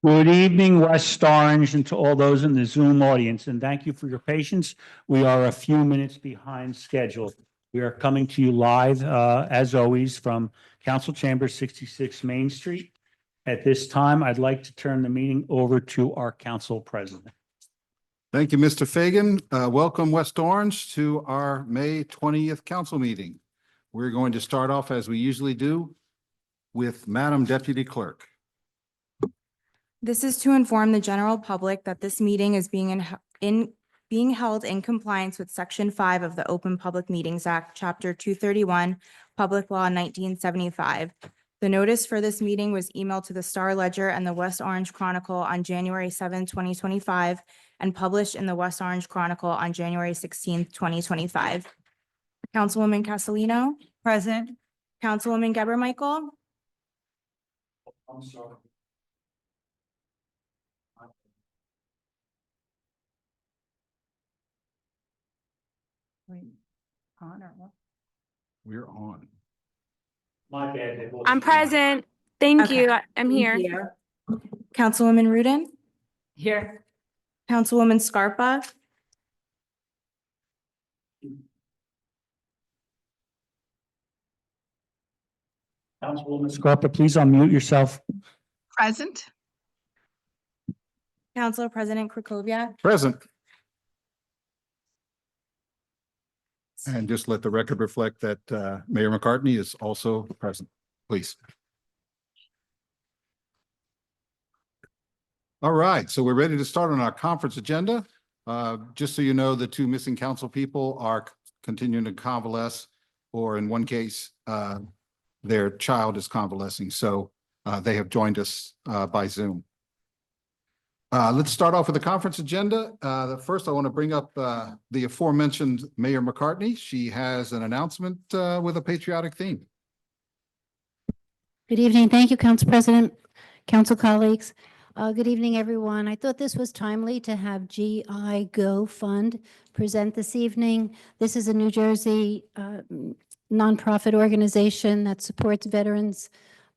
Good evening, West Orange, and to all those in the Zoom audience, and thank you for your patience. We are a few minutes behind schedule. We are coming to you live, as always, from Council Chamber 66 Main Street. At this time, I'd like to turn the meeting over to our council president. Thank you, Mr. Fagan. Welcome, West Orange, to our May 20th council meeting. We're going to start off, as we usually do, with Madam Deputy Clerk. This is to inform the general public that this meeting is being held in compliance with Section 5 of the Open Public Meetings Act, Chapter 231, Public Law 1975. The notice for this meeting was emailed to the Star Ledger and the West Orange Chronicle on January 7, 2025, and published in the West Orange Chronicle on January 16, 2025. Councilwoman Castellino? Present. Councilwoman Geber Michael? I'm sorry. On or what? We're on. My bad. I'm present. Thank Okay. you. I'm Thank here. you. Councilwoman Rudin? Here. Councilwoman Scarpa? Councilwoman Scarpa, please unmute yourself. Present. Council President Krokoviac? Present. And just let the record reflect that Mayor McCartney is also present, please. All right, so we're ready to start on our conference agenda. Just so you know, the two missing council people are continuing to convalesce, or in one case, their child is convalescing. So they have joined us by Zoom. Let's start off with the conference agenda. First, I want to bring up the aforementioned Mayor McCartney. She has an announcement with a patriotic theme. Good evening. Thank you, Council President, council colleagues. Good evening, everyone. I thought this was timely to have GI Go Fund present this evening. This is a New Jersey nonprofit organization that supports veterans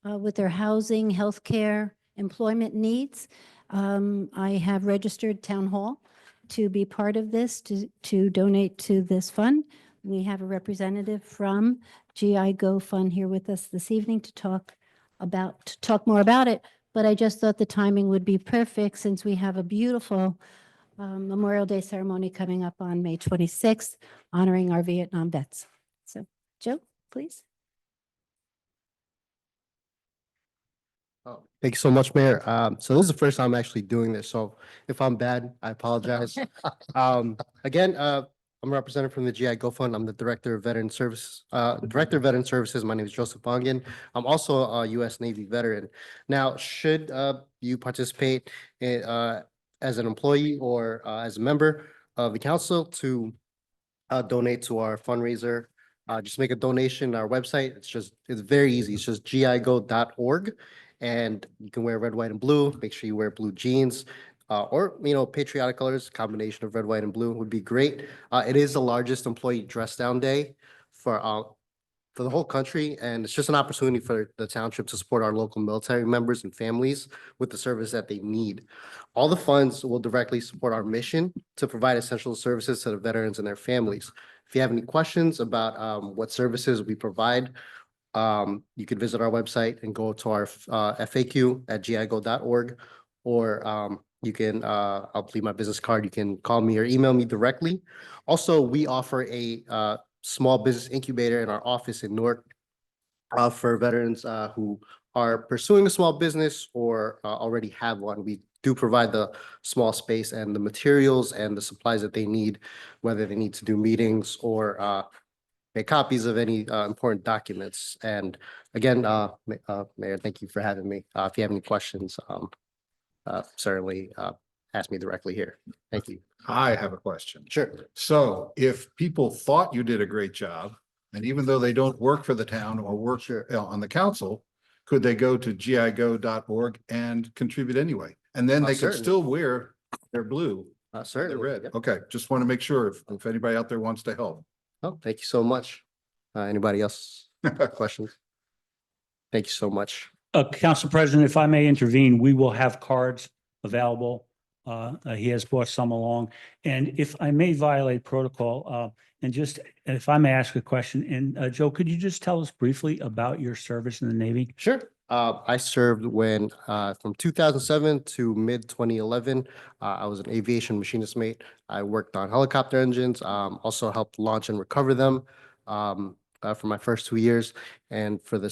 with their housing, healthcare, employment needs. I have registered Town Hall to be part of this, to donate to this fund. We have a representative from GI Go Fund here with us this evening to talk more about it. But I just thought the timing would be perfect since we have a beautiful Memorial Day ceremony coming up on May 26th, honoring our Vietnam vets. So, Joe, please. Oh, thank you so much, Mayor. So this is the first time I'm actually doing this. So if I'm bad, I apologize. Again, I'm a representative from the GI Go Fund. I'm the Director of Veteran Services. My name is Joseph Bongan. I'm also a U.S. Navy veteran. Now, should you participate in, as an employee or as a member of the council to donate to our fundraiser, just make a donation on our website. It's very easy. It's just gigo.org. And you can wear red, white, and blue. Make sure you wear blue jeans. Or, patriotic colors, combination of red, white, and blue would be great. It is the largest employee dress down day for the whole country. And it's just an opportunity for the township to support our local military members and families with the service that they need. All the funds will directly support our mission to provide essential services to the veterans and their families. If you have any questions about what services we provide, you could visit our website and go to our FAQ at gigo.org, or you can, I'll leave my business card. You can call me or email me directly. Also, we offer a small business incubator in our office in Newark for veterans who are pursuing a small business or already have one. We do provide the small space and the materials and the supplies that they need, whether they need to do meetings or make copies of any important documents. And again, Mayor, thank you for having me. If you have any questions, certainly ask me directly here. Thank you. I have a question. Sure. So if people thought you did a great job, and even though they don't work for the town or work on the council, could they go to gigo.org and contribute anyway? And then they could Certainly. still wear their blue, their Certainly. red. Yep. Okay, just want to make sure if anybody out there wants to help. Oh, thank you so much. Anybody else questions? Thank you so much. Council President, if I may intervene, we will have cards available. He has brought some along. And if I may violate protocol, and just, if I may ask a question, and Joe, could you just tell us briefly about your service in the Navy? Sure. I served from 2007 to mid 2011. I was an aviation machinist mate. I worked on helicopter engines, also helped launch and recover them for my first 2 years. And for the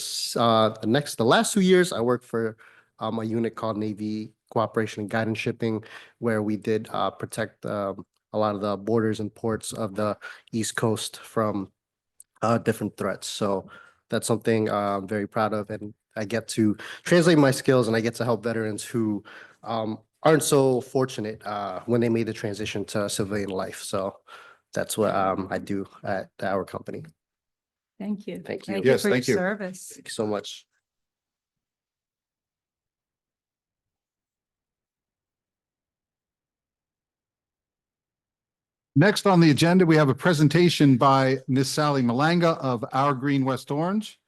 last 2 years, I worked for a unit called Navy Cooperation and Guidance Shipping, where we did protect a lot of the borders and ports of the East Coast from different threats. So that's something I'm very proud of, and I get to translate my skills and I get to help veterans who aren't so fortunate when they made the transition to civilian life. So that's what I do at our company. Thank you. Thank you. Yes, for your thank you. service. Thank you so much. Next on the agenda, we have a presentation by Miss Sally Malanga of Our Green West Orange,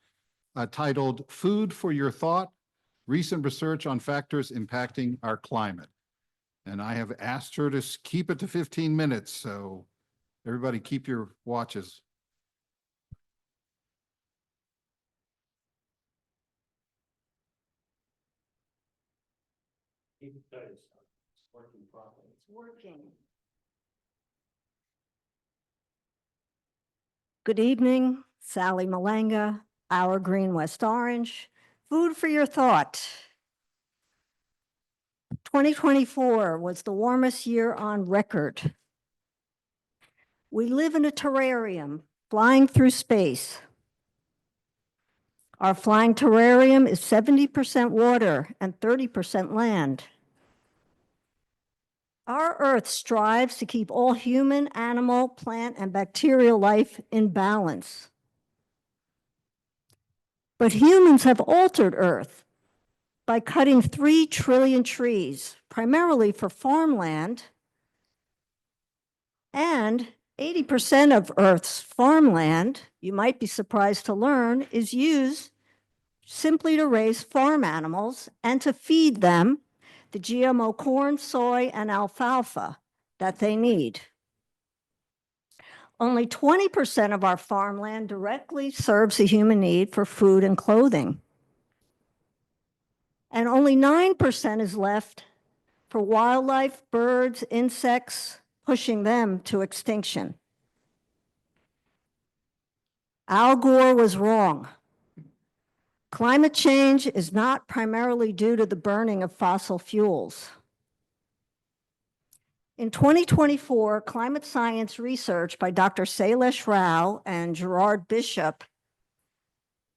titled Food for Your Thought, Recent Research on Factors Impacting Our Climate. And I have asked her to keep it to 15 minutes, so everybody keep your watches. Good evening, Sally Malanga, Our Green West Orange. Food for your thought. 2024 was the warmest year on record. We live in a terrarium flying through space. Our flying terrarium is 70% water and 30% land. Our Earth strives to keep all human, animal, plant, and bacterial life in balance. But humans have altered Earth by cutting 3 trillion trees, primarily for farmland, and 80% of Earth's farmland, you might be surprised to learn, is used simply to raise farm animals and to feed them the GMO corn, soy, and alfalfa that they need. Only 20% of our farmland directly serves a human need for food and clothing. And only 9% is left for wildlife, birds, insects, pushing them to extinction. Al Gore was wrong. Climate change is not primarily due to the burning of fossil fuels. In 2024, climate science research by Dr. Sailesh Rao and Gerard Bishop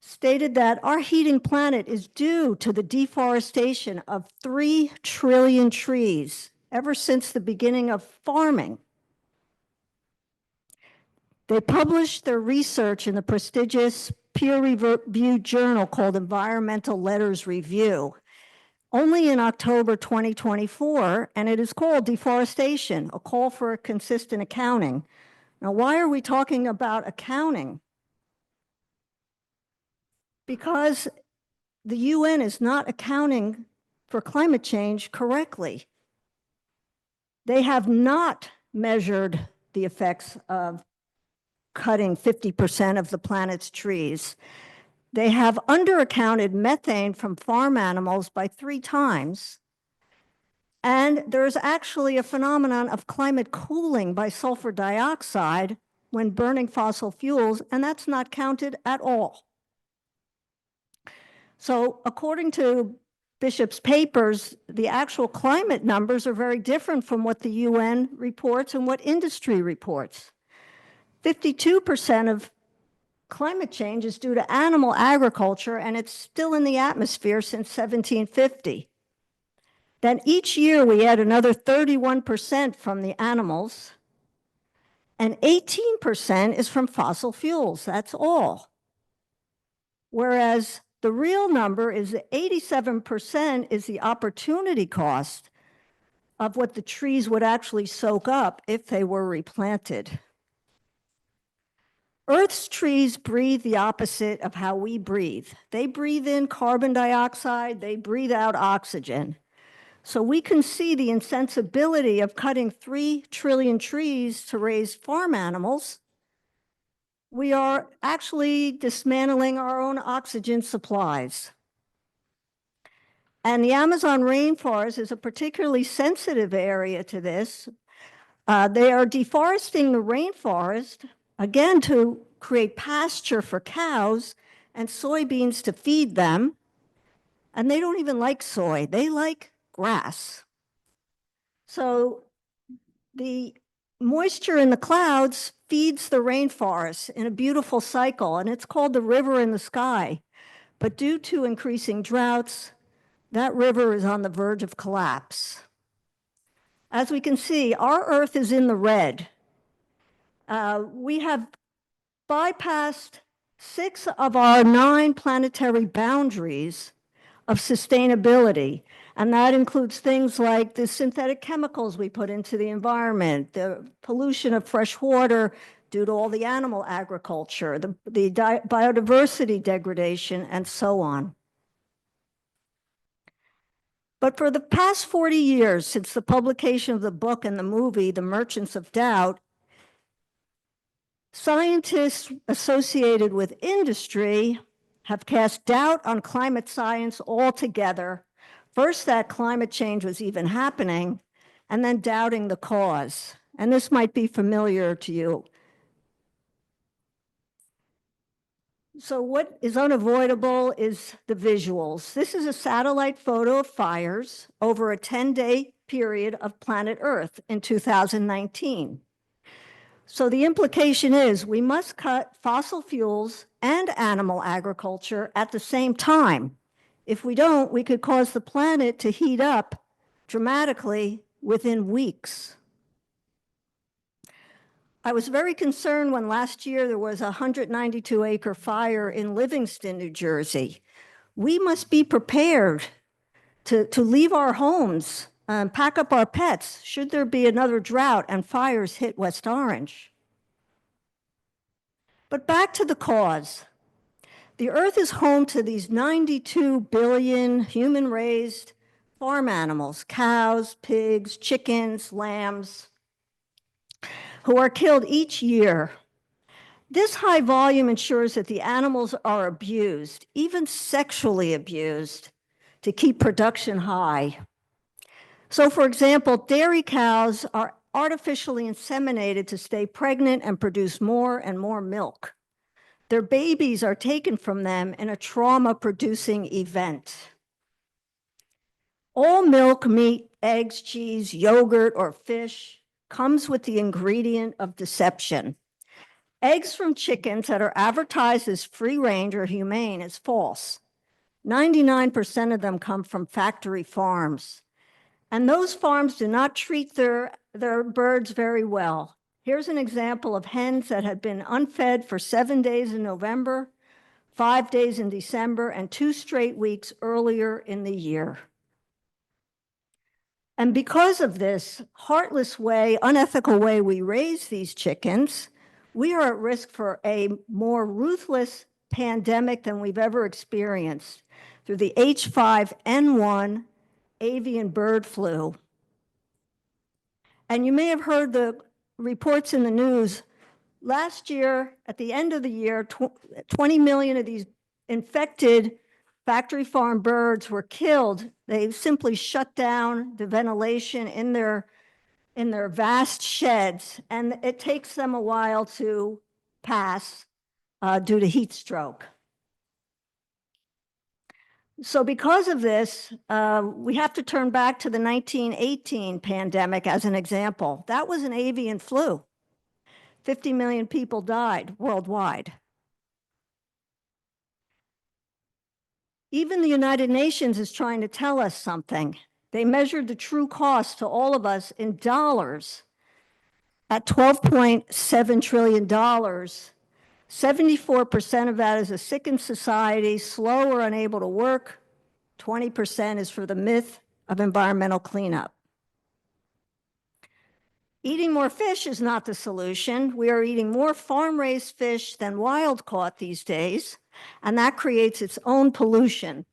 stated that our heating planet is due to the deforestation of 3 trillion trees ever since the beginning of farming. They published their research in the prestigious peer-reviewed journal called Environmental Letters Review, only in October 2024, and it is called Deforestation, a call for a consistent accounting. Now, why are we talking about accounting? Because the UN is not accounting for climate change correctly. They have not measured the effects of cutting 50% of the planet's trees. They have underaccounted methane from farm animals by 3 times. And there's actually a phenomenon of climate cooling by sulfur dioxide when burning fossil fuels, and that's not counted at all. So according to Bishop's papers, the actual climate numbers are very different from what the UN reports and what industry reports. 52% of climate change is due to animal agriculture, and it's still in the atmosphere since 1750. Then each year we add another 31% from the animals, and 18% is from fossil fuels. That's all. Whereas the real number is 87% is the opportunity cost of what the trees would actually soak up if they were replanted. Earth's trees breathe the opposite of how we breathe. They breathe in carbon dioxide, they breathe out oxygen. So we can see the insensibility of cutting 3 trillion trees to raise farm animals. We are actually dismantling our own oxygen supplies. And the Amazon rainforest is a particularly sensitive area to this. They are deforesting the rainforest, again, to create pasture for cows and soybeans to feed them. And they don't even like soy, they like grass. So the moisture in the clouds feeds the rainforest in a beautiful cycle, and it's called the river in the sky. But due to increasing droughts, that river is on the verge of collapse. As we can see, our Earth is in the red. We have bypassed 6 of our 9 planetary boundaries of sustainability. And that includes things like the synthetic chemicals we put into the environment, the pollution of fresh water due to all the animal agriculture, the biodiversity degradation, and so on. But for the past 40 years, since the publication of the book and the movie, The Merchants of Doubt, scientists associated with industry have cast doubt on climate science altogether. First, that climate change was even happening, and then doubting the cause. And this might be familiar to you. So what is unavoidable is the visuals. This is a satellite photo of fires over a 10-day period of planet Earth in 2019. So the implication is we must cut fossil fuels and animal agriculture at the same time. If we don't, we could cause the planet to heat up dramatically within weeks. I was very concerned when last year there was a 192-acre fire in Livingston, New Jersey. We must be prepared to leave our homes, pack up our pets, should there be another drought and fires hit West Orange. But back to the cause. The Earth is home to these 92 billion human-raised farm animals, cows, pigs, chickens, lambs, who are killed each year. This high volume ensures that the animals are abused, even sexually abused, to keep production high. So, for example, dairy cows are artificially inseminated to stay pregnant and produce more and more milk. Their babies are taken from them in a trauma-producing event. All milk, meat, eggs, cheese, yogurt, or fish comes with the ingredient of deception. Eggs from chickens that are advertised as free range or humane is false. 99% of them come from factory farms. And those farms do not treat their birds very well. Here's an example of hens that had been unfed for 7 days in November, 5 days in December, and 2 straight weeks earlier in the year. And because of this heartless way, unethical way we raise these chickens, we are at risk for a more ruthless pandemic than we've ever experienced through the H5N1 avian bird flu. And you may have heard the reports in the news. Last year, at the end of the year, 20 million of these infected factory farm birds were killed. They simply shut down the ventilation in their vast sheds, and it takes them a while to pass due to heat stroke. So because of this, we have to turn back to the 1918 pandemic as an example. That was an avian flu. 50 million people died worldwide. Even the United Nations is trying to tell us something. They measured the true cost to all of us in dollars at $12.7 trillion. 74% of that is a sickened society, slow or unable to work. 20% is for the myth of environmental cleanup. Eating more fish is not the solution. We are eating more farm-raised fish than wild-caught these days, and that creates its own pollution.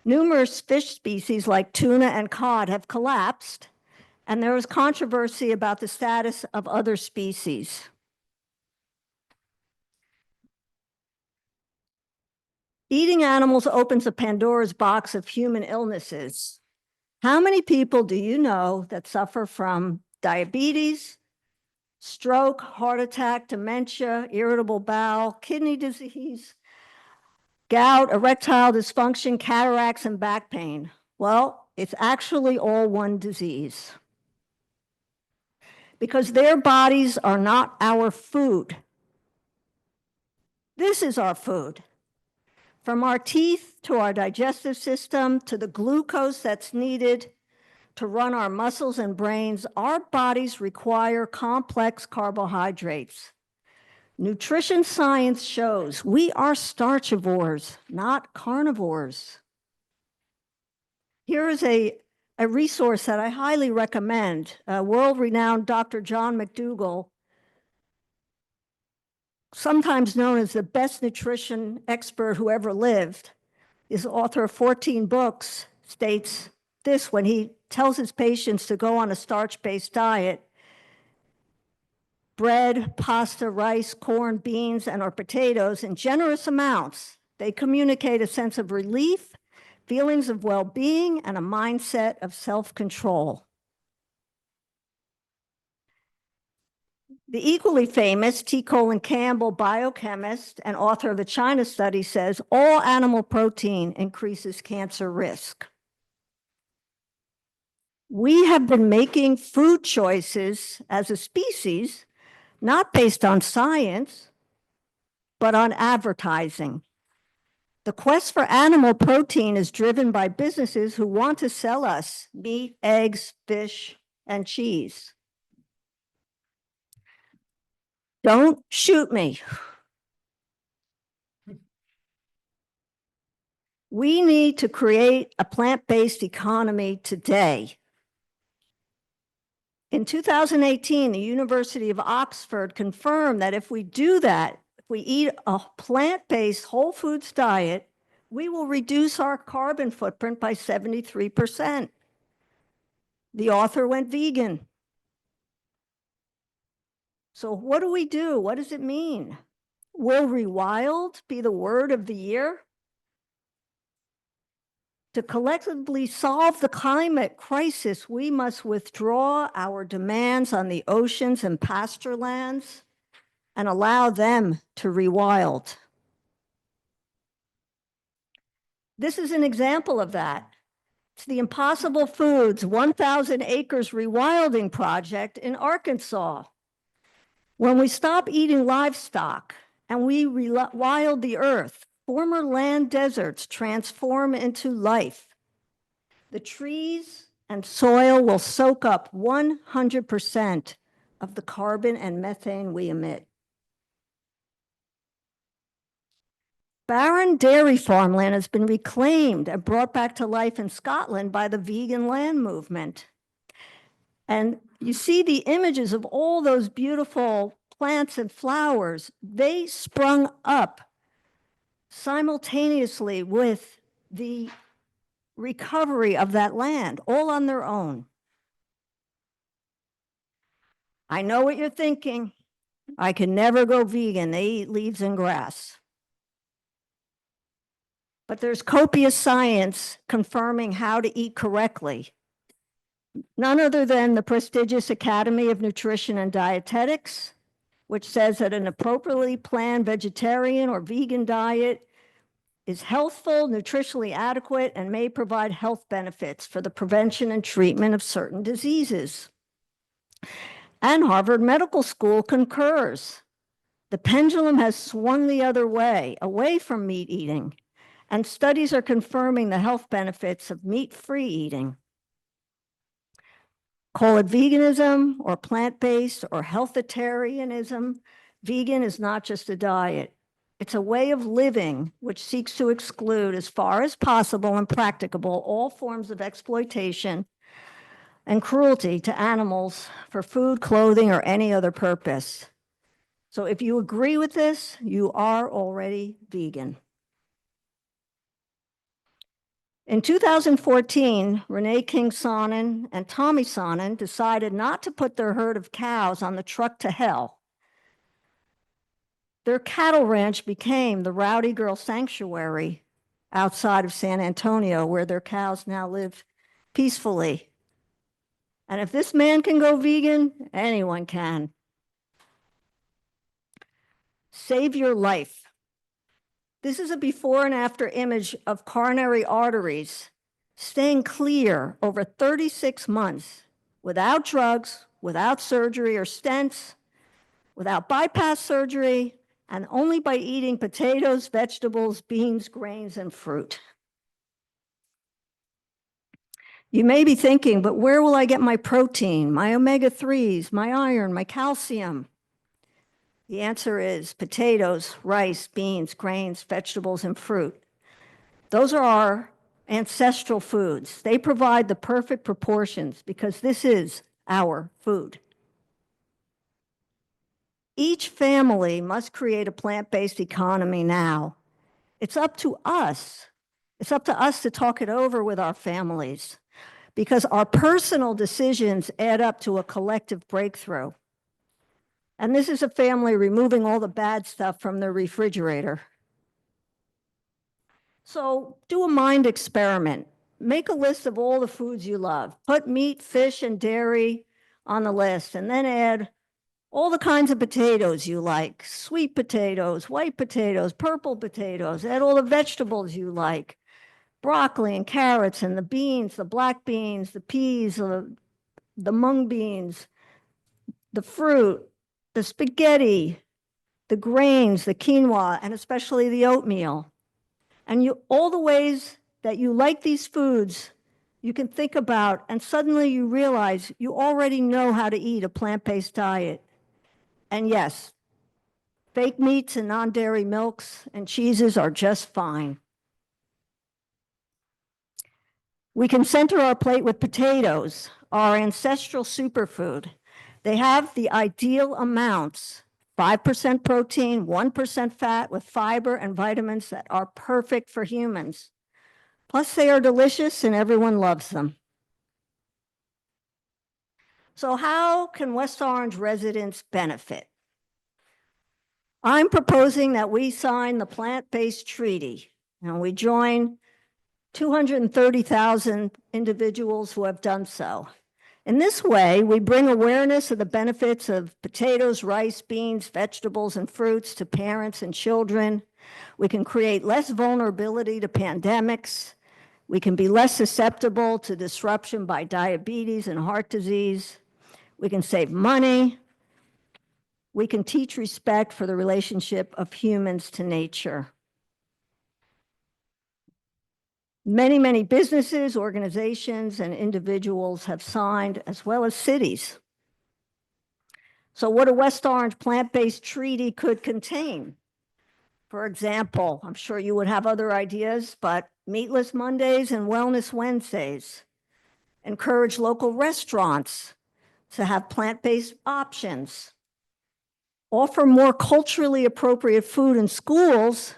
Numerous fish species like tuna and cod have collapsed, and there is controversy about the status of other species. Eating animals opens a Pandora's box of human illnesses. How many people do you know that suffer from diabetes, stroke, heart attack, dementia, irritable bowel, kidney disease, gout, erectile dysfunction, cataracts, and back pain? Well, it's actually all one disease. Because their bodies are not our food. This is our food. From our teeth to our digestive system to the glucose that's needed to run our muscles and brains, our bodies require complex carbohydrates. Nutrition science shows we are starchivores, not carnivores. Here is a resource that I highly recommend. World-renowned Dr. John McDougall, sometimes known as the best nutrition expert who ever lived, is author of 14 books, states this when he tells his patients to go on a starch-based diet: bread, pasta, rice, corn, beans, and or potatoes in generous amounts. They communicate a sense of relief, feelings of well-being, and a mindset of self-control. The equally famous T. Colin Campbell, biochemist and author of the China study, says all animal protein increases cancer risk. We have been making food choices as a species, not based on science, but on advertising. The quest for animal protein is driven by businesses who want to sell us meat, eggs, fish, and cheese. Don't shoot me. We need to create a plant-based economy today. In 2018, the University of Oxford confirmed that if we do that, if we eat a plant-based whole foods diet, we will reduce our carbon footprint by 73%. The author went vegan. So what do we do? What does it mean? Will rewild be the word of the year? To collectively solve the climate crisis, we must withdraw our demands on the oceans and pasture lands and allow them to rewild. This is an example of that. It's the Impossible Foods 1,000 Acres Rewilding Project in Arkansas. When we stop eating livestock and we rewild the earth, former land deserts transform into life. The trees and soil will soak up 100% of the carbon and methane we emit. Barren dairy farmland has been reclaimed and brought back to life in Scotland by the vegan land movement. And you see the images of all those beautiful plants and flowers. They sprung up simultaneously with the recovery of that land, all on their own. I know what you're thinking. I can never go vegan. They eat leaves and grass. But there's copious science confirming how to eat correctly. None other than the prestigious Academy of Nutrition and Dietetics, which says that an appropriately planned vegetarian or vegan diet is healthful, nutritionally adequate, and may provide health benefits for the prevention and treatment of certain diseases. And Harvard Medical School concurs. The pendulum has swung the other way, away from meat eating, and studies are confirming the health benefits of meat-free eating. Call it veganism or plant-based or healthitarianism. Vegan is not just a diet. It's a way of living which seeks to exclude, as far as possible and practicable, all forms of exploitation and cruelty to animals for food, clothing, or any other purpose. So if you agree with this, you are already vegan. In 2014, Renee King Sonnen and Tommy Sonnen decided not to put their herd of cows on the truck to hell. Their cattle ranch became the Rowdy Girl Sanctuary outside of San Antonio, where their cows now live peacefully. And if this man can go vegan, anyone can. Save your life. This is a before and after image of coronary arteries staying clear over 36 months without drugs, without surgery or stents, without bypass surgery, and only by eating potatoes, vegetables, beans, grains, and fruit. You may be thinking, but where will I get my protein, my omega-3s, my iron, my calcium? The answer is potatoes, rice, beans, grains, vegetables, and fruit. Those are our ancestral foods. They provide the perfect proportions because this is our food. Each family must create a plant-based economy now. It's up to us. It's up to us to talk it over with our families because our personal decisions add up to a collective breakthrough. And this is a family removing all the bad stuff from their refrigerator. So do a mind experiment. Make a list of all the foods you love. Put meat, fish, and dairy on the list, and then add all the kinds of potatoes you like. Sweet potatoes, white potatoes, purple potatoes. Add all the vegetables you like. Broccoli and carrots and the beans, the black beans, the peas, the mung beans, the fruit, the spaghetti, the grains, the quinoa, and especially the oatmeal. And all the ways that you like these foods, you can think about, and suddenly you realize you already know how to eat a plant-based diet. And yes, fake meats and non-dairy milks and cheeses are just fine. We can center our plate with potatoes, our ancestral superfood. They have the ideal amounts, 5% protein, 1% fat with fiber and vitamins that are perfect for humans. Plus they are delicious and everyone loves them. So how can West Orange residents benefit? I'm proposing that we sign the plant-based treaty and we join 230,000 individuals who have done so. In this way, we bring awareness of the benefits of potatoes, rice, beans, vegetables, and fruits to parents and children. We can create less vulnerability to pandemics. We can be less susceptible to disruption by diabetes and heart disease. We can save money. We can teach respect for the relationship of humans to nature. Many, many businesses, organizations, and individuals have signed, as well as cities. So what a West Orange plant-based treaty could contain. For example, I'm sure you would have other ideas, but meatless Mondays and wellness Wednesdays. Encourage local restaurants to have plant-based options. Offer more culturally appropriate food in schools.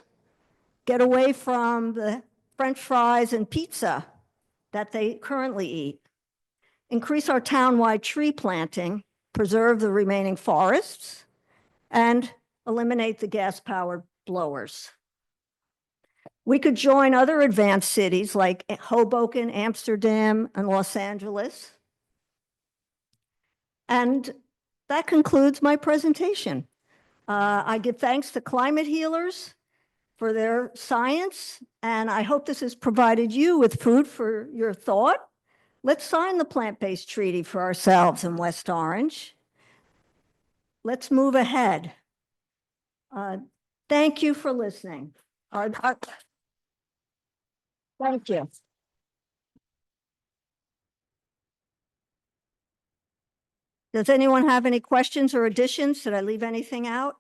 Get away from the French fries and pizza that they currently eat. Increase our townwide tree planting, preserve the remaining forests, and eliminate the gas-powered blowers. We could join other advanced cities like Hoboken, Amsterdam, and Los Angeles. And that concludes my presentation. I give thanks to climate healers for their science, and I hope this has provided you with food for your thought. Let's sign the plant-based treaty for ourselves in West Orange. Let's move ahead. Thank you for listening. Thank you. Does anyone have any questions or additions? Did I leave anything out?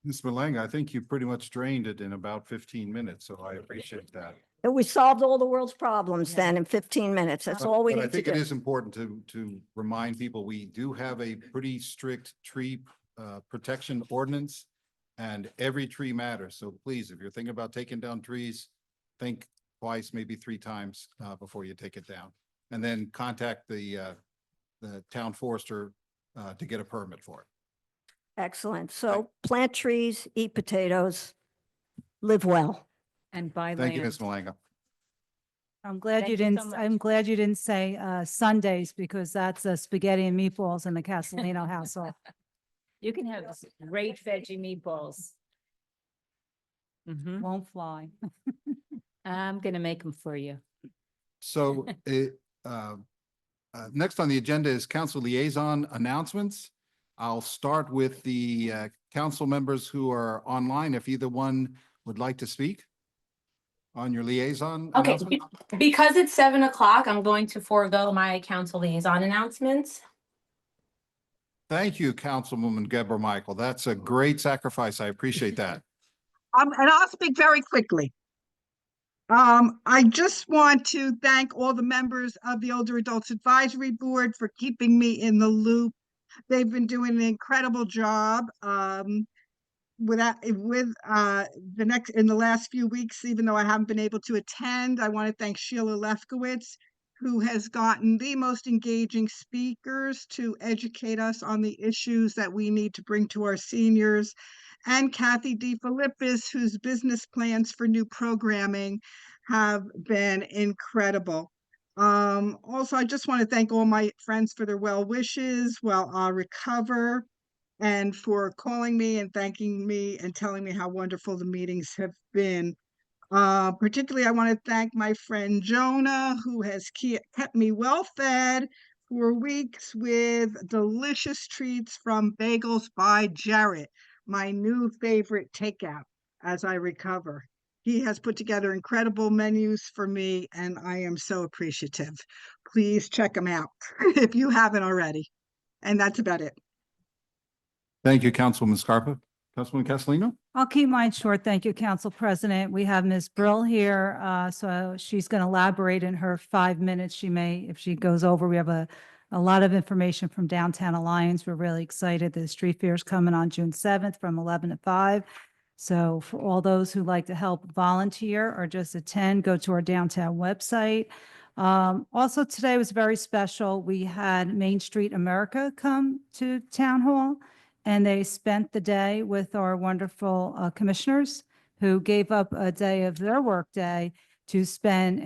Ms. Malang, I think you pretty much drained it in about 15 minutes, so I appreciate that. We solved all the world's problems then in 15 minutes. That's all we But I need to think it do. is important to remind people, we do have a pretty strict tree protection ordinance. And every tree matters. So please, if you're thinking about taking down trees, think twice, maybe 3 times before you take it down. And then contact the town forester to get a permit for it. Excellent. So plant trees, eat potatoes, live well. And buy Thank you, land. Ms. Malanga. I'm glad Thank you you so didn't, much. I'm glad you didn't say Sundays because that's spaghetti and meatballs in the Castellino household. You can have great veggie meatballs. Won't fly. I'm gonna make them for you. So next on the agenda is council liaison announcements. I'll start with the council members who are online. If either one would like to speak on your liaison Okay, announcement. because it's 7 o'clock, I'm going to forego my council liaison announcements. Thank you, Councilwoman Geber Michael. That's a great sacrifice. I appreciate that. And I'll speak very quickly. I just want to thank all the members of the Older Adults Advisory Board for keeping me in the loop. They've been doing an incredible job. In the last few weeks, even though I haven't been able to attend, I want to thank Sheila Lefkowitz, who has gotten the most engaging speakers to educate us on the issues that we need to bring to our seniors, and Kathy DeFilippis, whose business plans for new programming have been incredible. Also, I just want to thank all my friends for their well wishes while I recover, and for calling me and thanking me and telling me how wonderful the meetings have been. Particularly, I want to thank my friend Jonah, who has kept me well fed for weeks with delicious treats from Bagels by Jarrett, my new favorite takeout as I recover. He has put together incredible menus for me, and I am so appreciative. Please check them out if you haven't already. And that's about it. Thank you, Councilwoman Scarpa. Councilwoman Castellino? I'll keep mine short. Thank you, Council President. We have Ms. Brill here, so she's going to elaborate in her 5 minutes. She may, if she goes over, we have a lot of information from Downtown Alliance. We're really excited. The street fair is coming on June 7th from 11 to 5. So for all those who like to help volunteer or just attend, go to our downtown website. Also today was very special. We had Main Street America come to Town Hall, and they spent the day with our wonderful commissioners who gave up a day of their work day to spend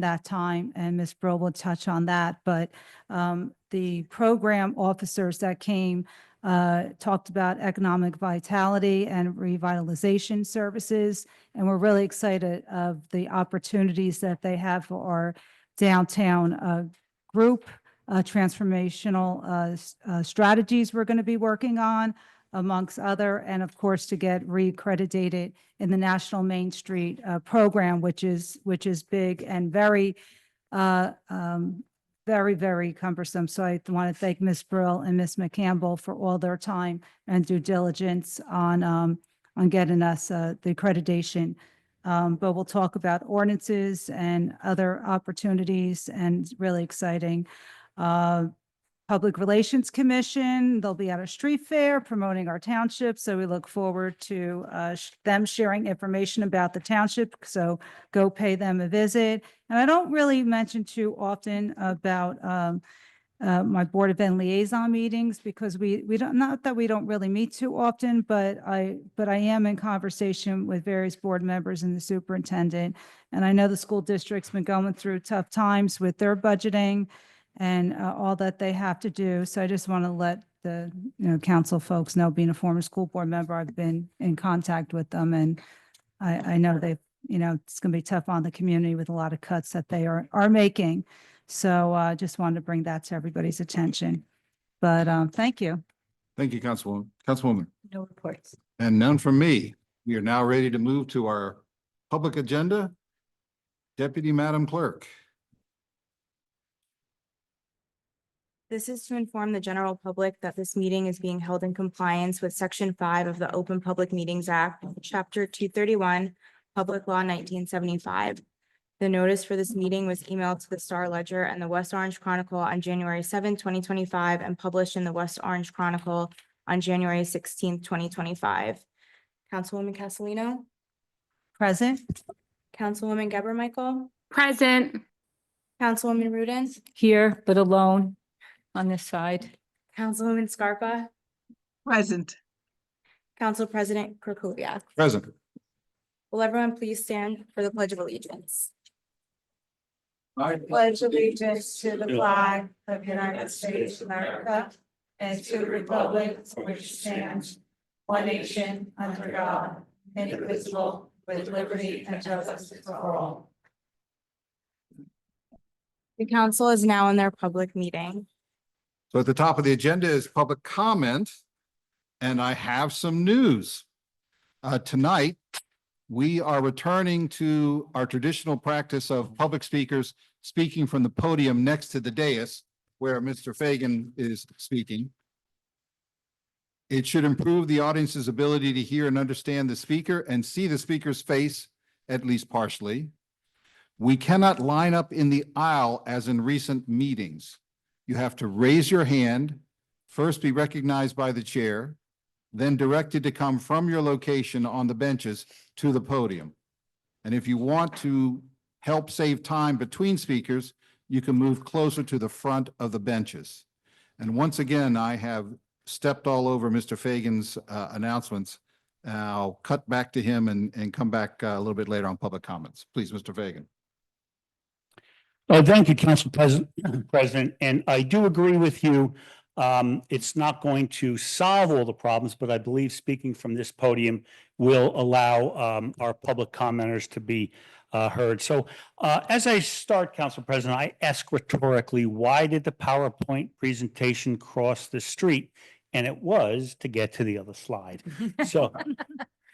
that time. And Ms. Brill will touch on that. But the program officers that came talked about economic vitality and revitalization services. And we're really excited of the opportunities that they have for our downtown group. Transformational strategies we're going to be working on, amongst other, and of course to get reaccredited in the National Main Street program, which is big and very, very cumbersome. So I want to thank Ms. Brill and Ms. McCampbell for all their time and due diligence on getting us the accreditation. But we'll talk about ordinances and other opportunities, and really exciting. Public Relations Commission, they'll be at a street fair promoting our township. So we look forward to them sharing information about the township. So go pay them a visit. And I don't really mention too often about my Board of Ed liaison meetings, because we don't, not that we don't really meet too often, but I am in conversation with various board members and the superintendent. And I know the school district's been going through tough times with their budgeting and all that they have to do. So I just want to let the council folks know, being a former school board member, I've been in contact with them, and I know they, it's going to be tough on the community with a lot of cuts that they are making. So I just wanted to bring that to everybody's attention. But thank you. Thank you, Councilwoman. Councilwoman. No reports. And none from me. We are now ready to move to our public agenda. Deputy Madam Clerk. This is to inform the general public that this meeting is being held in compliance with Section 5 of the Open Public Meetings Act, Chapter 231, Public Law 1975. The notice for this meeting was emailed to the Star Ledger and the West Orange Chronicle on January 7, 2025, and published in the West Orange Chronicle on January 16, 2025. Councilwoman Castellino, Present. Councilwoman Geber Michael, Present. Councilwoman Rudin, Here, but alone on this side. Councilwoman Scarpa, Present. Council President Krokoviac. Present. Will everyone please stand for the Pledge of Allegiance? I Pledge allegiance to the flag of the United States of America and to the republic for which stands one nation under God, indivisible, with liberty and justice for all. The council is now in their public meeting. So at the top of the agenda is public comment, and I have some news. Tonight, we are returning to our traditional practice of public speakers speaking from the podium next to the dais where Mr. Fagan is speaking. It should improve the audience's ability to hear and understand the speaker and see the speaker's face, at least partially. We cannot line up in the aisle as in recent meetings. You have to raise your hand, first be recognized by the chair, then directed to come from your location on the benches to the podium. And if you want to help save time between speakers, you can move closer to the front of the benches. And once again, I have stepped all over Mr. Fagan's announcements. I'll cut back to him and come back a little bit later on public comments. Please, Mr. Fagan. Thank you, Council President. And I do agree with you. It's not going to solve all the problems, but I believe speaking from this podium will allow our public commenters to be heard. So as I start, Council President, I ask rhetorically, why did the PowerPoint presentation cross the street? And it was to get to the other slide. So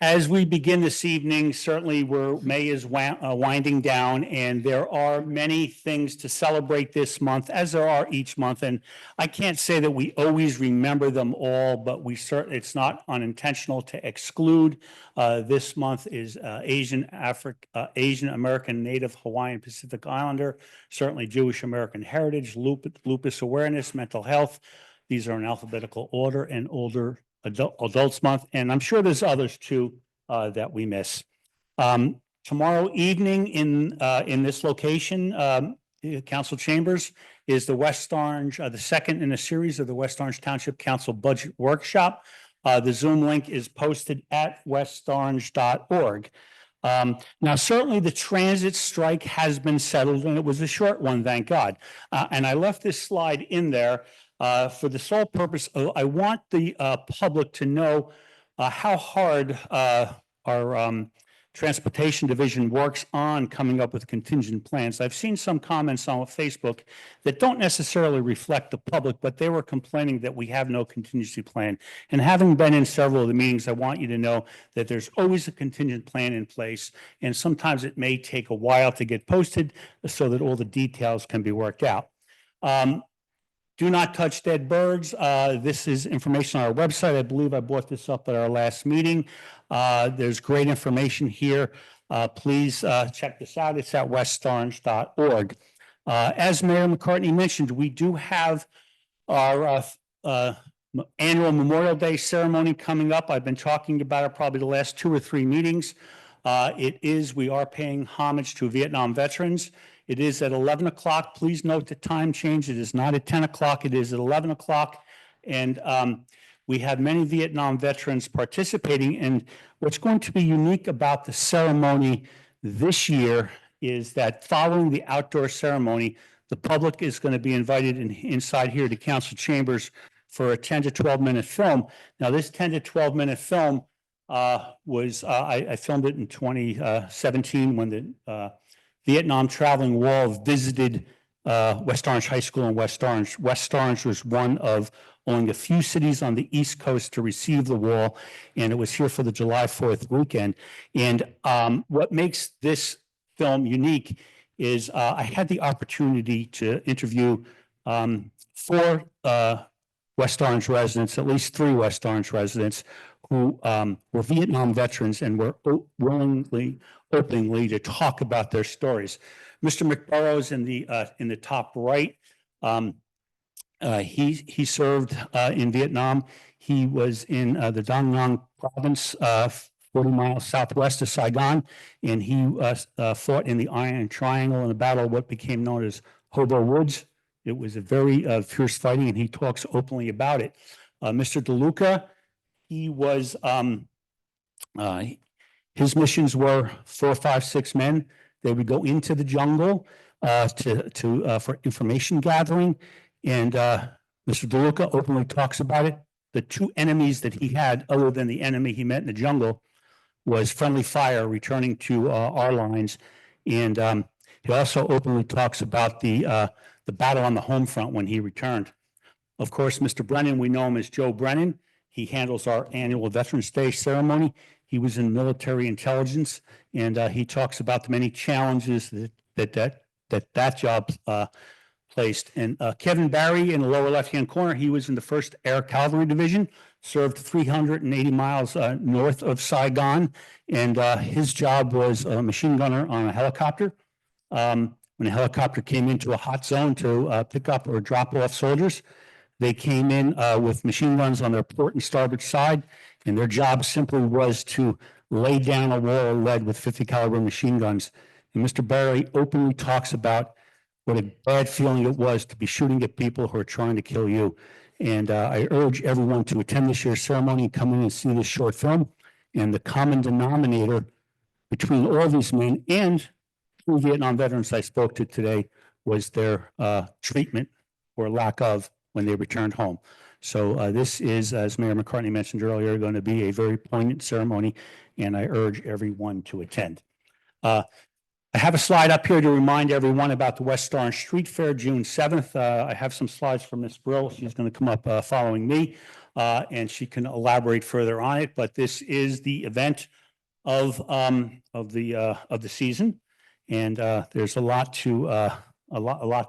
as we begin this evening, certainly May is winding down, and there are many things to celebrate this month, as there are each month. And I can't say that we always remember them all, but it's not unintentional to exclude. This month is Asian American, Native Hawaiian, Pacific Islander, certainly Jewish American heritage, lupus awareness, mental health. These are in alphabetical order, and older adults month, and I'm sure there's others too that we miss. Tomorrow evening in this location, Council Chambers, is the West Orange, the second in a series of the West Orange Township Council Budget Workshop. The Zoom link is posted at westorange.org. Now, certainly the transit strike has been settled, and it was a short one, thank God. And I left this slide in there for the sole purpose of, I want the public to know how hard our transportation division works on coming up with contingent plans. I've seen some comments on Facebook that don't necessarily reflect the public, but they were complaining that we have no contingency plan. And having been in several of the meetings, I want you to know that there's always a contingent plan in place, and sometimes it may take a while to get posted so that all the details can be worked out. Do not touch dead birds. This is information on our website. I believe I brought this up at our last meeting. There's great information here. Please check this out. It's at westorange.org. As Mayor McCartney mentioned, we do have our annual Memorial Day ceremony coming up. I've been talking about it probably the last 2 or 3 meetings. We are paying homage to Vietnam veterans. It is at 11 o'clock. Please note the time change. It is not at 10 o'clock. It is at 11 o'clock. And we have many Vietnam veterans participating. And what's going to be unique about the ceremony this year is that following the outdoor ceremony, the public is going to be invited inside here to Council Chambers for a 10 to 12 minute film. Now, this 10 to 12 minute film I filmed it in 2017 when the Vietnam Traveling Wall visited West Orange High School in West Orange. West Orange was one of only a few cities on the East Coast to receive the wall, and it was here for the July 4th weekend. And what makes this film unique is I had the opportunity to interview 4 West Orange residents, at least 3 West Orange residents, who were Vietnam veterans and were openly to talk about their stories. Mr. McBurrow's in the top right. He served in Vietnam. He was in the Dang Nang province, 40 miles southwest of Saigon, and he fought in the Iron Triangle in a battle what became known as Hobo Woods. It was a very fierce fighting, and he talks openly about it. Mr. DeLuca, he was his missions were 4, 5, 6 men. They would go into the jungle for information gathering, and Mr. DeLuca openly talks about it. The 2 enemies that he had, other than the enemy he met in the jungle, was friendly fire returning to our lines, and he also openly talks about the battle on the home front when he returned. Of course, Mr. Brennan, we know him as Joe Brennan. He handles our annual Veterans Day ceremony. He was in military intelligence, and he talks about the many challenges that job placed. And Kevin Barry in the lower left-hand corner, he was in the 1st Air Cavalry Division, served 380 miles north of Saigon, and his job was a machine gunner on a helicopter. When a helicopter came into a hot zone to pick up or drop off soldiers, they came in with machine guns on their port and starboard side, and their job simply was to lay down a wall of lead with 50 caliber machine guns. And Mr. Barry openly talks about what a bad feeling it was to be shooting at people who are trying to kill you. And I urge everyone to attend this year's ceremony and come in and see this short film. And the common denominator between all these men and 2 Vietnam veterans I spoke to today was their treatment or lack of when they returned home. So this is, as Mayor McCartney mentioned earlier, going to be a very poignant ceremony, and I urge everyone to attend. I have a slide up here to remind everyone about the West Orange Street Fair, June 7th. I have some slides from Ms. Brill. She's going to come up following me, and she can elaborate further on it. But this is the event of the season, and there's a lot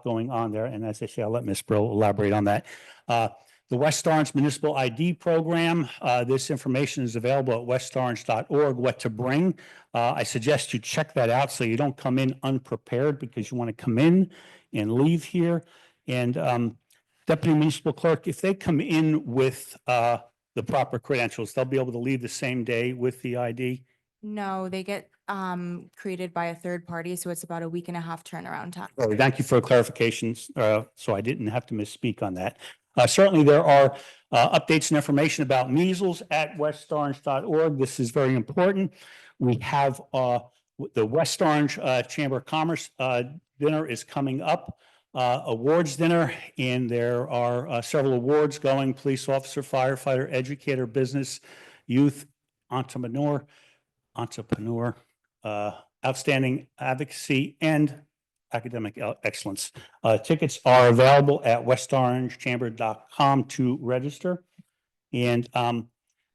going on there. And as I say, I'll let Ms. Brill elaborate on that. The West Orange Municipal ID Program, this information is available at westorange.org, what to bring. I suggest you check that out so you don't come in unprepared, because you want to come in and leave here. And Deputy Municipal Clerk, if they come in with the proper credentials, they'll be able to leave the same day with the ID? No, they get created by a third party, so it's about a week and a half turnaround time. Well, thank you for clarifications, so I didn't have to misspeak on that. Certainly, there are updates and information about measles at westorange.org. This is very important. We have the West Orange Chamber of Commerce dinner is coming up, awards dinner, and there are several awards going: police officer, firefighter, educator, business, youth, entrepreneur, outstanding advocacy, and academic excellence. Tickets are available at westorangechamber.com to register. And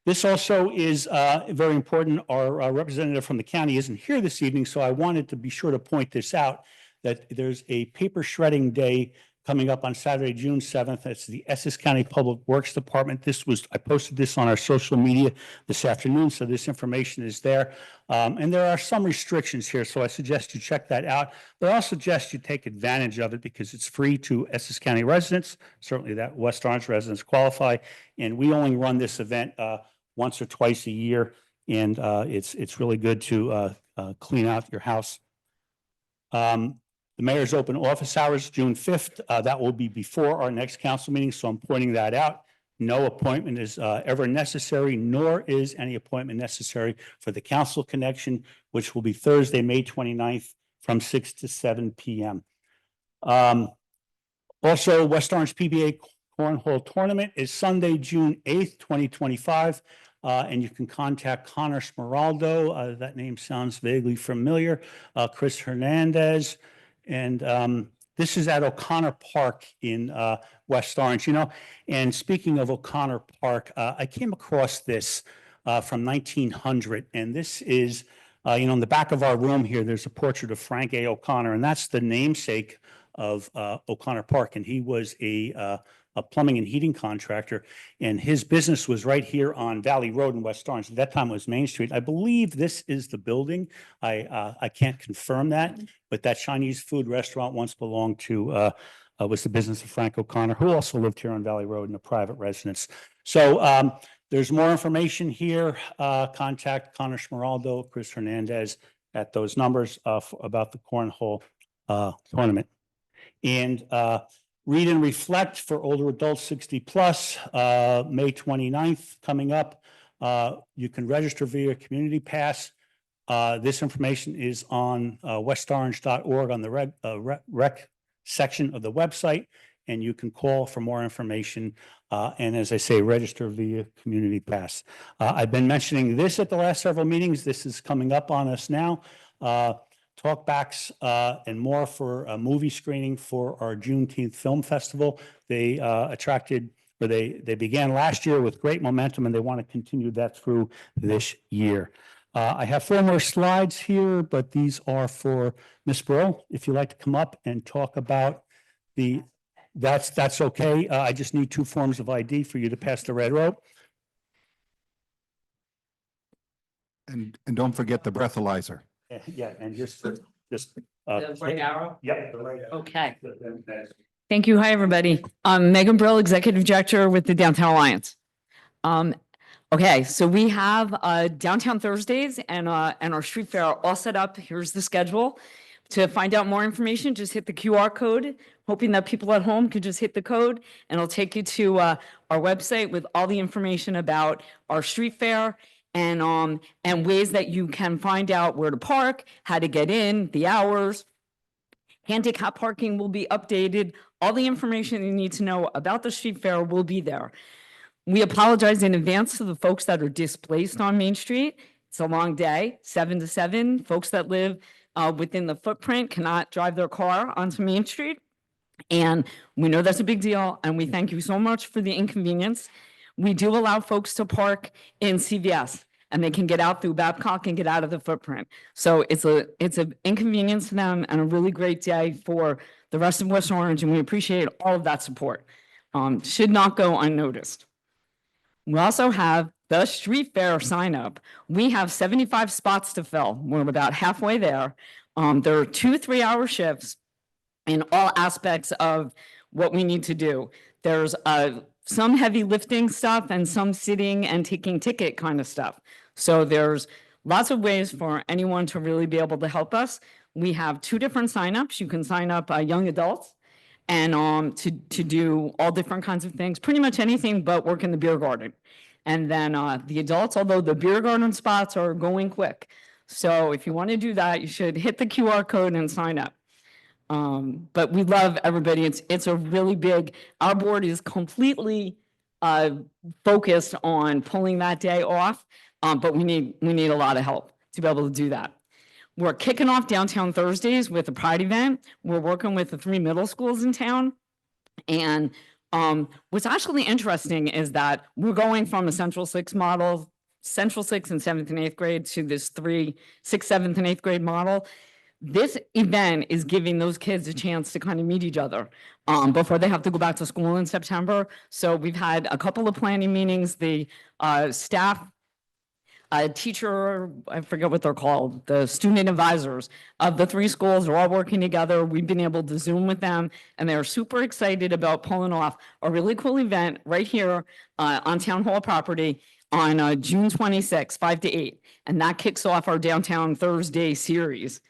this also is very important. Our representative from the county isn't here this evening, so I wanted to be sure to point this out, that there's a paper shredding day coming up on Saturday, June 7th. It's the Essex County Public Works Department. I posted this on our social media this afternoon, so this information is there. And there are some restrictions here, so I suggest you check that out. But I also suggest you take advantage of it, because it's free to Essex County residents. Certainly that West Orange residents qualify. And we only run this event once or twice a year. And it's really good to clean out your house. The mayor's open office hours, June 5th. That will be before our next council meeting, so I'm pointing that out. No appointment is ever necessary, nor is any appointment necessary for the council connection, which will be Thursday, May 29th from 6 to 7 p.m. Also, West Orange PBA Cornhole Tournament is Sunday, June 8th, 2025. And you can contact Connor Smeraldo. That name sounds vaguely familiar. Chris Hernandez. And this is at O'Connor Park in West Orange, and speaking of O'Connor Park, I came across this from 1900, and this is, in the back of our room here, there's a portrait of Frank A. O'Connor, and that's the namesake of O'Connor Park, and he was a plumbing and heating contractor, and his business was right here on Valley Road in West Orange. At that time, it was Main Street. I believe this is the building. I can't confirm that, but that Chinese food restaurant once belonged to was the business of Frank O'Connor, who also lived here on Valley Road in a private residence. So there's more information here. Contact Connor Smeraldo, Chris Hernandez at those numbers about the cornhole tournament. And read and reflect for older adults 60 plus, May 29th coming up. You can register via Community Pass. This information is on westorange.org on the rec section of the website, and you can call for more information. And as I say, register via Community Pass. I've been mentioning this at the last several meetings. This is coming up on us now. Talkbacks and more for a movie screening for our Juneteenth Film Festival. They they began last year with great momentum, and they want to continue that through this year. I have 4 more slides here, but these are for Ms. Burrell. If you'd like to come up and talk about that's okay. I just need 2 forms of ID for you to pass the red rope. And don't forget the breathalyzer. Yeah, and just. The right arrow? Yep. the right arrow. Okay. Thank you. Hi, everybody. I'm Megan Brill, Executive Director with the Downtown Alliance. Okay, so we have Downtown Thursdays and our street fair all set up. Here's the schedule. To find out more information, just hit the QR code, hoping that people at home could just hit the code, and it'll take you to our website with all the information about our street fair and ways that you can find out where to park, how to get in, the hours. Handicap parking will be updated. All the information you need to know about the street fair will be there. We apologize in advance to the folks that are displaced on Main Street. It's a long day, 7 to 7. Folks that live within the footprint cannot drive their car onto Main Street. And we know that's a big deal, and we thank you so much for the inconvenience. We do allow folks to park in CVS, and they can get out through Babcock and get out of the footprint. So it's an inconvenience to them and a really great day for the rest of West Orange, and we appreciate all of that support. Should not go unnoticed. We also have the street fair sign up. We have 75 spots to fill. We're about halfway there. There are 2 3-hour shifts in all aspects of what we need to do. There's some heavy lifting stuff and some sitting and taking ticket kind of stuff. So there's lots of ways for anyone to really be able to help us. We have 2 different signups. You can sign up young adults and to do all different kinds of things, pretty much anything but work in the beer garden. And then the adults, although the beer garden spots are going quick. So if you want to do that, you should hit the QR code and sign up. But we love everybody. It's a really big, our board is completely focused on pulling that day off. But we need a lot of help to be able to do that. We're kicking off Downtown Thursdays with a Pride event. We're working with the 3 middle schools in town. And what's actually interesting is that we're going from a Central 6 model, Central 6 and 7th and 8th grade, to this 3, 6, 7th and 8th grade model. This event is giving those kids a chance to kind of meet each other before they have to go back to school in September. So we've had a couple of planning meetings. The staff, teacher, I forget what they're called, the student advisors of the 3 schools are all working together. We've been able to Zoom with them, and they're super excited about pulling off a really cool event right here on Town Hall property on June 26, 5 to 8. And that kicks off our Downtown Thursday series.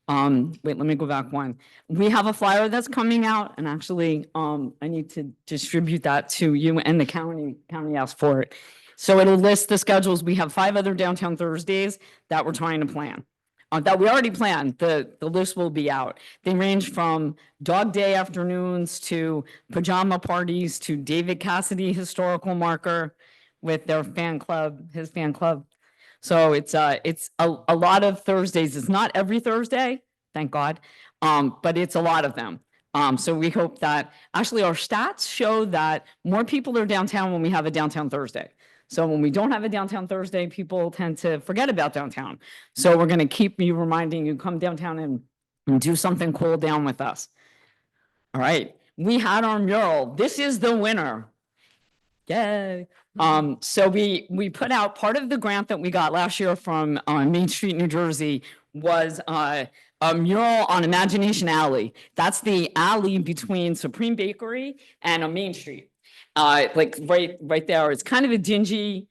Wait, let me go back one. We have a flyer that's coming out, and actually, I need to distribute that to you and the county. County asked for it. So it'll list the schedules. We have 5 other Downtown Thursdays that we're trying to plan. That we already planned. The list will be out. They range from dog day afternoons to pajama parties to David Cassidy historical marker with their fan club, his fan club. So it's a lot of Thursdays. It's not every Thursday, thank God, but it's a lot of them. So we hope that, actually our stats show that more people are downtown when we have a Downtown Thursday. So when we don't have a Downtown Thursday, people tend to forget about downtown. So we're going to keep reminding you, come downtown and do something cool down with us. All right, we had our mural. This is the winner. Yay. So we put out part of the grant that we got last year from Main Street, New Jersey was a mural on Imagination Alley. That's the alley between Supreme Bakery and Main Street. Like right there. It's kind of a dingy,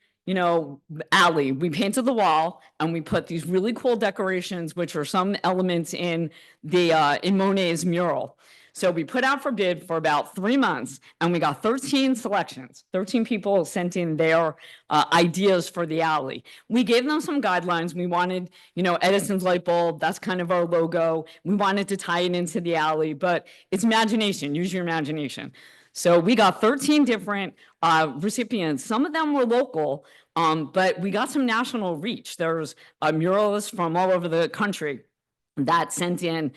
alley. We painted the wall and we put these really cool decorations, which are some elements in in Monet's mural. So we put out for bid for about 3 months and we got 13 selections. 13 people sent in their ideas for the alley. We gave them some guidelines. We wanted, Edison's light bulb. That's kind of our logo. We wanted to tie it into the alley, but it's imagination. Use your imagination. So we got 13 different recipients. Some of them were local, but we got some national reach. There's muralists from all over the country that sent in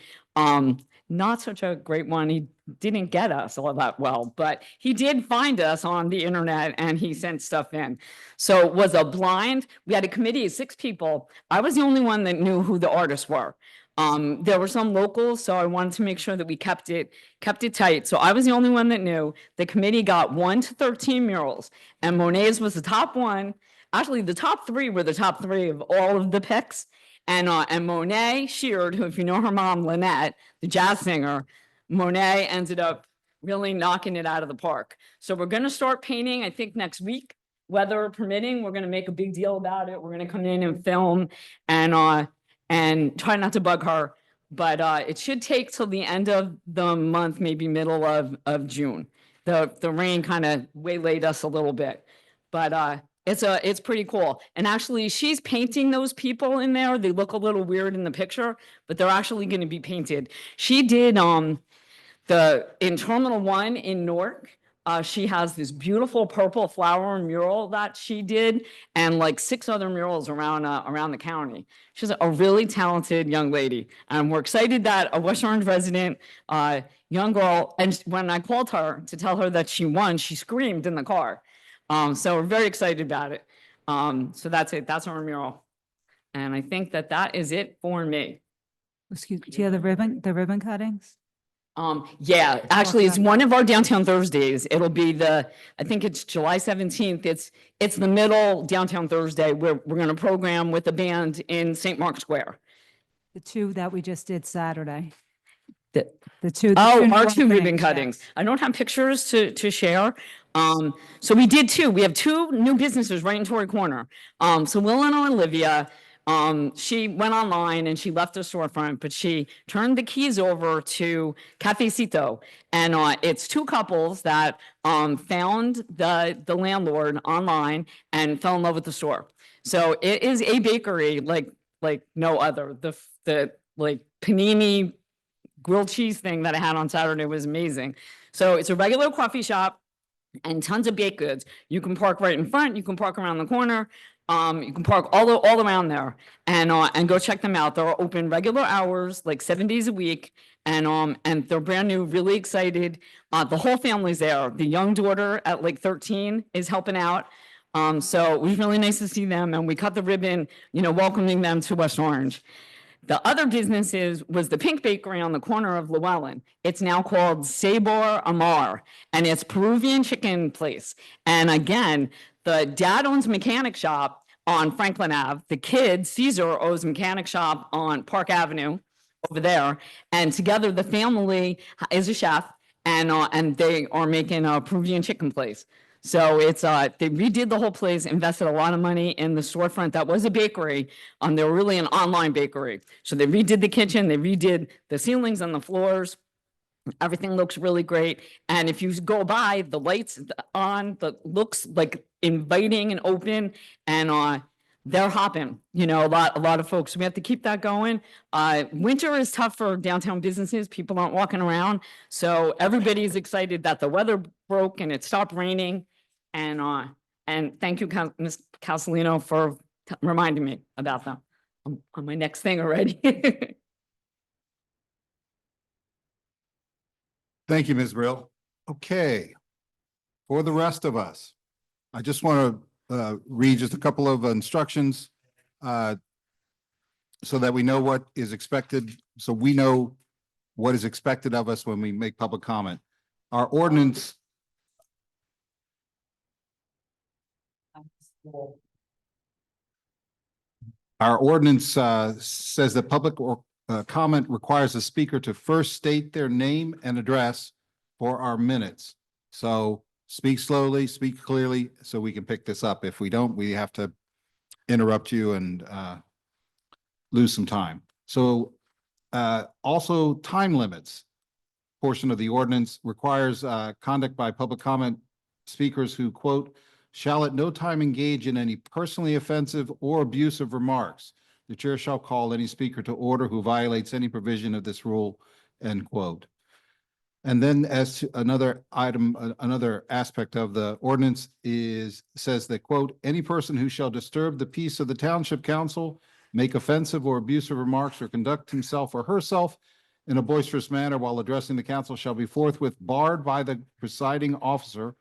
not such a great one. He didn't get us all that well, but he did find us on the internet and he sent stuff in. So it was a blind. We had a committee of 6 people. I was the only one that knew who the artists were. There were some locals, so I wanted to make sure that we kept it tight. So I was the only one that knew. The committee got 1 to 13 murals, and Monet's was the top one. Actually, the top 3 were the top 3 of all of the picks. And Monet Sheard, who, if you know her mom, Lynette, the jazz singer, Monet ended up really knocking it out of the park. So we're going to start painting, I think, next week, weather permitting. We're going to make a big deal about it. We're going to come in and film and try not to bug her. But it should take till the end of the month, maybe middle of June. The rain kind of waylaid us a little bit, but it's pretty cool. And actually, she's painting those people in there. They look a little weird in the picture, but they're actually going to be painted. She did in Terminal 1 in Newark. She has this beautiful purple flower mural that she did, and like 6 other murals around the county. She's a really talented young lady, and we're excited that a West Orange resident, young girl, and when I called her to tell her that she won, she screamed in the car. So we're very excited about it. So that's it. That's our mural, and I think that is it for me. Excuse me, do you have the ribbon cuttings? Yeah, actually, it's about one of our downtown Thursdays. It'll be I think it's July 17th. It's the middle downtown Thursday where we're going to program with a band in St. Mark's Square. The 2 that we just did Saturday. The- The 2. Our 2 ribbon cuttings. I don't have pictures to share. So we did 2. We have 2 new businesses right in Torrey Corner. So Will and Olivia, she went online and she left her storefront, but she turned the keys over to Cafecito. And it's 2 couples that found the landlord online and fell in love with the store. So it is a bakery like no other. The like panini grilled cheese thing that I had on Saturday was amazing. So it's a regular coffee shop and tons of baked goods. You can park right in front. You can park around the corner. You can park all around there and go check them out. They're open regular hours, like 7 days a week, and they're brand new. Really excited. The whole family's there. The young daughter at like 13 is helping out. So it was really nice to see them, and we cut the ribbon, welcoming them to West Orange. The other business was the Pink Bakery on the corner of Llewellyn. It's now called Sabor Amar, and it's Peruvian chicken place. And again, the dad owns a mechanic shop on Franklin Ave. The kid, Caesar, owns a mechanic shop on Park Avenue over there. And together, the family is a chef, and they are making a Peruvian chicken place. So it's they redid the whole place, invested a lot of money in the storefront. That was a bakery. They were really an online bakery. So they redid the kitchen, they redid the ceilings and the floors. Everything looks really great. And if you go by, the lights on, looks like inviting and open, and they're hopping, a lot of folks. We have to keep that going. Winter is tough for downtown businesses. People aren't walking around. So everybody's excited that the weather broke and it stopped raining. And thank you, Ms. Castellino, for reminding me about them. I'm on my next thing already. Thank you, Ms. Brill. Okay. For the rest of us, I just want to read just a couple of instructions so that we know what is expected. So we know what is expected of us when we make public comment. Our ordinance says that public comment requires the speaker to first state their name and address for our minutes. So speak slowly, speak clearly, so we can pick this up. If we don't, we have to interrupt you and lose some time. So also time limits. Portion of the ordinance requires conduct by public comment speakers who, quote, shall at no time engage in any personally offensive or abusive remarks. The chair shall call any speaker to order who violates any provision of this rule, end quote. And then as to another item, another aspect of the ordinance says that, quote, any person who shall disturb the peace of the township council, make offensive or abusive remarks, or conduct himself or herself in a boisterous manner while addressing the council shall be forthwith barred by the presiding officer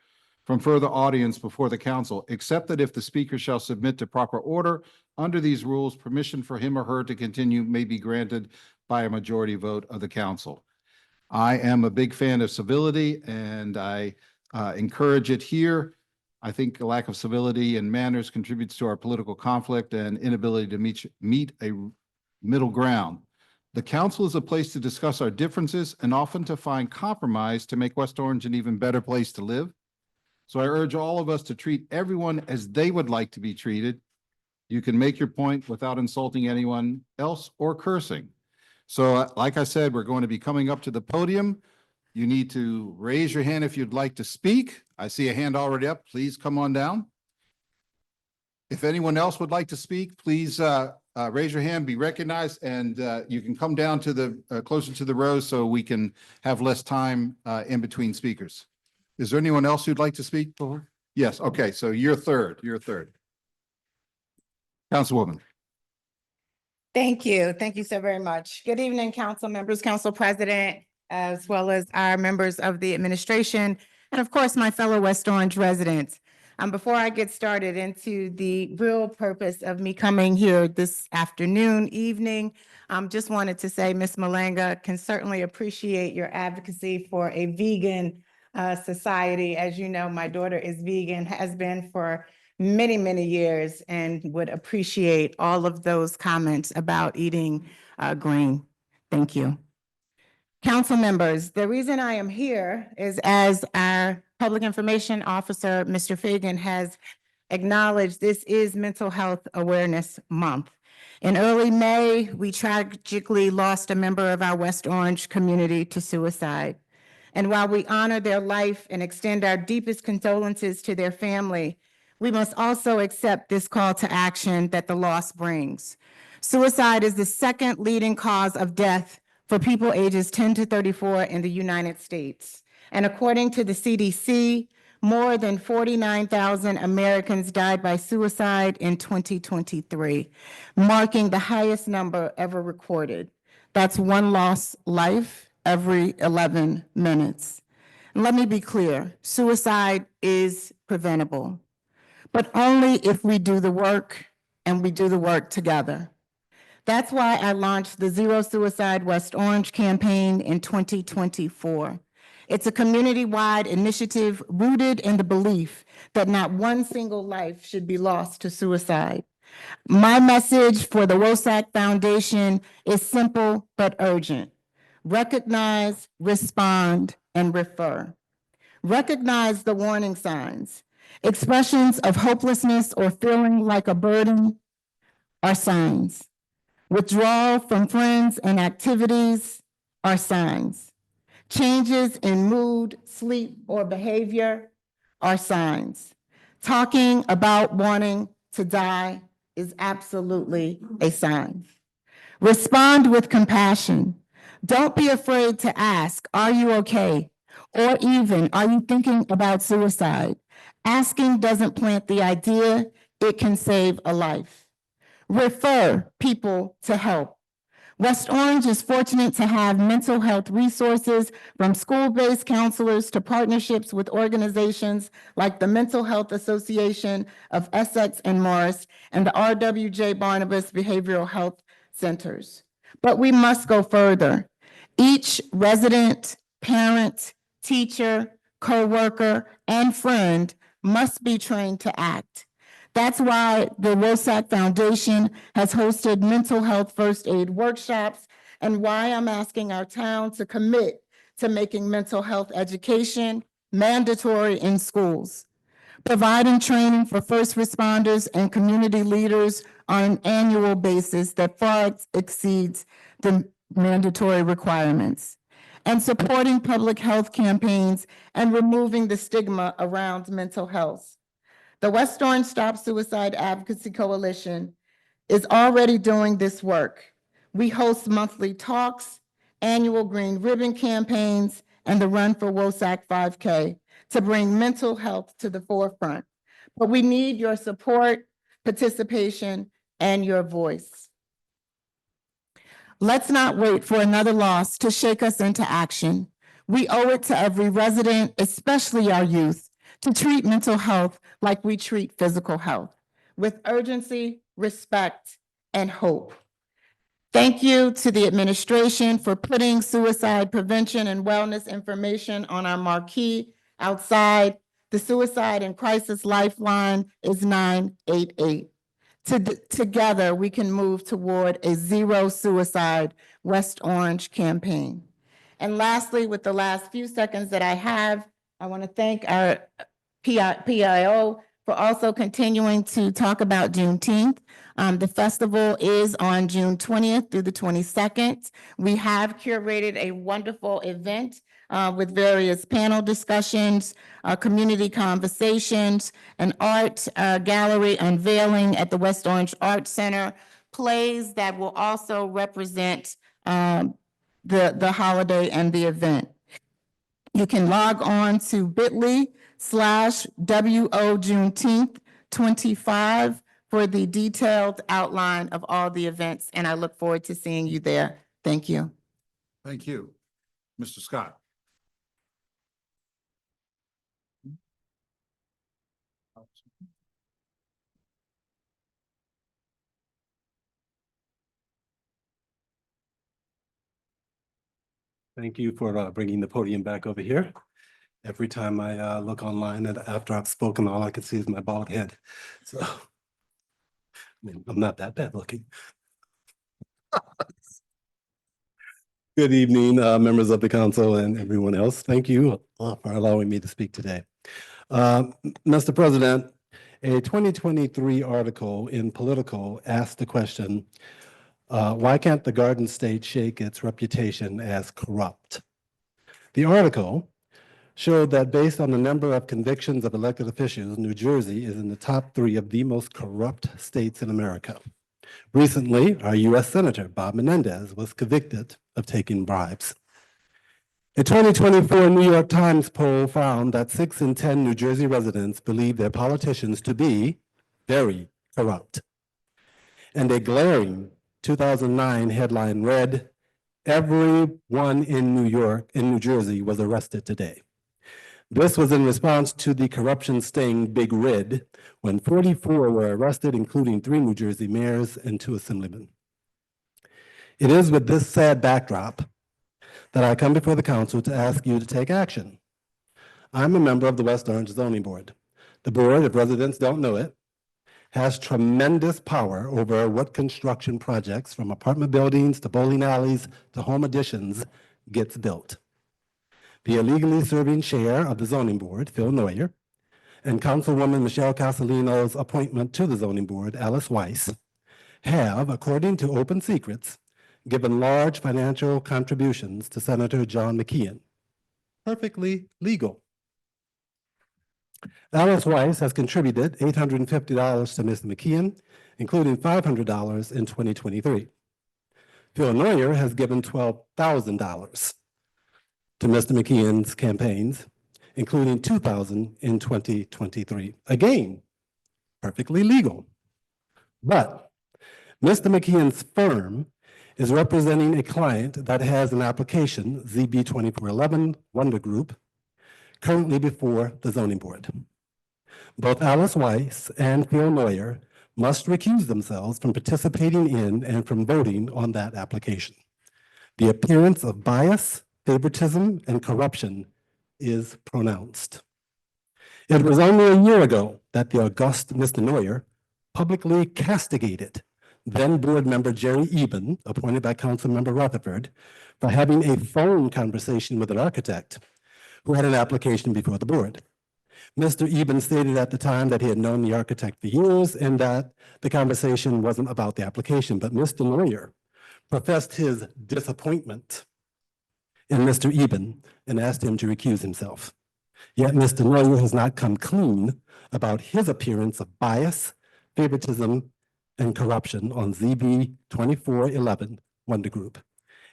from further audience before the council, except that if the speaker shall submit to proper order under these rules, permission for him or her to continue may be granted by a majority vote of the council. I am a big fan of civility, and I encourage it here. I think a lack of civility and manners contributes to our political conflict and inability to meet a middle ground. The council is a place to discuss our differences and often to find compromise to make West Orange an even better place to live. So I urge all of us to treat everyone as they would like to be treated. You can make your point without insulting anyone else or cursing. So like I said, we're going to be coming up to the podium. You need to raise your hand if you'd like to speak. I see a hand already up. Please come on down. If anyone else would like to speak, please raise your hand, be recognized, and you can come down to the closer to the rows so we can have less time in between speakers. Is there anyone else who'd like to speak? Yes. Okay. So you're third. You're third. Councilwoman. Thank you. Thank you so very much. Good evening, council members, council president, as well as our members of the administration, and of course, my fellow West Orange residents. Before I get started into the real purpose of me coming here this afternoon, evening, just wanted to say Ms. Malanga can certainly appreciate your advocacy for a vegan society. As you know, my daughter is vegan, has been for many, many years, and would appreciate all of those comments about eating green. Thank you. Council members, the reason I am here is, as our Public Information Officer, Mr. Fagan, has acknowledged, this is Mental Health Awareness Month. In early May, we tragically lost a member of our West Orange community to suicide. And while we honor their life and extend our deepest condolences to their family, we must also accept this call to action that the loss brings. Suicide is the second leading cause of death for people ages 10 to 34 in the United States. And according to the CDC, more than 49,000 Americans died by suicide in 2023, marking the highest number ever recorded. That's one lost life every 11 minutes. And let me be clear, suicide is preventable, but only if we do the work, and we do the work together. That's why I launched the Zero Suicide West Orange campaign in 2024. It's a community-wide initiative rooted in the belief that not one single life should be lost to suicide. My message for the WOSAC Foundation is simple but urgent. Recognize, respond, and refer. Recognize the warning signs. Expressions of hopelessness or feeling like a burden are signs. Withdrawal from friends and activities are signs. Changes in mood, sleep, or behavior are signs. Talking about wanting to die is absolutely a sign. Respond with compassion. Don't be afraid to ask, are you okay? Or even, are you thinking about suicide? Asking doesn't plant the idea, it can save a life. Refer people to help. West Orange is fortunate to have mental health resources, from school-based counselors to partnerships with organizations like the Mental Health Association of Essex and Morris and the RWJ Barnabas Behavioral Health Centers. But we must go further. Each resident, parent, teacher, coworker, and friend must be trained to act. That's why the WOSAC Foundation has hosted mental health first aid workshops, and why I'm asking our town to commit to making mental health education mandatory in schools, providing training for first responders and community leaders on an annual basis that far exceeds the mandatory requirements, and supporting public health campaigns and removing the stigma around mental health. The West Orange Stop Suicide Advocacy Coalition is already doing this work. We host monthly talks, annual green ribbon campaigns, and the Run for WOSAC 5K to bring mental health to the forefront. But we need your support, participation, and your voice. Let's not wait for another loss to shake us into action. We owe it to every resident, especially our youth, to treat mental health like we treat physical health, with urgency, respect, and hope. Thank you to the administration for putting suicide prevention and wellness information on our marquee outside. The Suicide and Crisis Lifeline is 988. Together, we can move toward a zero suicide West Orange campaign. And lastly, with the last few seconds that I have, I want to thank our PIO for also continuing to talk about Juneteenth. The festival is on June 20th through the 22nd. We have curated a wonderful event with various panel discussions, community conversations, an art gallery unveiling at the West Orange Art Center, plays that will also represent the holiday and the event. You can log on to bit.ly/WO Juneteenth 25 for the detailed outline of all the events, and I look forward to seeing you there. Thank you. Thank you. Mr. Scott. Thank you for bringing the podium back over here. Every time I look online and after I've spoken, all I can see is my bald head. So, I mean, I'm not that bad looking. Good evening, members of the council and everyone else. Thank you for allowing me to speak today. Mr. President, a 2023 article in Politico asked the question, why can't the Garden State shake its reputation as corrupt? The article showed that based on the number of convictions of elected officials, New Jersey is in the top 3 of the most corrupt states in America. Recently, our U.S. Senator Bob Menendez was convicted of taking bribes. A 2024 New York Times poll found that 6 in 10 New Jersey residents believe their politicians to be very corrupt. And a glaring 2009 headline read, "Everyone in New Jersey was arrested today." This was in response to the corruption sting Big Red, when 44 were arrested, including 3 New Jersey mayors and 2 assemblymen. It is with this sad backdrop that I come before the council to ask you to take action. I'm a member of the West Orange Zoning Board. The board, if residents don't know it, has tremendous power over what construction projects, from apartment buildings to bowling alleys to home additions, gets built. The illegally serving chair of the zoning board, Phil Neuer, and Councilwoman Michelle Casalino's appointment to the zoning board, Alice Weiss, have, according to Open Secrets, given large financial contributions to Senator John McKeon. Perfectly legal. Alice Weiss has contributed $850 to Mr. McKeon, including $500 in 2023. Phil Neuer has given $12,000 to Mr. McKeon's campaigns, including $2,000 in 2023. Again, perfectly legal. But Mr. McKeon's firm is representing a client that has an application, ZB 2411 Wonder Group, currently before the zoning board. Both Alice Weiss and Phil Neuer must recuse themselves from participating in and from voting on that application. The appearance of bias, favoritism, and corruption is pronounced. It was only a year ago that the august Mr. Neuer publicly castigated then board member Jerry Eben, appointed by Councilmember Rutherford, for having a phone conversation with an architect who had an application before the board. Mr. Eben stated at the time that he had known the architect for years and that the conversation wasn't about the application, but Mr. Neuer professed his disappointment in Mr. Eben and asked him to recuse himself. Yet Mr. Neuer has not come clean about his appearance of bias, favoritism, and corruption on ZB 2411 Wonder Group,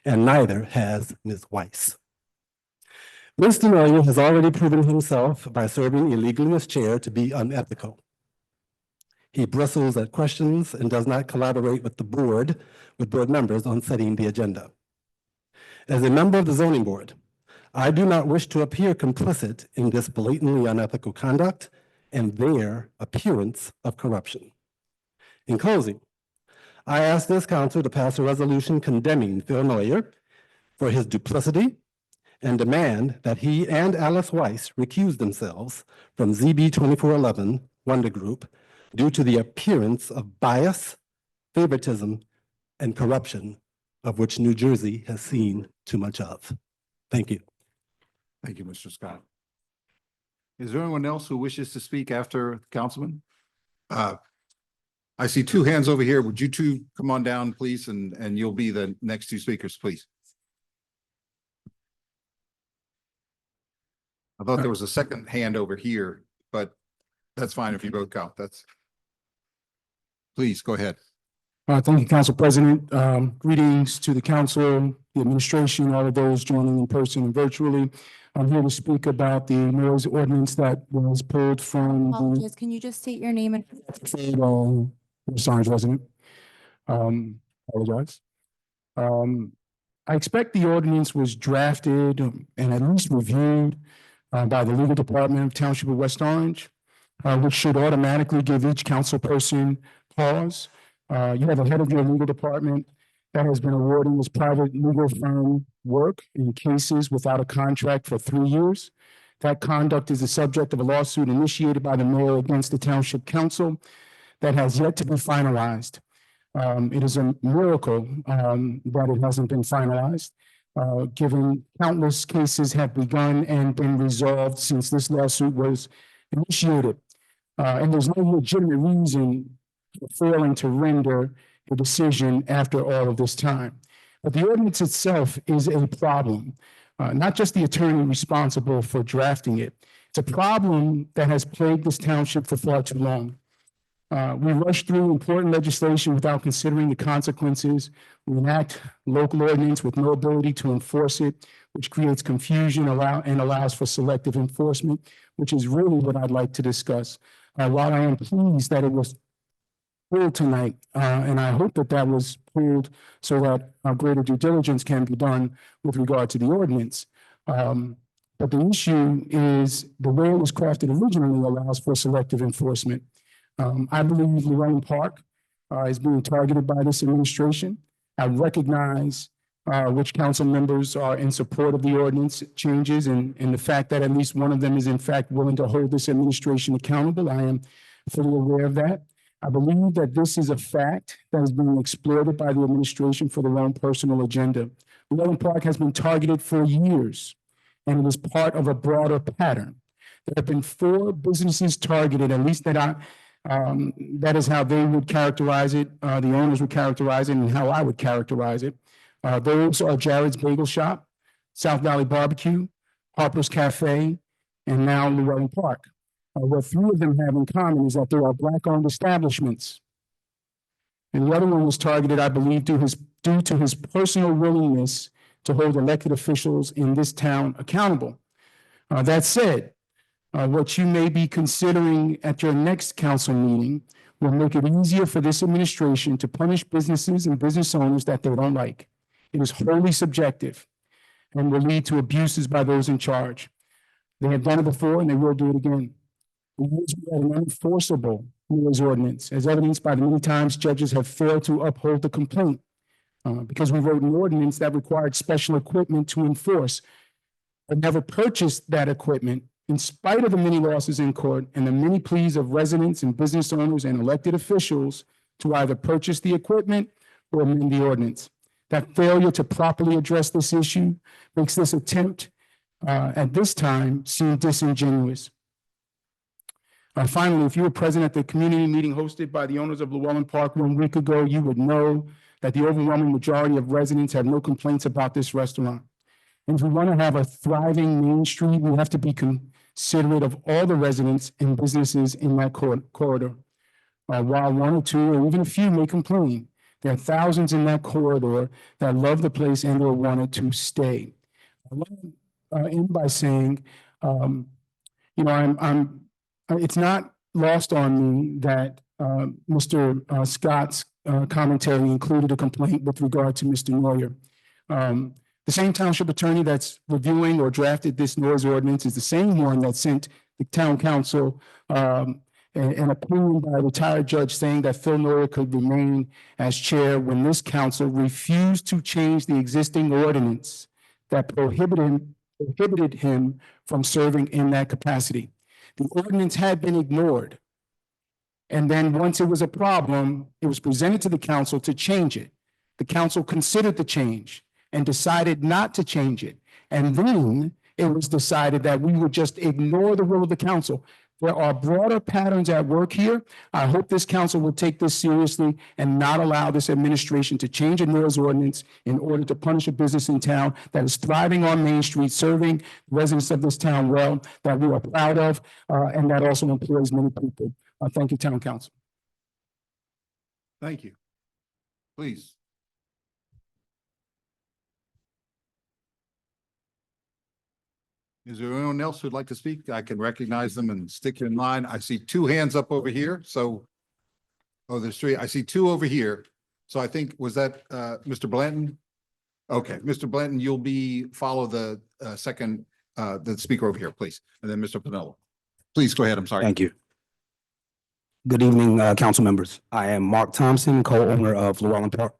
and neither has Ms. Weiss. Mr. Neuer has already proven himself by serving illegally as chair to be unethical. He bristles at questions and does not collaborate with board members on setting the agenda. As a member of the zoning board, I do not wish to appear complicit in this blatantly unethical conduct and their appearance of corruption. In closing, I ask this council to pass a resolution condemning Phil Neuer for his duplicity and demand that he and Alice Weiss recuse themselves from ZB 2411 Wonder Group due to the appearance of bias, favoritism, and corruption of which New Jersey has seen too much of. Thank you. Thank you, Mr. Scott. Is there anyone else who wishes to speak after Councilman? I see two hands over here. Would you two come on down, please, and you'll be the next two speakers, please. I thought there was a second hand over here, but that's fine if you both count. Please go ahead. Thank you, Council President. Greetings to the council, the administration, all of those joining in person and virtually. I'm here to speak about the noise ordinance that was pulled from the Apologies, can you just state your name and? Los Angeles resident. Apologize. I expect the ordinance was drafted and at least reviewed by the legal department of Township of West Orange, which should automatically give each council person pause. You have a head of your legal department that has been awarding this private legal firm work in cases without a contract for 3 years. That conduct is the subject of a lawsuit initiated by the mayor against the Township Council that has yet to be finalized. It is a miracle that it hasn't been finalized, given countless cases have begun and been resolved since this lawsuit was initiated. And there's no legitimate reason for failing to render a decision after all of this time. But the ordinance itself is a problem, not just the attorney responsible for drafting it. It's a problem that has plagued this township for far too long. We rush through important legislation without considering the consequences. We enact local ordinance with no ability to enforce it, which creates confusion and allows for selective enforcement, which is really what I'd like to discuss. While I am pleased that it was pulled tonight, and I hope that that was pulled so that greater due diligence can be done with regard to the ordinance. But the issue is the way it was crafted originally allows for selective enforcement. I believe Lorraine Park is being targeted by this administration. I recognize which council members are in support of the ordinance changes and the fact that at least one of them is in fact willing to hold this administration accountable. I am fully aware of that. I believe that this is a fact that is being exploited by the administration for their own personal agenda. Lorraine Park has been targeted for years, and it is part of a broader pattern. There have been 4 businesses targeted, at least that is how they would characterize it, the owners would characterize it, and how I would characterize it. Those are Jared's Bagel Shop, South Valley Barbecue, Harper's Cafe, and now Lorraine Park. What 3 of them have in common is that they are Black-owned establishments. And the other one was targeted, I believe, due to his personal willingness to hold elected officials in this town accountable. That said, what you may be considering at your next council meeting will make it easier for this administration to punish businesses and business owners that they don't like. It is wholly subjective and will lead to abuses by those in charge. They have done it before and they will do it again. We had an unenforceable noise ordinance, as evidenced by the many times judges have failed to uphold the complaint. because we wrote an ordinance that required special equipment to enforce. I never purchased that equipment in spite of the many losses in court and the many pleas of residents and business owners and elected officials to either purchase the equipment or amend the ordinance. That failure to properly address this issue makes this attempt at this time seem disingenuous. Finally, if you were present at the community meeting hosted by the owners of Llewellyn Park 1 week ago, you would know that the overwhelming majority of residents have no complaints about this restaurant. And if we want to have a thriving Main Street, we have to be considerate of all the residents and businesses in that corridor. While one or two or even a few may complain, there are thousands in that corridor that love the place and or wanted to stay. I want to end by saying, it's not lost on me that Mr. Scott's commentary included a complaint with regard to Mr. Neuer. The same township attorney that's reviewing or drafted this noise ordinance is the same one that sent the town council an opinion by a retired judge saying that Phil Neuer could remain as chair when this council refused to change the existing ordinance that prohibited him from serving in that capacity. The ordinance had been ignored. And then once it was a problem, it was presented to the council to change it. The council considered the change and decided not to change it. And then it was decided that we would just ignore the will of the council. There are broader patterns at work here. I hope this council will take this seriously and not allow this administration to change a noise ordinance in order to punish a business in town that is thriving on Main Street, serving residents of this town well, that we are proud of, and that also employs many people. Thank you, Town Council. Thank you. Please. Is there anyone else who'd like to speak? I can recognize them and stick you in line. I see two hands up over here, so. Oh, there's three. I see two over here. So I think, was that Mr. Blanton? Okay, Mr. Blanton, you'll follow the second, the speaker over here, please. And then Mr. Pinello. Please go ahead. I'm sorry. Thank you. Good evening, council members. I am Mark Thompson, co-owner of Llewellyn Park.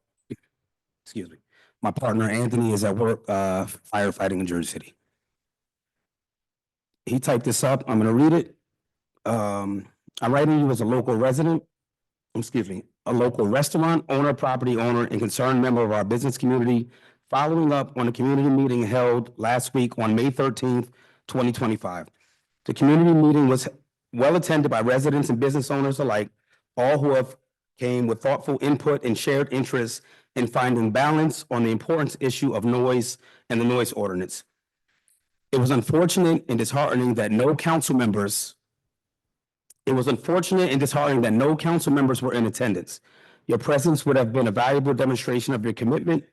Excuse me. My partner Anthony is at work firefighting in Jersey City. He typed this up. I'm going to read it. I'm writing you as a local resident, a local restaurant owner, property owner, and concerned member of our business community, following up on a community meeting held last week on May 13th, 2025. The community meeting was well attended by residents and business owners alike, all who have came with thoughtful input and shared interests in finding balance on the important issue of noise and the noise ordinance. It was unfortunate and disheartening that no council members were in attendance. Your presence would have been a valuable demonstration of your commitment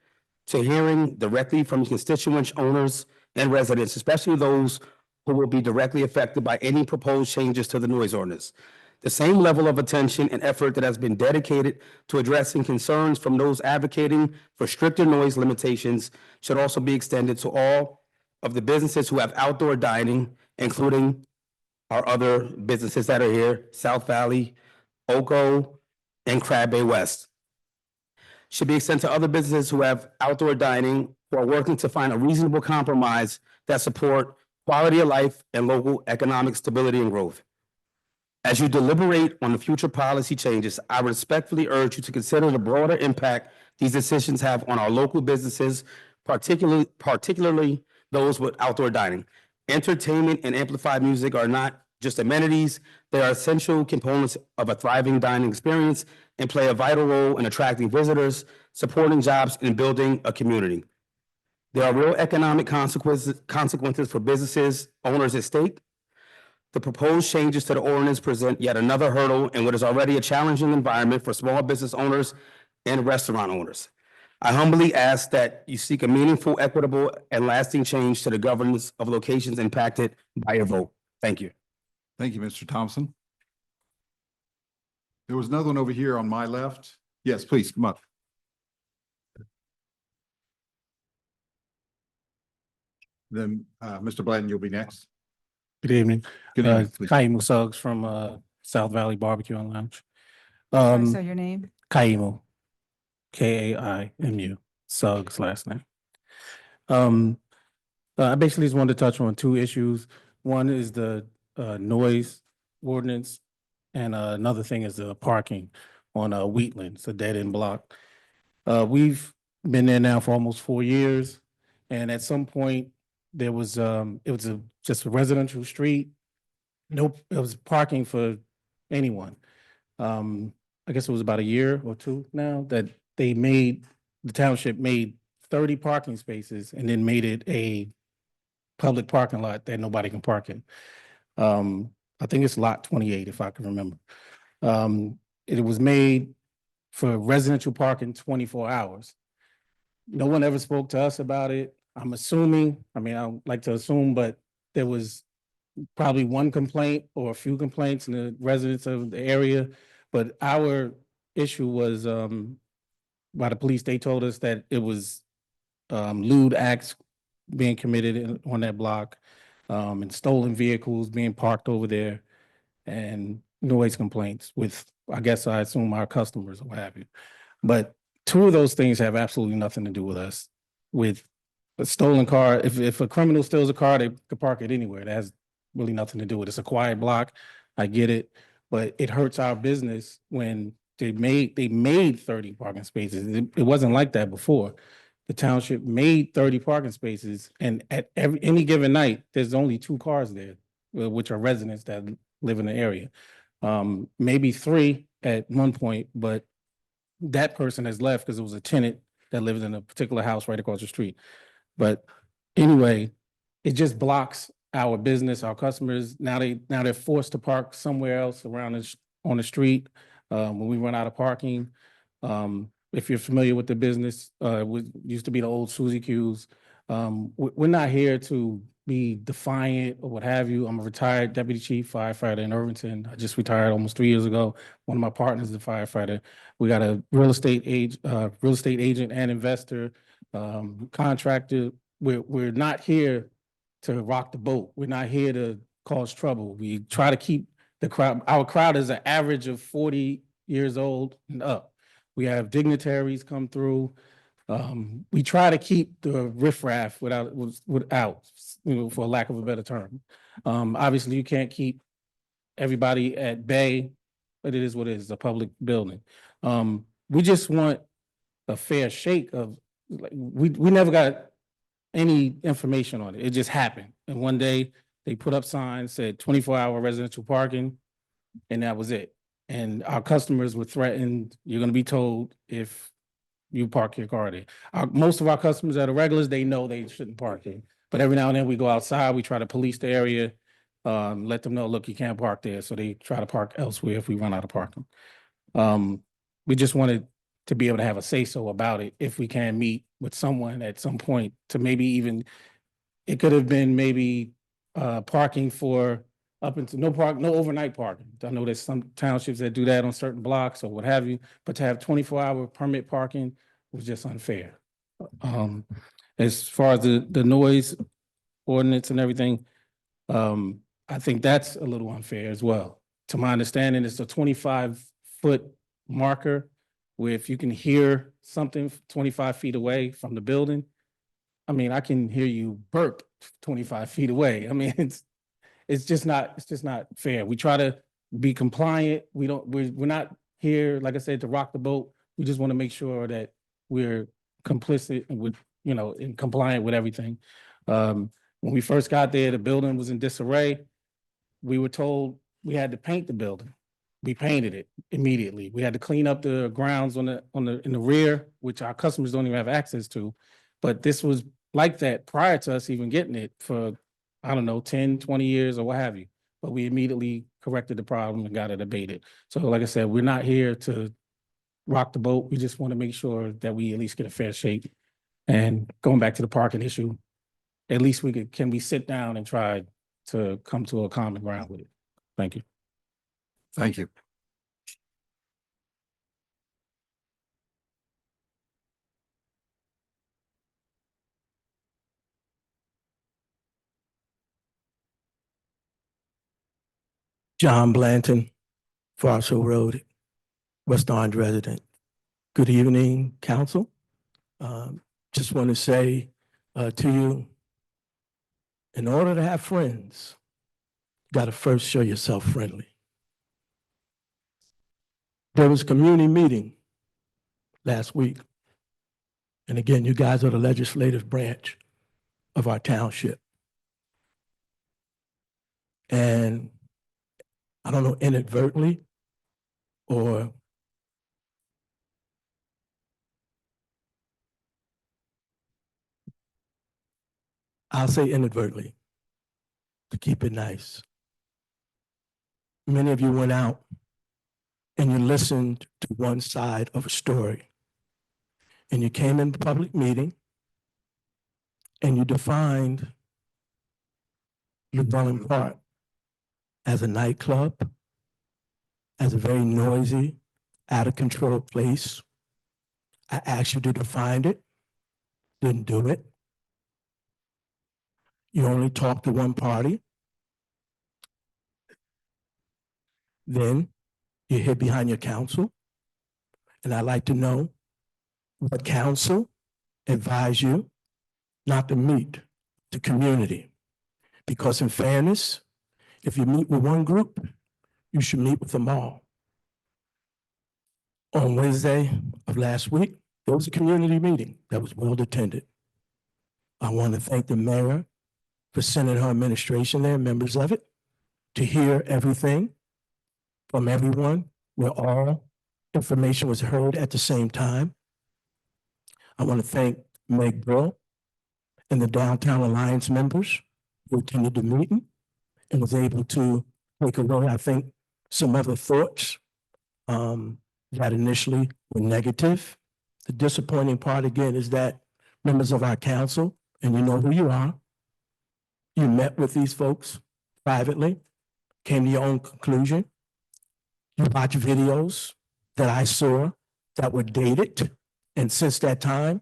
to hearing directly from constituents, owners, and residents, especially those who will be directly affected by any proposed changes to the noise ordinance. The same level of attention and effort that has been dedicated to addressing concerns from those advocating for stricter noise limitations should also be extended to all of the businesses who have outdoor dining, including our other businesses that are here, South Valley, Oco, and Crab Bay West. Should be extended to other businesses who have outdoor dining, who are working to find a reasonable compromise that support quality of life and local economic stability and growth. As you deliberate on the future policy changes, I respectfully urge you to consider the broader impact these decisions have on our local businesses, particularly those with outdoor dining. Entertainment and amplified music are not just amenities, they are essential components of a thriving dining experience and play a vital role in attracting visitors, supporting jobs, and building a community. There are real economic consequences for businesses, owners at stake. The proposed changes to the ordinance present yet another hurdle in what is already a challenging environment for small business owners and restaurant owners. I humbly ask that you seek a meaningful, equitable, and lasting change to the governance of locations impacted by your vote. Thank you. Thank you, Mr. Thompson. There was another one over here on my left. Yes, please, come up. Then, Mr. Blanton, you'll be next. Good evening. Good evening, please. Kaimo Suggs from South Valley Barbecue and Lounge. So your name? Kaimo, Kaimu. Suggs last name. I basically just wanted to touch on two issues. One is the noise ordinance, and another thing is the parking on Wheatland. It's a dead end block. We've been there now for almost 4 years, and at some point there was it was just a residential street. Nope, it was parking for anyone. I guess it was about a year or two now that the township made 30 parking spaces and then made it a public parking lot that nobody can park in. I think it's lot 28, if I can remember. It was made for residential parking 24 hours. No one ever spoke to us about it. I'm assuming, I mean, I don't like to assume, but there was probably one complaint or a few complaints in the residents of the area. But our issue was by the police. They told us that it was lewd acts being committed on that block, and stolen vehicles being parked over there, and noise complaints with, I guess I assume, our customers or what have you. But two of those things have absolutely nothing to do with us. With a stolen car, if a criminal steals a car, they could park it anywhere. That has really nothing to do with it. It's a quiet block. I get it, but it hurts our business when they made 30 parking spaces. It wasn't like that before. The township made 30 parking spaces, and at any given night, there's only 2 cars there, which are residents that live in the area. Maybe 3 at one point, but that person has left because it was a tenant that lived in a particular house right across the street. But anyway, it just blocks our business, our customers. Now they're forced to park somewhere else on the street when we run out of parking. If you're familiar with the business, it used to be the old Suzy Q's. We're not here to be defiant or what have you. I'm a retired deputy chief firefighter in Irvington. I just retired almost 3 years ago. One of my partners is a firefighter. We got a real estate agent and investor, contractor. We're not here to rock the boat. We're not here to cause trouble. We try to keep the crowd. Our crowd is an average of 40 years old and up. We have dignitaries come through. We try to keep the riffraff without, for lack of a better term. Obviously, you can't keep everybody at bay, but it is what it is, a public building. We just want a fair shake of, we never got any information on it. It just happened. And one day they put up signs, said 24-hour residential parking, and that was it. And our customers were threatened, you're going to be told if you park your car there. Most of our customers that are regulars, they know they shouldn't park there. But every now and then we go outside, we try to police the area, let them know, look, you can't park there. So they try to park elsewhere if we run out of parking. We just wanted to be able to have a say-so about it if we can meet with someone at some point to maybe even, it could have been maybe parking for up until no overnight parking. I know there's some townships that do that on certain blocks or what have you, but to have 24-hour permit parking was just unfair. As far as the noise ordinance and everything, I think that's a little unfair as well. To my understanding, it's a 25-foot marker where if you can hear something 25 feet away from the building, I mean, I can hear you burp 25 feet away. I mean, it's just not fair. We try to be compliant. We're not here, like I said, to rock the boat. We just want to make sure that we're complicit and and compliant with everything. When we first got there, the building was in disarray. We were told we had to paint the building. We painted it immediately. We had to clean up the grounds in the rear, which our customers don't even have access to. But this was like that prior to us even getting it for, I don't know, 10, 20 years or what have you. But we immediately corrected the problem and got it abated. So like I said, we're not here to rock the boat. We just want to make sure that we at least get a fair shake. And going back to the parking issue, at least can we sit down and try to come to a common ground with it? Thank you. Thank you. John Blanton, Forest Hill Road, West Orange resident. Good evening, council. Just want to say to you, in order to have friends, you got to first show yourself friendly. There was a community meeting last week. And again, you guys are the legislative branch of our township. And I don't know, inadvertently or I'll say inadvertently to keep it nice. Many of you went out and you listened to one side of a story. And you came in the public meeting and you defined Llewellyn Park as a nightclub, as a very noisy, out of control place. I asked you to define it, didn't do it. You only talked to one party. Then you hid behind your counsel. And I'd like to know what counsel advised you not to meet the community. Because in fairness, if you meet with one group, you should meet with them all. On Wednesday of last week, there was a community meeting that was well attended. I want to thank the mayor for sending her administration there, members of it, to hear everything from everyone, where all information was heard at the same time. I want to thank Meg Brill and the Downtown Alliance members who attended the meeting and was able to take away, I think, some other thoughts that initially were negative. The disappointing part, again, is that members of our council, and you know who you are, you met with these folks privately, came to your own conclusion. You watched videos that I saw that were dated, and since that time,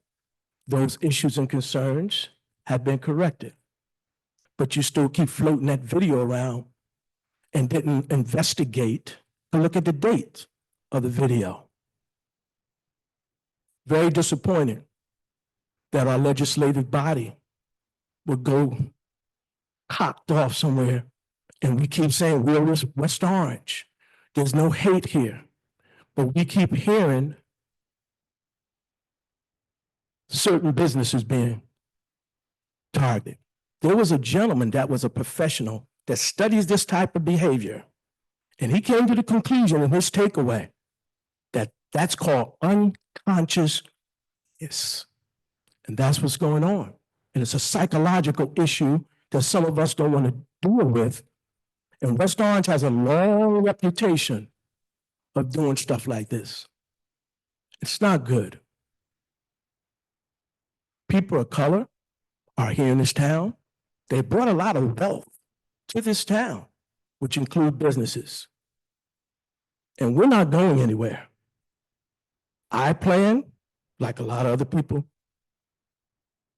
those issues and concerns have been corrected. But you still keep floating that video around and didn't investigate and look at the date of the video. Very disappointing that our legislative body would go cocked off somewhere and we keep saying we're West Orange. There's no hate here. But we keep hearing certain businesses being targeted. There was a gentleman that was a professional that studies this type of behavior. And he came to the conclusion in his takeaway that that's called unconscious bias. And that's what's going on. And it's a psychological issue that some of us don't want to deal with. And West Orange has a long reputation of doing stuff like this. It's not good. People of color are here in this town. They brought a lot of wealth to this town, which include businesses. And we're not going anywhere. I plan, like a lot of other people,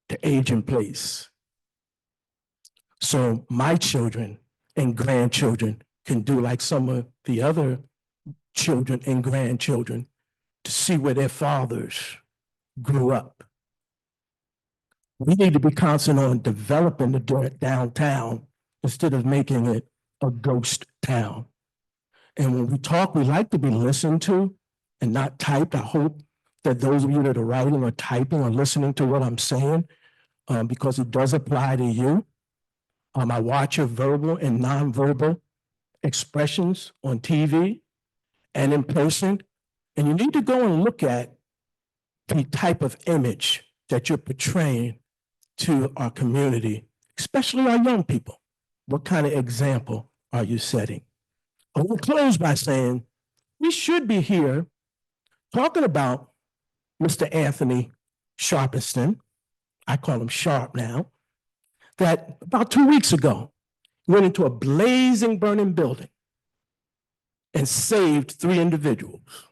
to age in place. So my children and grandchildren can do like some of the other children and grandchildren to see where their fathers grew up. We need to be constant on developing the downtown instead of making it a ghost town. And when we talk, we like to be listened to and not typed. I hope that those of you that are writing or typing are listening to what I'm saying, because it does apply to you. I watch your verbal and nonverbal expressions on TV and in person, and you need to go and look at the type of image that you're portraying to our community, especially our young people. What kind of example are you setting? I will close by saying we should be here talking about Mr. Anthony Sharpeston. I call him Sharp now. That about 2 weeks ago went into a blazing, burning building and saved 3 individuals.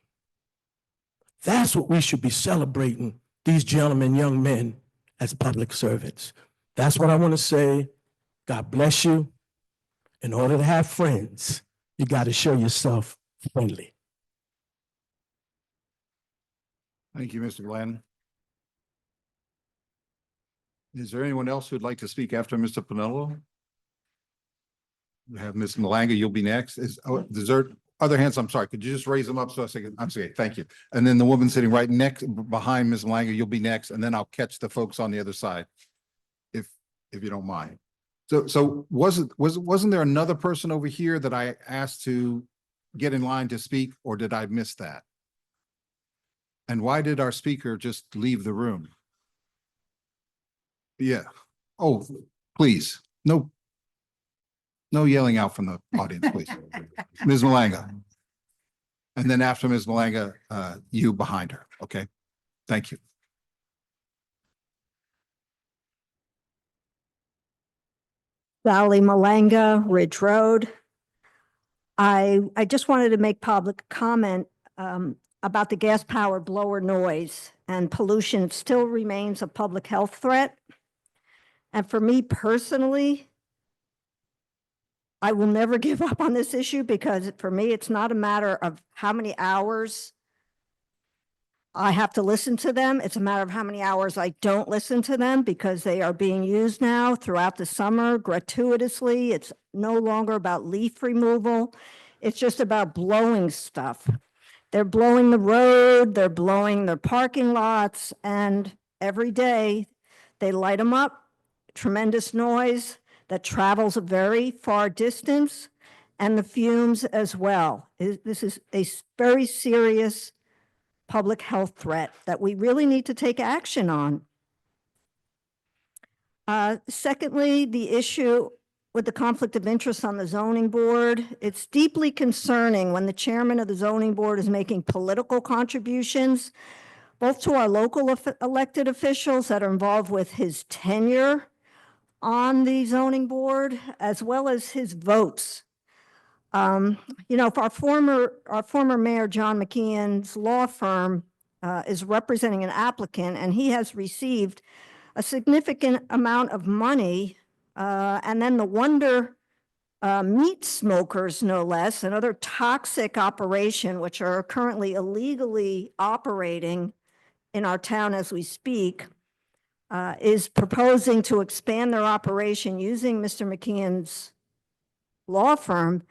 That's what we should be celebrating, these gentlemen, young men, as public servants. That's what I want to say. God bless you. In order to have friends, you got to show yourself friendly. Thank you, Mr. Glenn. Is there anyone else who'd like to speak after Mr. Pinello? We have Ms. Malanga, you'll be next. Is there other hands? I'm sorry, could you just raise them up so I can, I'm sorry, thank you. And then the woman sitting right next, behind Ms. Malanga, you'll be next, and then I'll catch the folks on the other side. If you don't mind. So wasn't there another person over here that I asked to get in line to speak, or did I miss that? And why did our speaker just leave the room? Yeah. Oh, please. No yelling out from the audience, please. Ms. Malanga. And then after Ms. Malanga, you behind her. Okay. Thank you. Valley Malanga, Ridge Road. I just wanted to make public comment about the gas powered blower noise and pollution. It still remains a public health threat. And for me personally, I will never give up on this issue, because for me, it's not a matter of how many hours I have to listen to them. It's a matter of how many hours I don't listen to them, because they are being used now throughout the summer gratuitously. It's no longer about leaf removal. It's just about blowing stuff. They're blowing the road, they're blowing their parking lots, and every day they light them up. Tremendous noise that travels a very far distance, and the fumes as well. This is a very serious public health threat that we really need to take action on. Secondly, the issue with the conflict of interest on the zoning board. It's deeply concerning when the chairman of the zoning board is making political contributions, both to our local elected officials that are involved with his tenure on the zoning board, as well as his votes. For our former mayor, John McKeon's law firm is representing an applicant, and he has received a significant amount of money. And then the Wonder meat smokers, no less, another toxic operation, which are currently illegally operating in our town as we speak, is proposing to expand their operation using Mr. McKeon's law firm.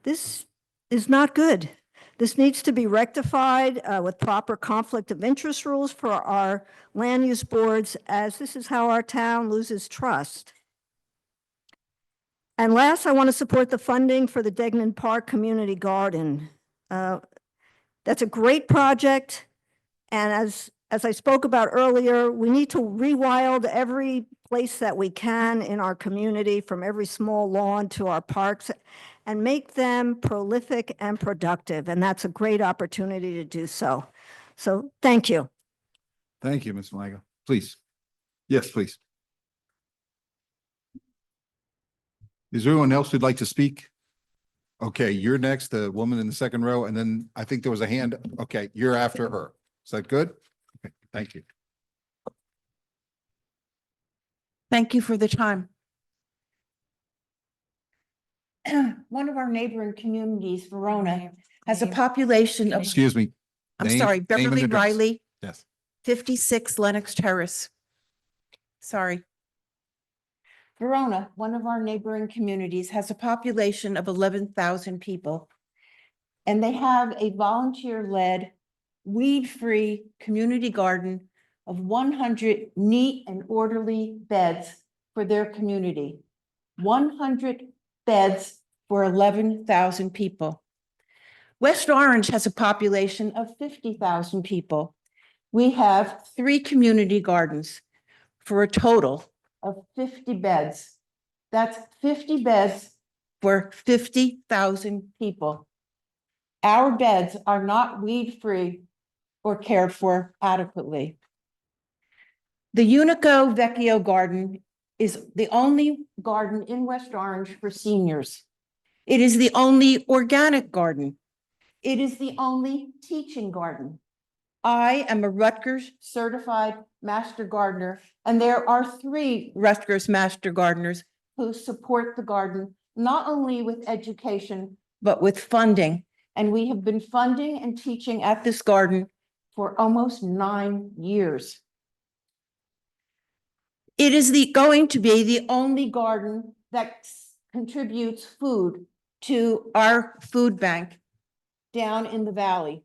This is not good. This needs to be rectified with proper conflict of interest rules for our land use boards, as this is how our town loses trust. And last, I want to support the funding for the Degnan Park Community Garden. That's a great project. And as I spoke about earlier, we need to rewild every place that we can in our community, from every small lawn to our parks, and make them prolific and productive. And that's a great opportunity to do so. So thank you. Thank you, Ms. Malanga. Please. Yes, please. Is there anyone else who'd like to speak? Okay, you're next, the woman in the second row, and then I think there was a hand. Okay, you're after her. Is that good? Okay, thank you. Thank you for the time. One of our neighboring communities, Verona, has a population of, Excuse me. I'm Name- sorry, name and Beverly address. Riley, Yes. 56 Lenox Terrace. Sorry. Verona, one of our neighboring communities, has a population of 11,000 people. And they have a volunteer-led, weed-free community garden of 100 neat and orderly beds for their community. 100 beds for 11,000 people. West Orange has a population of 50,000 people. We have 3 community gardens for a total of 50 beds. That's 50 beds for 50,000 people. Our beds are not weed-free or cared for adequately. The Unico Vecchio Garden is the only garden in West Orange for seniors. It is the only organic garden. It is the only teaching garden. I am a Rutgers certified master gardener, and there are 3 Rutgers master gardeners who support the garden, not only with education, but with funding. And we have been funding and teaching at this garden for almost 9 years. It is going to be the only garden that contributes food to our food bank down in the valley.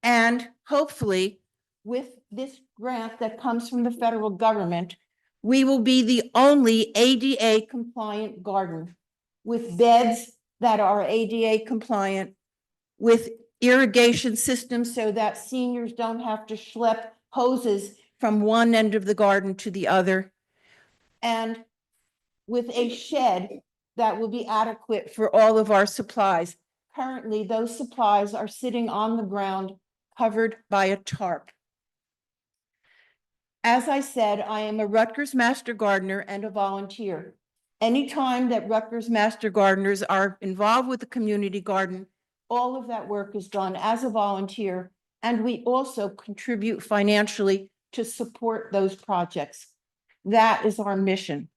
And hopefully, with this grant that comes from the federal government, we will be the only ADA compliant garden with beds that are ADA compliant, with irrigation systems so that seniors don't have to schlep hoses from one end of the garden to the other, and with a shed that will be adequate for all of our supplies. Currently, those supplies are sitting on the ground covered by a tarp. As I said, I am a Rutgers Master Gardener and a volunteer. Anytime that Rutgers Master Gardeners are involved with the community garden, all of that work is done as a volunteer, and we also contribute financially to support those projects. That is our mission.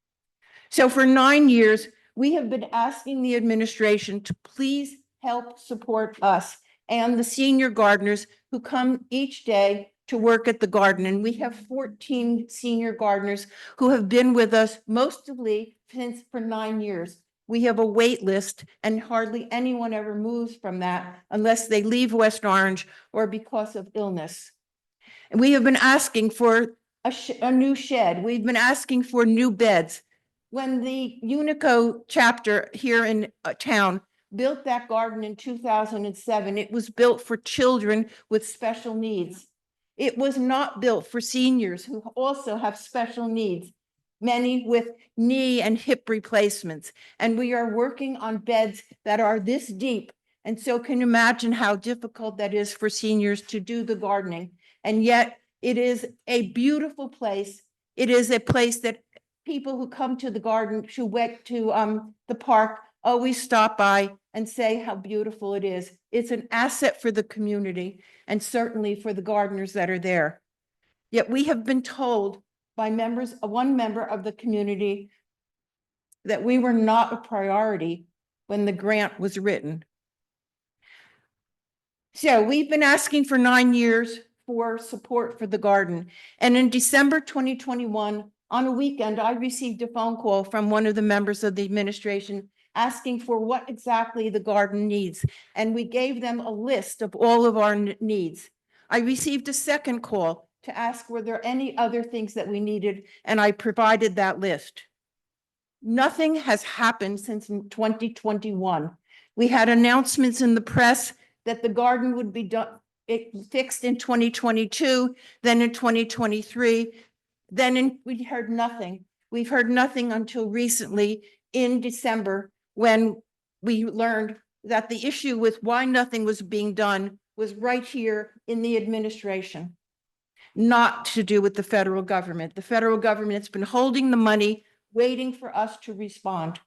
So for 9 years, we have been asking the administration to please help support us and the senior gardeners who come each day to work at the garden. And we have 14 senior gardeners who have been with us mostly since for 9 years. We have a wait list, and hardly anyone ever moves from that unless they leave West Orange or because of illness. And we have been asking for a new shed. We've been asking for new beds. When the Unico chapter here in town built that garden in 2007, it was built for children with special needs. It was not built for seniors who also have special needs, many with knee and hip replacements. And we are working on beds that are this deep. And so can you imagine how difficult that is for seniors to do the gardening. And yet it is a beautiful place. It is a place that people who come to the garden, who went to the park, always stop by and say how beautiful it is. It's an asset for the community and certainly for the gardeners that are there. Yet we have been told by one member of the community that we were not a priority when the grant was written. So we've been asking for 9 years for support for the garden. And in December 2021, on a weekend, I received a phone call from one of the members of the administration asking for what exactly the garden needs. And we gave them a list of all of our needs. I received a second call to ask were there any other things that we needed, and I provided that list. Nothing has happened since 2021. We had announcements in the press that the garden would be done, fixed in 2022, then in 2023, we heard nothing. We've heard nothing until recently in December, when we learned that the issue with why nothing was being done was right here in the administration, not to do with the federal government. The federal government has been holding the money, waiting for us to respond.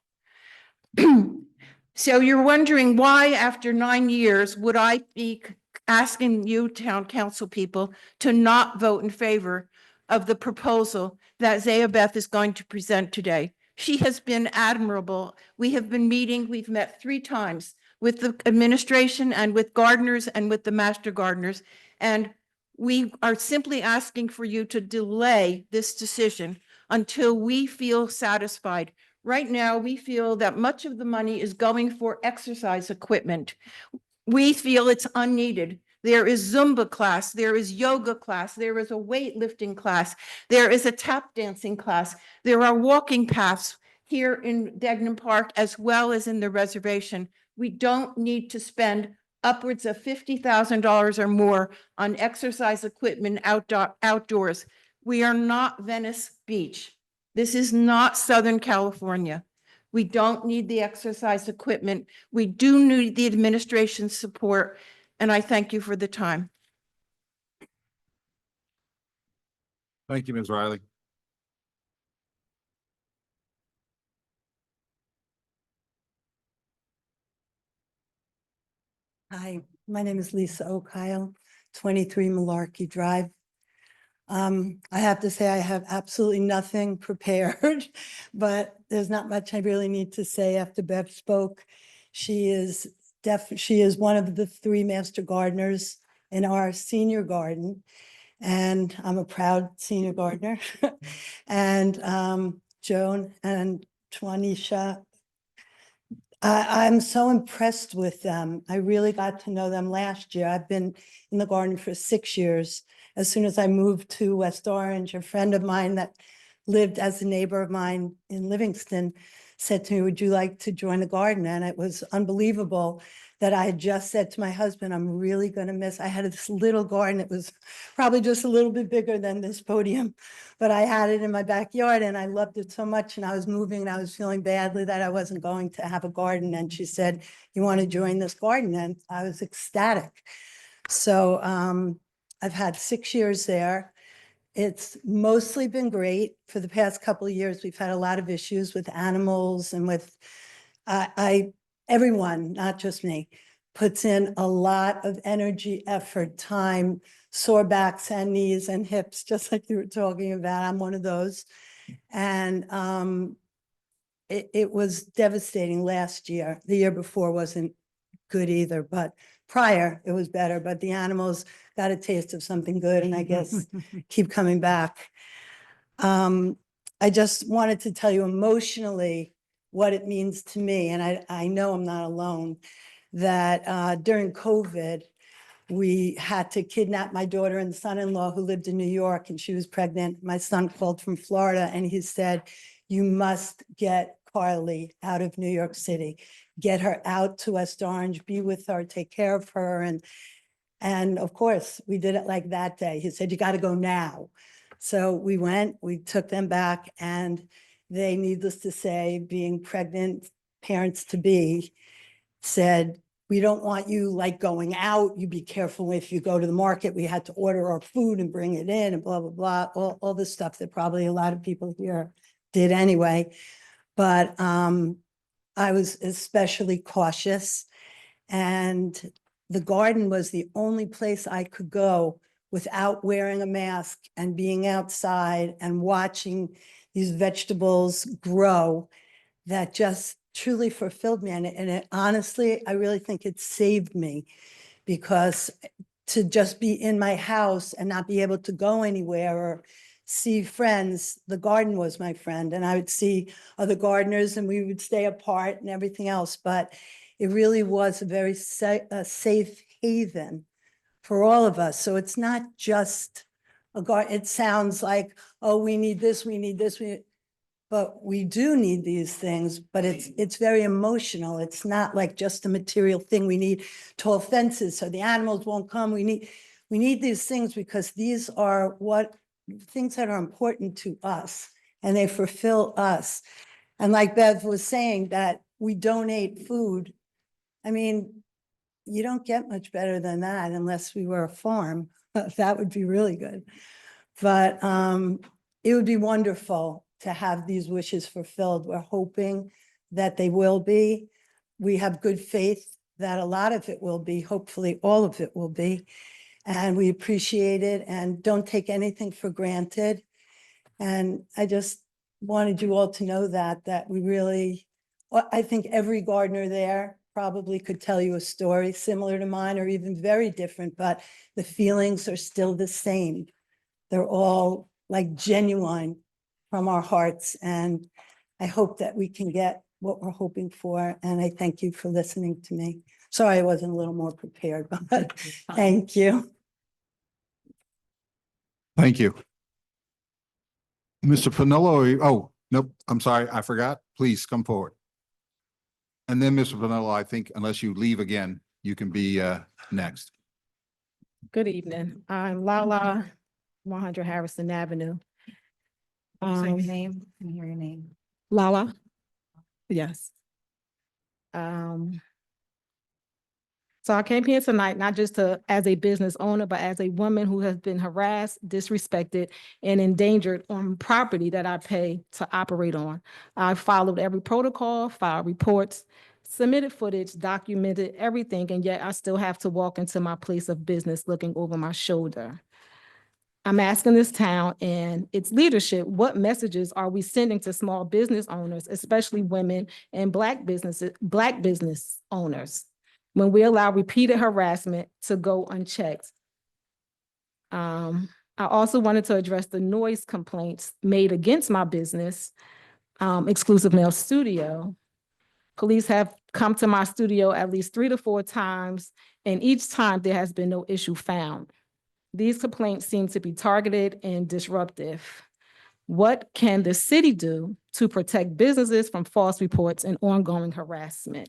So you're wondering why, after 9 years, would I be asking you, town council people, to not vote in favor of the proposal that Zaya Beth is going to present today? She has been admirable. We have been meeting, we've met 3 times with the administration and with gardeners and with the master gardeners. And we are simply asking for you to delay this decision until we feel satisfied. Right now, we feel that much of the money is going for exercise equipment. We feel it's unneeded. There is Zumba class, there is yoga class, there is a weightlifting class, there is a tap dancing class, there are walking paths here in Degnan Park as well as in the reservation. We don't need to spend upwards of $50,000 or more on exercise equipment outdoors. We are not Venice Beach. This is not Southern California. We don't need the exercise equipment. We do need the administration's support, and I thank you for the time. Thank you, Ms. Riley. Hi, my name is Lisa O'Kyle, 23 Malarkey Drive. I have to say I have absolutely nothing prepared, but there's not much I really need to say after Bev spoke. She is one of the 3 master gardeners in our senior garden. and I'm a proud senior gardener. And Joan and Twanisha, I'm so impressed with them. I really got to know them last year. I've been in the garden for 6 years. As soon as I moved to West Orange, a friend of mine that lived as a neighbor of mine in Livingston said to me, would you like to join the garden? And it was unbelievable that I had just said to my husband, I'm really going to miss. I had this little garden. It was probably just a little bit bigger than this podium, but I had it in my backyard and I loved it so much. And I was moving and I was feeling badly that I wasn't going to have a garden. And she said, you want to join this garden? And I was ecstatic. So I've had 6 years there. It's mostly been great. For the past couple of years, we've had a lot of issues with animals and with everyone, not just me, puts in a lot of energy, effort, time, sore backs and knees and hips, just like you were talking about. I'm one of those. And it was devastating last year. The year before wasn't good either, but prior it was better. But the animals got a taste of something good and I guess keep coming back. I just wanted to tell you emotionally what it means to me, and I know I'm not alone, that during COVID, we had to kidnap my daughter and son-in-law who lived in New York and she was pregnant. My son called from Florida and he said, you must get Carly out of New York City, get her out to West Orange, be with her, take care of her. And of course, we did it like that day. He said, you got to go now. So we went, we took them back and they, needless to say, being pregnant parents to be, said, we don't want you like going out. You be careful if you go to the market. We had to order our food and bring it in and blah, blah, blah, all this stuff that probably a lot of people here did anyway. But I was especially cautious. And the garden was the only place I could go without wearing a mask and being outside and watching these vegetables grow that just truly fulfilled me. And it honestly, I really think it saved me, because to just be in my house and not be able to go anywhere or see friends, the garden was my friend. And I would see other gardeners and we would stay apart and everything else. But it really was a very safe haven for all of us. So it's not just a garden. It sounds like, oh, we need this, we need this, but we do need these things, but it's very emotional. It's not like just a material thing. We need tall fences so the animals won't come. We need these things because these are things that are important to us and they fulfill us. And like Bev was saying, that we donate food. I mean, you don't get much better than that unless we were a farm. That would be really good. But it would be wonderful to have these wishes fulfilled. We're hoping that they will be. We have good faith that a lot of it will be, hopefully all of it will be. And we appreciate it and don't take anything for granted. And I just wanted you all to know that we really, I think every gardener there probably could tell you a story similar to mine or even very different, but the feelings are still the same. They're all like genuine from our hearts. And I hope that we can get what we're hoping for. And I thank you for listening to me. Sorry, I wasn't a little more prepared, but thank you. Thank you. Mr. Pinello, oh, nope, I'm sorry, I forgot. Please come forward. And then Mr. Pinello, I think unless you leave again, you can be next. Good evening. I'm Lala, 100 Harrison Avenue. So your name, can I hear your name? Lala? Yes. So I came here tonight, not just as a business owner, but as a woman who has been harassed, disrespected, and endangered on property that I pay to operate on. I followed every protocol, filed reports, submitted footage, documented everything, and yet I still have to walk into my place of business looking over my shoulder. I'm asking this town and its leadership, what messages are we sending to small business owners, especially women and Black business owners, when we allow repeated harassment to go unchecked? I also wanted to address the noise complaints made against my business, Exclusive Nail Studio. Police have come to my studio at least 3 to 4 times, and each time there has been no issue found. These complaints seem to be targeted and disruptive. What can the city do to protect businesses from false reports and ongoing harassment?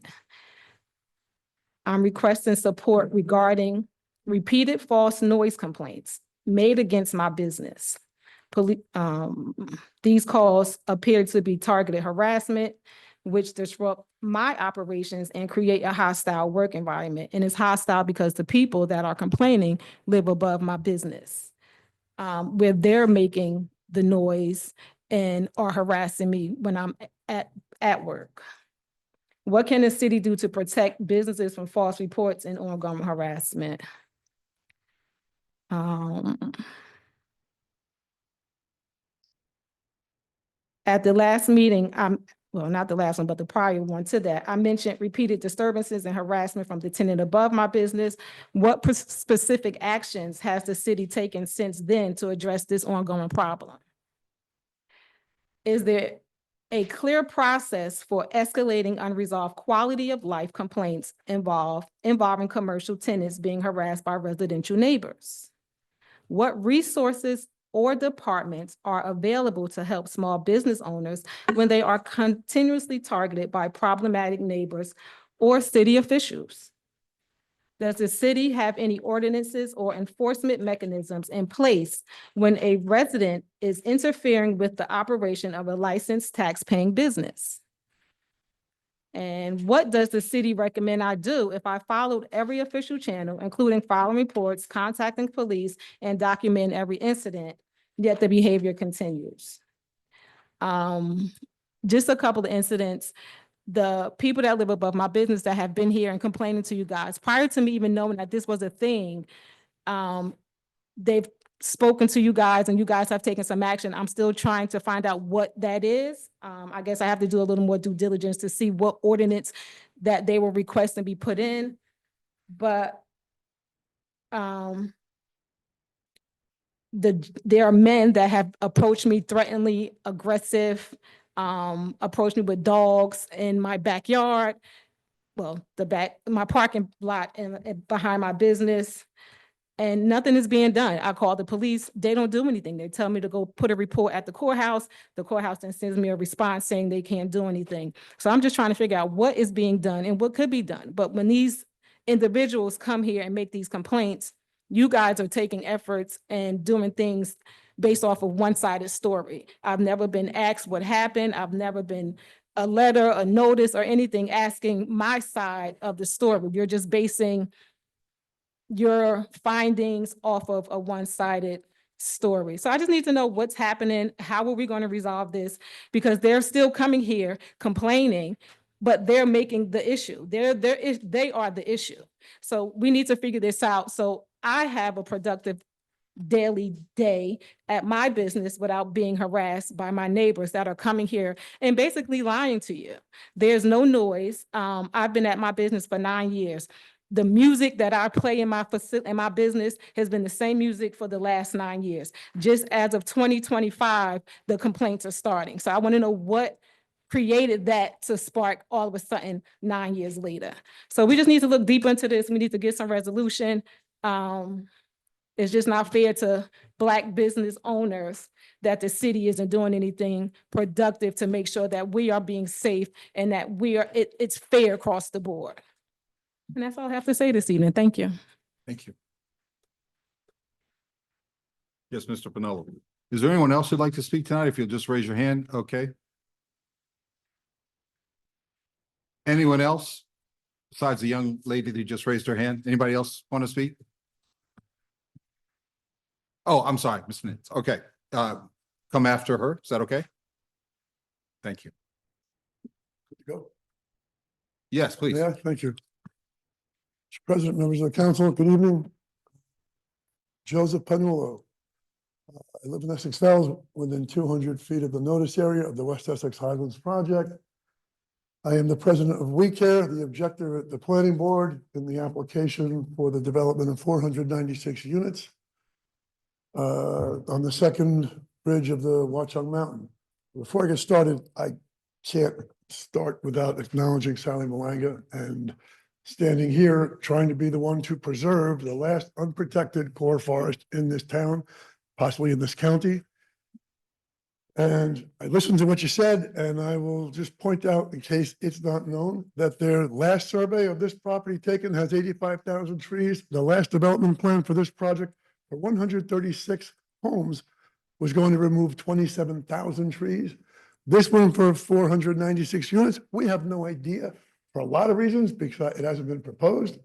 I'm requesting support regarding repeated false noise complaints made against my business. These calls appear to be targeted harassment, which disrupt my operations and create a hostile work environment. And it's hostile because the people that are complaining live above my business, where they're making the noise and are harassing me when I'm at work. What can the city do to protect businesses from false reports and ongoing harassment? At the last meeting, well, not the last one, but the prior one to that, I mentioned repeated disturbances and harassment from the tenant above my business. What specific actions has the city taken since then to address this ongoing problem? Is there a clear process for escalating unresolved quality of life complaints involving commercial tenants being harassed by residential neighbors? What resources or departments are available to help small business owners when they are continuously targeted by problematic neighbors or city officials? Does the city have any ordinances or enforcement mechanisms in place when a resident is interfering with the operation of a licensed tax-paying business? And what does the city recommend I do if I followed every official channel, including filing reports, contacting police, and documenting every incident, yet the behavior continues? Just a couple of incidents. The people that live above my business that have been here and complaining to you guys, prior to me even knowing that this was a thing, they've spoken to you guys and you guys have taken some action. I'm still trying to find out what that is. I guess I have to do a little more due diligence to see what ordinance that they were requesting be put in. But there are men that have approached me threateningly aggressive, approached me with dogs in my backyard. Well, my parking lot and behind my business, and nothing is being done. I call the police, they don't do anything. They tell me to go put a report at the courthouse. The courthouse then sends me a response saying they can't do anything. So I'm just trying to figure out what is being done and what could be done. But when these individuals come here and make these complaints, you guys are taking efforts and doing things based off of one-sided story. I've never been asked what happened. I've never been a letter, a notice, or anything asking my side of the story. You're just basing your findings off of a one-sided story. So I just need to know what's happening. How are we going to resolve this? Because they're still coming here complaining, but they're making the issue. They are the issue. So we need to figure this out. So I have a productive daily day at my business without being harassed by my neighbors that are coming here and basically lying to you. There's no noise. I've been at my business for 9 years. The music that I play in my business has been the same music for the last 9 years. Just as of 2025, the complaints are starting. So I want to know what created that to spark all of a sudden 9 years later. So we just need to look deep into this. We need to get some resolution. It's just not fair to Black business owners that the city isn't doing anything productive to make sure that we are being safe and that it's fair across the board. And that's all I have to say this evening. Thank you. Thank you. Yes, Mr. Pinello. Is there anyone else who'd like to speak tonight? If you'll just raise your hand, okay. Anyone else besides the young lady that just raised her hand? Anybody else want to speak? Oh, I'm sorry, Ms. Nitz. Okay, come after her. Is that okay? Thank you. Good to go. Yes, please. Yeah, thank you. Mr. President, members of the council, good evening. Joseph Panulo. I live in Essex Fells, within 200 feet of the notice area of the West Essex Highlands project. I am the president of We Care, the objector at the planning board in the application for the development of 496 units. on the second bridge of the Watchung Mountain. Before I get started, I can't start without acknowledging Sally Malanga and standing here trying to be the one to preserve the last unprotected core forest in this town, possibly in this county. And I listened to what you said, and I will just point out, in case it's not known, that their last survey of this property taken has 85,000 trees. The last development plan for this project for 136 homes was going to remove 27,000 trees. This one for 496 units, we have no idea for a lot of reasons because it hasn't been proposed.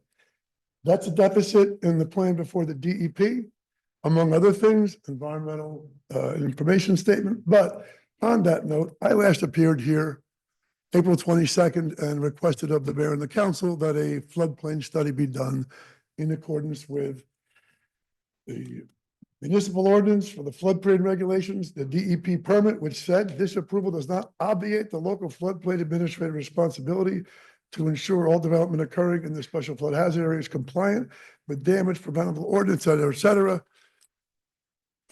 That's a deficit in the plan before the DEP, among other things, environmental information statement. But on that note, I last appeared here April 22nd and requested of the mayor and the council that a floodplain study be done in accordance with the municipal ordinance for the floodplain regulations, the DEP permit, which said this approval does not obviate the local floodplain administrative responsibility to ensure all development occurring in the special flood hazard area is compliant with damage preventable ordinance, et cetera.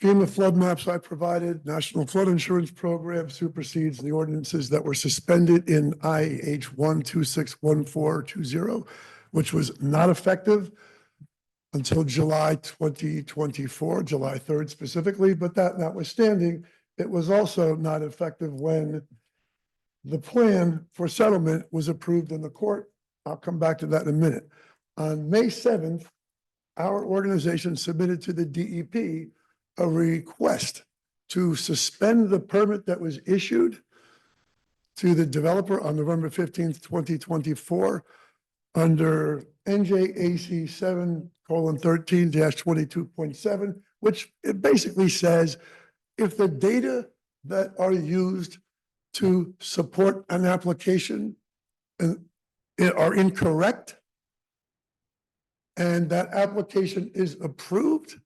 FEMA flood maps I provided, National Flood Insurance Program supersedes the ordinances that were suspended in IH 1261420, which was not effective until July 2024, July 3rd specifically, but that notwithstanding, it was also not effective when the plan for settlement was approved in the court. I'll come back to that in a minute. On May 7th, our organization submitted to the DEP a request to suspend the permit that was issued to the developer on November 15th, 2024 under NJAC 7:13-22.7, which it basically says if the data that are used to support an application are incorrect and that application is approved,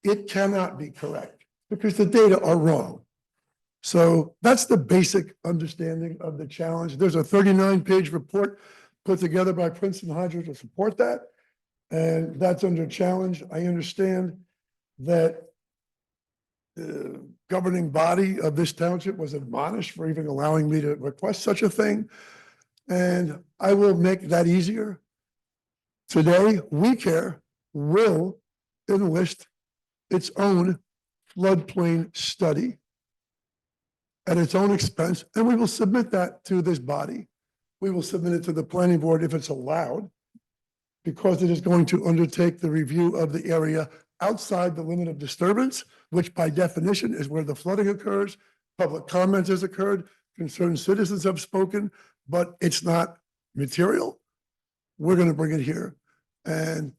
it cannot be correct because the data are wrong. So that's the basic understanding of the challenge. There's a 39-page report put together by Princeton Hydro to support that. And that's under challenge. I understand that the governing body of this township was admonished for even allowing me to request such a thing. And I will make that easier. Today, We Care will enlist its own floodplain study at its own expense, and we will submit that to this body. We will submit it to the planning board if it's allowed, because it is going to undertake the review of the area outside the limit of disturbance, which by definition is where the flooding occurs. Public comment has occurred, concerned citizens have spoken, but it's not material. We're going to bring it here, and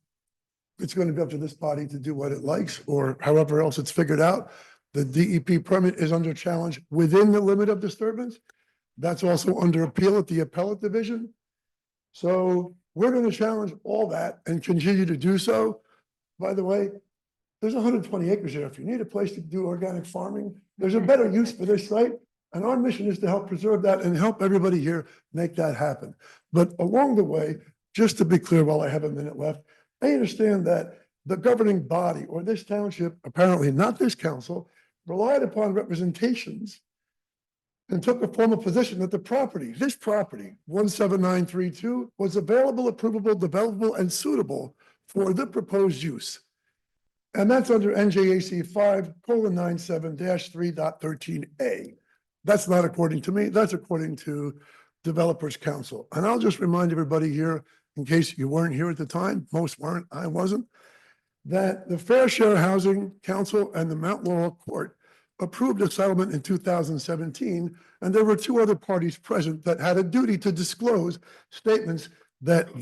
it's going to be up to this body to do what it likes or however else it's figured out. The DEP permit is under challenge within the limit of disturbance. That's also under appeal at the appellate division. So we're going to challenge all that and continue to do so. By the way, there's 120 acres here. If you need a place to do organic farming, there's a better use for this site. And our mission is to help preserve that and help everybody here make that happen. But along the way, just to be clear while I have a minute left, I understand that the governing body or this township, apparently not this council, relied upon representations and took a formal position that this property, 17932, was available, approvable, developable, and suitable for the proposed use. And that's under NJAC 5:97-3.13a. That's not according to me, that's according to Developers Council. And I'll just remind everybody here, in case you weren't here at the time, most weren't, I wasn't, that the Fair Share Housing Council and the Mount Laurel Court approved a settlement in 2017, and there were two other parties present that had a duty to disclose statements that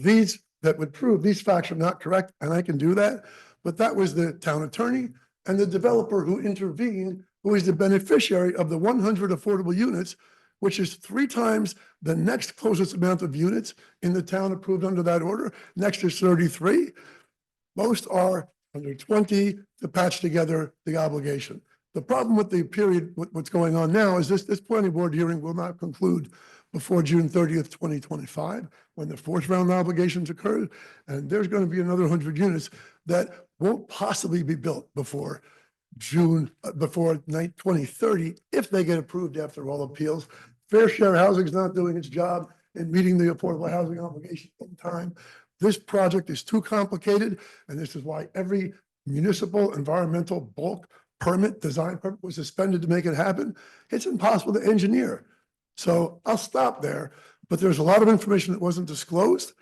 would prove these facts are not correct, and I can do that. But that was the town attorney and the developer who intervened, who is the beneficiary of the 100 affordable units, which is 3 times the next closest amount of units in the town approved under that order. Next is 33. Most are under 20 to patch together the obligation. The problem with the period, what's going on now is this planning board hearing will not conclude before June 30th, 2025, when the 4th round obligations occur. And there's going to be another 100 units that won't possibly be built before before 2030, if they get approved after all appeals. Fair share housing is not doing its job in meeting the affordable housing obligation in time. This project is too complicated, and this is why every municipal environmental bulk permit, design permit was suspended to make it happen. It's impossible to engineer. So I'll stop there, but there's a lot of information that wasn't disclosed.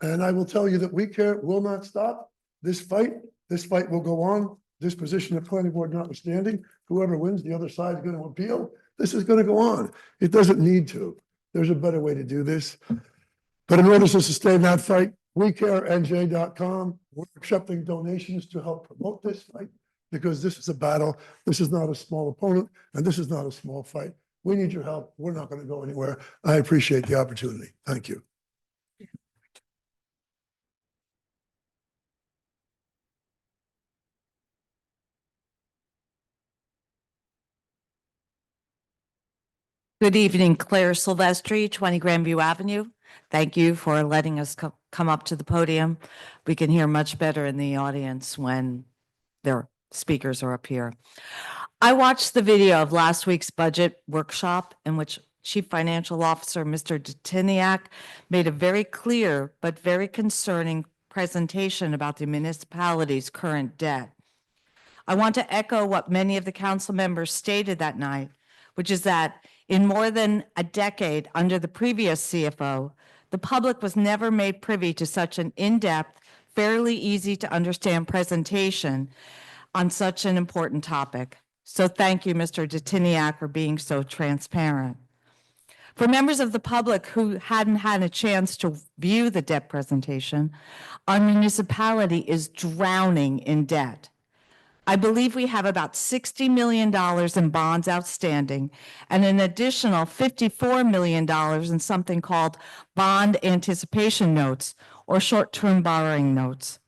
And I will tell you that We Care will not stop this fight. This fight will go on. This position of planning board notwithstanding, whoever wins, the other side is going to appeal. This is going to go on. It doesn't need to. There's a better way to do this. But in order to sustain that fight, WeCareNJ.com, we're accepting donations to help promote this fight, because this is a battle. This is not a small opponent, and this is not a small fight. We need your help. We're not going to go anywhere. I appreciate the opportunity. Thank you. Good evening, Claire Silvestri, 20 Grandview Avenue. Thank you for letting us come up to the podium. We can hear much better in the audience when their speakers are up here. I watched the video of last week's budget workshop in which Chief Financial Officer Mr. Detiniak made a very clear but very concerning presentation about the municipality's current debt. I want to echo what many of the council members stated that night, which is that in more than a decade under the previous CFO, the public was never made privy to such an in-depth, fairly easy to understand presentation on such an important topic. So thank you, Mr. Detiniak, for being so transparent. For members of the public who hadn't had a chance to view the debt presentation, our municipality is drowning in debt. I believe we have about $60 million in bonds outstanding and an additional $54 million in something called bond anticipation notes or short-term borrowing notes.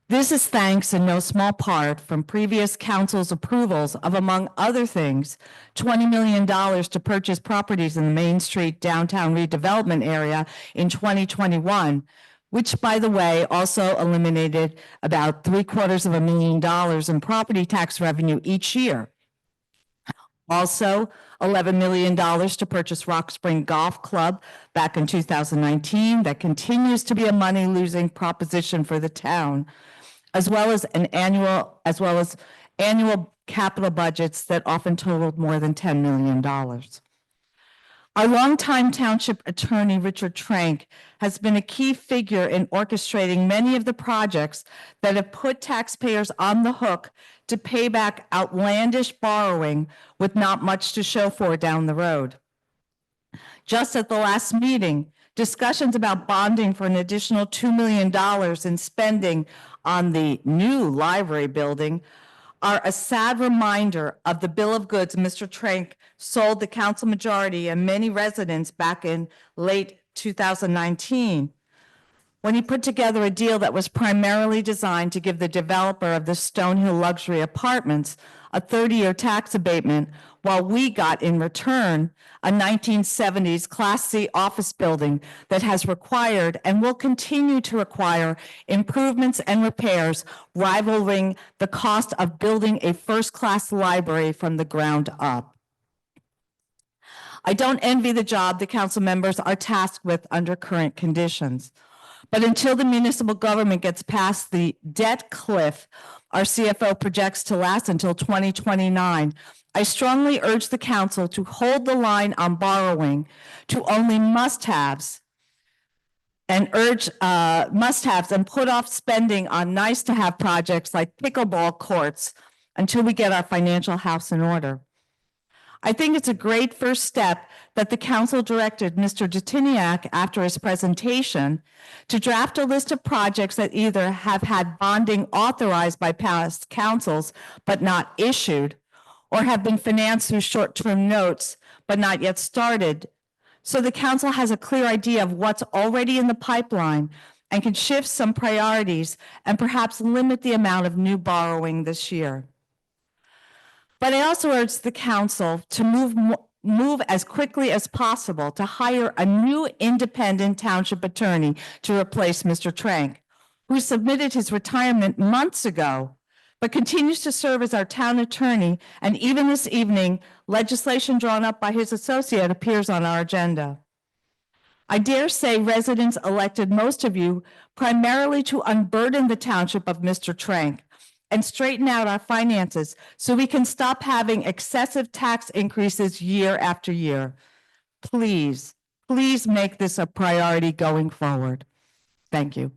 This is thanks in no small part from previous council's approvals of, among other things, $20 million to purchase properties in the Main Street downtown redevelopment area in 2021, which, by the way, also eliminated about $750,000 in property tax revenue each year. Also, $11 million to purchase Rock Spring Golf Club back in 2019. That continues to be a money-losing proposition for the town, as well as annual capital budgets that often totaled more than $10 million. Our longtime township attorney, Richard Trank, has been a key figure in orchestrating many of the projects that have put taxpayers on the hook to pay back outlandish borrowing with not much to show for down the road. Just at the last meeting, discussions about bonding for an additional $2 million in spending on the new library building are a sad reminder of the bill of goods Mr. Trank sold the council majority and many residents back in late 2019, when he put together a deal that was primarily designed to give the developer of the Stonehill luxury apartments a 30-year tax abatement, while we got in return a 1970s Class C office building that has required and will continue to require improvements and repairs rivaling the cost of building a first-class library from the ground up. I don't envy the job the council members are tasked with under current conditions. But until the municipal government gets past the debt cliff our CFO projects to last until 2029, I strongly urge the council to hold the line on borrowing to only must-haves and put off spending on nice-to-have projects like pickleball courts until we get our financial house in order. I think it's a great first step that the council directed Mr. Detiniak, after his presentation, to draft a list of projects that either have had bonding authorized by past councils but not issued, or have been financed through short-term notes but not yet started, so the council has a clear idea of what's already in the pipeline and can shift some priorities and perhaps limit the amount of new borrowing this year. But I also urge the council to move as quickly as possible to hire a new independent township attorney to replace Mr. Trank, who submitted his retirement months ago, but continues to serve as our town attorney, and even this evening, legislation drawn up by his associate appears on our agenda. I dare say residents elected most of you primarily to unburden the township of Mr. Trank and straighten out our finances so we can stop having excessive tax increases year after year. Please, please make this a priority going forward. Thank you.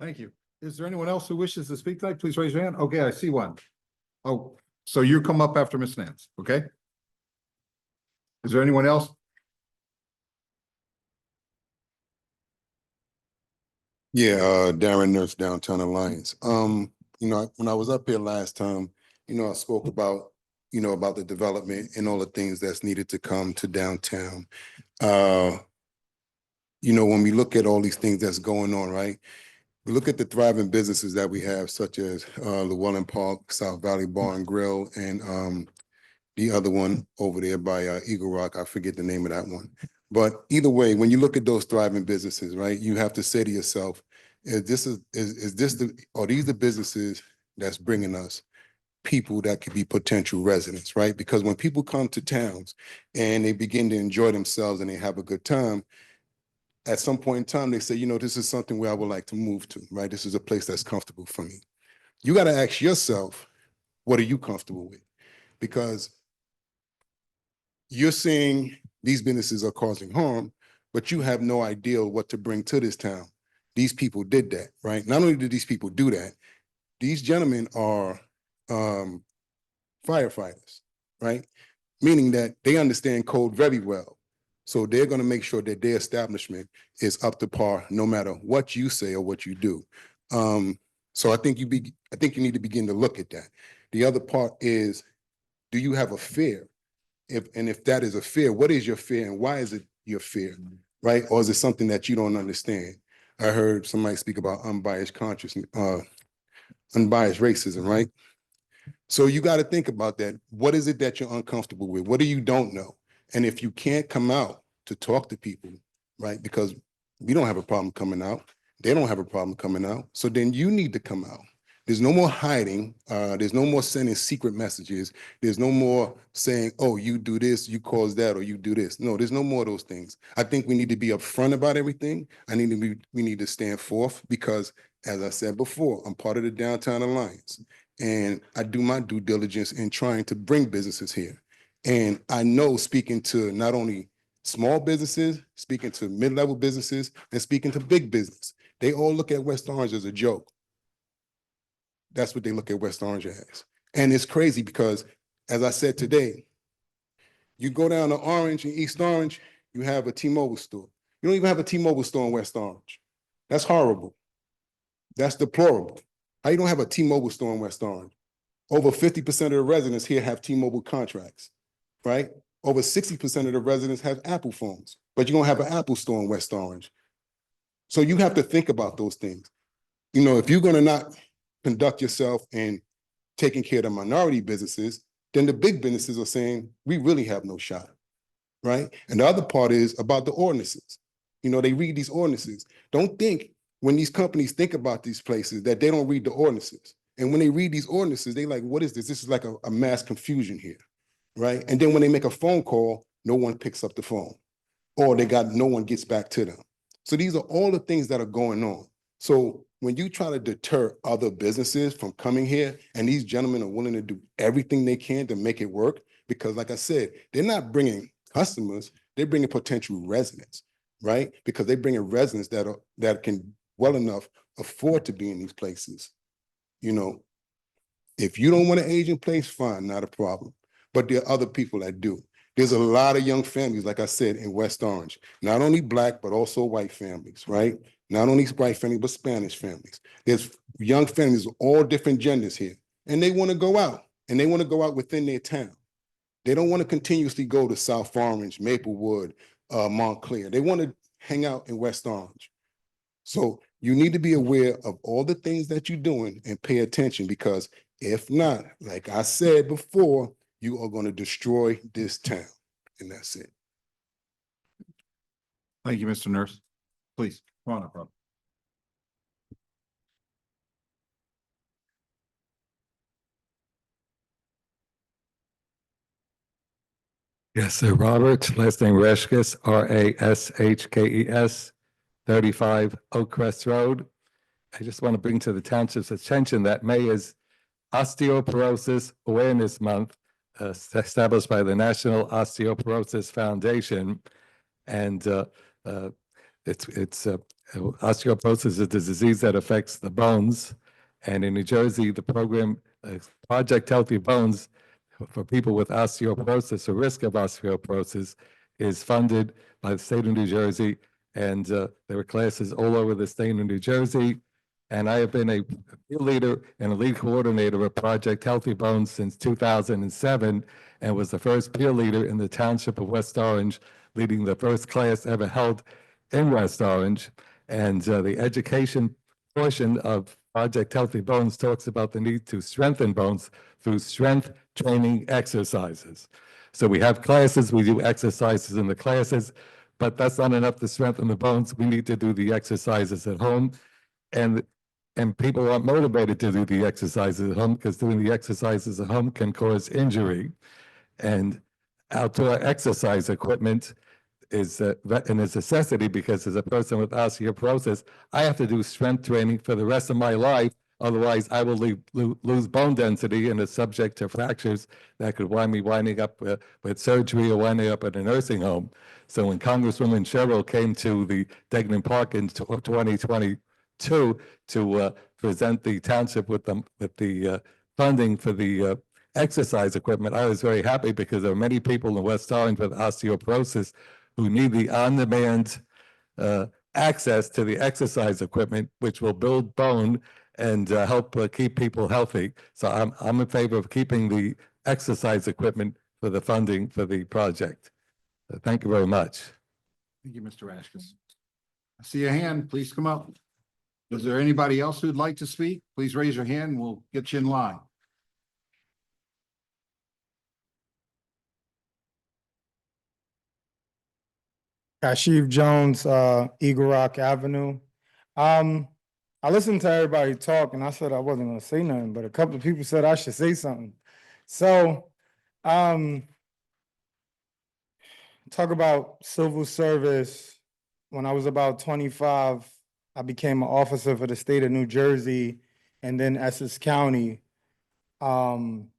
Thank you. Is there anyone else who wishes to speak tonight? Please raise your hand. Okay, I see one. Oh, so you come up after Ms. Nance, okay? Is there anyone else? Yeah, Darren Nurse, Downtown Alliance. When I was up here last time, I spoke about, about the development and all the things that's needed to come to downtown. When we look at all these things that's going on, right? We look at the thriving businesses that we have, such as Llewellyn Park, South Valley Bar and Grill, and the other one over there by Eagle Rock. I forget the name of that one. But either way, when you look at those thriving businesses, right, you have to say to yourself, are these the businesses that's bringing us people that could be potential residents, right? Because when people come to towns and they begin to enjoy themselves and they have a good time, at some point in time, they say, this is something where I would like to move to, right? This is a place that's comfortable for me. You got to ask yourself, what are you comfortable with? Because you're saying these businesses are causing harm, but you have no idea what to bring to this town. These people did that, right? Not only did these people do that, these gentlemen are firefighters, right? Meaning that they understand code very well. So they're going to make sure that their establishment is up to par, no matter what you say or what you do. So I think you need to begin to look at that. The other part is, do you have a fear? If that is a fear, what is your fear and why is it your fear, right? Or is it something that you don't understand? I heard somebody speak about unbiased consciousness, unbiased racism, right? So you got to think about that. What is it that you're uncomfortable with? What do you don't know? And if you can't come out to talk to people, right? Because we don't have a problem coming out. They don't have a problem coming out. So then you need to come out. There's no more hiding. There's no more sending secret messages. There's no more saying, oh, you do this, you cause that, or you do this. No, there's no more of those things. I think we need to be upfront about everything. We need to stand forth because, as I said before, I'm part of the Downtown Alliance. And I do my due diligence in trying to bring businesses here. And I know, speaking to not only small businesses, speaking to mid-level businesses, and speaking to big business, they all look at West Orange as a joke. That's what they look at West Orange as. And it's crazy because, as I said today, you go down to Orange and East Orange, you have a T-Mobile store. You don't even have a T-Mobile store in West Orange. That's horrible. That's deplorable. How you don't have a T-Mobile store in West Orange? Over 50% of the residents here have T-Mobile contracts, right? Over 60% of the residents have Apple phones, but you don't have an Apple store in West Orange. So you have to think about those things. If you're gonna not conduct yourself in taking care of the minority businesses, then the big businesses are saying, we really have no shot, right? And the other part is about the ordinances. They read these ordinances. Don't think when these companies think about these places that they don't read the ordinances. And when they read these ordinances, they like, what is this? This is like a mass confusion here, right? And then when they make a phone call, no one picks up the phone, or no one gets back to them. So these are all the things that are going on. So when you try to deter other businesses from coming here, and these gentlemen are willing to do everything they can to make it work, because like I said, they're not bringing customers, they're bringing potential residents, right? Because they're bringing residents that can well enough afford to be in these places. If you don't want an aging place, fine, not a problem. But there are other people that do. There's a lot of young families, like I said, in West Orange, not only Black, but also white families, right? Not only white families, but Spanish families. There's young families of all different genders here, and they want to go out, and they want to go out within their town. They don't want to continuously go to South Orange, Maplewood, Montclair. They want to hang out in West Orange. So you need to be aware of all the things that you're doing and pay attention, because if not, like I said before, you are going to destroy this town. And that's it. Thank you, Mr. Nurse. Please, come on up, Rob. Yes, sir. Robert, last name Rashkes, Rashkes, 35 Oak Crest Road. I just want to bring to the township's attention that May is Osteoporosis Awareness Month, established by the National Osteoporosis Foundation. And osteoporosis is a disease that affects the bones. And in New Jersey, the program Project Healthy Bones for people with osteoporosis or risk of osteoporosis is funded by the state of New Jersey. And there are classes all over the state of New Jersey. And I have been a peer leader and a lead coordinator of Project Healthy Bones since 2007 and was the first peer leader in the Township of West Orange, leading the first class ever held in West Orange. And the education portion of Project Healthy Bones talks about the need to strengthen bones through strength training exercises. So we have classes, we do exercises in the classes, but that's not enough to strengthen the bones. We need to do the exercises at home. And people aren't motivated to do the exercises at home because doing the exercises at home can cause injury. And outdoor exercise equipment is a necessity because as a person with osteoporosis, I have to do strength training for the rest of my life. Otherwise, I will lose bone density and is subject to fractures that could wind me winding up with surgery or winding up in a nursing home. So when Congresswoman Sherrill came to the Degnan Park in 2022 to present the township with the funding for the exercise equipment, I was very happy because there are many people in West Orange with osteoporosis who need the on-demand access to the exercise equipment, which will build bone and help keep people healthy. So I'm in favor of keeping the exercise equipment for the funding for the project. Thank you very much. Thank you, Mr. Rashkes. I see a hand. Please come up. Is there anybody else who'd like to speak? Please raise your hand and we'll get you in line. Kashiv Jones, Eagle Rock Avenue. I listened to everybody talk and I said I wasn't gonna say nothing, but a couple of people said I should say something. So, talk about civil service. When I was about 25, I became an officer for the state of New Jersey and then Essex County. And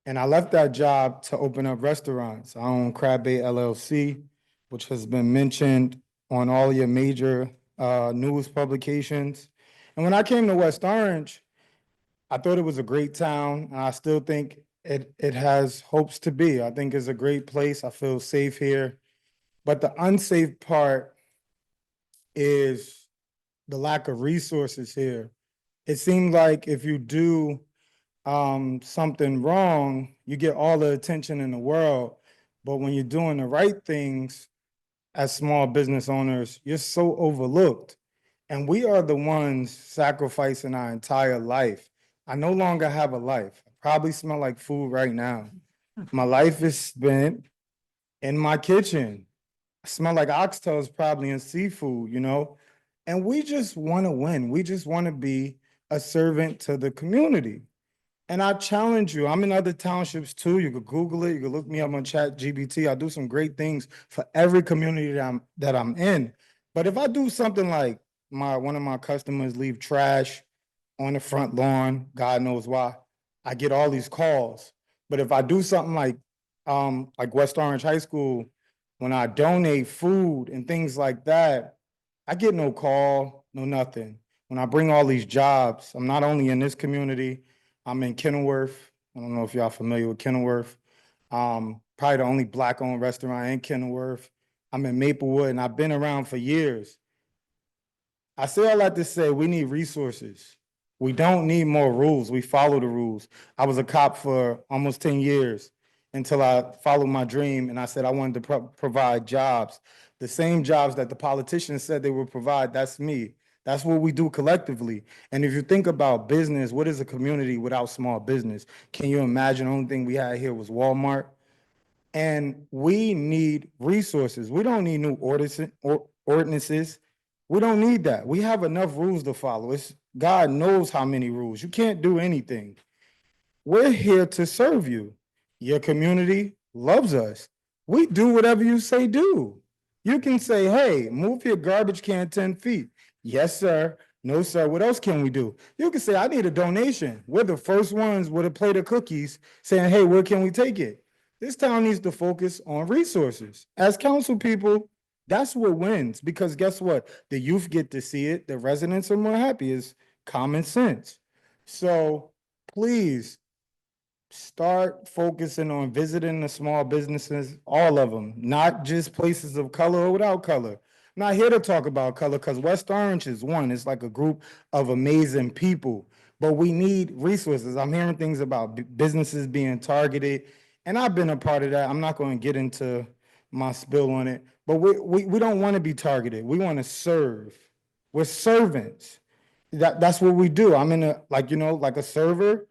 I left that job to open up restaurants. I own Crab Bay LLC, which has been mentioned on all your major news publications. And when I came to West Orange, I thought it was a great town, and I still think it has hopes to be. I think it's a great place. I feel safe here. But the unsafe part is the lack of resources here. It seems like if you do something wrong, you get all the attention in the world. But when you're doing the right things as small business owners, you're so overlooked. And we are the ones sacrificing our entire life. I no longer have a life. I probably smell like food right now. My life is spent in my kitchen. I smell like oxtails probably and seafood, you know? And we just want to win. We just want to be a servant to the community. And I challenge you, I'm in other townships too. You could Google it, you could look me up on ChatGPT. I do some great things for every community that I'm in. But if I do something like one of my customers leave trash on the front lawn, God knows why, I get all these calls. But if I do something like West Orange High School, when I donate food and things like that, I get no call, no nothing. When I bring all these jobs, I'm not only in this community, I'm in Kenilworth. I don't know if y'all familiar with Kenilworth. Probably the only Black-owned restaurant in Kenilworth. I'm in Maplewood, and I've been around for years. I say all that to say we need resources. We don't need more rules. We follow the rules. I was a cop for almost 10 years until I followed my dream, and I said I wanted to provide jobs. The same jobs that the politicians said they would provide, that's me. That's what we do collectively. And if you think about business, what is a community without small business? Can you imagine the only thing we had here was Walmart? And we need resources. We don't need new ordinances. We don't need that. We have enough rules to follow. It's God knows how many rules. You can't do anything. We're here to serve you. Your community loves us. We do whatever you say do. You can say, hey, move your garbage can 10 feet. Yes, sir. No, sir. What else can we do? You can say, I need a donation. We're the first ones with a plate of cookies saying, hey, where can we take it? This town needs to focus on resources. As council people, that's what wins, because guess what? The youth get to see it. The residents are more happy. It's common sense. So please start focusing on visiting the small businesses, all of them, not just places of color or without color. I'm not here to talk about color because West Orange is one. It's like a group of amazing people, but we need resources. I'm hearing things about businesses being targeted, and I've been a part of that. I'm not going to get into my spill on it, but we don't want to be targeted. We want to serve. We're servants. That's what we do. I'm in a, like, you know, like a server.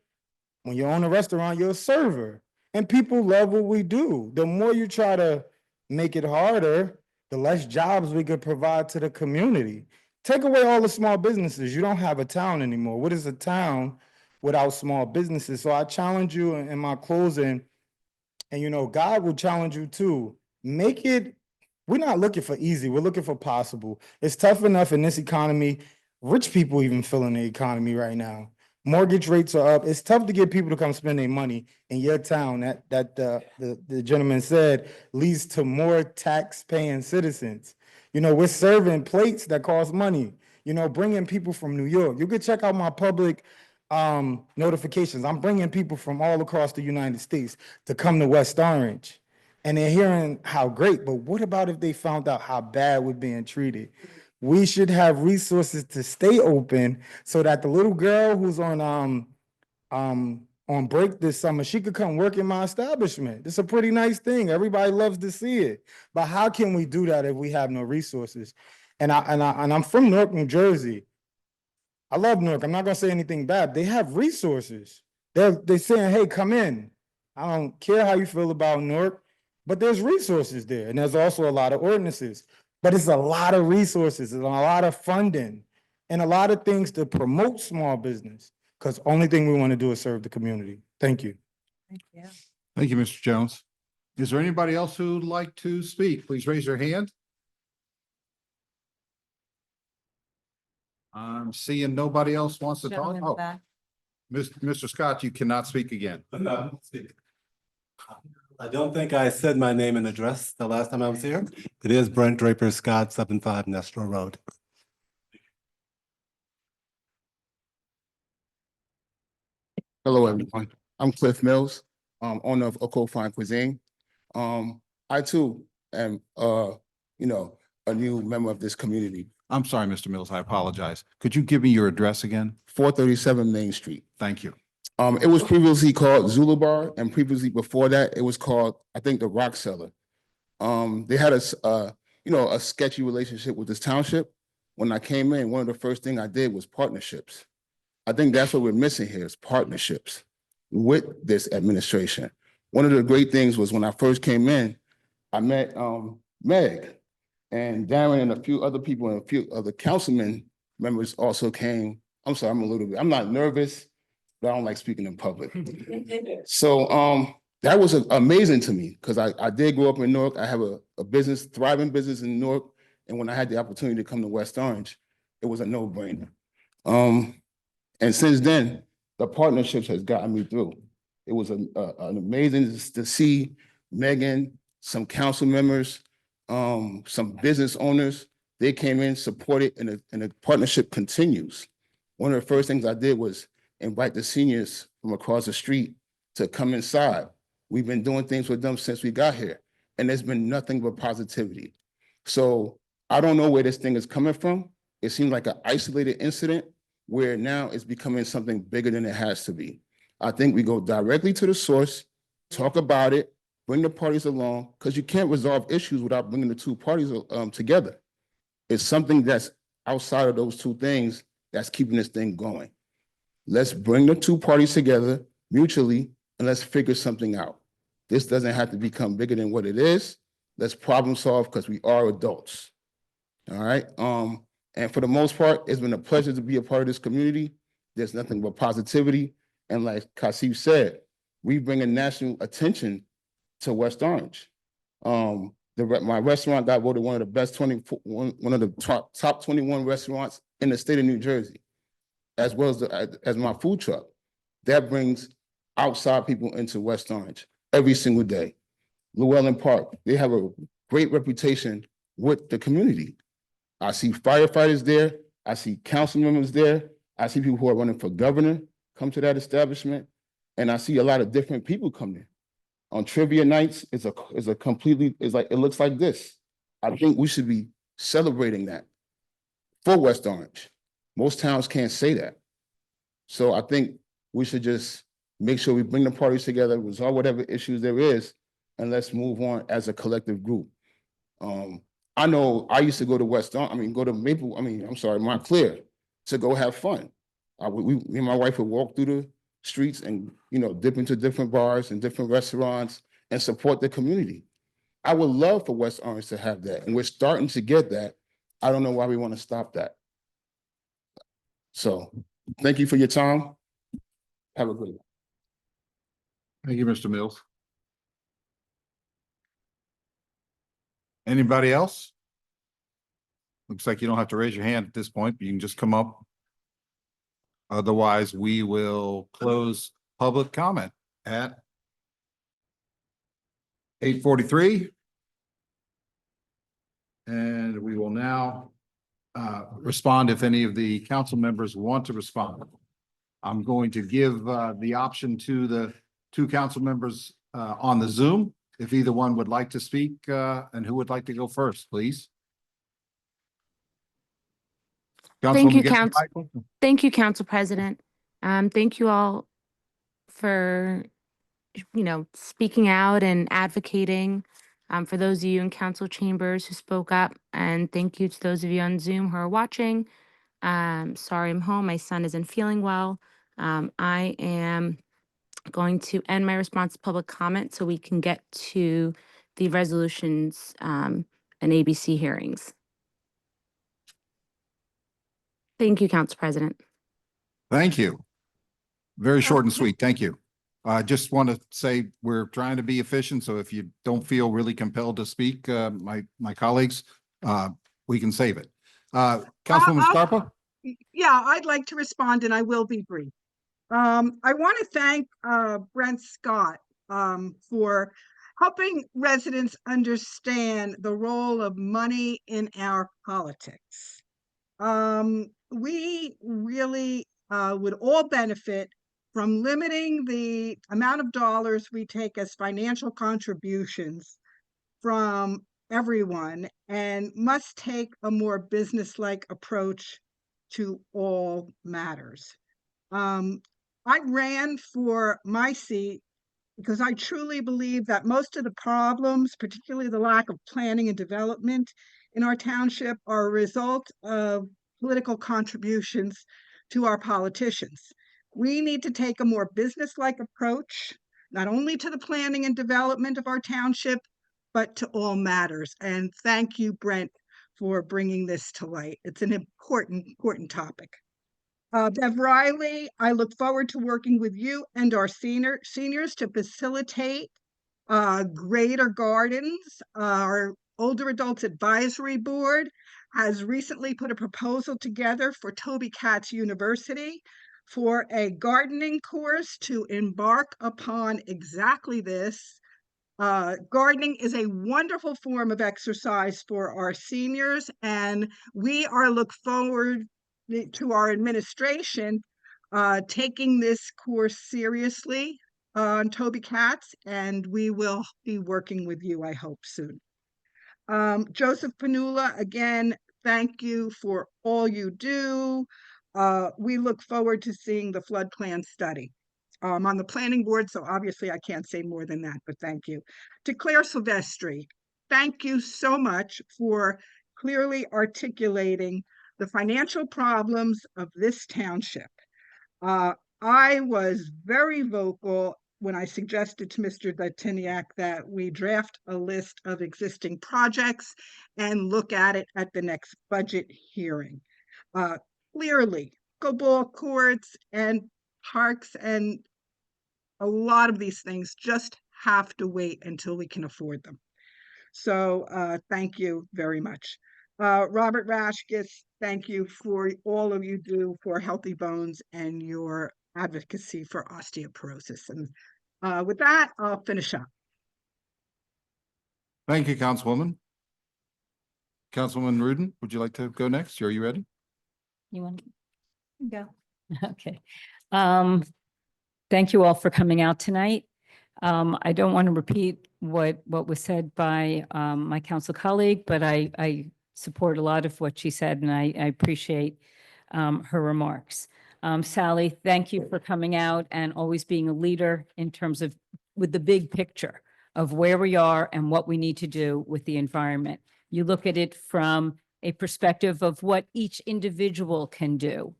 When you own a restaurant, you're a server, and people love what we do. The more you try to make it harder, the less jobs we could provide to the community. Take away all the small businesses. You don't have a town anymore. What is a town without small businesses? So I challenge you in my closing, and you know, God will challenge you too. Make it, we're not looking for easy, we're looking for possible. It's tough enough in this economy. Rich people even feeling the economy right now. Mortgage rates are up. It's tough to get people to come spend their money in your town. The gentleman said leads to more tax-paying citizens. You know, we're serving plates that cost money. You know, bringing people from New York. You could check out my public notifications. I'm bringing people from all across the United States to come to West Orange, and they're hearing how great. But what about if they found out how bad we're being treated? We should have resources to stay open so that the little girl who's on break this summer, she could come work in my establishment. It's a pretty nice thing. Everybody loves to see it. But how can we do that if we have no resources? And I'm from Newark, New Jersey. I love Newark. I'm not gonna say anything bad. They have resources. They're saying, hey, come in. I don't care how you feel about Newark, but there's resources there. And there's also a lot of ordinances. But it's a lot of resources and a lot of funding and a lot of things to promote small business, because only thing we want to do is serve the community. Thank you. Thank you. Thank you, Mr. Jones. Is there anybody else who'd like to speak? Please raise your hand. I'm seeing nobody else wants to talk. Gentleman in the Oh, back. Mr. Scott, you cannot speak again. I don't think I said my name and address the last time I was here. It is Brent Draper Scott, 75 Nestor Road. Hello, everyone. I'm Cliff Mills, owner of Oko Fine Cuisine. I too am, you know, a new member of this community. I'm sorry, Mr. Mills, I apologize. Could you give me your address again? 437 Main Street. Thank you. It was previously called Zulu Bar, and previously before that, it was called, I think, the Rock Cellar. They had a sketchy relationship with this township. When I came in, one of the first things I did was partnerships. I think that's what we're missing here is partnerships with this administration. One of the great things was when I first came in, I met Meg and Darren and a few other people and a few other councilmen members also came. I'm sorry, I'm not nervous, but I don't like speaking in public. So that was amazing to me because I did grow up in Newark. I have a business, thriving business in Newark. And when I had the opportunity to come to West Orange, it was a no-brainer. And since then, the partnerships has gotten me through. It was an amazing to see Megan, some council members, some business owners. They came in, supported, and the partnership continues. One of the first things I did was invite the seniors from across the street to come inside. We've been doing things with them since we got here, and there's been nothing but positivity. So I don't know where this thing is coming from. It seems like an isolated incident where now it's becoming something bigger than it has to be. I think we go directly to the source, talk about it, bring the parties along, because you can't resolve issues without bringing the two parties together. It's something that's outside of those two things that's keeping this thing going. Let's bring the two parties together mutually and let's figure something out. This doesn't have to become bigger than what it is. Let's problem solve because we are adults. All right. And for the most part, it's been a pleasure to be a part of this community. There's nothing but positivity. And like Kasif said, we bring a national attention to West Orange. My restaurant got voted one of the best 24, one of the top 21 restaurants in the state of New Jersey, as well as my food truck. That brings outside people into West Orange every single day. Llewellyn Park, they have a great reputation with the community. I see firefighters there. I see council members there. I see people who are running for governor come to that establishment. And I see a lot of different people come there. On trivia nights, it looks like this. I think we should be celebrating that for West Orange. Most towns can't say that. So I think we should just make sure we bring the parties together, resolve whatever issues there is, and let's move on as a collective group. I know I used to go to Montclair to go have fun. Me and my wife would walk through the streets and, dip into different bars and different restaurants and support the community. I would love for West Orange to have that, and we're starting to get that. I don't know why we want to stop that. So thank you for your time. Have a good one. Thank you, Mr. Mills. Anybody else? Looks like you don't have to raise your hand at this point, but you can just come up. Otherwise, we will close public comment at 8:43. And we will now respond if any of the council members want to respond. I'm going to give the option to the two council members on the Zoom, if either one would like to speak, and who would like to go first, please? Thank you, Councilwoman Council. Michael? Thank you, Council President. Thank you all for, speaking out and advocating. For those of you in council chambers who spoke up, and thank you to those of you on Zoom who are watching. Sorry I'm home. My son isn't feeling well. I am going to end my response to public comment so we can get to the resolutions and ABC hearings. Thank you, Council President. Thank you. Very short and sweet. Thank you. I just want to say we're trying to be efficient, so if you don't feel really compelled to speak, my colleagues, we can save it. Councilwoman Scarpa? Yeah, I'd like to respond and I will be brief. I want to thank Brent Scott for helping residents understand the role of money in our politics. We really would all benefit from limiting the amount of dollars we take as financial contributions from everyone, and must take a more business-like approach to all matters. I ran for my seat because I truly believe that most of the problems, particularly the lack of planning and development in our township, are a result of political contributions to our politicians. We need to take a more business-like approach, not only to the planning and development of our township, but to all matters. And thank you, Brent, for bringing this to light. It's an important topic. Bev Riley, I look forward to working with you and our seniors to facilitate greater gardens. Our Older Adults Advisory Board has recently put a proposal together for Toby Katz University for a gardening course to embark upon exactly this. Gardening is a wonderful form of exercise for our seniors, and we look forward to our administration taking this course seriously on Toby Katz, and we will be working with you, I hope, soon. Joseph Panula, again, thank you for all you do. We look forward to seeing the flood plan study. On the planning board, so obviously I can't say more than that, but thank you. To Claire Silvestri, thank you so much for clearly articulating the financial problems of this township. I was very vocal when I suggested to Mr. Datiniak that we draft a list of existing projects and look at it at the next budget hearing. Clearly, pickleball courts and parks and a lot of these things just have to wait until we can afford them. So thank you very much. Robert Rashkis, thank you for all of you do for Healthy Bones and your advocacy for osteoporosis. And with that, I'll finish up. Thank you, Councilwoman. Councilwoman Rudin, would you like to go next? Are you ready? You want to go? Okay. Thank you all for coming out tonight. I don't want to repeat what was said by my council colleague, but I support a lot of what she said, and I appreciate her remarks. Sally, thank you for coming out and always being a leader in terms of with the big picture of where we are and what we need to do with the environment. You look at it from a perspective of what each individual can do.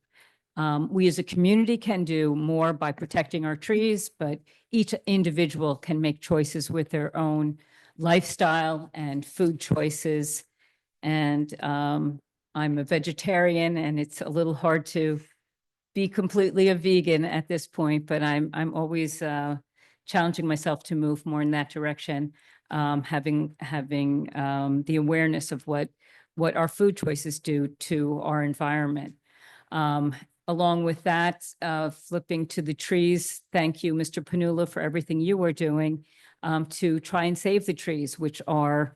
We as a community can do more by protecting our trees, but each individual can make choices with their own lifestyle and food choices. And I'm a vegetarian, and it's a little hard to be completely a vegan at this point, but I'm always challenging myself to move more in that direction, having the awareness of what our food choices do to our environment. Along with that, flipping to the trees, thank you, Mr. Panula, for everything you are doing to try and save the trees, which are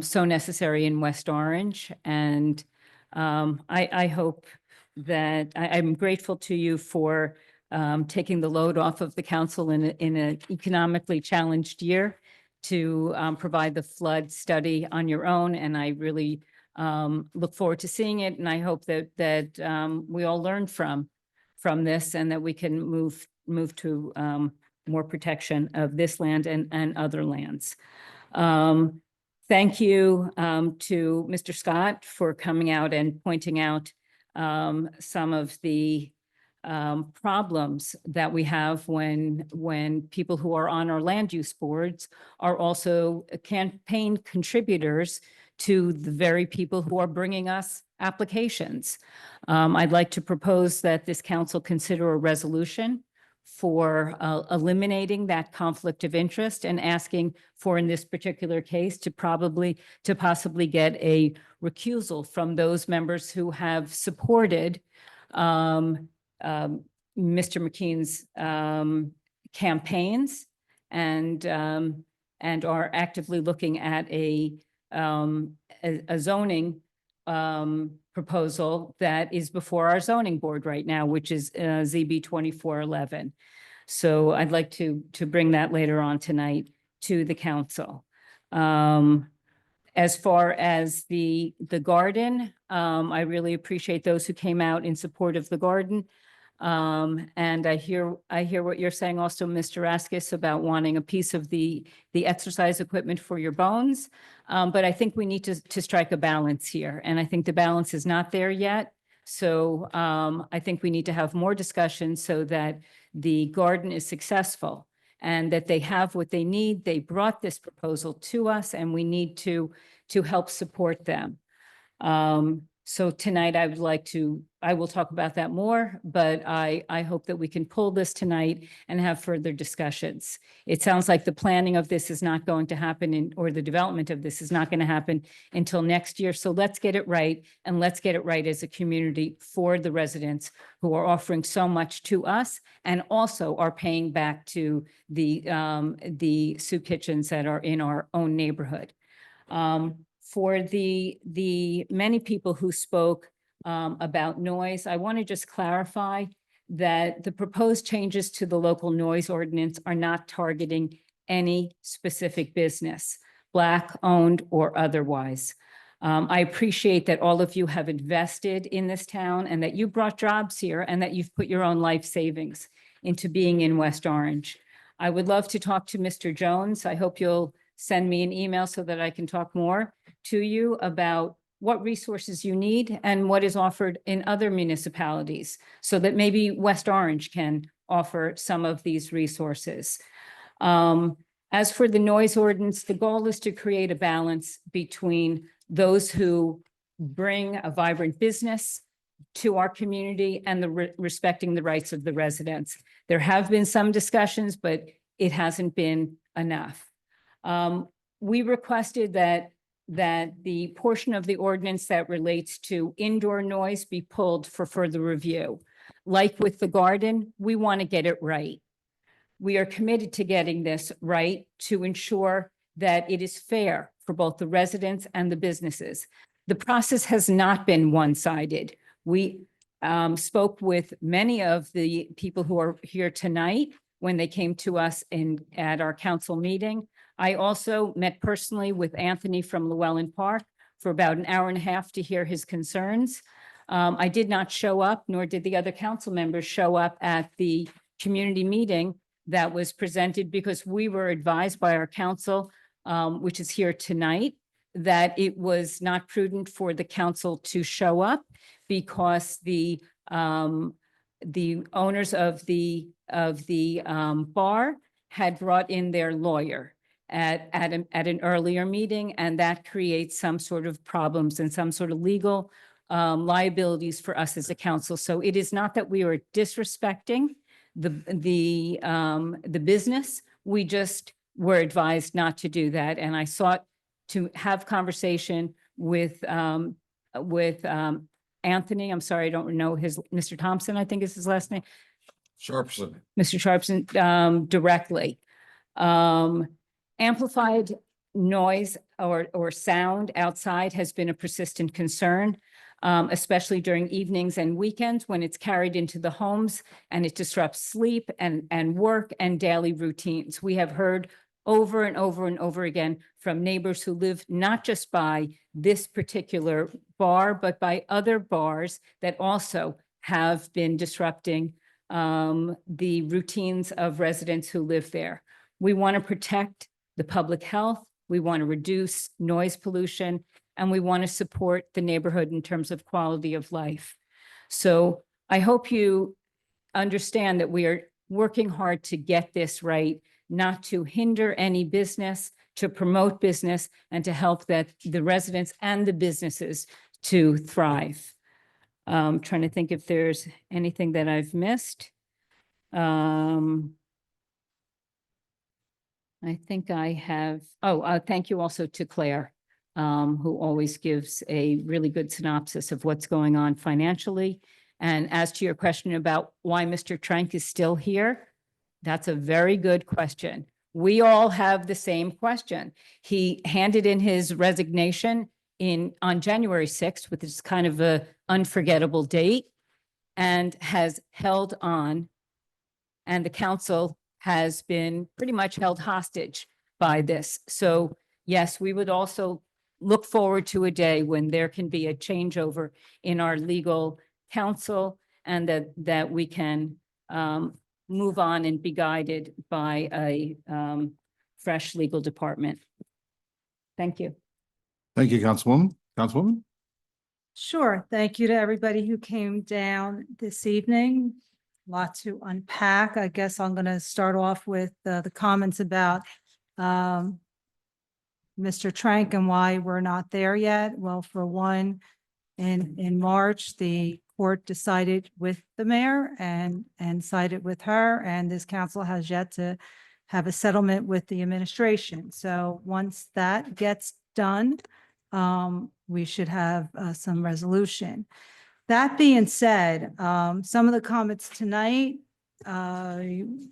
so necessary in West Orange. And I hope that I'm grateful to you for taking the load off of the council in an economically challenged year to provide the flood study on your own. And I really look forward to seeing it, and I hope that we all learn from this, and that we can move to more protection of this land and other lands. Thank you to Mr. Scott for coming out and pointing out some of the problems that we have when people who are on our land use boards are also campaign contributors to the very people who are bringing us applications. I'd like to propose that this council consider a resolution for eliminating that conflict of interest and asking for, in this particular case, to possibly get a recusal from those members who have supported Mr. McKean's campaigns and are actively looking at a zoning proposal that is before our zoning board right now, which is ZB 2411. So I'd like to bring that later on tonight to the council. As far as the garden, I really appreciate those who came out in support of the garden. And I hear what you're saying also, Mr. Raskis, about wanting a piece of the exercise equipment for your bones. But I think we need to strike a balance here. And I think the balance is not there yet. So I think we need to have more discussion so that the garden is successful and that they have what they need. They brought this proposal to us, and we need to help support them. So tonight I will talk about that more, but I hope that we can pull this tonight and have further discussions. It sounds like the planning of this is not going to happen or the development of this is not going to happen until next year. So let's get it right, and let's get it right as a community for the residents who are offering so much to us and also are paying back to the soup kitchens that are in our own neighborhood. For the many people who spoke about noise, I want to just clarify that the proposed changes to the local noise ordinance are not targeting any specific business, Black-owned or otherwise. I appreciate that all of you have invested in this town and that you brought jobs here and that you've put your own life savings into being in West Orange. I would love to talk to Mr. Jones. I hope you'll send me an email so that I can talk more to you about what resources you need and what is offered in other municipalities so that maybe West Orange can offer some of these resources. As for the noise ordinance, the goal is to create a balance between those who bring a vibrant business to our community and respecting the rights of the residents. There have been some discussions, but it hasn't been enough. We requested that the portion of the ordinance that relates to indoor noise be pulled for further review. Like with the garden, we want to get it right. We are committed to getting this right to ensure that it is fair for both the residents and the businesses. The process has not been one-sided. We spoke with many of the people who are here tonight when they came to us at our council meeting. I also met personally with Anthony from Llewellyn Park for about an hour and a half to hear his concerns. I did not show up, nor did the other council members show up at the community meeting that was presented because we were advised by our council, which is here tonight, that it was not prudent for the council to show up because the owners of the bar had brought in their lawyer at an earlier meeting, and that creates some sort of problems and some sort of legal liabilities for us as a council. So it is not that we are disrespecting the business. We just were advised not to do that. And I sought to have conversation with Anthony. I'm sorry, I don't know Mr. Thompson, I think is his last name. Sharpson. Mr. Sharpson, directly. Amplified noise or sound outside has been a persistent concern, especially during evenings and weekends when it's carried into the homes and it disrupts sleep and work and daily routines. We have heard over and over and over again from neighbors who live not just by this particular bar, but by other bars that also have been disrupting the routines of residents who live there. We want to protect the public health. We want to reduce noise pollution, and we want to support the neighborhood in terms of quality of life. So I hope you understand that we are working hard to get this right, not to hinder any business, to promote business, and to help that the residents and the businesses to thrive. Trying to think if there's anything that I've missed. I think I have, thank you also to Claire, who always gives a really good synopsis of what's going on financially. And as to your question about why Mr. Trank is still here, that's a very good question. We all have the same question. He handed in his resignation on January 6th, which is kind of a unforgettable date, and has held on. And the council has been pretty much held hostage by this. So yes, we would also look forward to a day when there can be a changeover in our legal counsel and that we can move on and be guided by a fresh legal department. Thank you. Thank you, Councilwoman. Councilwoman? Sure. Thank you to everybody who came down this evening. Lot to unpack. I guess I'm going to start off with the comments about Mr. Trank and why we're not there yet. Well, for one, in March, the court decided with the mayor and sided with her, and this council has yet to have a settlement with the administration. So once that gets done, we should have some resolution. That being said, some of the comments tonight kind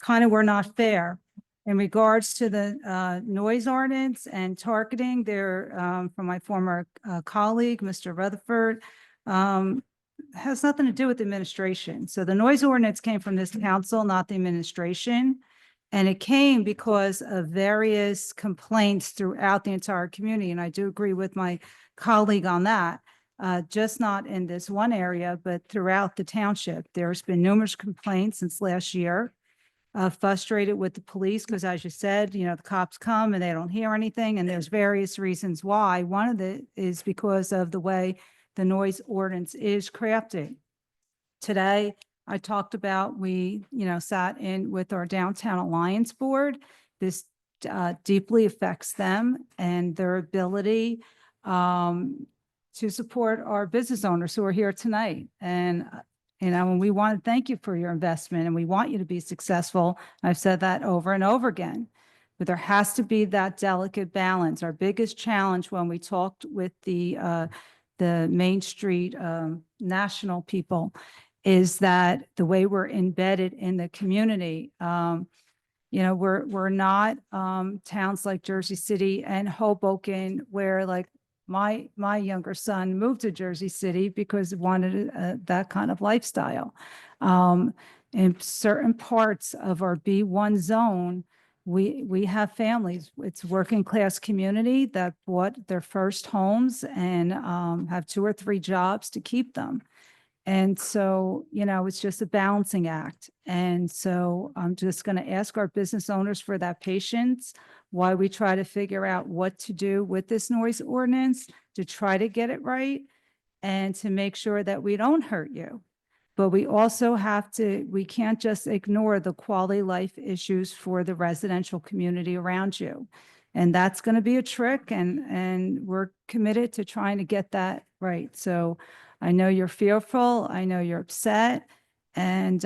of were not fair. In regards to the noise ordinance and targeting, there from my former colleague, Mr. Rutherford, has nothing to do with the administration. So the noise ordinance came from this council, not the administration. And it came because of various complaints throughout the entire community. And I do agree with my colleague on that. Just not in this one area, but throughout the township. There's been numerous complaints since last year, frustrated with the police because, as you said, the cops come and they don't hear anything, and there's various reasons why. One of it is because of the way the noise ordinance is crafted. Today, I talked about, we, sat in with our Downtown Alliance Board. This deeply affects them and their ability to support our business owners who are here tonight. And, and we want to thank you for your investment and we want you to be successful. I've said that over and over again. But there has to be that delicate balance. Our biggest challenge when we talked with the Main Street national people is that the way we're embedded in the community, we're not towns like Jersey City and Hoboken, where like my younger son moved to Jersey City because he wanted that kind of lifestyle. In certain parts of our B1 zone, we have families, it's working class community that bought their first homes and have 2 or 3 jobs to keep them. And so, it's just a balancing act. And so I'm just going to ask our business owners for that patience while we try to figure out what to do with this noise ordinance to try to get it right and to make sure that we don't hurt you. But we also we can't just ignore the quality life issues for the residential community around you. And that's going to be a trick, and we're committed to trying to get that right. So I know you're fearful, I know you're upset, and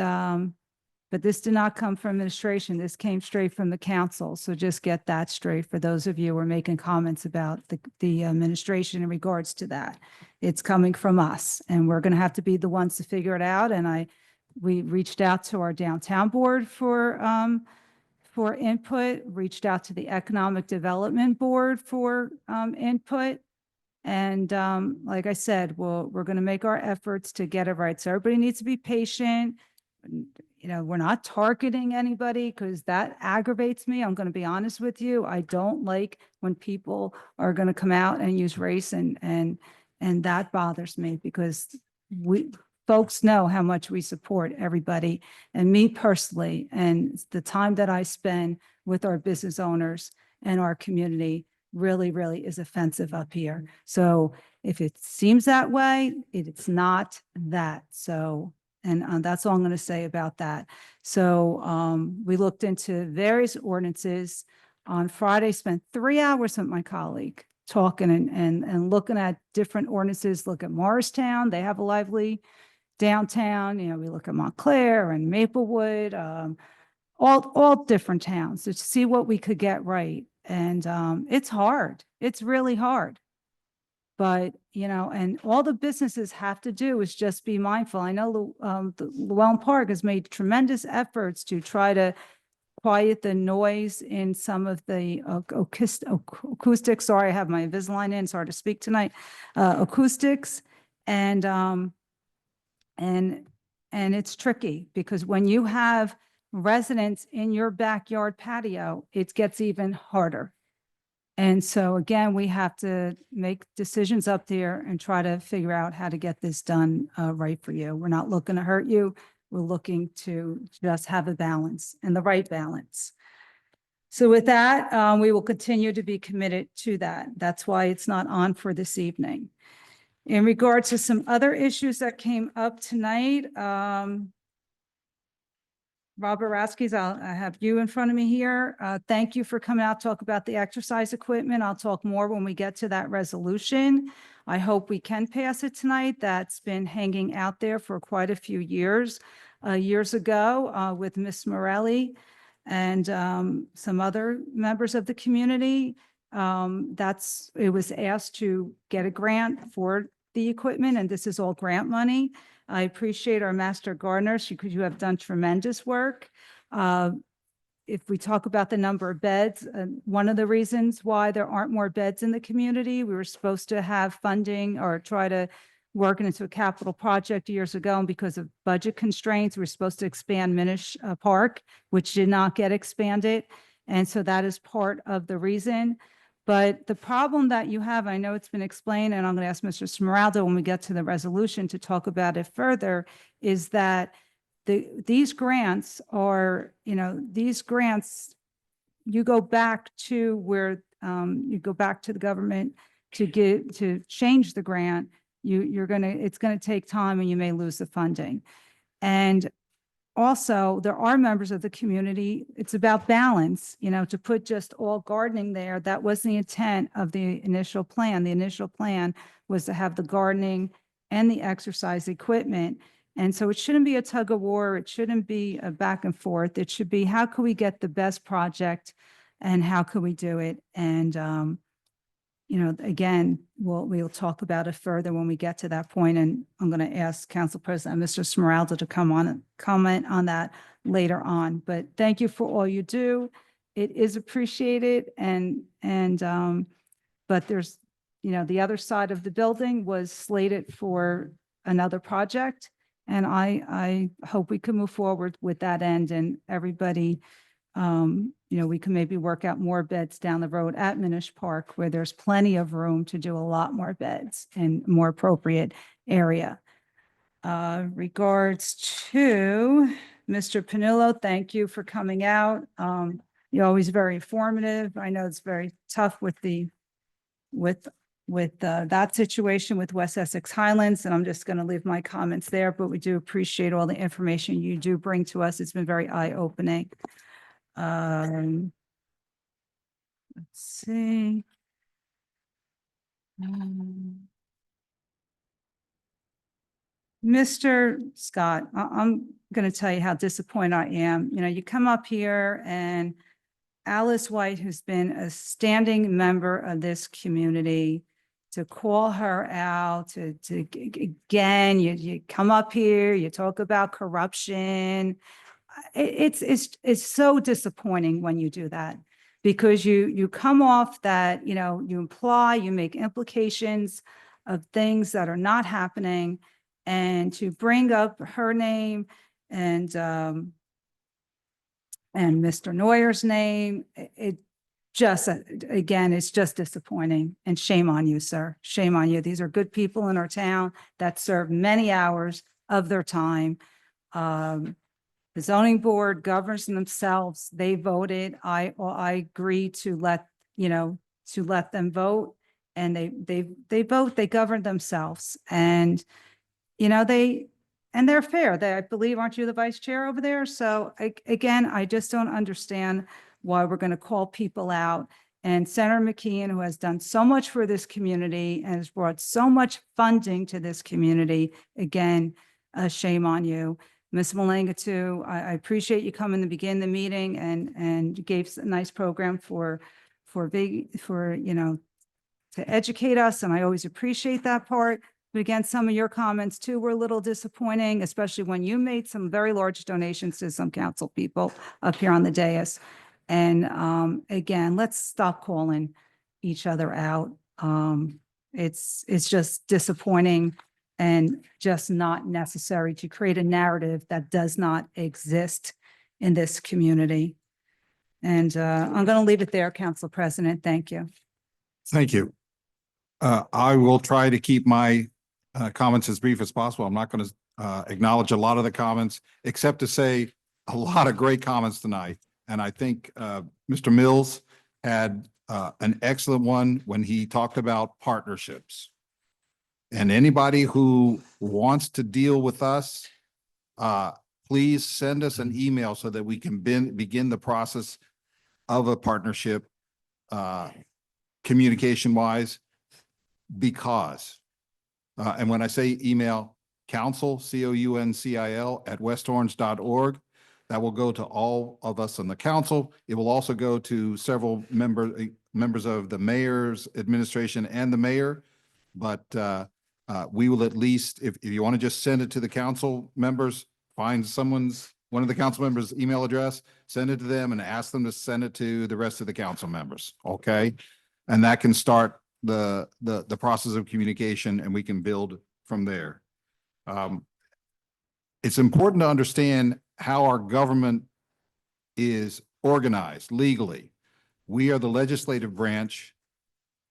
but this did not come from administration. This came straight from the council. So just get that straight for those of you who are making comments about the administration in regards to that. It's coming from us, and we're going to have to be the ones to figure it out. And we reached out to our downtown board for input, reached out to the economic development board for input. And like I said, we're going to make our efforts to get it right. So everybody needs to be patient. We're not targeting anybody because that aggravates me. I'm going to be honest with you. I don't like when people are going to come out and use race, and that bothers me because folks know how much we support everybody, and me personally, and the time that I spend with our business owners and our community really, really is offensive up here. So if it seems that way, it's not that. So, and that's all I'm going to say about that. So we looked into various ordinances. On Friday, spent 3 hours with my colleague talking and looking at different ordinances. Look at Morristown, they have a lively downtown. We look at Montclair and Maplewood, all different towns to see what we could get right. And it's hard. It's really hard. But, and all the businesses have to do is just be mindful. I know the Llewellyn Park has made tremendous efforts to try to quiet the noise in some of the acoustics. Sorry, I have my Invisalign in. Sorry to speak tonight. Acoustics. And it's tricky because when you have residents in your backyard patio, it gets even harder. And so again, we have to make decisions up there and try to figure out how to get this done right for you. We're not looking to hurt you. We're looking to just have a balance and the right balance. So with that, we will continue to be committed to that. That's why it's not on for this evening. In regard to some other issues that came up tonight, Robert Raskis, I have you in front of me here. Thank you for coming out to talk about the exercise equipment. I'll talk more when we get to that resolution. I hope we can pass it tonight. That's been hanging out there for quite a few years. Years ago with Miss Morelli and some other members of the community, it was asked to get a grant for the equipment, and this is all grant money. I appreciate our master gardeners because you have done tremendous work. If we talk about the number of beds, one of the reasons why there aren't more beds in the community, we were supposed to have funding or try to work into a capital project years ago, and because of budget constraints, we're supposed to expand Minish Park, which did not get expanded. And so that is part of the reason. But the problem that you have, I know it's been explained, and I'm going to ask Mr. Smeraldo when we get to the resolution to talk about it further, is that these grants are, these grants, you go back to where you go back to the government to change the grant. It's going to take time and you may lose the funding. And also, there are members of the community, it's about balance, to put just all gardening there. That was the intent of the initial plan. The initial plan was to have the gardening and the exercise equipment. And so it shouldn't be a tug of war. It shouldn't be a back and forth. It should be, how can we get the best project and how can we do it? And, again, we'll talk about it further when we get to that point. And I'm going to ask Council President, Mr. Smeraldo, to comment on that later on. But thank you for all you do. It is appreciated. But there's, the other side of the building was slated for another project. And I hope we can move forward with that end and everybody, we can maybe work out more beds down the road at Minish Park where there's plenty of room to do a lot more beds in more appropriate area. Regards to Mr. Panullo, thank you for coming out. You're always very informative. I know it's very tough with that situation with West Essex Highlands, and I'm just going to leave my comments there, but we do appreciate all the information you do bring to us. It's been very eye-opening. Let's see. Mr. Scott, I'm going to tell you how disappointed I am. You come up here and Alice White, who's been a standing member of this community, to call her out, again, you come up here, you talk about corruption. It's so disappointing when you do that, because you come off that, you imply, you make implications of things that are not happening, and to bring up her name and Mr. Neuer's name, it just, again, it's just disappointing, and shame on you, sir. Shame on you. These are good people in our town that serve many hours of their time. The zoning board governs themselves. They voted. I agree to let them vote, and they vote, they govern themselves. And, they're fair. I believe, aren't you the vice chair over there? So again, I just don't understand why we're going to call people out. And Senator McKeon, who has done so much for this community and has brought so much funding to this community, again, shame on you. Ms. Malenga too, I appreciate you coming to begin the meeting and gave a nice program to educate us. And I always appreciate that part. But again, some of your comments too were a little disappointing, especially when you made some very large donations to some council people up here on the dais. And again, let's stop calling each other out. It's just disappointing and just not necessary to create a narrative that does not exist in this community. And I'm going to leave it there, Council President. Thank you. Thank you. I will try to keep my comments as brief as possible. I'm not going to acknowledge a lot of the comments, except to say a lot of great comments tonight. And I think Mr. Mills had an excellent one when he talked about partnerships. And anybody who wants to deal with us, please send us an email so that we can begin the process of a partnership communication-wise, because and when I say email, council, COUNCIL @westorange.org, that will go to all of us on the council. It will also go to several members of the mayor's administration and the mayor. But we will at least, if you want to just send it to the council members, find one of the council members' email address, send it to them and ask them to send it to the rest of the council members. Okay. And that can start the process of communication, and we can build from there. It's important to understand how our government is organized legally. We are the legislative branch.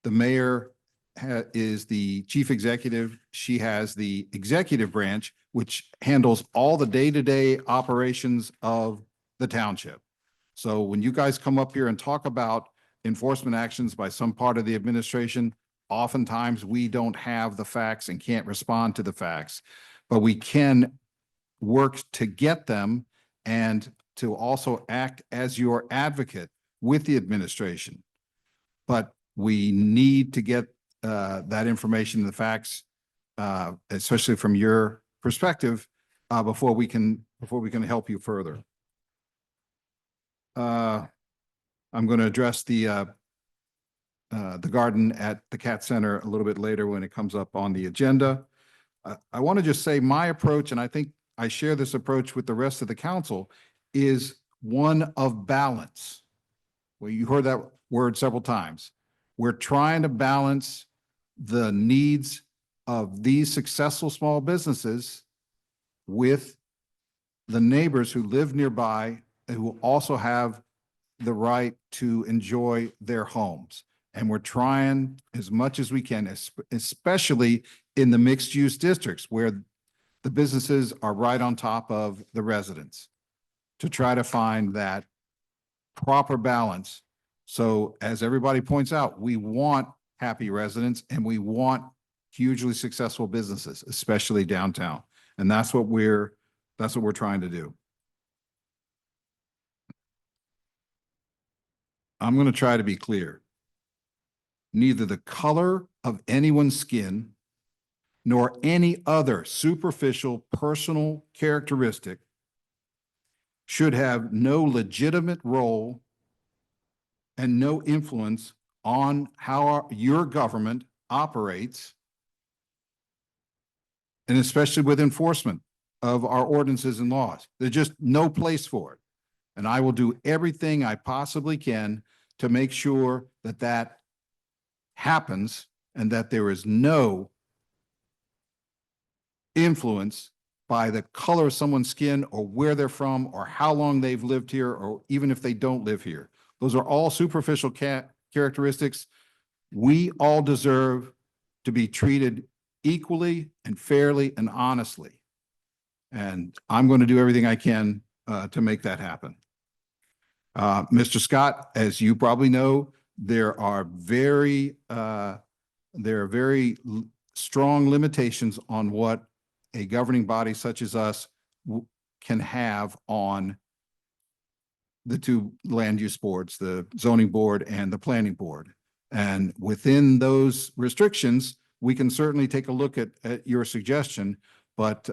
The mayor is the chief executive. She has the executive branch, which handles all the day-to-day operations of the township. So when you guys come up here and talk about enforcement actions by some part of the administration, oftentimes we don't have the facts and can't respond to the facts, but we can work to get them and to also act as your advocate with the administration. But we need to get that information, the facts, especially from your perspective, before we can help you further. I'm going to address the garden at the Cat Center a little bit later when it comes up on the agenda. I want to just say my approach, and I think I share this approach with the rest of the council, is one of balance. Well, you heard that word several times. We're trying to balance the needs of these successful small businesses with the neighbors who live nearby and who also have the right to enjoy their homes. And we're trying as much as we can, especially in the mixed use districts where the businesses are right on top of the residents, to try to find that proper balance. So as everybody points out, we want happy residents and we want hugely successful businesses, especially downtown. And that's what we're trying to do. I'm going to try to be clear. Neither the color of anyone's skin nor any other superficial personal characteristic should have no legitimate role and no influence on how your government operates, and especially with enforcement of our ordinances and laws. There's just no place for it. And I will do everything I possibly can to make sure that that happens and that there is no influence by the color of someone's skin or where they're from or how long they've lived here or even if they don't live here. Those are all superficial characteristics. We all deserve to be treated equally and fairly and honestly. And I'm going to do everything I can to make that happen. Mr. Scott, as you probably know, there are very strong limitations on what a governing body such as us can have on the two land use boards, the zoning board and the planning board. And within those restrictions, we can certainly take a look at your suggestion, but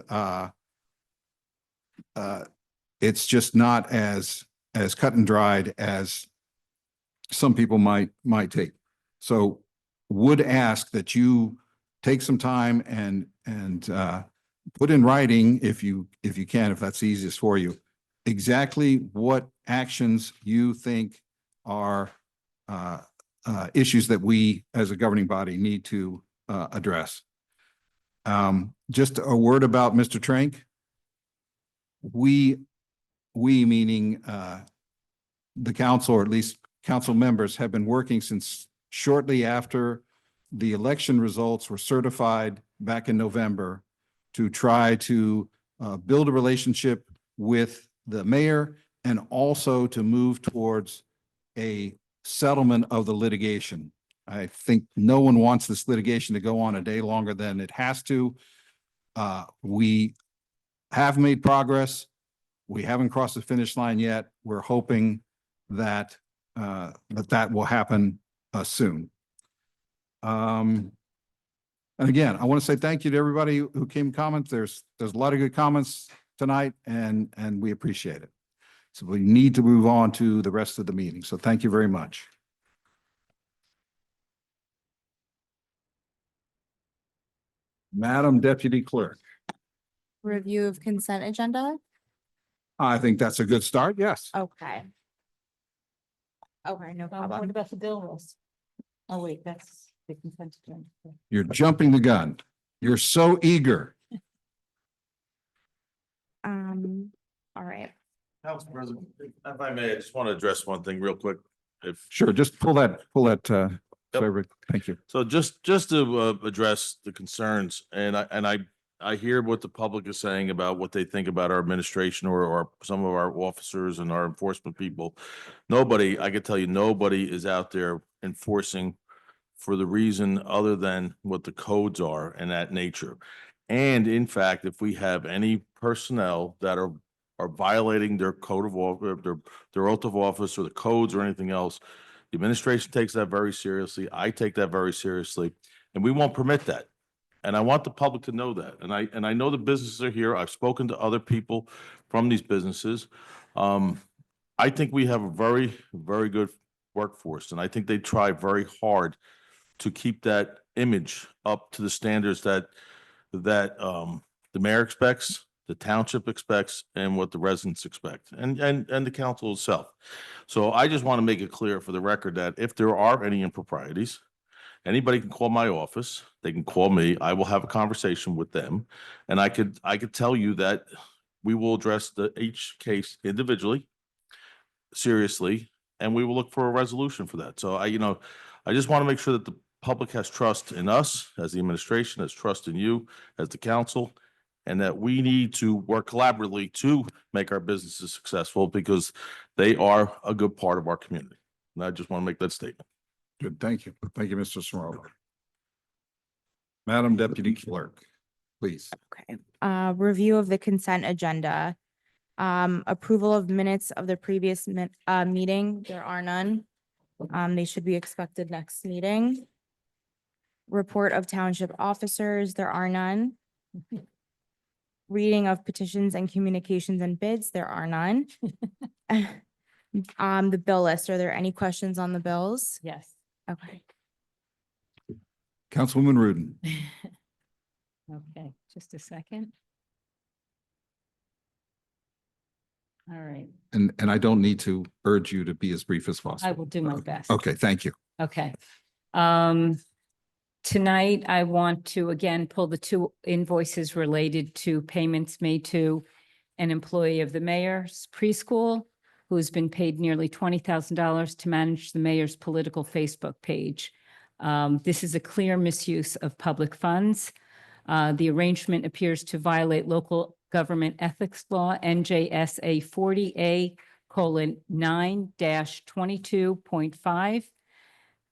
it's just not as cut and dried as some people might take. So would ask that you take some time and put in writing, if you can, if that's easiest for you, exactly what actions you think are issues that we as a governing body need to address. Just a word about Mr. Trank. We meaning the council, or at least council members, have been working since shortly after the election results were certified back in November to try to build a relationship with the mayor and also to move towards a settlement of the litigation. I think no one wants this litigation to go on a day longer than it has to. We have made progress. We haven't crossed the finish line yet. We're hoping that that will happen soon. And again, I want to say thank you to everybody who came comments. There's a lot of good comments tonight, and we appreciate it. So we need to move on to the rest of the meeting. So thank you very much. Madam Deputy Clerk. Review of consent agenda? I think that's a good start. Yes. Okay. Okay, no What problem. about the bill list? Oh, wait, that's the consent agenda. You're jumping the gun. You're so eager. All right. Council President, if I may, I just want to address one thing real quick. If Sure, just pull that, thank you. so, just to address the concerns, and I hear what the public is saying about what they think about our administration or some of our officers and our enforcement people. I can tell you, nobody is out there enforcing for the reason other than what the codes are and that nature. And in fact, if we have any personnel that are violating their code of office, their oath of office or the codes or anything else, the administration takes that very seriously. I take that very seriously, and we won't permit that. And I want the public to know that. And I know the businesses are here. I've spoken to other people from these businesses. I think we have a very, very good workforce, and I think they try very hard to keep that image up to the standards that the mayor expects, the township expects, and what the residents expect, and the council itself. So I just want to make it clear for the record that if there are any improprieties, anybody can call my office. They can call me. I will have a conversation with them, and I could tell you that we will address each case individually, seriously, and we will look for a resolution for that. So I just want to make sure that the public has trust in us as the administration, has trust in you as the council, and that we need to work collaboratively to make our businesses successful because they are a good part of our community. And I just want to make that statement. Good, thank you. Thank you, Mr. Smiraldo. Madam Deputy Clerk, please. Okay. Review of the consent agenda. Approval of minutes of the previous meeting. There are none. They should be expected next meeting. Report of township officers. There are none. Reading of petitions and communications and bids. There are none. The bill list. Are there any questions on the bills? Yes. Okay. Councilwoman Rudin. Okay, just a second. All right, And I don't need to urge you to be as brief as possible. I will do my best. Okay, thank you. Okay. Tonight, I want to again pull the two invoices related to payments made to an employee of the mayor's preschool who has been paid nearly $20,000 to manage the mayor's political Facebook page. This is a clear misuse of public funds. The arrangement appears to violate local government ethics law, NJSA 40A:9-22.5.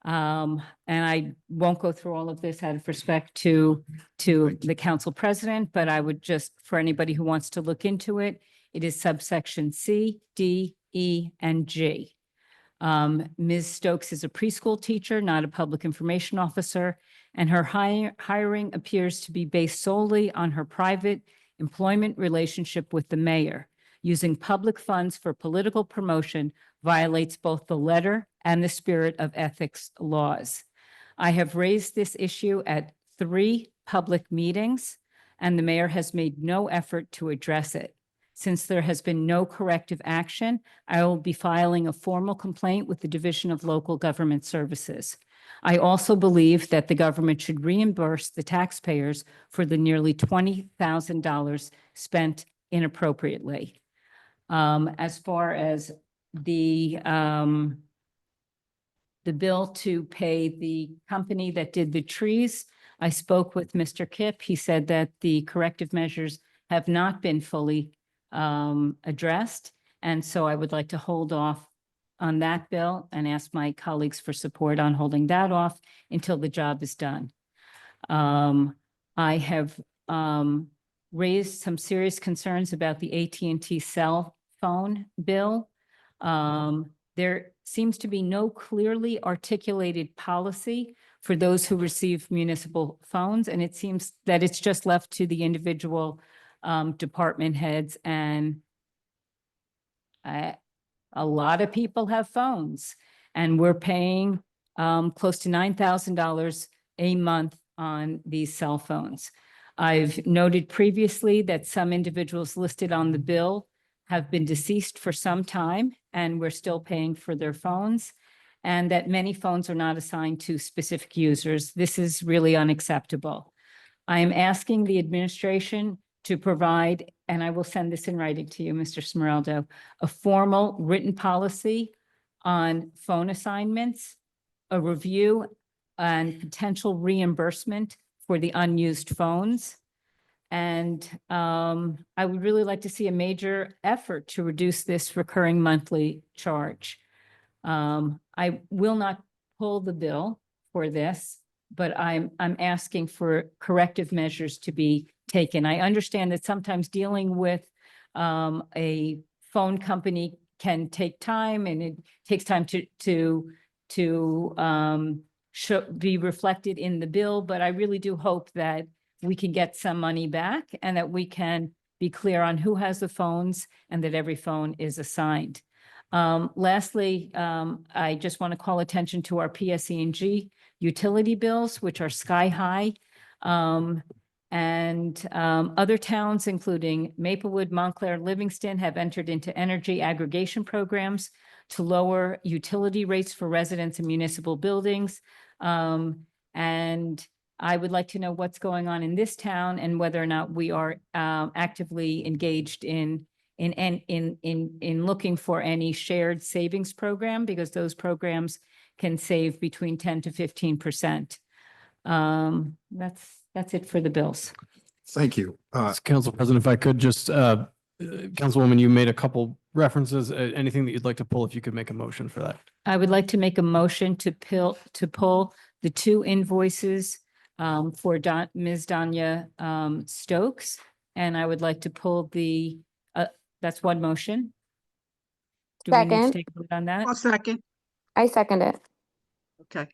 And I won't go through all of this out of respect to the council president, but I would just, for anybody who wants to look into it, it is subsection C, D, E, and G. Ms. Stokes is a preschool teacher, not a public information officer, and her hiring appears to be based solely on her private employment relationship with the mayor. Using public funds for political promotion violates both the letter and the spirit of ethics laws. I have raised this issue at 3 public meetings, and the mayor has made no effort to address it. Since there has been no corrective action, I will be filing a formal complaint with the Division of Local Government Services. I also believe that the government should reimburse the taxpayers for the nearly $20,000 spent inappropriately. As far as the bill to pay the company that did the trees, I spoke with Mr. Kipp. He said that the corrective measures have not been fully addressed. And so I would like to hold off on that bill and ask my colleagues for support on holding that off until the job is done. I have raised some serious concerns about the AT&T cell phone bill. There seems to be no clearly articulated policy for those who receive municipal phones, and it seems that it's just left to the individual department heads, and a lot of people have phones, and we're paying close to $9,000 a month on these cell phones. I've noted previously that some individuals listed on the bill have been deceased for some time, and we're still paying for their phones, and that many phones are not assigned to specific users. This is really unacceptable. I am asking the administration to provide, and I will send this in writing to you, Mr. Smiraldo, a formal written policy on phone assignments, a review and potential reimbursement for the unused phones. And I would really like to see a major effort to reduce this recurring monthly charge. I will not pull the bill for this. but I'm asking for corrective measures to be taken. I understand that sometimes dealing with a phone company can take time, and it takes time to be reflected in the bill, but I really do hope that we can get some money back and that we can be clear on who has the phones and that every phone is assigned. Lastly, I just want to call attention to our PSE&G utility bills, which are sky high. Other towns, including Maplewood, Montclair, Livingston, have entered into energy aggregation programs to lower utility rates for residents in municipal buildings. And I would like to know what's going on in this town and whether or not we are actively engaged in looking for any shared savings program, because those programs can save between 10 to 15%. That's it for the bills. Thank you. Council President, if I could just, Councilwoman, you made a couple references. Anything that you'd like to pull, if you could make a motion for that. I would like to make a motion to pull the two invoices for Ms. Danya Stokes. And I would like to pull that's one motion. Do we need to Second. take a vote on that? I'll second. I second it. Okay.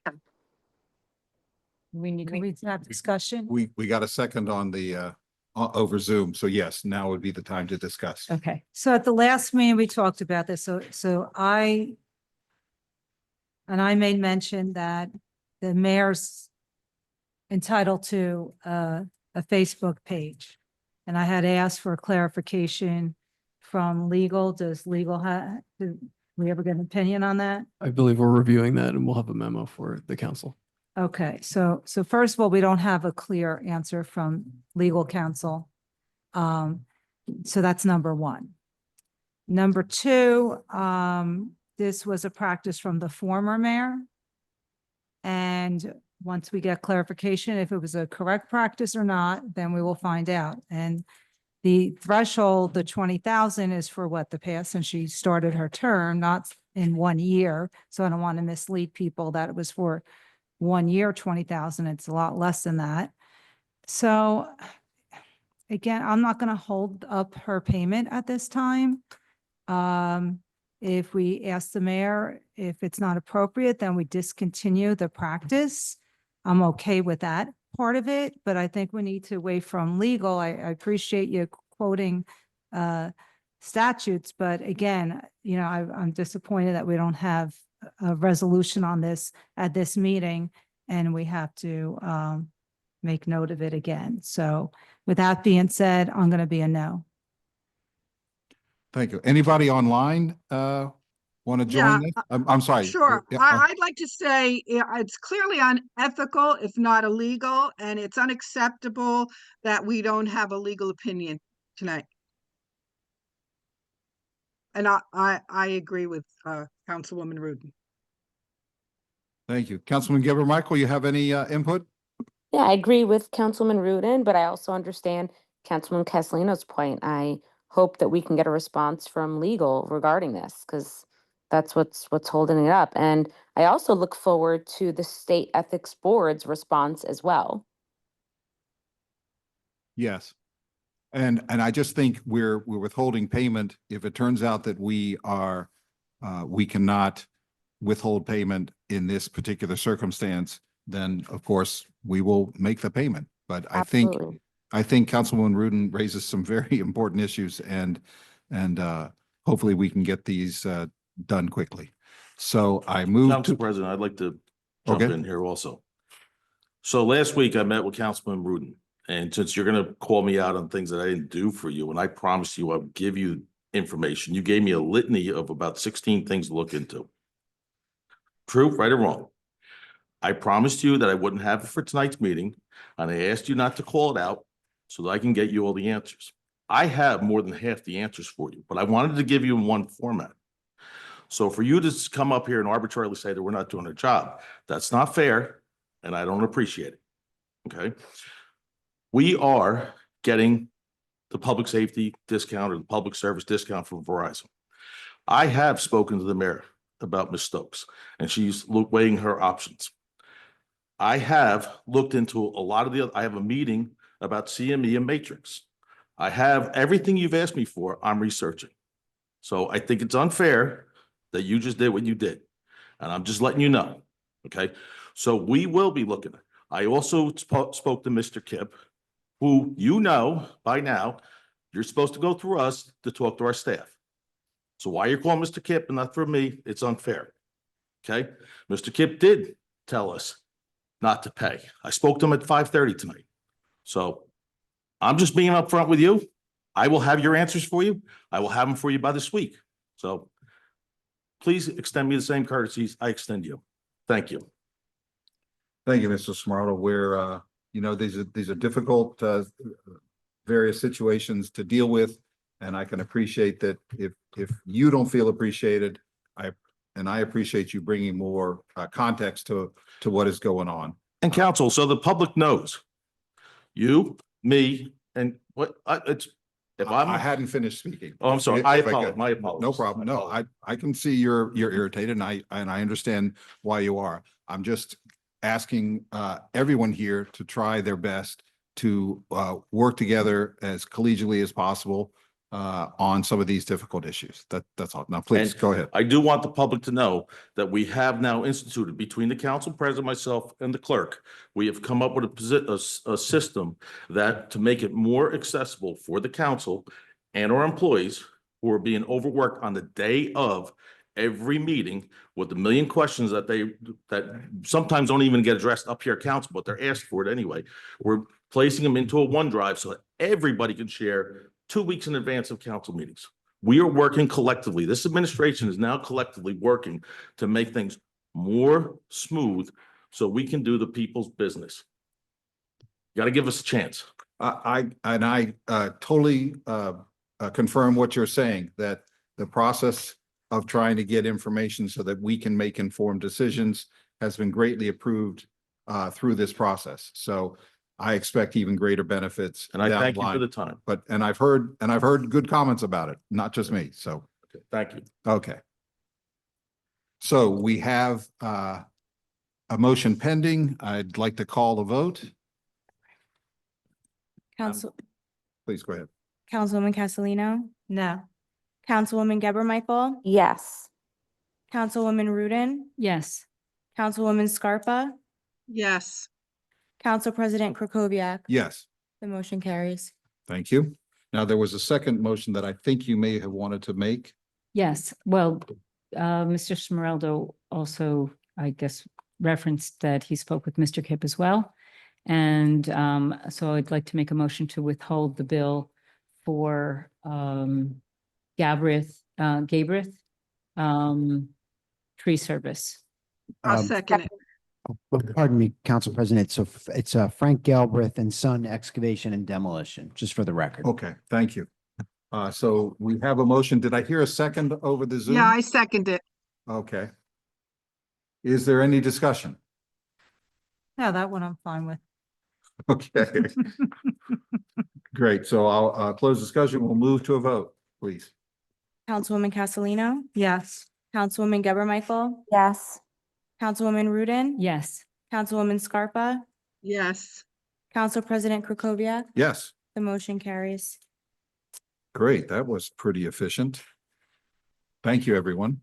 We need Can we have discussion? We got a second on the over Zoom. So yes, now would be the time to discuss. Okay. So at the last meeting, we talked about this. So I made mention that the mayor's entitled to a Facebook page. And I had asked for clarification from legal. Does legal do we ever get an opinion on that? I believe we're reviewing that and we'll have a memo for the council. Okay, so first of all, we don't have a clear answer from legal counsel. So that's number one. Number two, this was a practice from the former mayor. And once we get clarification, if it was a correct practice or not, then we will find out. And the threshold, the 20,000 is for what, the past, since she started her term, not in 1 year. So I don't want to mislead people that it was for 1 year, 20,000. It's a lot less than that. So again, I'm not going to hold up her payment at this time. If we ask the mayor, if it's not appropriate, then we discontinue the practice. I'm okay with that part of it, but I think we need to wait from legal. I appreciate you quoting statutes, but again, you know, I'm disappointed that we don't have a resolution on this at this meeting, and we have to make note of it again. So with that being said, I'm going to be a no. Thank you. Anybody online want to join this? I'm sorry. Sure. Yeah, I'd like to say it's clearly unethical, if not illegal, and it's unacceptable that we don't have a legal opinion tonight. And I agree with Councilwoman Rudin. Thank you. Councilman Gilbert Michael, you have any input? Yeah, I agree with Councilman Rudin, but I also understand Councilman Castellino's point. I hope that we can get a response from legal regarding this, because that's what's holding it up. And I also look forward to the state ethics board's response as well. Yes. And I just think we're withholding payment. If it turns out that we cannot withhold payment in this particular circumstance, then of course we will make the payment. But Absolutely. I think Councilwoman Rudin raises some very important issues, and hopefully we can get these done quickly. So I move Council to, President, I'd like to jump Okay. in here also. So last week I met with Councilman Rudin, and since you're going to call me out on things that I didn't do for you, and I promised you I would give you information, you gave me a litany of about 16 things to look into. True, right or wrong? I promised you that I wouldn't have it for tonight's meeting, and I asked you not to call it out so that I can get you all the answers. I have more than half the answers for you, but I wanted to give you in one format. So for you to come up here and arbitrarily say that we're not doing our job, that's not fair, and I don't appreciate it, okay? We are getting the public safety discount or the public service discount from Verizon. I have spoken to the mayor about Ms. Stokes, and she's weighing her options. I have looked into a lot of I have a meeting about CME and Matrix. I have everything you've asked me for, I'm researching. So I think it's unfair that you just did what you did. And I'm just letting you know, okay? So we will be looking. I also spoke to Mr. Kipp, who you know by now, you're supposed to go through us to talk to our staff. So why you're calling Mr. Kipp and not for me, it's unfair, okay? Mr. Kipp did tell us not to pay. I spoke to him at 5:30 tonight. So I'm just being upfront with you. I will have your answers for you. I will have them for you by this week. So please extend me the same courtesies I extend you. Thank you. Thank you, Mr. Smartle. These are difficult, various situations to deal with. And I can appreciate that if you don't feel appreciated, I appreciate you bringing more context to what is going on. And counsel, so the public knows, you, me, and I hadn't finished speaking. Oh, I'm sorry. If I could. apologize. My apologies. No problem. No, I can see you're irritated and I understand why you are. I'm just asking everyone here to try their best to work together as collegially as possible on some of these difficult issues. That's all. Now, please And go ahead. I do want the public to know that we have now instituted between the council president, myself, and the clerk, we have come up with a system that to make it more accessible for the council and our employees who are being overworked on the day of every meeting with a million questions that sometimes don't even get addressed up here at council, but they're asked for it anyway. We're placing them into a OneDrive so that everybody can share 2 weeks in advance of council meetings. We are working collectively. This administration is now collectively working to make things more smooth so we can do the people's business. You got to give us a chance. I totally confirm what you're saying, that the process of trying to get information so that we can make informed decisions has been greatly approved through this process. So I expect even greater benefits. And I down thank the you for line. the time. And I've heard good comments about it, not just me. So, Okay, thank you. okay. So we have a motion pending. I'd like to call the vote. Please go ahead. Councilwoman Castellino, No. Councilwoman Geber Michael, Yes. Councilwoman Rudin, Yes. Councilwoman Scarpa, Yes. Council President Krokoviac. Yes, The motion carries. thank you. Now, there was a second motion that I think you may have wanted to make. Yes, well, Mr. Smeraldo also, I guess, referenced that he spoke with Mr. Kipp as well. And so I'd like to make a motion to withhold the bill for Gabrith tree service. I'll second it. Pardon me, Council President. So it's Frank Galbraith and Son Excavation and Demolition, just for the record. Okay, thank you. So we have a motion. Did I hear a second over the Zoom? Yeah, I second it. Okay. Is there any discussion? No, that one I'm fine with. Okay. Great. So I'll close discussion. We'll move to a vote, please. Councilwoman Castellino, Yes. Councilwoman Geber Michael, Yes. Councilwoman Rudin, Yes. Councilwoman Scarpa, Yes. Council President Krokoviac. Yes, The motion carries. great. That was pretty efficient. Thank you, everyone.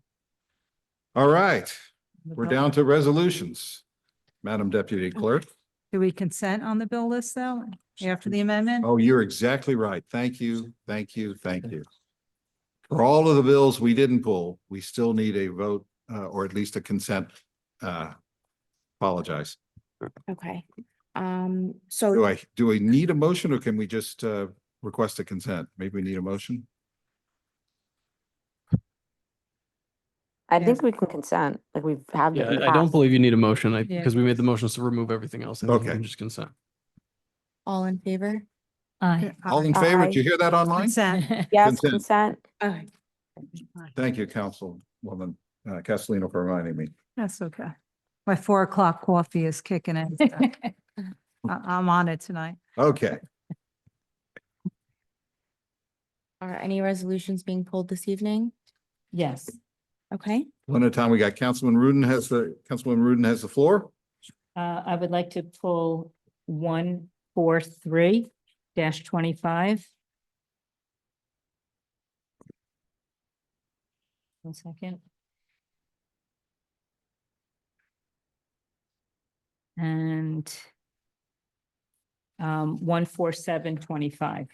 All right, we're down to resolutions. Madam Deputy Clerk. Do we consent on the bill list though, after the amendment? Oh, you're exactly right. Thank you, thank you, thank you. For all of the bills we didn't pull, we still need a vote or at least a consent. Apologize. Okay. Do So we need a motion or can we just request a consent? Maybe we need a motion. I think we can consent, like we've had. it in the I don't past. believe you need a motion, Yeah. because we made the motions to remove everything else. I think we Okay. can just consent. all in favor? Aye. All in favor? Did you hear that online? Consent. Yes, Consent. consent. Thank you, Councilwoman Castellino, for reminding me. That's okay. My 4 o'clock coffee is kicking in. I'm on it tonight. Okay, Are any resolutions being pulled this evening? Yes. Okay. one at a time. We got Councilwoman Rudin has the floor. I would like to pull 143-25. One second. And 147-25.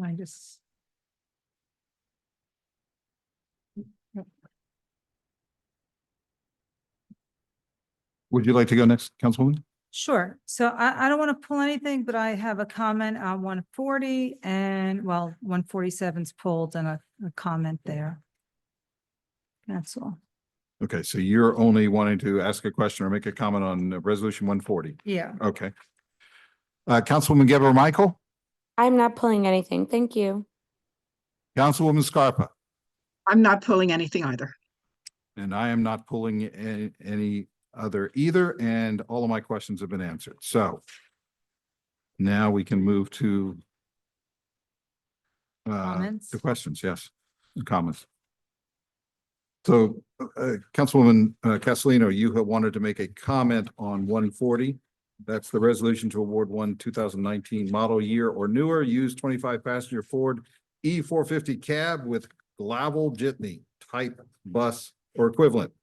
I just. Would you like to go next, Councilwoman? Sure. So I don't want to pull anything, but I have a comment on 140 and 147's pulled and a comment there. That's all. Okay, so you're only wanting to ask a question or make a comment on resolution 140. Yeah. Okay. Councilwoman Geber Michael, I'm not pulling anything. Thank you. Councilwoman Scarpa, I'm not pulling anything either. and I am not pulling any other either, and all of my questions have been answered. So now we can move to Comments? the questions, yes, and comments. So, Councilwoman Castellino, you have wanted to make a comment on 140. That's the resolution to award one 2019 model year or newer used 25 passenger Ford E450 cab with Glavel Jitney type bus or equivalent.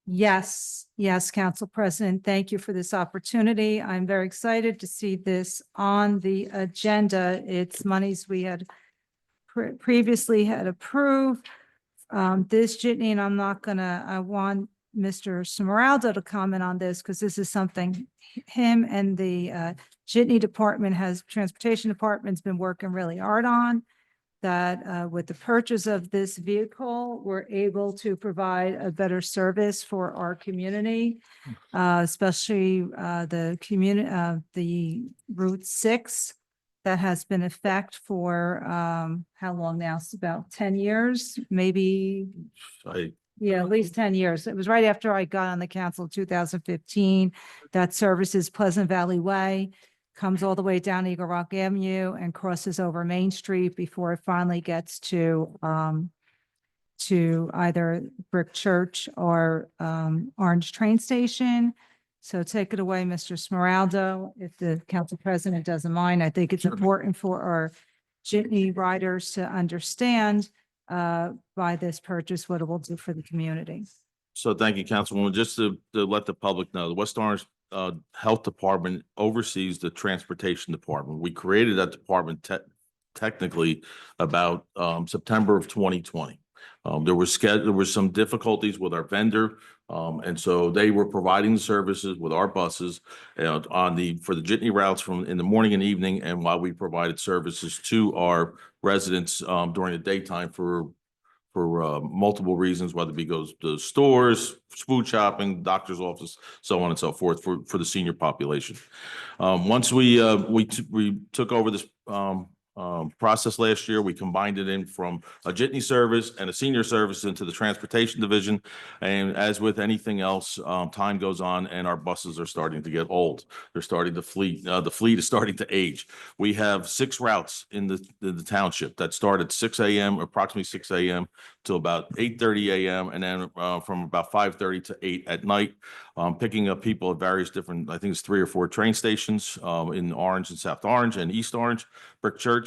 Yes, yes, Council President, thank you for this opportunity. I'm very excited to see this on the agenda. It's monies we had previously had approved. This jitney, and I want Mr. Smeraldo to comment on this because this is something him and the jitney department transportation department's been working really hard on. That with the purchase of this vehicle, we're able to provide a better service for our community, especially the Route 6 that has been in effect for how long now? It's about 10 years, maybe. Yeah, at least 10 years. It was right after I got on the council in 2015. That services Pleasant Valley Way, comes all the way down Eagle Rock Avenue and crosses over Main Street before it finally gets to either Brick Church or Orange Train Station. So take it away, Mr. Smeraldo, if the council president doesn't mind. I think it's important for our jitney riders to understand by this purchase what it will do for the community. So thank you, Councilwoman. Just to let the public know, the West Orange Health Department oversees the Transportation Department. We created that department technically about September of 2020. There was some difficulties with our vendor. And so they were providing the services with our buses for the jitney routes in the morning and evening, and while we provided services to our residents during the daytime for multiple reasons, whether it be goes to stores, food shopping, doctor's office, so on and so forth for the senior population. Once we took over this process last year, we combined it in from a jitney service and a senior service into the transportation division. And as with anything else, time goes on and our buses are starting to get old. They're starting to fleet. The fleet is starting to age. We have 6 routes in the township that start at 6 a.m., approximately 6 a.m. till about 8:30 a.m. and then from about 5:30 to 8 at night, picking up people at various different, I think it's 3 or 4 train stations in Orange and South Orange and East Orange, Brick Church.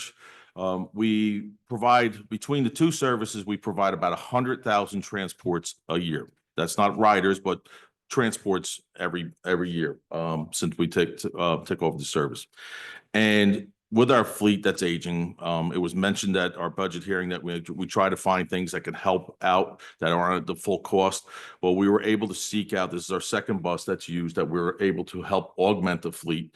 We provide, between the 2 services, we provide about 100,000 transports a year. That's not riders, but transports every year since we took over the service. And with our fleet that's aging, it was mentioned at our budget hearing that we try to find things that can help out that aren't at the full cost. Well, we were able to seek out, this is our second bus that's used, that we're able to help augment the fleet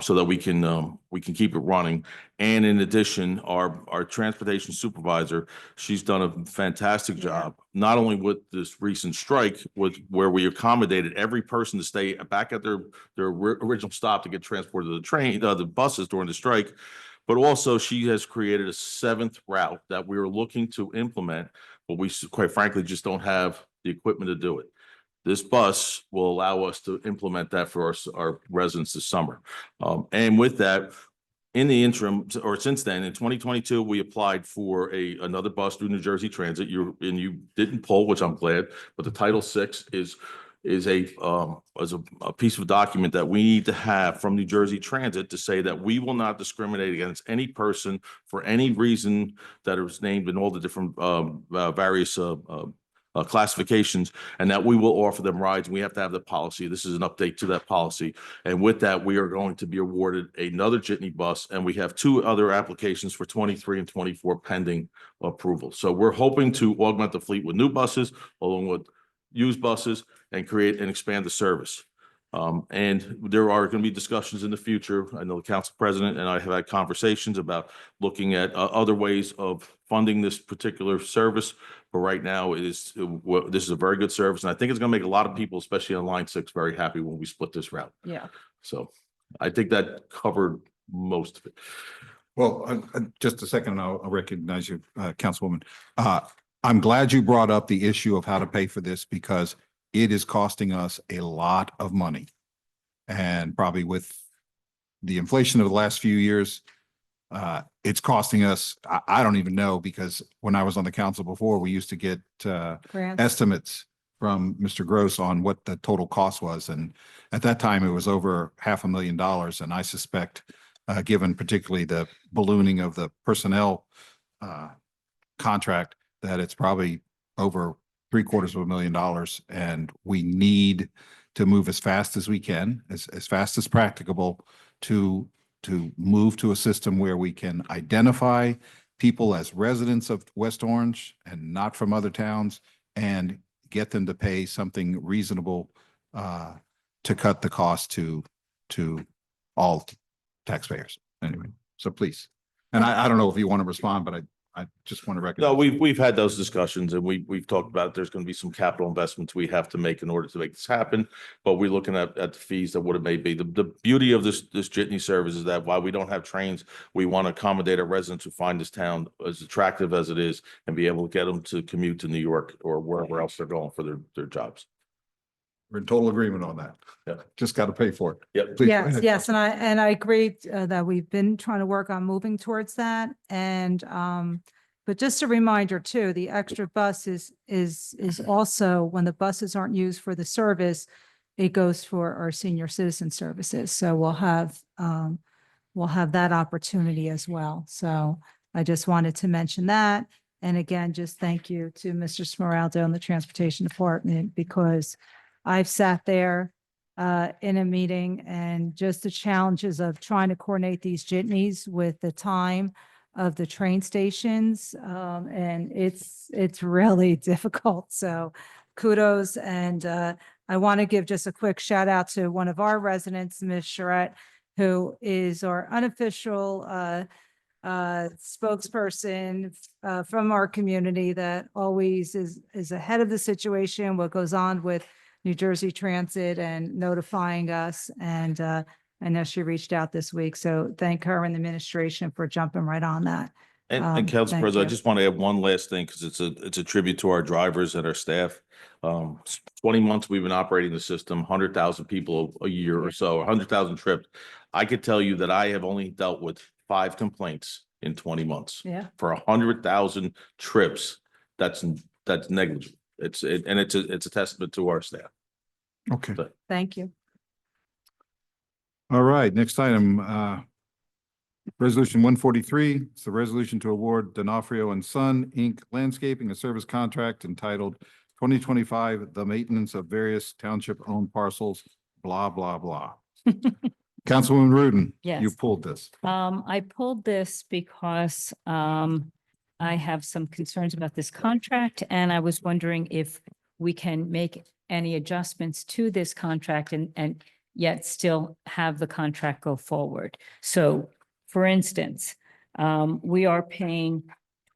so that we can keep it running. And in addition, our transportation supervisor, she's done a fantastic job, not only with this recent strike, where we accommodated every person to stay back at their original stop to get transported to the buses during the strike, but also she has created a 7th route that we are looking to implement, but we quite frankly just don't have the equipment to do it. This bus will allow us to implement that for our residents this summer. And with that, in the interim, or since then, in 2022, we applied for another bus through New Jersey Transit. You didn't pull, which I'm glad, but the Title VI is a piece of document that we need to have from New Jersey Transit to say that we will not discriminate against any person for any reason that is named in all the different various classifications, and that we will offer them rides. And we have to have the policy. This is an update to that policy. And with that, we are going to be awarded another jitney bus, and we have 2 other applications for 23 and 24 pending approval. So we're hoping to augment the fleet with new buses along with used buses and create and expand the service. And there are going to be discussions in the future. I know the council president and I have had conversations about looking at other ways of funding this particular service. But right now, this is a very good service, and I think it's going to make a lot of people, especially on Line 6, very happy when we split this route. Yeah. So I think that covered most of it. Well, just a second, I'll recognize you, Councilwoman. I'm glad you brought up the issue of how to pay for this because it is costing us a lot of money. And probably with the inflation of the last few years, it's costing us, I don't even know, because when I was on the council before, we used to get Grants. estimates from Mr. Gross on what the total cost was. And at that time, it was over $500,000. And I suspect, given particularly the ballooning of the personnel contract, that it's probably over $750,000. And we need to move as fast as we can, as fast as practicable, to move to a system where we can identify people as residents of West Orange and not from other towns, and get them to pay something reasonable to cut the cost to all taxpayers. Anyway, so please. And I don't know if you want to respond, but I just want to recognize. No, we've had those discussions, and we've talked about there's going to be some capital investments we have to make in order to make this happen. But we're looking at the fees that what it may be. The beauty of this jitney service is that while we don't have trains, we want to accommodate our residents who find this town as attractive as it is and be able to get them to commute to New York or wherever else they're going for their jobs. We're in total agreement on that. Yeah. Just got to pay for it. Yep. Please, go Yes, ahead. yes, and I agree that we've been trying to work on moving towards that. And but just a reminder too, the extra bus is also, when the buses aren't used for the service, it goes for our senior citizen services. So we'll have that opportunity as well. So I just wanted to mention that. And again, just thank you to Mr. Smeraldo and the Transportation Department, because I've sat there in a meeting, and just the challenges of trying to coordinate these jitneys with the time of the train stations. And it's really difficult. So kudos. And I want to give just a quick shout out to one of our residents, Ms. Charette, who is our unofficial spokesperson from our community, that always is ahead of the situation, what goes on with New Jersey Transit and notifying us. And I know she reached out this week, so thank her and the administration for jumping right on that. And Council Thank President, you. I just want to add one last thing, because it's a tribute to our drivers and our staff. 20 months we've been operating the system, 100,000 people a year or so, 100,000 trips. I could tell you that I have only dealt with 5 complaints in 20 months. Yeah. For 100,000 trips, that's negligible. It's a testament to our staff. Okay. Thank you. All right, next item, Resolution 143. It's the resolution to award D'Onofrio and Son, Inc. Landscaping a service contract entitled 2025, the maintenance of various township-owned parcels, blah, blah, blah. Councilwoman Rudin. Yes. You pulled this. I pulled this because I have some concerns about this contract, and I was wondering if we can make any adjustments to this contract and yet still have the contract go forward. So, for instance, we are paying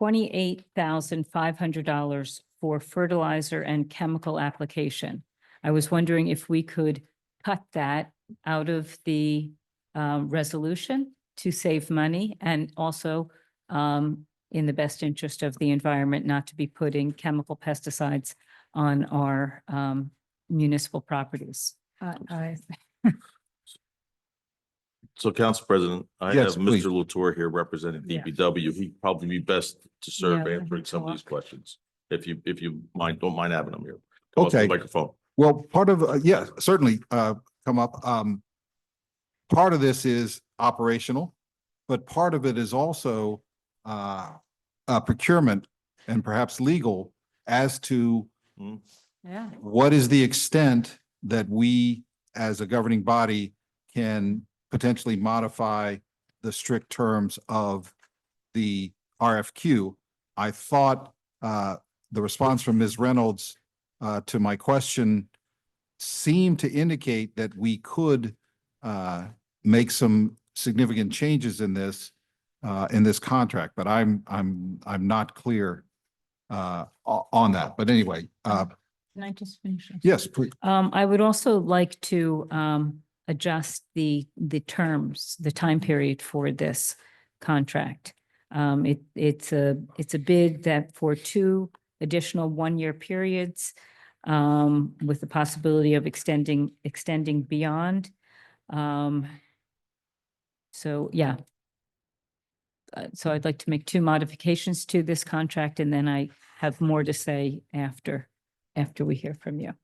$28,500 for fertilizer and chemical application. I was wondering if we could cut that out of the resolution to save money, and also in the best interest of the environment, not to be putting chemical pesticides on our municipal properties. So Council President, I Yes, have please. Mr. Latour here representing Yeah. DPW. He'd probably be best to serve Yeah, answering some of these talk. questions. If you don't mind having him here. Come up to the Okay. microphone. Well, part of, yeah, certainly, come up. Part of this is operational, but part of it is also, procurement and perhaps legal as to Yeah. what is the extent that we, as a governing body, can potentially modify the strict terms of the RFQ. I thought, the response from Ms. Reynolds, to my question seemed to indicate that we could, make some significant changes in this contract, but I'm not clear, on that. But anyway, Can I just finish? yes, please. I would also like to adjust the terms, the time period for this contract. It's a bid that for 2 additional 1-year periods, with the possibility of extending beyond. So, yeah. So I'd like to make 2 modifications to this contract, and then I have more to say after we hear from you.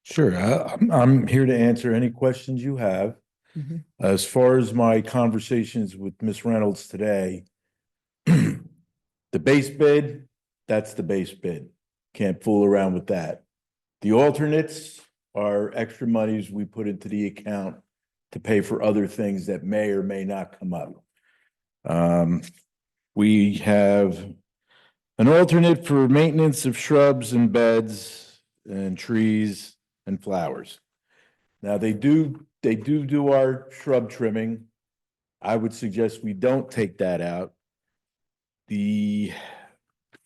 Sure, I'm here to answer any questions you have. Mhm. As far as my conversations with Ms. Reynolds today, the base bid, that's the base bid. Can't fool around with that. The alternates are extra monies we put into the account to pay for other things that may or may not come up. We have an alternate for maintenance of shrubs and beds and trees and flowers. Now, they do our shrub trimming. I would suggest we don't take that out. The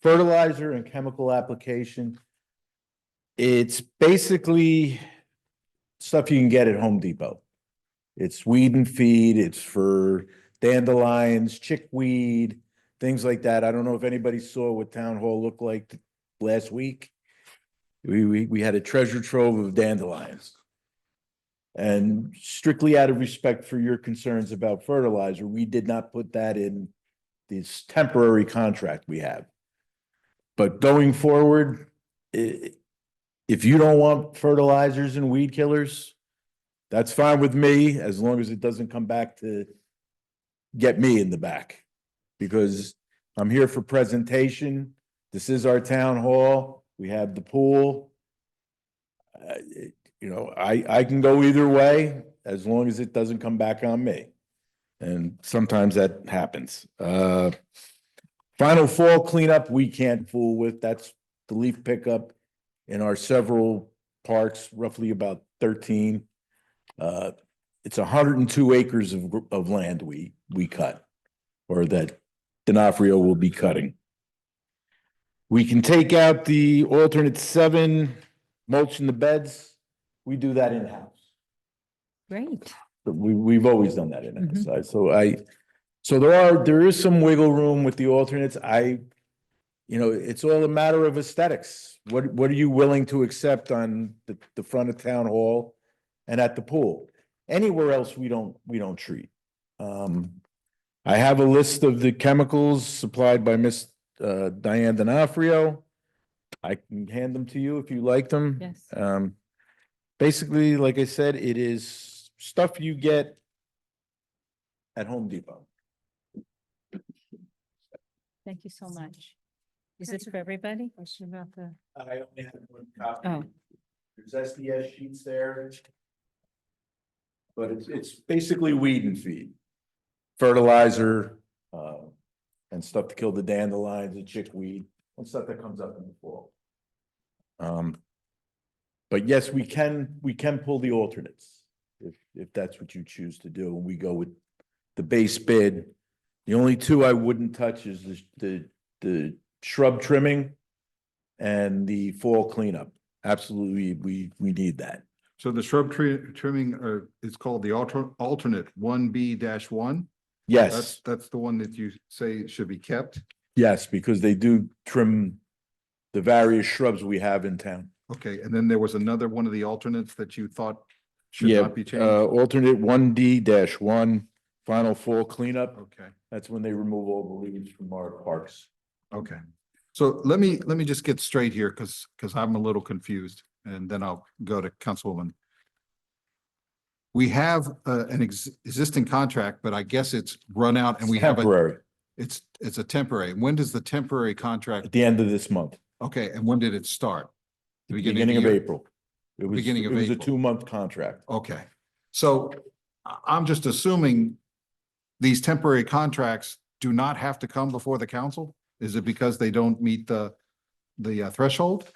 fertilizer and chemical application, it's basically stuff you can get at Home Depot. It's weed and feed, it's for dandelions, chickweed, things like that. I don't know if anybody saw what Town Hall looked like last week. We had a treasure trove of dandelions. And strictly out of respect for your concerns about fertilizer, we did not put that in this temporary contract we have. But going forward, if you don't want fertilizers and weed killers, that's fine with me, as long as it doesn't come back to get me in the back. Because I'm here for presentation. This is our town hall. We have the pool. I can go either way as long as it doesn't come back on me. And sometimes that happens. Final fall cleanup, we can't fool with. That's the leaf pickup in our several parks, roughly about 13. It's 102 acres of land we cut, or that D'Onofrio will be cutting. We can take out the alternate 7, mulch in the beds. We do that in-house. Great. But we've always done that in-house. So there is some wiggle room with the alternates. It's all a matter of aesthetics. What are you willing to accept on the front of town hall and at the pool? Anywhere else we don't treat. I have a list of the chemicals supplied by Miss Diane D'Onofrio. I can hand them to you if you like them. Yes. Basically, like I said, it is stuff you get at Home Depot. Thank you so much. Is this for everybody? Question about the. I only have 1 copy. Oh. There's SDS sheets there. But it's basically weed and feed, fertilizer, and stuff to kill the dandelions and chickweed and stuff that comes up in the fall. But yes, we can pull the alternates if that's what you choose to do. And we go with the base bid. The only 2 I wouldn't touch is the shrub trimming and the fall cleanup. Absolutely, we need that. So the shrub trimming is called the alternate 1B-1? Yes. That's the one that you say should be kept? Yes, because they do trim the various shrubs we have in town. Okay, and then there was another one of the alternates that you thought should Yeah, not be changed? alternate 1D-1 final fall cleanup. Okay. That's when they remove all the leaves from our parks. Okay. So let me just get straight here because I'm a little confused and then I'll go to Councilwoman. We have an existing contract, but I guess it's run out and we have Temporary, it's a temporary. When does the temporary contract? at the end of this month, Okay, and when did it start? The beginning of year? April. It Beginning of was a April. 2-month contract. Okay, so I'm just assuming these temporary contracts do not have to come before the council? Is it because they don't meet the threshold?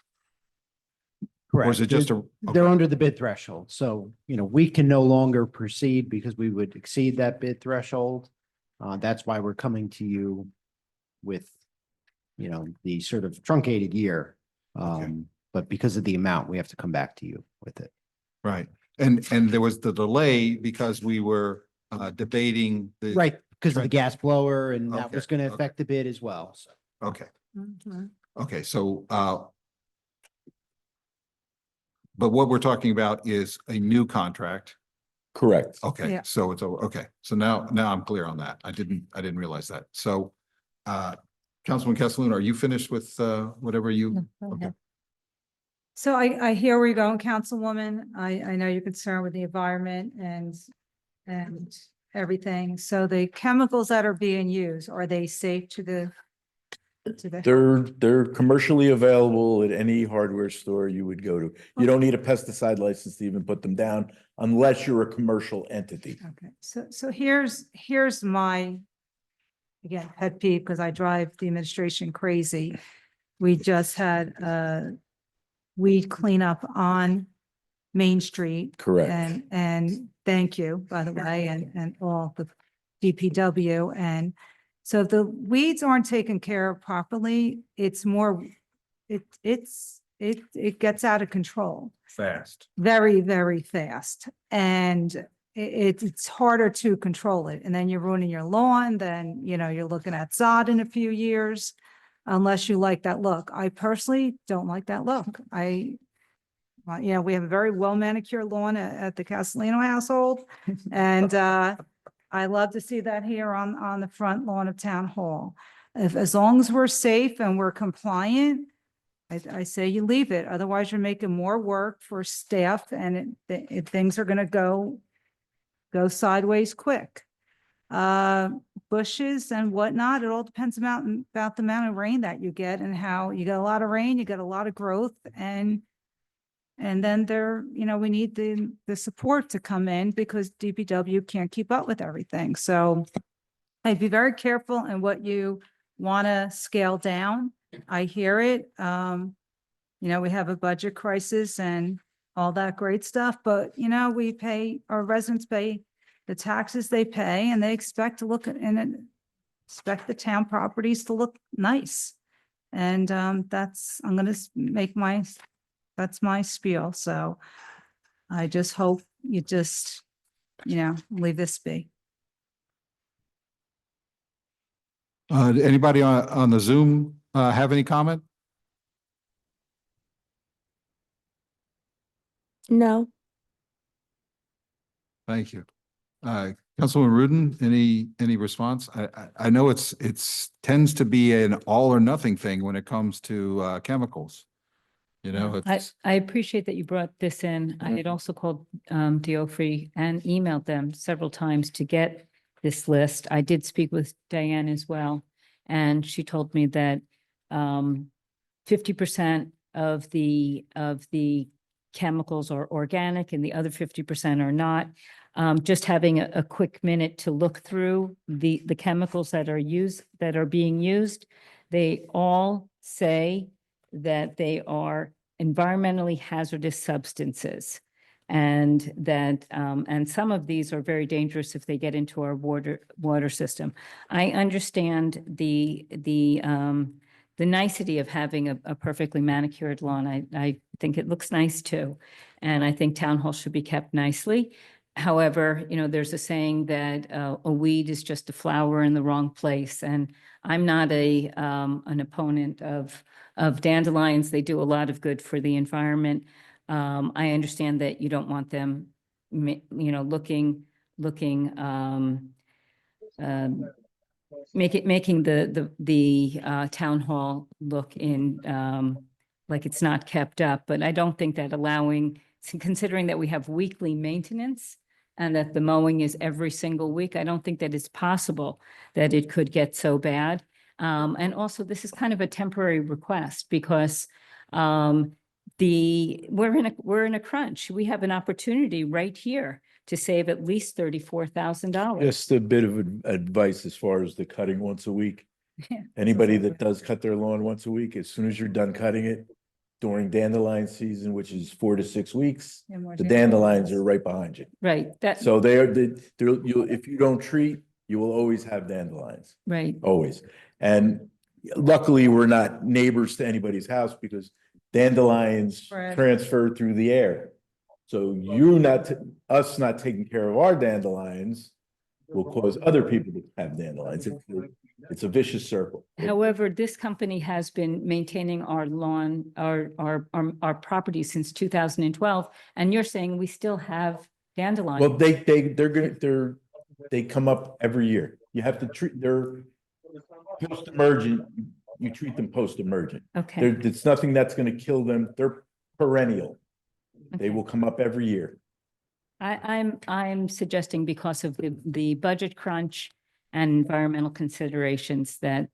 Or is it just a? They're okay. under the bid threshold. So, we can no longer proceed because we would exceed that bid threshold. That's why we're coming to you with, the sort of truncated year. But because of the amount, we have to come back to you with it. Right. And there was the delay because we were debating the. Right, because of the gas blower and that Okay, was going to okay. affect the bid as well. So. Okay, Mhm. okay, so but what we're talking about is a new contract. Correct. Okay, Yeah. so it's over. Okay, so now I'm clear on that. I didn't realize that. So Councilman Castellano, are you finished with whatever you? Okay. So I hear where you're going, Councilwoman. I know you're concerned with the environment and everything. So the chemicals that are being used, are they safe to the? They're commercially available at any hardware store you would go to. You don't need a pesticide license to even put them down unless you're a commercial entity. Okay, so here's my, again, pet peeve, because I drive the administration crazy. We just had a weed cleanup on Main Street. Correct. And thank you, by the way, and all the DPW. And so if the weeds aren't taken care of properly, it's more, it gets out of control. Fast. Very, very fast. And it's harder to control it. And then you're ruining your lawn, then, you're looking at sod in a few years, unless you like that look. I personally don't like that look. We have a very well manicured lawn at the Castellano household. And I love to see that here on the front lawn of Town Hall. As long as we're safe and we're compliant, I say you leave it. Otherwise, you're making more work for staff and things are gonna go sideways quick. Bushes and whatnot, it all depends about the amount of rain that you get and how you get a lot of rain, you get a lot of growth and then we need the support to come in because DPW can't keep up with everything. So I'd be very careful in what you want to scale down. I hear it. We have a budget crisis and all that great stuff, but our residents pay the taxes they pay and they expect to look at and expect the town properties to look nice. And I'm going to make that's my spiel. So I just hope you just, leave this be. Anybody on the Zoom have any comment? No. Thank you. Councilwoman Rudin, any response? I know it's tends to be an all or nothing thing when it comes to chemicals. I appreciate that you brought this in. I had also called Diofree and emailed them several times to get this list. I did speak with Diane as well, and she told me that 50% of the chemicals are organic and the other 50% are not. Just having a quick minute to look through the chemicals that are being used, they all say that they are environmentally hazardous substances. And that and some of these are very dangerous if they get into our water system. I understand the nicety of having a perfectly manicured lawn. I think it looks nice too. And I think Town Hall should be kept nicely. However, there's a saying that a weed is just a flower in the wrong place. And I'm not an opponent of dandelions. They do a lot of good for the environment. I understand that you don't want them, looking making the town hall look like it's not kept up, but I don't think that considering that we have weekly maintenance and that the mowing is every single week, I don't think that it's possible that it could get so bad. And also, this is kind of a temporary request because we're in a crunch. We have an opportunity right here to save at least $34,000. Just a bit of advice as far as the cutting once a week. Anybody that does cut their lawn once a week, as soon as you're done cutting it, during dandelion season, which is 4 to 6 weeks, the dandelions are right behind you. Right. So if you don't treat, you will always have dandelions. Right. Always. And luckily, we're not neighbors to anybody's house because dandelions transfer through the air. So us not taking care of our dandelions will cause other people to have dandelions. It's a vicious circle. However, this company has been maintaining our lawn, our property since 2012, and you're saying we still have dandelions. Well, they come up every year. You have to treat, they're post-emergent, you treat them post-emergent. Okay. It's nothing that's gonna kill them. They're perennial. They will come up every year. I'm suggesting because of the budget crunch and environmental considerations that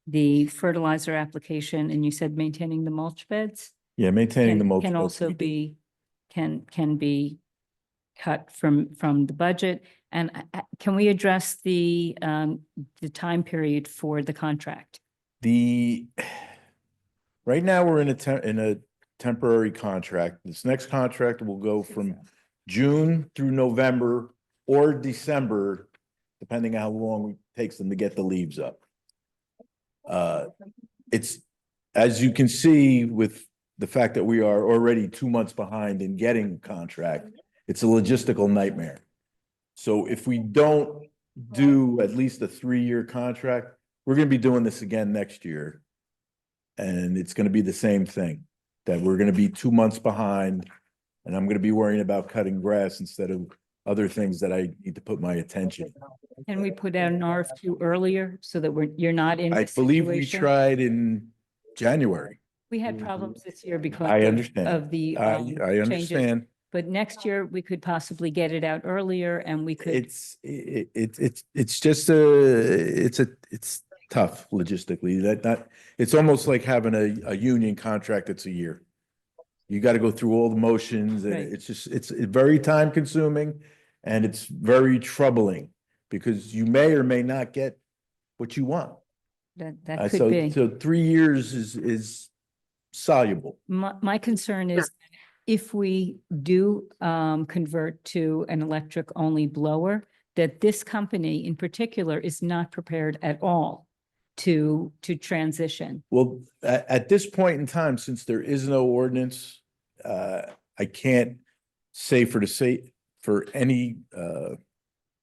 the fertilizer application, and you said maintaining the mulch beds? Yeah, maintaining the mulch Can beds. also be, can be cut from the budget. And can we address the time period for the contract? Right now, we're in a temporary contract. This next contract will go from June through November or December, depending how long it takes them to get the leaves up. It's, as you can see with the fact that we are already 2 months behind in getting a contract, it's a logistical nightmare. So if we don't do at least a 3-year contract, we're gonna be doing this again next year. And it's gonna be the same thing, that we're gonna be 2 months behind, and I'm gonna be worrying about cutting grass instead of other things that I need to put my attention. Can we put out an RFQ earlier so that you're not in I this believe we situation? tried in January. We had problems this year because I understand. of the I changes. understand. But next year, we could possibly get it out earlier and we could. It's just it's tough logistically. It's almost like having a union contract that's a year. You got to go through all the motions and Right. it's very time consuming and it's very troubling because you may or may not get what you want. That could be. So 3 years is soluble. My concern is if we do convert to an electric only blower, that this company in particular is not prepared at all to transition. Well, at this point in time, since there is no ordinance, I can't say for any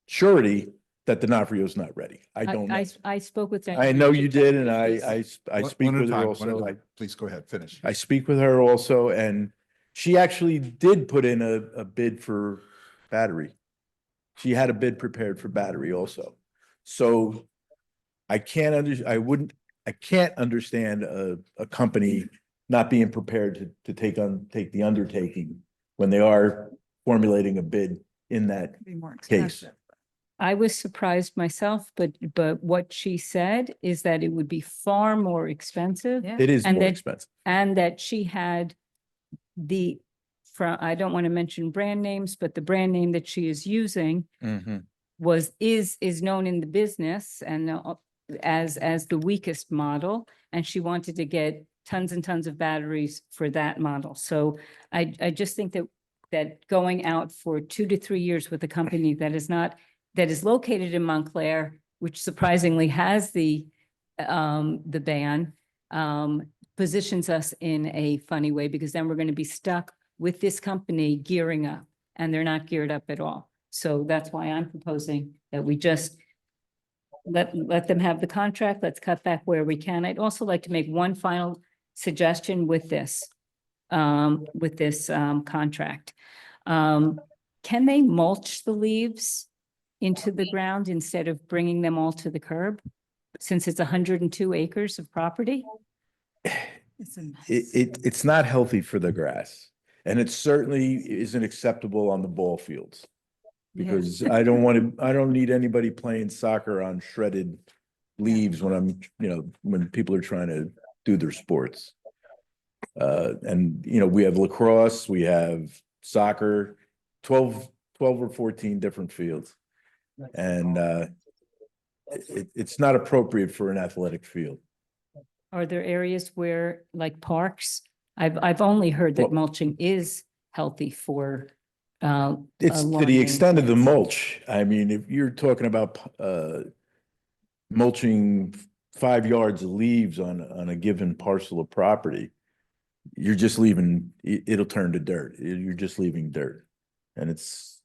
surety that D'Onofrio is not ready. I don't know. I spoke with. I know you did, and I speak One at a with her time, also. Please go ahead, finish. I speak with her also, and she actually did put in a bid for battery. She had a bid prepared for battery also. So I can't understand a company not being prepared to take the undertaking when they are formulating a bid in that case. I was surprised myself, but what she said is that it would be far more expensive. It is more expensive. And that she had I don't want to mention brand names, but the brand name that she is using is known in the business and as the weakest model. And she wanted to get tons and tons of batteries for that model. So I just think that going out for 2 to 3 years with a company that is located in Montclair, which surprisingly has the ban, positions us in a funny way because then we're going to be stuck with this company gearing up and they're not geared up at all. So that's why I'm proposing that we just let them have the contract. Let's cut back where we can. I'd also like to make one final suggestion with this contract. Can they mulch the leaves into the ground instead of bringing them all to the curb? Since it's 102 acres of property? It's not healthy for the grass. And it certainly isn't acceptable on the ball fields. Because I don't need anybody playing soccer on shredded leaves when I'm, when people are trying to do their sports. And, we have lacrosse, we have soccer, 12 or 14 different fields. And it's not appropriate for an athletic field. Are there areas where, like parks? I've only heard that Well- mulching is healthy for It's to lawn the extent of the maintenance. mulch. I mean, if you're talking about mulching 5 yards of leaves on a given parcel of property, you're just leaving, it'll turn to dirt. You're just leaving dirt. And it's,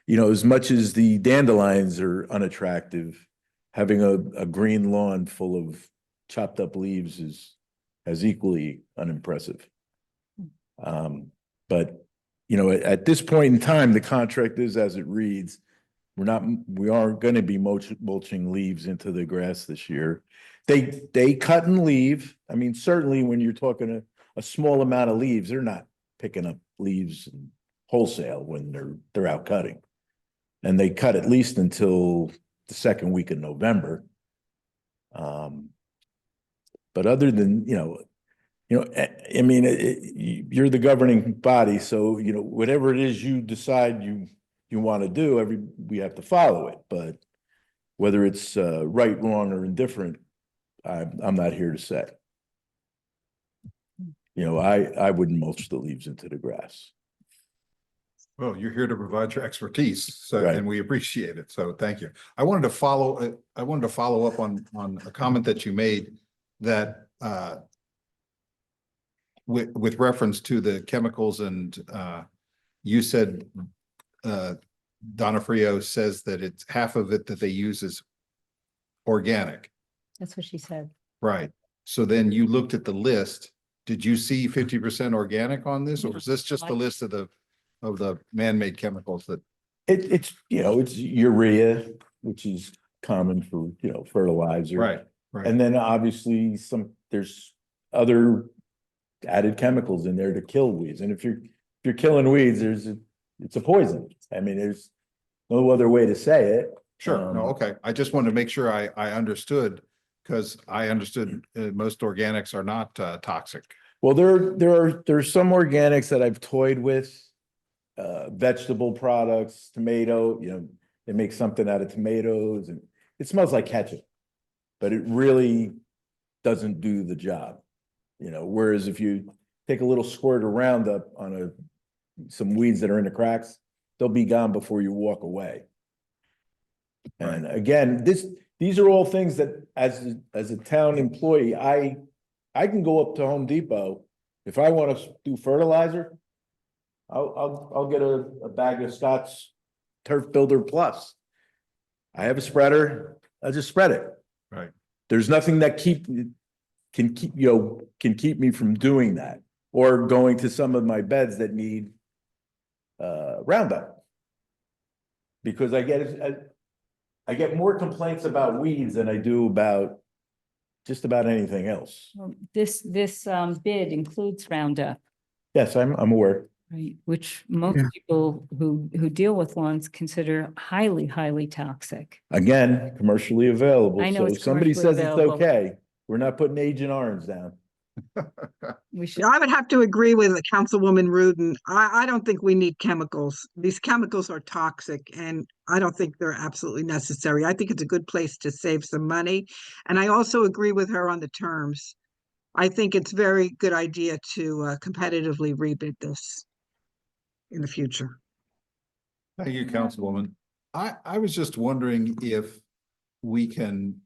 as much as the dandelions are unattractive, having a green lawn full of chopped up leaves is as equally unimpressive. But at this point in time, the contract is as it reads. We aren't going to be mulching leaves into the grass this year. They cut and leave. I mean, certainly when you're talking a small amount of leaves, they're not picking up leaves wholesale when they're out cutting. And they cut at least until the second week of November. But other than, I mean, you're the governing body, so, whatever it is you decide you want to do, we have to follow it. But whether it's right, wrong, or indifferent, I'm not here to say. I wouldn't mulch the leaves into the grass. Well, you're here to provide your expertise, so, Right. and we appreciate it. So thank you. I wanted to follow up on a comment that you made that with reference to the chemicals, and you said Donofrio says that it's half of it that they use is organic. That's what she said. Right. So then you looked at the list. Did you see 50% organic on this, or is this just the list of the man-made chemicals that? It's urea, which is common for, fertilizer. Right. And then obviously there's other added chemicals in there to kill weeds. And if you're killing weeds, it's a poison. I mean, there's no other way to say it. Sure. No, okay. I just wanted to make sure I understood, because I understood most organics are not toxic. Well, there's some organics that I've toyed with, vegetable products, tomato, they make something out of tomatoes and it smells like ketchup, but it really doesn't do the job. Whereas if you take a little squirt of Roundup on some weeds that are in the cracks, they'll be gone before you walk away. And again, these are all things that as a town employee, I can go up to Home Depot. If I want to do fertilizer, I'll get a bag of Scott's Turf Builder Plus. I have a spreader. I'll just spread it. Right. There's nothing that can keep me from doing that, or going to some of my beds that need Roundup. Because I get more complaints about weeds than I do about just about anything else. Well, this bid includes Roundup, Yes, I'm aware. right? Which most people who deal with lawns consider highly, highly toxic. Again, commercially available. I know So it's if somebody commercially says it's available. okay, we're not putting Agent Orange down. We should. I would have to agree with Councilwoman Rudin. I don't think we need chemicals. These chemicals are toxic, and I don't think they're absolutely necessary. I think it's a good place to save some money. And I also agree with her on the terms. I think it's a very good idea to competitively rebid this in the future. Thank you, Councilwoman. I was just wondering if we can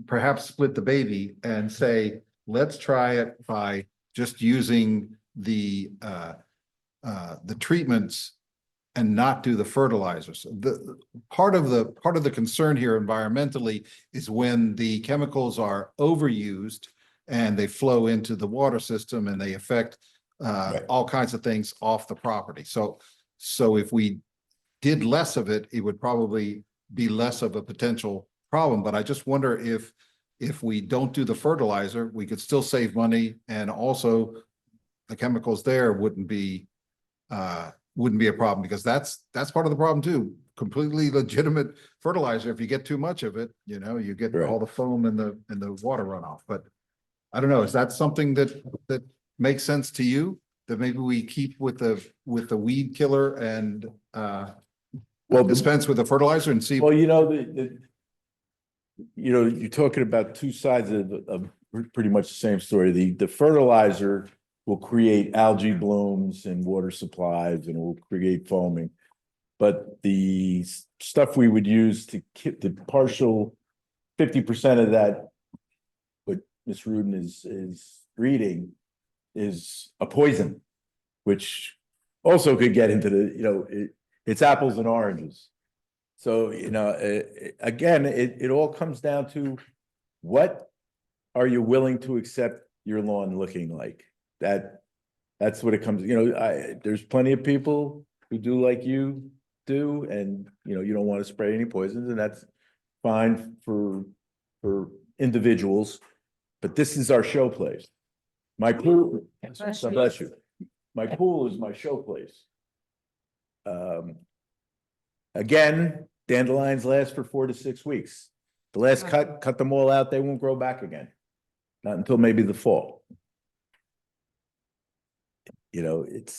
perhaps split the baby and say, let's try it by just using the treatments and not do the fertilizers. The part of the concern here environmentally is when the chemicals are overused and they flow into the water system and they affect all kinds of things off the property. So if we did less of it, it would probably be less of a potential problem. But I just wonder if we don't do the fertilizer, we could still save money, and also the chemicals there wouldn't be a problem, because that's part of the problem too. Completely legitimate fertilizer. If you get too much of it, you get all the foam and the water runoff. But I don't know, is that something that makes sense to you? That maybe we keep with the weed killer and dispense with the fertilizer and see. Well, you're talking about two sides of pretty much the same story. The fertilizer will create algae blooms and water supplies, and will create foaming. But the stuff we would use to keep the partial 50% of that, what Ms. Rudin is reading, is a poison, which also could get into it's apples and oranges. So, again, it all comes down to what are you willing to accept your lawn looking like? That's what it comes, there's plenty of people who do like you do, and, you don't want to spray any poisons, and that's fine for individuals. But this is our show place. My pool, God bless you. My pool is my show place. Again, dandelions last for 4 to 6 weeks. The last cut them all out, they won't grow back again. Not until maybe the fall. It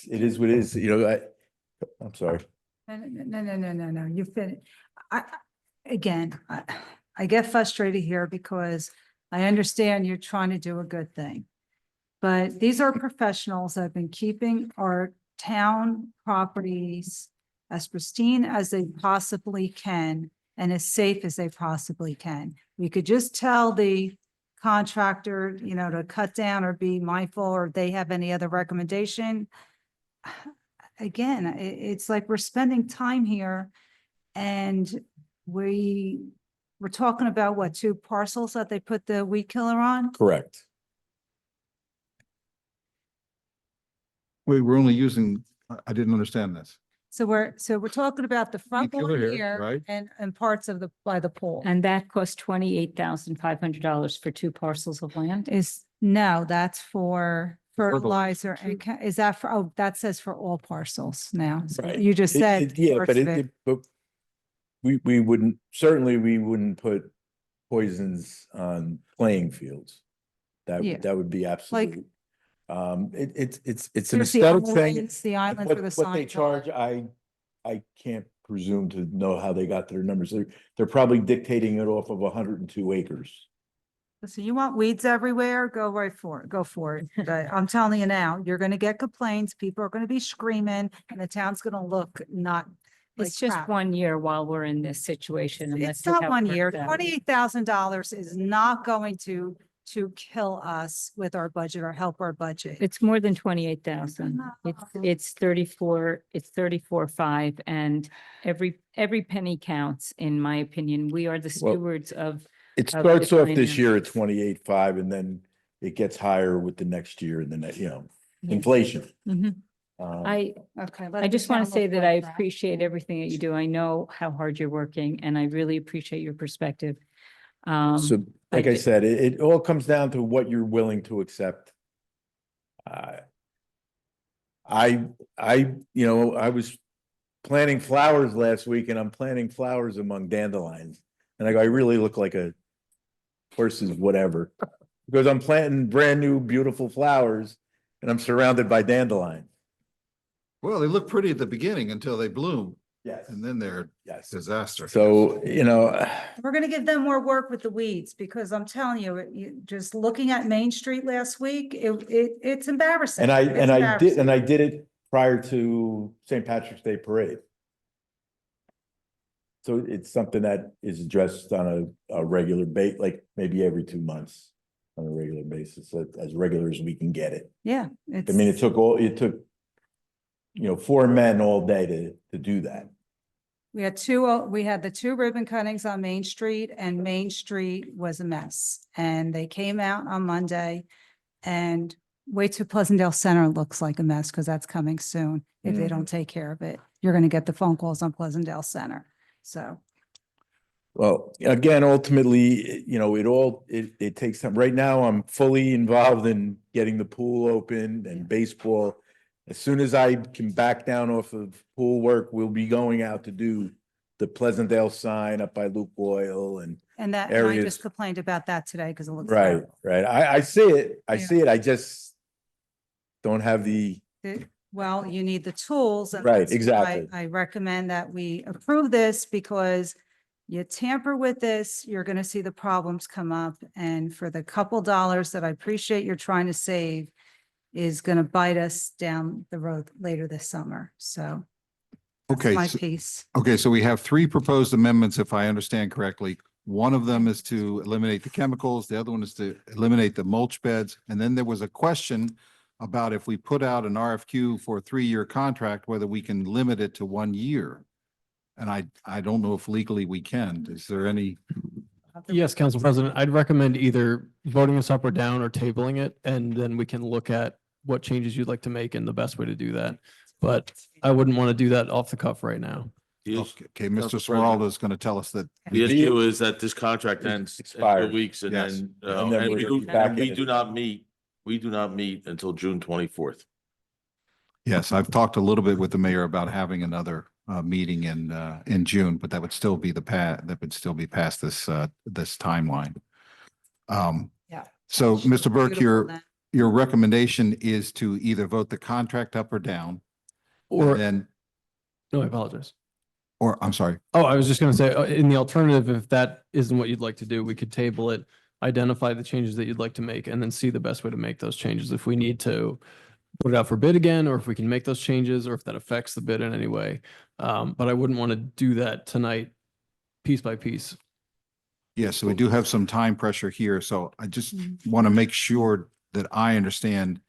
is what it is, I'm sorry. No, you finished. I get frustrated here because I understand you're trying to do a good thing. But these are professionals that have been keeping our town properties as pristine as they possibly can and as safe as they possibly can. We could just tell the contractor, to cut down or be mindful, or if they have any other recommendation. Again, it's like we're spending time here, and we're talking about what, 2 parcels that they put the weed killer on? Correct. We were only using, I didn't understand this. So we're talking about the front Weed lawn killer here, here right? and parts of by the pool. And that cost $28,500 for 2 parcels of land? No, that's for fertilizer Fertilizer. and is that for, that says for all parcels now. So Right. you just said. Yeah, parts but of it. but we wouldn't put poisons on playing fields. Yeah. That would be absolutely. It's an There's the aesthetic thing. islands, the islands where the What they signs are. charge, I can't presume to know how they got their numbers. They're probably dictating it off of 102 acres. So you want weeds everywhere, go for it. But I'm telling you now, you're gonna get complaints, people are gonna be screaming, and the town's gonna look not like It's just crap. 1 year while we're in this situation. and let's It's see not how it 1 year. works out. $28,000 is not going to kill us with our budget or help our budget. It's more than 28,000. It's 34.5, and every penny counts, in my opinion. We are the Well, stewards of. It of starts the off this year at finances. 28.5, and then it gets higher with the next year and the next, Yes. inflation. Mhm. Um, Okay. I just want to say that I appreciate everything that you do. I know how hard you're working, and I really appreciate your perspective. So, like I di- said, it all comes down to what you're willing to accept. I was planting flowers last week, and I'm planting flowers among dandelions. And I really look like a horse's whatever, because I'm planting brand new, beautiful flowers, and I'm surrounded by dandelions. Well, they look pretty at the beginning until they bloom, Yes. and then they're Yes. disaster. So, We're gonna give them more work with the weeds, because I'm telling you, just looking at Main Street last week, it's embarrassing. and It's embarrassing. I did it prior to St. Patrick's Day Parade. So it's something that is addressed on a regular like maybe every 2 months on a regular basis, as regular as we can get it. Yeah. I mean, it took 4 men all day to do that. We had the 2 ribbon cuttings on Main Street, and Main Street was a mess. And they came out on Monday, and wait till Pleasantdale Center looks like a mess, because that's coming soon if they don't take care of it. you're going to get the phone calls on Pleasantdale Center. So, Well, again, ultimately, it takes time. Right now, I'm fully involved in getting the pool open and baseball. As soon as I can back down off of pool work, we'll be going out to do the Pleasantdale sign up by Luke Oil and and I areas. just complained about that today because it looks Right, terrible. right. I see it. I Yeah. see it. I just don't have the, Well, you need the tools. And Right, that's why exactly. I recommend that we approve this because you tamper with this, you're going to see the problems come up. And for the couple dollars that I appreciate you're trying to save is going to bite us down the road later this summer. So that's Okay. my so- piece. Okay, so we have three proposed amendments, if I understand correctly. One of them is to eliminate the chemicals, the other one is to eliminate the mulch beds. And then there was a question about if we put out an RFQ for a 3-year contract, whether we can limit it to 1 year. And I don't know if legally we can. Is there any? Yes, Council President, I'd recommend either voting this up or down or tabling it, and then we can look at what changes you'd like to make and the best way to do that. But I wouldn't want to do that off the cuff right now. Okay, Council Mr. President. Smeraldo is going to tell us that. The issue is that this contract ends in 2 expired. weeks and Yes. then, And then and we're we do, back and we in do it. not meet, until June 24th. Yes, I've talked a little bit with the mayor about having another meeting in June, but that would still be that would still be past this timeline. Yeah. So, Mr. Burke, Beautiful then. your recommendation is to either vote the contract up or down, Or, then, no, I apologize. or I'm sorry. Oh, I was just going to say, in the alternative, if that isn't what you'd like to do, we could table it, identify the changes that you'd like to make, and then see the best way to make those changes. If we need to put it out for bid again, or if we can make those changes, or if that affects the bid in any way. But I wouldn't want to do that tonight, piece by piece. Yes, so we do have some time pressure here, so I just want to make sure that I understand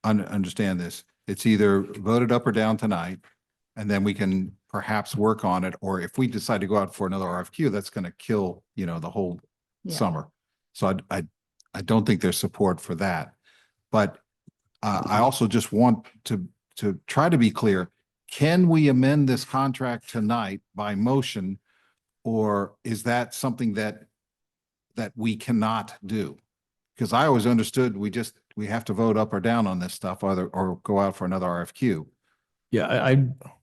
this. It's either voted up or down tonight, and then we can perhaps work on it, or if we decide to go out for another RFQ, that's going to kill, the whole Yeah. summer. So I don't think there's support for that. But I also just want to try to be clear. Can we amend this contract tonight by motion? Or is that something that we cannot do? Because I always understood we have to vote up or down on this stuff, or go out for another RFQ. Yeah,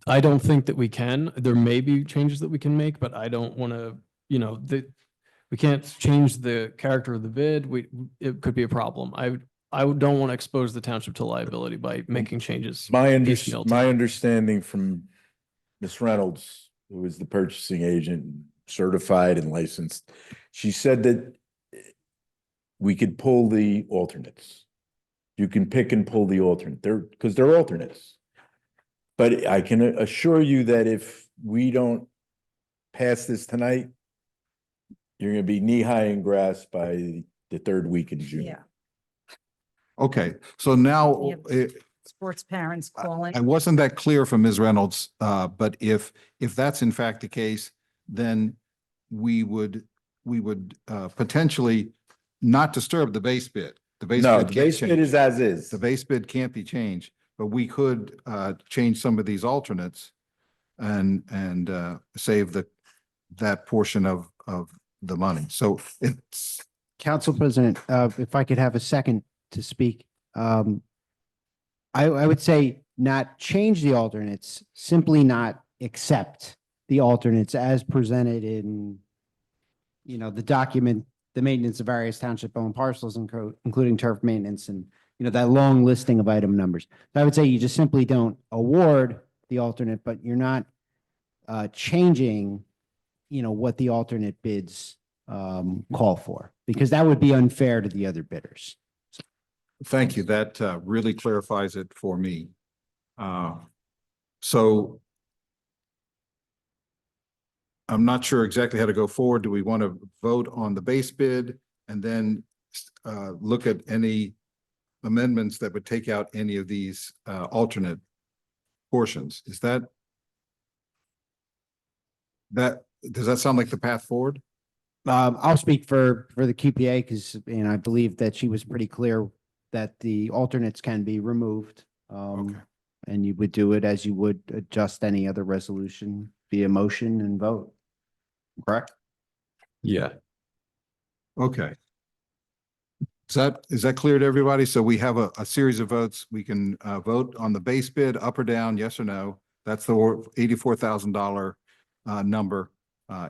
I don't think that we can. There may be changes that we can make, but I don't want to, we can't change the character of the bid. It could be a problem. I don't want to expose the township to liability by making changes. piecemeal to my it. understanding from Ms. Reynolds, who is the purchasing agent, certified and licensed, she said that we could pull the alternates. You can pick and pull the alternate. Because they're alternates. But I can assure you that if we don't pass this tonight, you're going to be knee-high in grass by the 3rd week in June. Yeah. Okay, so now, Sports parents calling. I wasn't that clear from Ms. Reynolds, but if that's in fact the case, then we would potentially not disturb the base bid. The base No, bid the can't base bid change. is as is. The base bid can't be changed, but we could change some of these alternates and save that portion of the money. So it's, Council President, if I could have a second to speak. I would say not change the alternates, simply not accept the alternates as presented in, the document, the maintenance of various township-owned parcels, including turf maintenance and, that long listing of item numbers. I would say you just simply don't award the alternate, but you're not changing, what the alternate bids call for, because that would be unfair to the other bidders. thank you. That really clarifies it for me. So I'm not sure exactly how to go forward. Do we want to vote on the base bid and then look at any amendments that would take out any of these alternate portions? Is that does that sound like the path forward? I'll speak for the QPA because, I believe that she was pretty clear that the alternates can be removed. Okay. And you would do it as you would adjust any other resolution via motion and vote. Correct? Yeah. Okay. Is that clear to everybody? So we have a series of votes. We can vote on the base bid, up or down, yes or no. That's the $84,000 number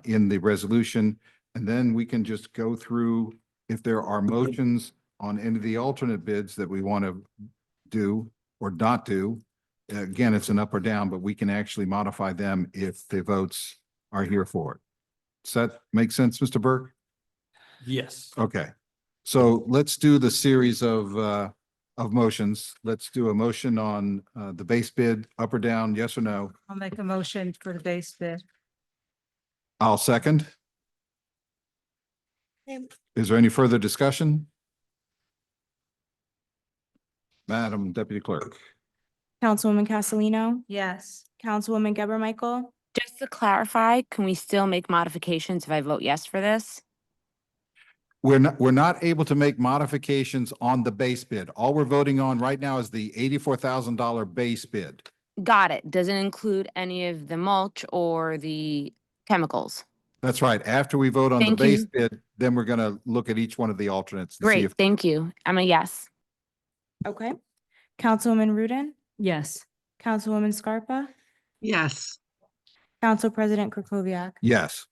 in the resolution. And then we can just go through if there are motions on any of the alternate bids that we want to do or not do. Again, it's an up or down, but we can actually modify them if the votes are here for it. Does that make sense, Mr. Burke? Yes. Okay. So let's do the series of motions. Let's do a motion on the base bid, up or down, yes or no. I'll make a motion for the base bid. I'll second. Is there any further discussion? Madam Deputy Clerk. Councilwoman Castellino, Yes. Councilwoman Geber Michael, Just to clarify, can we still make modifications if I vote yes for this? We're not able to make modifications on the base bid. All we're voting on right now is the $84,000 base bid. Got it. Doesn't include any of the mulch or the chemicals. That's right. After we vote on the Thank base you. bid, then we're going to look at each one of the alternates. And see Great, if thank you. I'm a yes. okay. Councilwoman Rudin, Yes. Councilwoman Scarpa, Yes. Council President Krokoviac. Yes.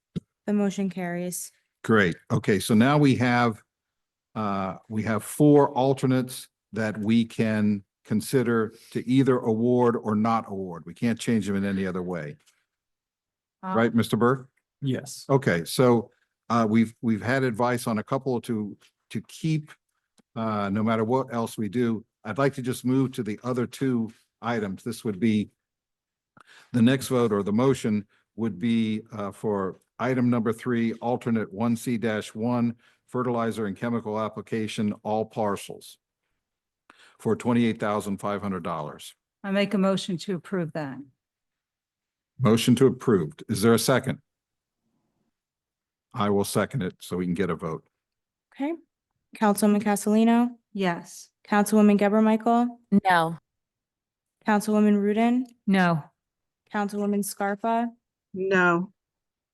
The motion carries. Great. Okay, so now we have 4 alternates that we can consider to either award or not award. We can't change them in any other way. Right, Mr. Burke? Yes. Okay, so we've had advice on a couple to keep no matter what else we do. I'd like to just move to the other 2 items. This would be the next vote, or the motion would be for item number 3, alternate 1C-1, fertilizer and chemical application, all parcels for $28,500. I make a motion to approve that. Motion to approved. Is there a second? I will second it so we can get a vote. Okay. Councilwoman Castellino, Yes. Councilwoman Geber Michael, No. Councilwoman Rudin, No. Councilwoman Scarpa, No.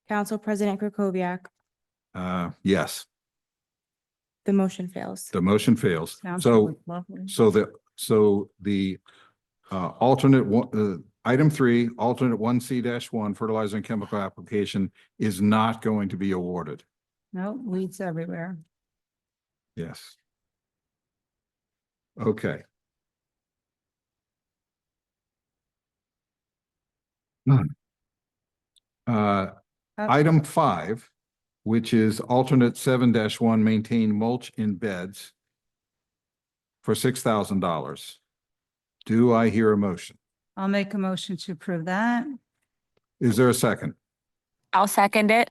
Council President Krokoviac. Yes, The motion fails. the motion fails. Sounds So lovely. So the alternate one, item 3, alternate 1C-1, fertilizer and chemical application is not going to be awarded. No, weeds everywhere. Yes. Okay. Item 5, which is alternate 7-1, maintain mulch in beds for $6,000. Do I hear a motion? I'll make a motion to approve that. Is there a second? I'll second it.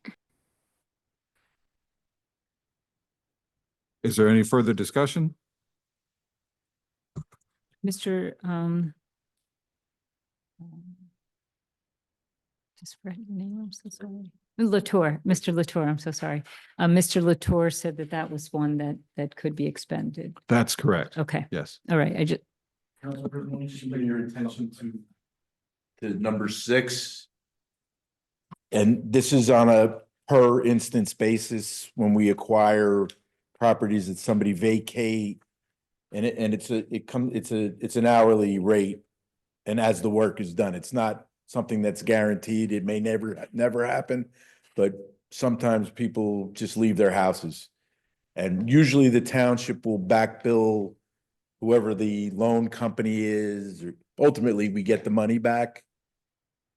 Is there any further discussion? Mr. Just read your name, I'm so sorry. Latour, Mr. Latour, I'm so sorry. Mr. Latour said that that was one that could be expended. That's correct. Okay, Yes. all right, I just, Council President, just bring your attention to number 6. And this is on a per instance basis when we acquire properties that somebody vacate. And it's an hourly rate. And as the work is done, it's not something that's guaranteed. It may never happen, but sometimes people just leave their houses. And usually the township will back bill whoever the loan company is, or ultimately we get the money back.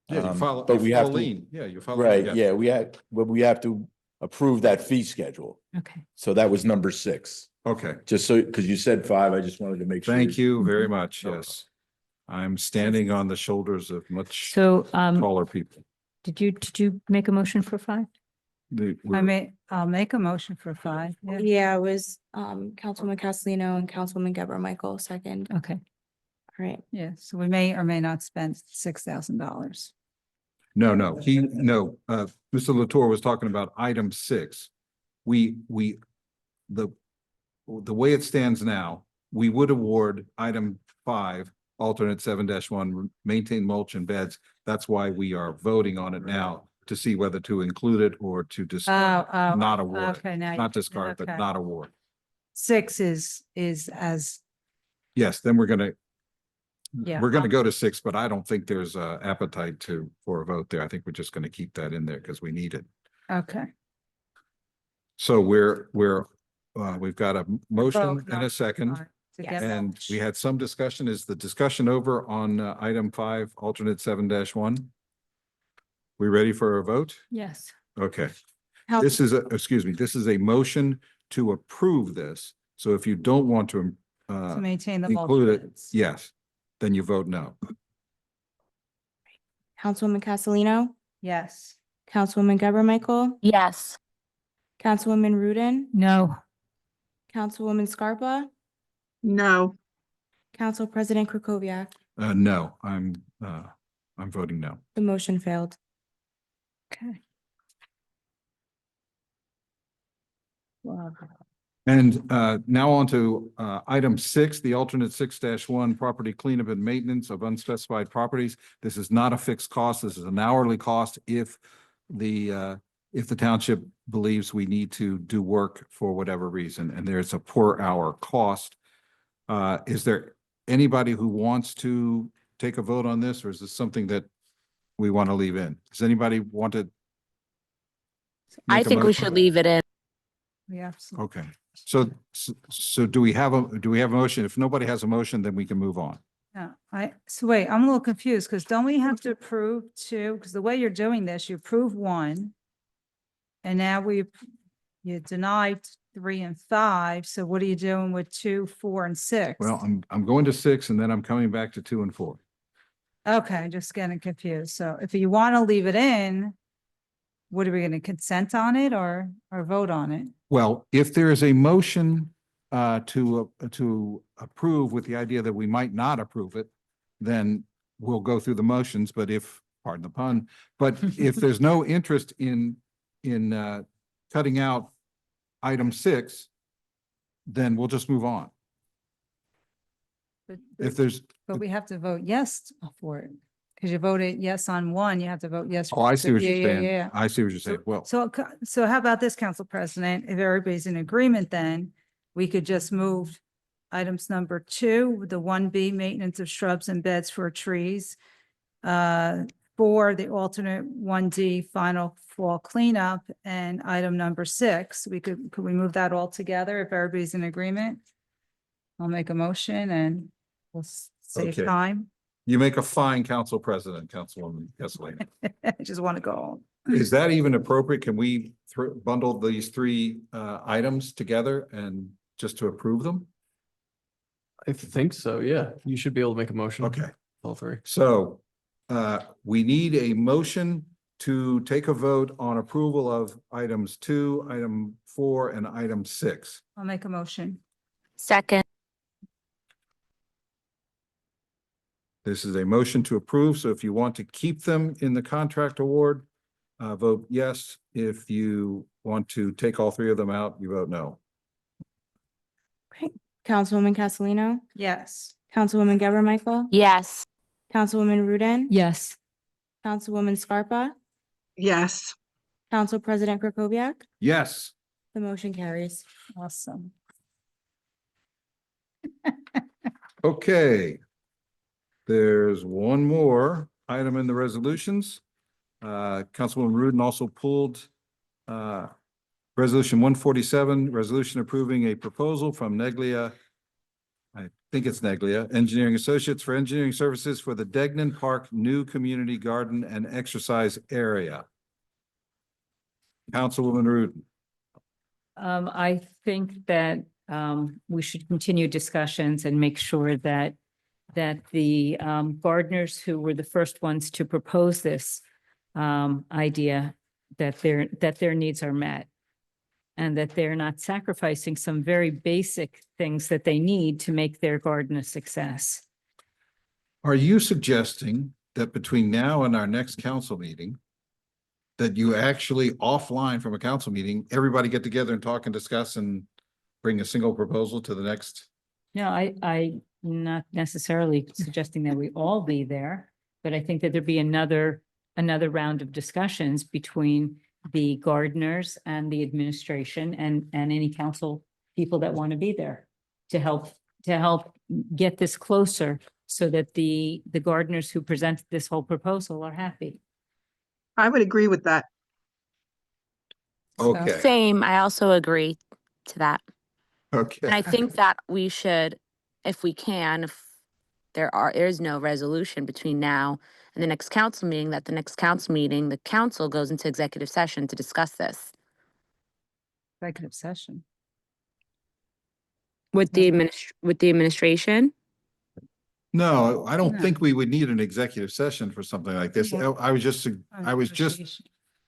Yeah, you file, But we have to, lien. Yeah, you file. right, yeah, we have to approve that fee schedule. okay. So that was number 6. Okay. Just so, because you said 5, I just wanted to make sure. Thank you very much. No Yes. I'm standing on the shoulders of much So, taller people. did you make a motion for 5? I'll make a motion for 5. Yeah. Yeah, it was Councilwoman Castellino and Councilwoman Geber Michael second. Okay. All right. Yeah, so we may or may not spend $6,000. No, Mr. Latour was talking about item 6. The way it stands now, we would award item 5 alternate 7-1, maintain mulch and beds. That's why we are voting on it now to see whether to include it or to discard, not award. Okay, now. Not discard, but okay. not award. 6 is as, Yes, then we're gonna yeah. go to 6, but I don't think there's a appetite for a vote there. I think we're just gonna keep that in there because we need it. Okay. So we've got a motion and a second. To get And we had some discussion. Is the discussion over on item 5, alternate 7-1? We ready for a vote? Yes. Okay. How- This is this is a motion to approve this. So if you don't want to to maintain the include it, mulch. yes, then you vote no. Councilwoman Castellino, Yes. Councilwoman Geber Michael, Yes. Councilwoman Rudin, No. Councilwoman Scarpa, No. Council President Krokoviac. No, I'm voting no. The motion failed. Okay. And now on to item 6, the alternate 6-1, property cleanup and maintenance of unspecified properties. This is not a fixed cost. This is an hourly cost if the township believes we need to do work for whatever reason, and there's a per hour cost. Is there anybody who wants to take a vote on this, or is this something that we want to leave in? Does anybody want to? I make a think we motion? should leave it in. Yeah. Okay, so do we have a motion? If nobody has a motion, then we can move on. Yeah, so wait, I'm a little confused because don't we have to approve 2? Because the way you're doing this, you approve 1. And now you denied 3 and 5. So what are you doing with 2, 4, and 6? Well, I'm going to 6 and then I'm coming back to 2 and 4. Okay, just getting confused. So if you want to leave it in, what are we going to consent on it or vote on it? Well, if there is a motion to approve with the idea that we might not approve it, then we'll go through the motions, but pardon the pun, but if there's no interest in cutting out item 6, then we'll just move on. But we have to vote yes for it. Because you voted yes on 1, you have to vote yes. Oh, I see what Yeah, you're yeah, saying. yeah. I see what you're saying. Well, So how about this, Council President? If everybody's in agreement, then we could just move items number 2, the 1B, maintenance of shrubs and beds for trees. 4, the alternate 1D, final fall cleanup, and item number 6. Could we move that all together if everybody's in agreement? I'll make a motion and we'll save Okay. time. you make a fine council president, Councilwoman Castellino. I just want to go home. Is that even appropriate? Can we bundle these 3 items together and just to approve them? I think so, yeah. You should be able to make a motion. Okay. All 3. So we need a motion to take a vote on approval of items 2, item 4, and item 6. I'll make a motion. Second. This is a motion to approve. So if you want to keep them in the contract award, vote yes. If you want to take all 3 of them out, you vote no. Great. Councilwoman Castellino, Yes. Councilwoman Geber Michael, Yes. Councilwoman Rudin, Yes. Councilwoman Scarpa, Yes. Council President Krokoviac. Yes. The motion carries. Awesome. Okay. There's one more item in the resolutions. Councilwoman Rudin also pulled Resolution 147, resolution approving a proposal from Neglia, I think it's Neglia, Engineering Associates for engineering services for the Degnan Park new community garden and exercise area. Councilwoman Rudin. I think that we should continue discussions and make sure that the gardeners who were the first ones to propose this idea, that their needs are met. And that they're not sacrificing some very basic things that they need to make their garden a success. Are you suggesting that between now and our next council meeting, that you actually offline from a council meeting, everybody get together and talk and discuss and bring a single proposal to the next No, I not necessarily suggesting that we all be there, but I think that there'd be another round of discussions between the gardeners and the administration and any council people that want to be there to help get this closer so that the gardeners who presented this whole proposal are happy. I would agree with that. Okay, Same, I also agree to that. okay. And I think that we should, if we can, if there's no resolution between now and the next council meeting, that the next council meeting, the council goes into executive session to discuss this Executive session. with the administration. No, I don't No. think we would need an executive session for something like this. Yeah. I was just Negotiation. I was just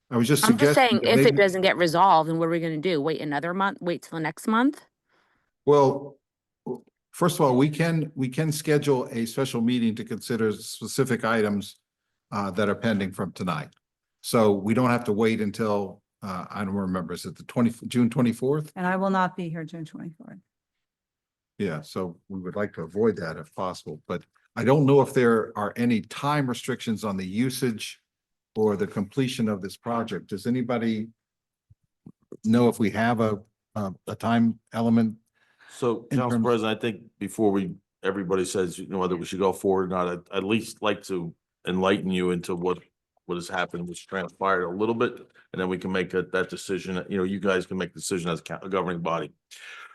I'm just suggesting saying, that if maybe, it doesn't get resolved, then what are we gonna do? Wait another month, wait till the next month? well, first of all, we can schedule a special meeting to consider specific items that are pending from tonight. So we don't have to wait until, I don't remember, is it the June 24th? And I will not be here June 24th. Yeah, so we would like to avoid that if possible, but I don't know if there are any time restrictions on the usage or the completion of this project. Does anybody know if we have a time element? So, In Council terms- President, I think before everybody says, whether we should go forward or not, I'd at least like to enlighten you into what has happened, what's transpired a little bit, and then we can make that decision. You guys can make the decision as a governing body.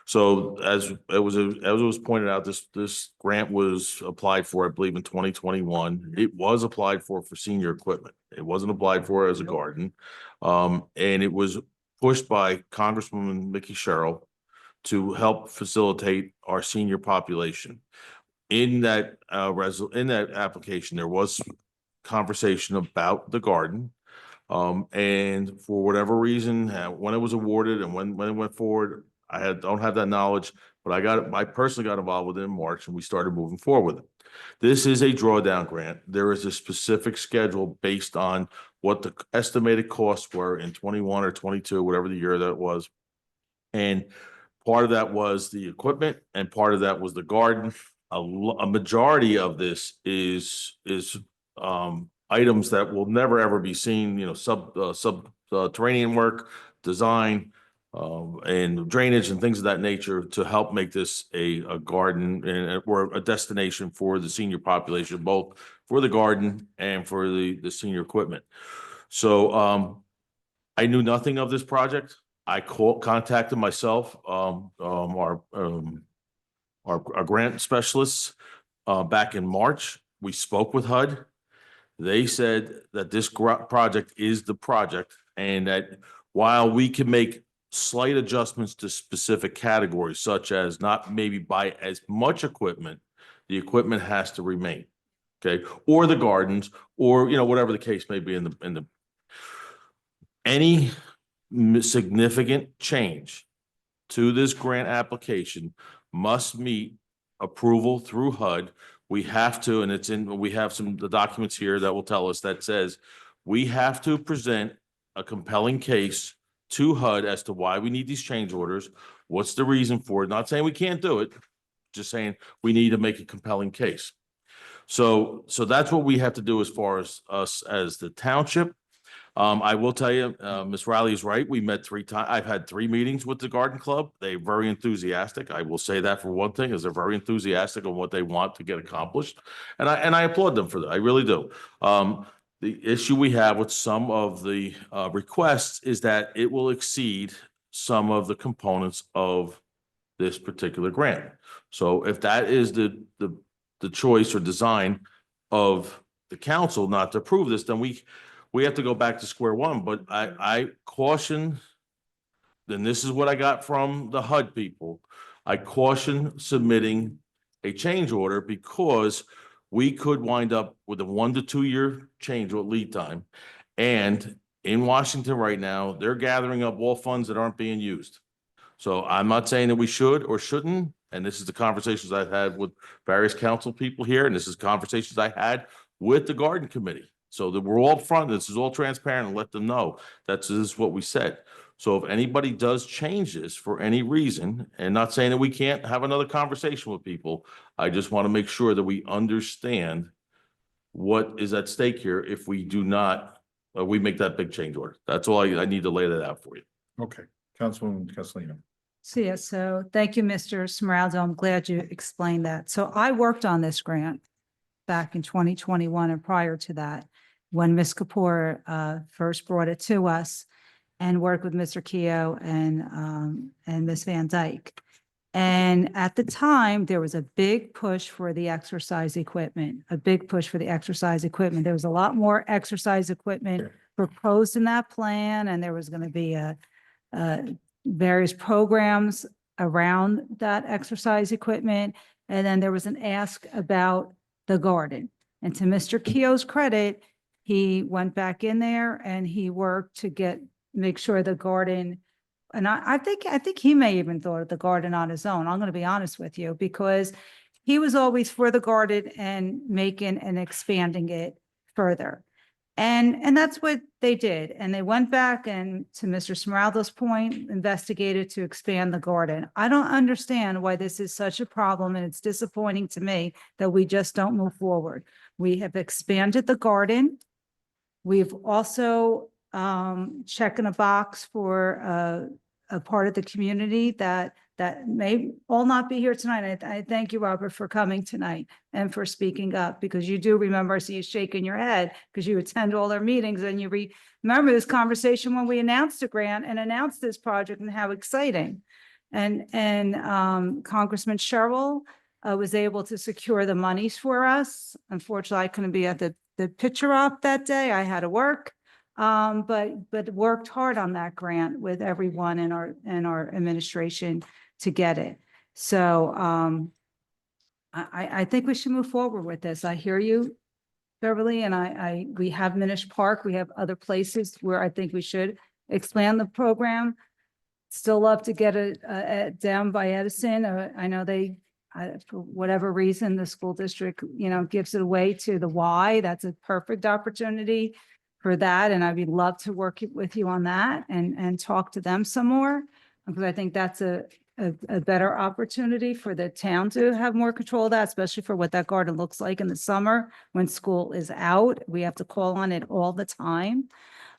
So as it was pointed out, this grant was applied for, I believe, in 2021. It was applied for senior equipment. It wasn't applied for as a garden. And it was pushed by Congresswoman Mickey Sherrill to help facilitate our senior population. In that application, there was conversation about the garden. And for whatever reason, when it was awarded and when it went forward, don't have that knowledge, but I personally got involved with it in March and we started moving forward with it. This is a drawdown grant. There is a specific schedule based on what the estimated costs were in 21 or 22, whatever the year that was. And part of that was the equipment and part of that was the garden. A majority of this is items that will never ever be seen, subterranean work, design, and drainage and things of that nature to help make this a garden or a destination for the senior population, both for the garden and for the senior equipment. So I knew nothing of this project. I contacted myself, our grant specialists back in March. We spoke with HUD. They said that this project is the project and that while we can make slight adjustments to specific categories, such as not maybe buy as much equipment, the equipment has to remain. Okay, or the gardens, or whatever the case may be any significant change to this grant application must meet approval through HUD. We have to, and we have the documents here that will tell us that says we have to present a compelling case to HUD as to why we need these change orders. What's the reason for it? Not saying we can't do it, just saying we need to make a compelling case. So that's what we have to do as far as us as the township. I will tell you, Ms. Riley is right. We met 3 times. I've had 3 meetings with the Garden Club. They're very enthusiastic. I will say that for one thing, is they're very enthusiastic on what they want to get accomplished. And I applaud them for that. I really do. The issue we have with some of the requests is that it will exceed some of the components of this particular grant. So if that is the choice or design of the council not to approve this, then we have to go back to square one. But I caution, then this is what I got from the HUD people. I caution submitting a change order because we could wind up with a 1 to 2 year change or lead time. And in Washington right now, they're gathering up all funds that aren't being used. So I'm not saying that we should or shouldn't. And this is the conversations I've had with various council people here. And this is conversations I had with the garden committee. So that we're all upfront, this is all transparent, and let them know this is what we said. So if anybody does change this for any reason, and not saying that we can't have another conversation with people, I just want to make sure that we understand what is at stake here if we do not, we make that big change order. That's all I need to lay that out for you. Okay, Councilwoman Castellino. So thank you, Mr. Smeraldo. I'm glad you explained that. So I worked on this grant back in 2021 and prior to that, when Ms. Kapoor first brought it to us, and worked with Mr. Keough and Ms. Van Dyke. And at the time, there was a big push for the exercise equipment, There was a lot more exercise equipment proposed in that plan, and there was going to be various programs around that exercise equipment. And then there was an ask about the garden. And to Mr. Keough's credit, he went back in there and he worked to make sure the garden, and I think he may even thought of the garden on his own. I'm going to be honest with you, because he was always for the garden and making and expanding it further. And that's what they did. And they went back and, to Mr. Smeraldo's point, investigated to expand the garden. I don't understand why this is such a problem, and it's disappointing to me that we just don't move forward. We have expanded the garden. We've also checking a box for a part of the community that may all not be here tonight. I thank you, Robert, for coming tonight and for speaking up, because you do remember, I see you shaking your head because you attend all our meetings, and you remember this conversation when we announced the grant and announced this project and how exciting. And Congressman Sherrill was able to secure the monies for us. Unfortunately, I couldn't be at the picture op that day. I had to work. But worked hard on that grant with everyone in our administration to get it. So I think we should move forward with this. I hear you, Beverly, and we have Minish Park. We have other places where I think we should expand the program. Still love to get it down by Edison. I know for whatever reason, the school district, gives it away to the Y. That's a perfect opportunity for that. And I would love to work with you on that and talk to them some more, because I think that's a better opportunity for the town to have more control of that, especially for what that garden looks like in the summer when school is out. We have to call on it all the time.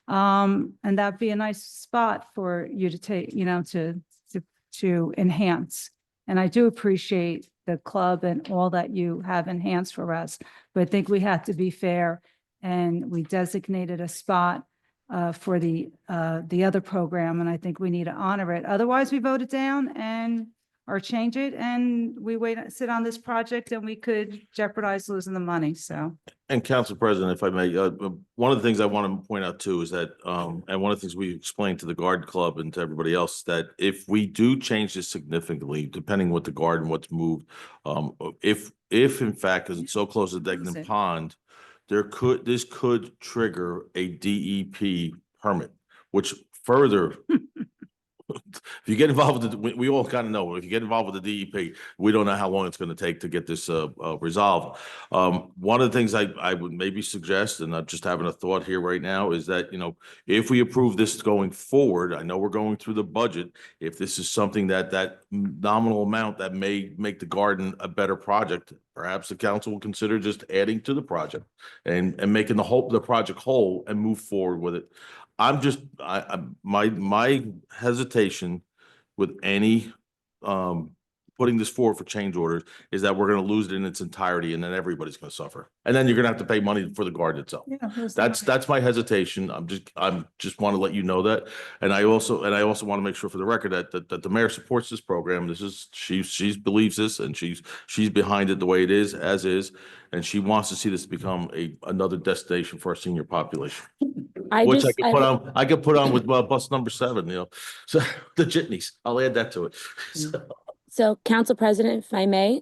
And that'd be a nice spot for you to take, to enhance. And I do appreciate the club and all that you have enhanced for us, but I think we have to be fair. And we designated a spot for the other program, and I think we need to honor it. Otherwise, we vote it down or change it, and we sit on this project, and we could jeopardize losing the money. So. And Council President, if I may, one of the things I want to point out too is that, and one of the things we explained to the Garden Club and to everybody else, that if we do change this significantly, depending what the garden, what's moved, if in fact, because it's so close to Degnan Pond, this could trigger a DEP permit, which further, if you get involved with we all kind of know, if you get involved with the DEP, we don't know how long it's going to take to get this resolved. One of the things I would maybe suggest, and I'm just having a thought here right now, is that, if we approve this going forward, I know we're going through the budget. If this is something that nominal amount that may make the garden a better project, perhaps the council will consider just adding to the project and making the project whole and move forward with it. My hesitation with any putting this forward for change orders is that we're going to lose it in its entirety, and then everybody's going to suffer, and then you're going to have to pay money for the garden itself. Yeah, That's my hesitation. I'm just want to let you know that, and I also want to make sure for the record that the mayor supports this program. She believes this, and she's behind it the way it is, as is, and she wants to see this become another destination for our senior population. I could put on with bus number 7, so the jitneys. I'll add that to it. So Council President, if I may.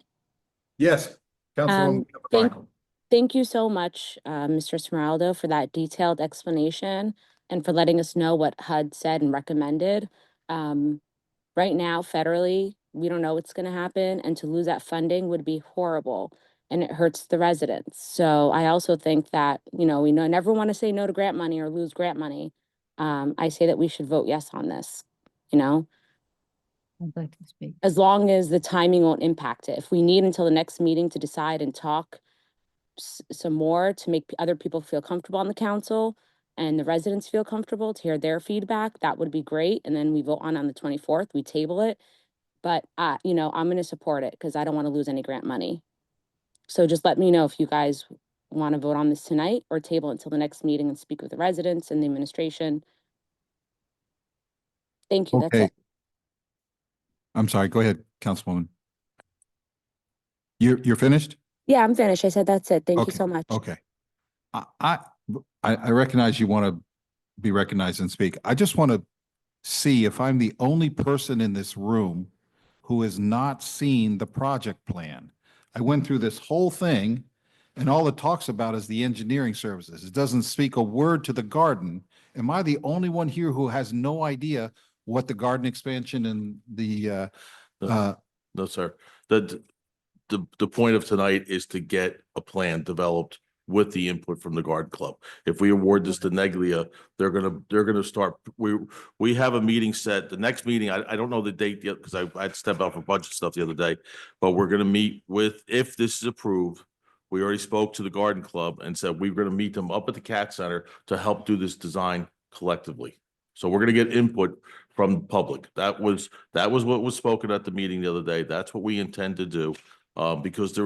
Yes, Councilwoman. Thank you so much, Mr. Smeraldo, for that detailed explanation and for letting us know what HUD said and recommended. Right now, federally, we don't know what's going to happen, and to lose that funding would be horrible. and it hurts the residents. So I also think that, you know, we never want to say no to grant money or lose grant money. I say that we should vote yes on this, you know? I'd like to speak. As long as the timing won't impact it. If we need until the next meeting to decide and talk some more to make other people feel comfortable on the council and the residents feel comfortable to hear their feedback, that would be great. And then we vote on the 24th, we table it. But, you know, I'm going to support it because I don't want to lose any grant money. So just let me know if you guys want to vote on this tonight or table until the next meeting and speak with the residents and the administration. Thank you. That's Okay. it. I'm sorry, go ahead, Councilwoman. You're finished? Yeah, I'm finished. I said that's it. Thank you Okay, so much. Okay. I recognize you want to be recognized and speak. I just want to see if I'm the only person in this room who has not seen the project plan. I went through this whole thing and all it talks about is the engineering services. It doesn't speak a word to the garden. Am I the only one here who has no idea what the garden expansion and the, No, sir. The point of tonight is to get a plan developed with the input from the garden club. If we award this to Neglia, they're gonna start, we have a meeting set, the next meeting, I don't know the date yet, because I had to step out for budget stuff the other day, but we're gonna meet with, if this is approved, we already spoke to the garden club and said we're gonna meet them up at the Cat Center to help do this design collectively. So we're gonna get input from the public. That was what was spoken at the meeting the other day. That's what we intend to do. Because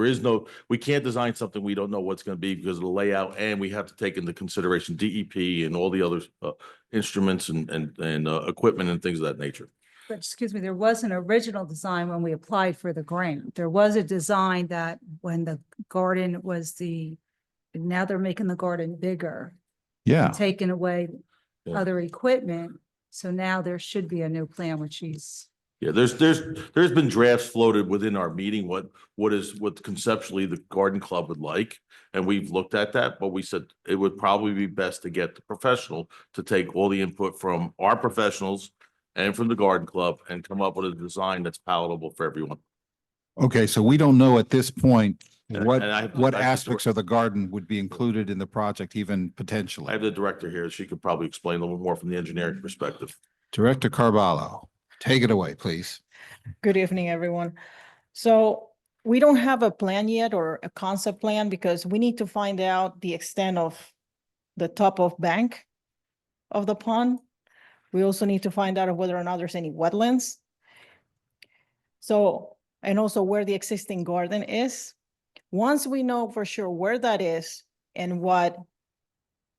we can't design something we don't know what's going to be because of the layout, and we have to take into consideration DEP and all the other instruments and equipment and things of that nature. But excuse me, there was an original design when we applied for the grant. There was a design that when the garden was now they're making the garden bigger. yeah. And taking away Yeah. other equipment. So now there should be a new plan, which he's. Yeah, there's been drafts floated within our meeting, what conceptually the garden club would like. And we've looked at that, but we said it would probably be best to get the professional to take all the input from our professionals and from the garden club and come up with a design that's palatable for everyone. Okay, so we don't know at this point And what I- aspects of the garden would be included in the project, even I potentially. have the director here. She could probably explain a little more from the engineering perspective. Director Carvalho, take it away, please. Good evening, everyone. So we don't have a plan yet or a concept plan because we need to find out the extent of the top of bank of the pond. We also need to find out whether or not there's any wetlands. So, and also where the existing garden is. Once we know for sure where that is and what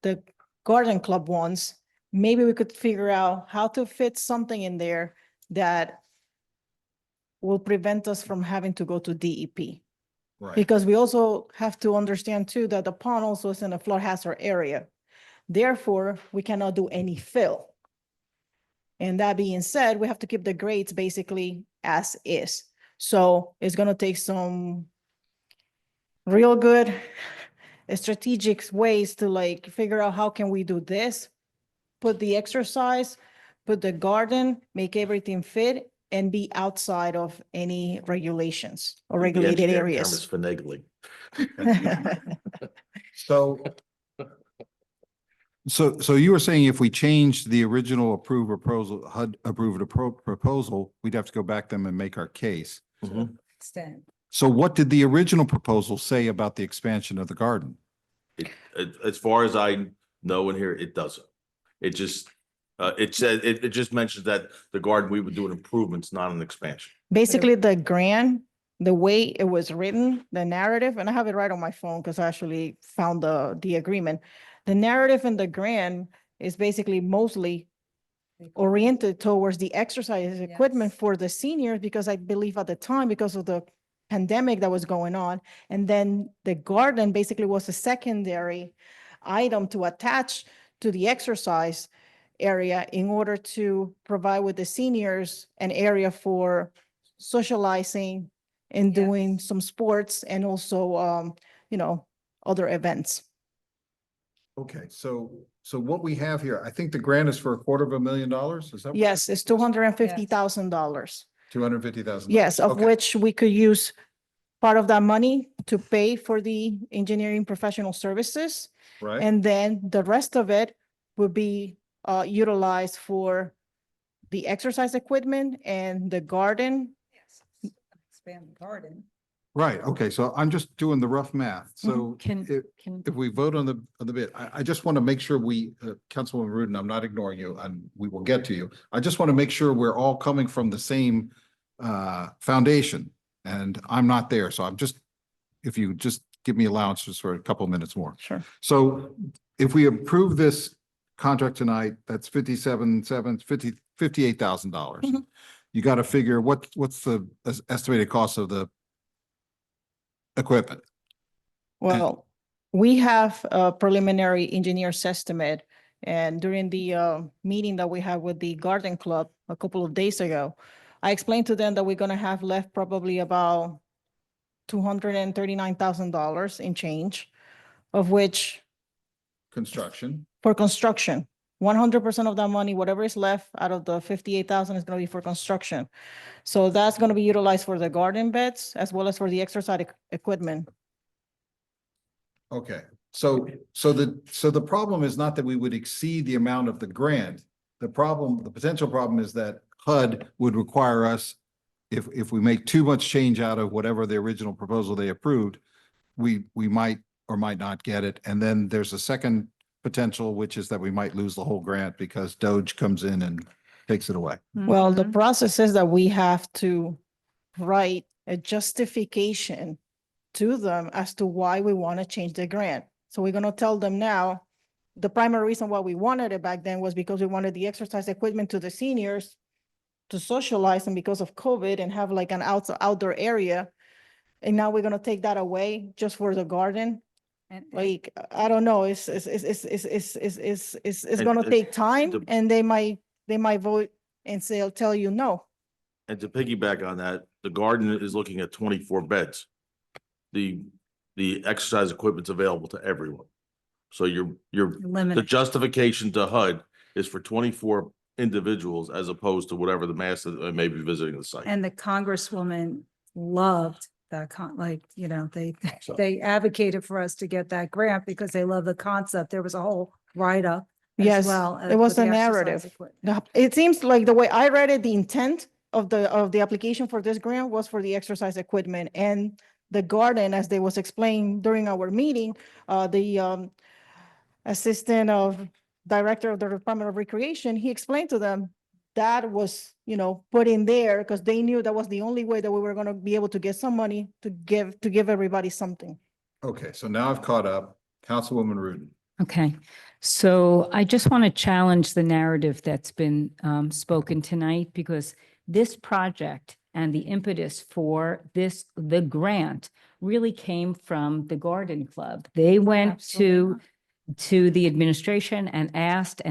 the garden club wants, maybe we could figure out how to fit something in there that will prevent us from having to go to DEP. Right. Because we also have to understand too that the pond also is in a flood hazard area. Therefore, we cannot do any fill. And that being said, we have to keep the grades basically as is. So it's gonna take some real good strategic ways to like figure out how can we do this, put the exercise, put the garden, make everything fit and be outside of any regulations or regulated The engineering term areas. is finagling. So you were saying if we changed the original approved proposal, HUD approved proposal, we'd have to go back them and make our case. Extent. So what did the original proposal say about the expansion of the garden? As far as I know in here, it doesn't. It just, it said, it just mentions that the garden, we would do an improvements, not an expansion. Basically, the grant, the way it was written, the narrative, and I have it right on my phone because I actually found the agreement. The narrative in the grant is basically mostly oriented towards the exercise equipment for the seniors, because I believe at the time, because of the pandemic that was going on, and then the garden basically was a secondary item to attach to the exercise area in order to provide with the seniors an area for socializing and doing some sports and also, other events. Okay, so what we have here, I think the grant is for $250,000, is that? Yes, it's $250,000. $250,000. Yes, of which we could use part of that money to pay for the engineering professional services. Right? And then the rest of it would be utilized for the exercise equipment and the garden. Expand the garden. Right, okay, so I'm just doing the rough math. So Can, if we vote on the bid, I just want to make sure we, Councilwoman Rudin, I'm not ignoring you, and we will get to you. I just want to make sure we're all coming from the same foundation, and I'm not there, so I'm just, if you just give me allowances for a couple of minutes more. Sure. So if we approve this contract tonight, that's $58,000. Mhm. You got to figure what's the estimated cost of the equipment? Well, we have a preliminary engineer's estimate, and during the meeting that we had with the garden club a couple of days ago, I explained to them that we're gonna have left probably about $239,000 in change, of which Construction. for construction, 100% of that money, whatever is left out of the 58,000 is gonna be for construction. So that's gonna be utilized for the garden beds as well as for the exercise equipment. Okay, so the problem is not that we would exceed the amount of the grant. The potential problem is that HUD would require us, if we make too much change out of whatever the original proposal they approved, we might or might not get it. And then there's a second potential, which is that we might lose the whole grant because Doge comes in and takes it away. Well, the process is that we have to write a justification to them as to why we want to change the grant. So we're gonna tell them now, the primary reason why we wanted it back then was because we wanted the exercise equipment to the seniors to socialize and because of COVID and have like an outdoor area. And now we're gonna take that away just for the garden. Like, I don't know, it's gonna And take time the- and they might vote and say, I'll tell you no. And to piggyback on that, the garden is looking at 24 beds. The exercise equipment's available to everyone. So the Limited. justification to HUD is for 24 individuals as opposed to whatever the mass that may be visiting the site. And the Congresswoman loved that they advocated for us to get that grant because they love the concept. There was a whole write-up as Yes, well. it was for a the exercise narrative. equipment. It seems like the way I read it, the intent of the application for this grant was for the exercise equipment and the garden, as they was explained during our meeting, the assistant of director of the Department of Recreation, he explained to them that was, put in there because they knew that was the only way that we were gonna be able to get some money to give everybody something. Okay, so now I've caught up. Councilwoman Rudin. Okay, so I just want to challenge the narrative that's been spoken tonight because this project and the impetus for the grant really came from the Garden Club. They went to the administration and asked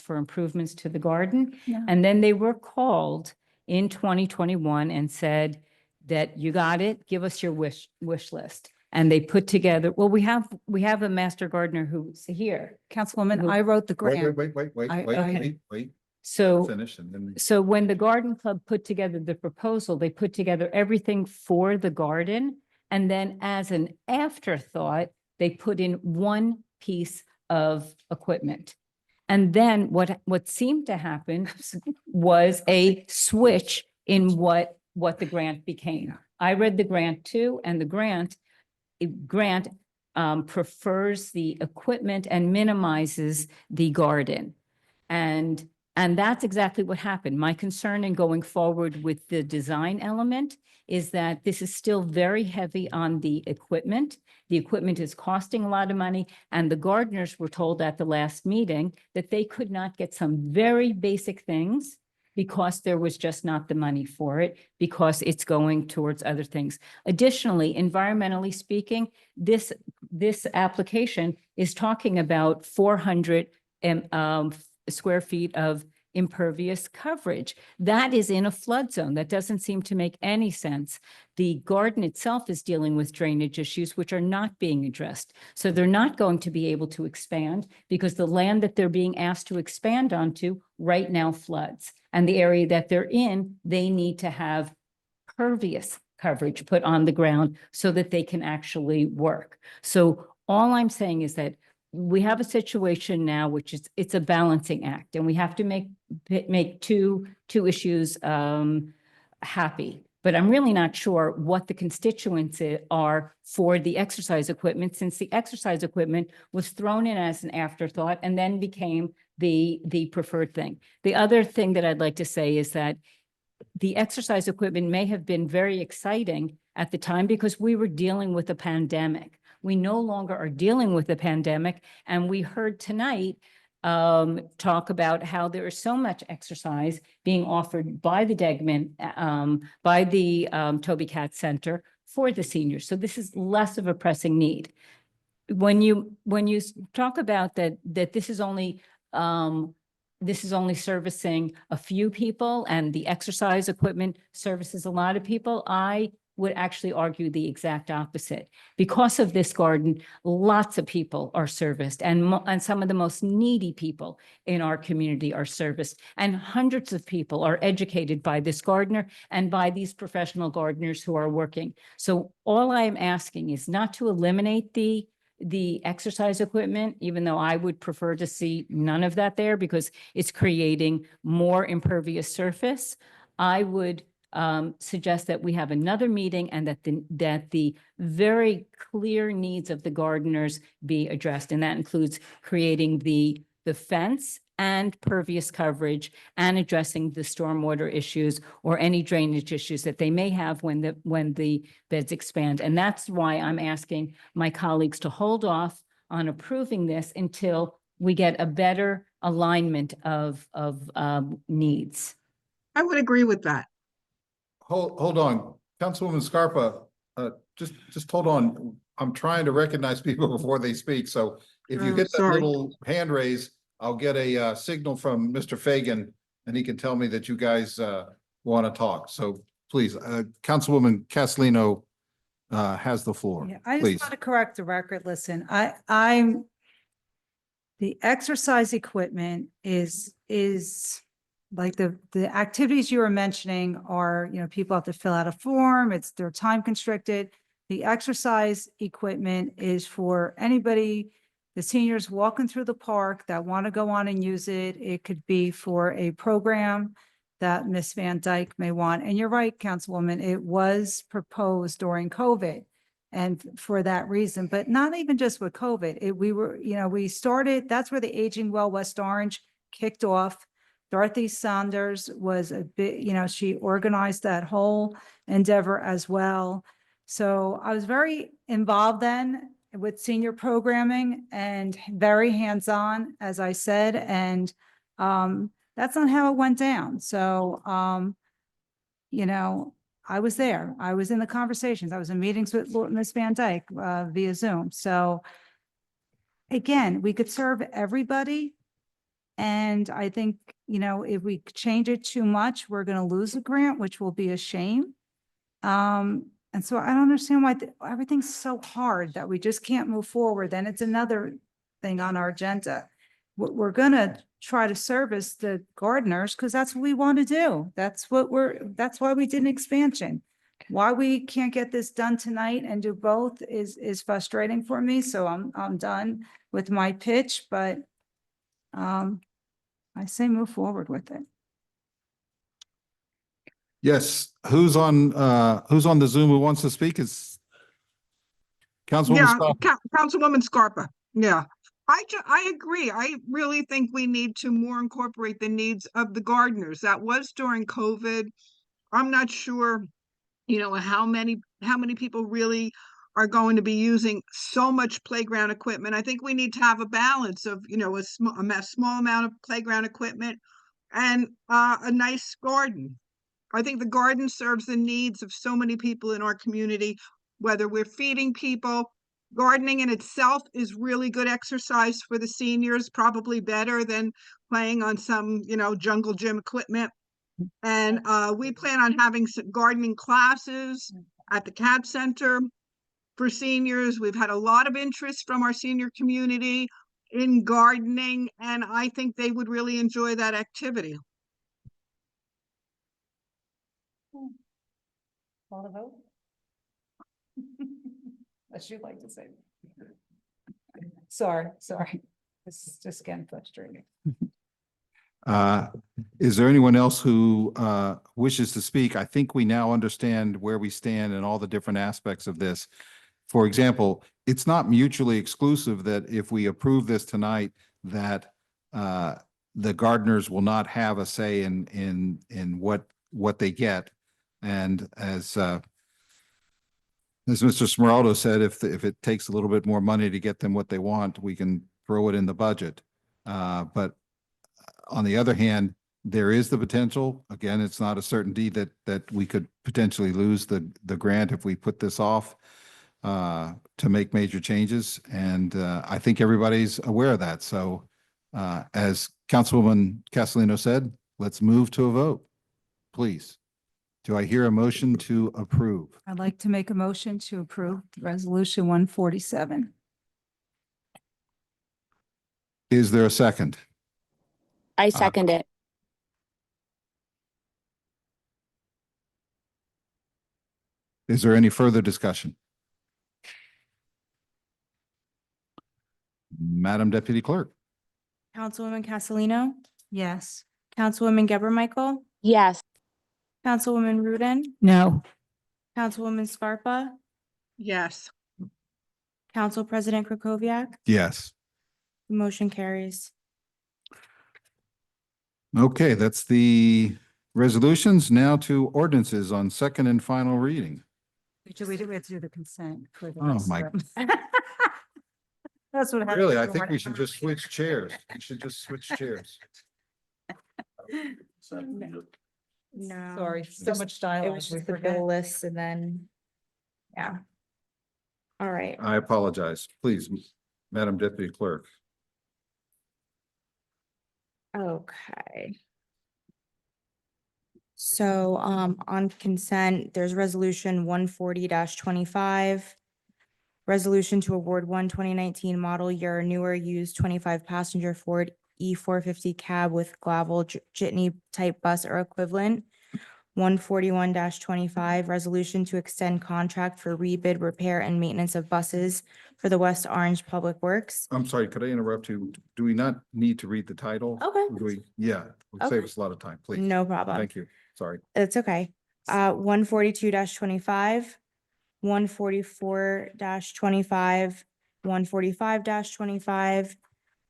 for improvements to the garden. Yeah. And then they were called in 2021 and said that you got it, give us your wish list. And they put together, well, we have a master gardener who's here. Councilwoman, I wrote the Wait, grant. wait. So, Finish and then. so when the garden club put together the proposal, they put together everything for the garden. And then as an afterthought, they put in one piece of equipment. And then what seemed to happen was a switch in what the grant became. I read the grant too, and the grant prefers the equipment and minimizes the garden. And that's exactly what happened. My concern in going forward with the design element is that this is still very heavy on the equipment. The equipment is costing a lot of money, and the gardeners were told at the last meeting that they could not get some very basic things because there was just not the money for it, because it's going towards other things. Additionally, environmentally speaking, this application is talking about 400 square feet of impervious coverage. That is in a flood zone. That doesn't seem to make any sense. The garden itself is dealing with drainage issues which are not being addressed. So they're not going to be able to expand because the land that they're being asked to expand onto right now floods. And the area that they're in, they need to have pervious coverage put on the ground so that they can actually work. So all I'm saying is that we have a situation now, which is, it's a balancing act, and we have to make two issues happy. But I'm really not sure what the constituents are for the exercise equipment, since the exercise equipment was thrown in as an afterthought and then became the preferred thing. The other thing that I'd like to say is that the exercise equipment may have been very exciting at the time because we were dealing with a pandemic. We no longer are dealing with a pandemic. And we heard tonight talk about how there is so much exercise being offered by the Degman, by the Toby Cat Center for the seniors. So this is less of a pressing need. When you talk about that this is only servicing a few people and the exercise equipment services a lot of people, I would actually argue the exact opposite. Because of this garden, lots of people are serviced, and some of the most needy people in our community are serviced, and hundreds of people are educated by this gardener and by these professional gardeners who are working. So all I am asking is not to eliminate the exercise equipment, even though I would prefer to see none of that there because it's creating more impervious surface. I would suggest that we have another meeting and that the very clear needs of the gardeners be addressed. And that includes creating the fence and pervious coverage and addressing the stormwater issues or any drainage issues that they may have when the beds expand. And that's why I'm asking my colleagues to hold off on approving this until we get a better alignment of needs. I would agree with that. Hold on, Councilwoman Scarpa, just hold on. I'm trying to recognize people before they speak. So if you hit that Sorry. little hand raise, I'll get a signal from Mr. Fagan and he can tell me that you guys want to talk. So please, Councilwoman Castellino has the floor. Yeah, I just Please. want to correct the record. Listen, the exercise equipment is like the activities you were mentioning are, people have to fill out a form, they're time constricted. The exercise equipment is for anybody, the seniors walking through the park that want to go on and use it. It could be for a program that Ms. Van Dyke may want. And you're right, Councilwoman, it was proposed during COVID and for that reason, but not even just with COVID. We started, that's where the Aging Well West Orange kicked off. Dorothy Saunders was a bit, she organized that whole endeavor as well. So I was very involved then with senior programming and very hands-on, as I said, and that's not how it went down. So, I was there. I was in the conversations. I was in meetings with Ms. Van Dyke via Zoom. So again, we could serve everybody. And I think, if we change it too much, we're going to lose a grant, which will be a shame. And so I don't understand why everything's so hard that we just can't move forward. And it's another thing on our agenda. We're going to try to service the gardeners because that's what we want to do. That's why we did an expansion. Why we can't get this done tonight and do both is frustrating for me. So I'm done with my pitch, but I say move forward with it. Yes, who's on the Zoom who wants to speak? Is Councilwoman Scarpa. Councilwoman Scarpa. Yeah, I agree. I really think we need to more incorporate the needs of the gardeners. That was during COVID. I'm not sure, how many people really are going to be using so much playground equipment. I think we need to have a balance of, a small amount of playground equipment and a nice garden. I think the garden serves the needs of so many people in our community, whether we're feeding people. Gardening in itself is really good exercise for the seniors, probably better than playing on some, jungle gym equipment. And we plan on having some gardening classes at the CAP Center for seniors. We've had a lot of interest from our senior community in gardening, and I think they would really enjoy that activity. Call the vote? As you like to say. Sorry. It's just getting frustrating. Is there anyone else who wishes to speak? I think we now understand where we stand and all the different aspects of this. For example, it's not mutually exclusive that if we approve this tonight, that the gardeners will not have a say in what they get. And as Mr. Smeraldo said, if it takes a little bit more money to get them what they want, we can throw it in the budget. But on the other hand, there is the potential, again, it's not a certainty that we could potentially lose the grant if we put this off to make major changes. And I think everybody's aware of that. So as Councilwoman Castellino said, let's move to a vote, please. Do I hear a motion to approve? I'd like to make a motion to approve Resolution 147. Is there a second? I second it. Is there any further discussion? Madam Deputy Clerk? Councilwoman Castellino, Yes. Councilwoman Geber Michael, Yes. Councilwoman Rudin, No. Councilwoman Scarpa, Yes. Council President Krokoviac, Yes. the motion carries. Okay, that's the resolutions. Now to ordinances on second and final reading. We have to do the consent for the Oh, rest my- of them. That's what happens. Really, I when think we're we not- should just switch chairs. We should just switch chairs. No. Sorry, so Just- much It dialogue. was we just the forget. bill list and then, yeah. All right. I apologize. Please, Madam Deputy Clerk. Okay. So, on consent, there's resolution 140-25. Resolution to award 2019 model year newer used 25-passenger Ford E450 cab with Glavel jitney type bus or equivalent. 141-25, resolution to extend contract for rebid repair and maintenance of buses for the West Orange Public Works. I'm sorry, could I interrupt you? Do we not need to read the title? Okay. Do we? Yeah, it'll Okay. save us a lot of time, please. No problem. Thank you. Sorry. It's okay. 142-25, 144-25, 145-25,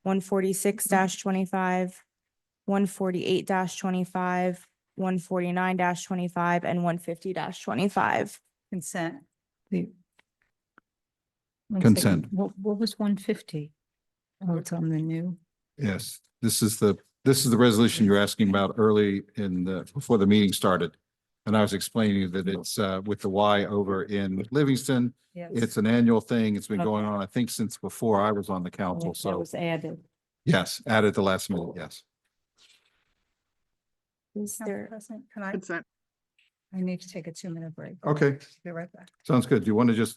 146-25, 148-25, 149-25, and 150-25. Consent. Consent. What was 150? Oh, it's on the new. Yes, this is the resolution you're asking about early before the meeting started. And I was explaining that it's with the Y over in Livingston. Yes. It's an annual thing. It's been going Okay. on, I think, since before I was on the council. That So was added. yes, added the last minute, yes. Is Council there, President, can I Consent. need to take a 2-minute break. Okay, Be right back. sounds good. Do you want to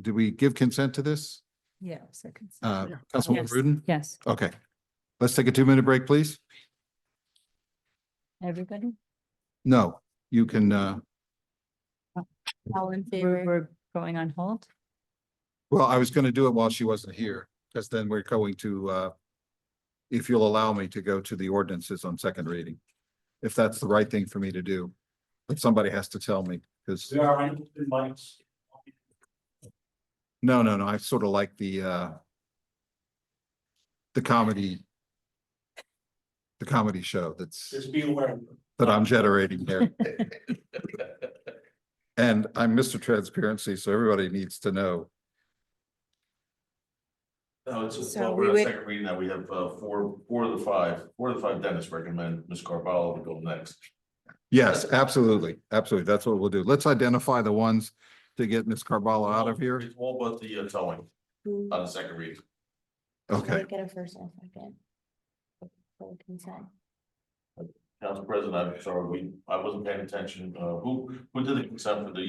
do we give consent to this? Yeah, second. Councilwoman Yes. Rudin? Yes. Okay. Let's take a 2-minute break, please. Everybody? No, you can, all in favor? We're going on hold? well, I was going to do it while she wasn't here, because then we're going to, if you'll allow me to go to the ordinances on second reading, if that's the right thing for me to do. But somebody has to tell me, because. No. I sort of like the comedy show that I'm generating here. And I'm Mr. Transparency, so everybody needs to know. No, it's just, So well, we we're would- at second reading now. We have four of the five Dennis recommend Ms. Carvalho to go next. Yes, absolutely. Absolutely. That's what we'll do. Let's identify the ones to get Ms. Carvalho out of here. It's all but the towing on the second reading. Okay. Get a first and second. For consent. Council President, I'm sorry, I wasn't paying attention. Who did the consent for the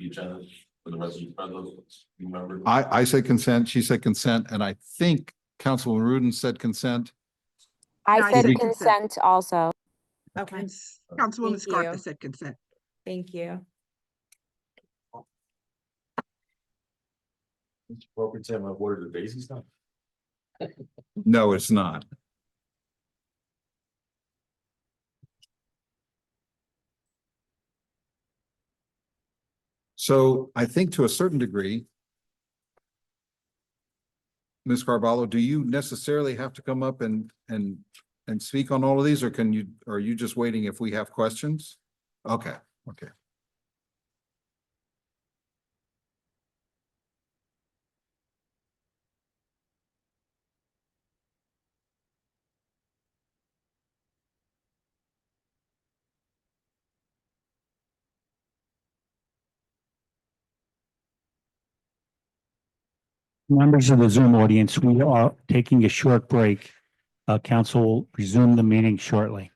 agenda for the rest of the resolutions? You remember? I said consent, she said consent, and I think Councilwoman Rudin said consent. I I said said consent also. Okay, Councilwoman Thank Scarpa you. said consent. thank you. It's appropriate to have my word of the basic stuff. No, it's not. So I think to a certain degree, Ms. Carvalho, do you necessarily have to come up and speak on all of these, or are you just waiting if we have questions? Okay, okay. Members of the Zoom audience, we are taking a short break. Council will resume the meeting shortly.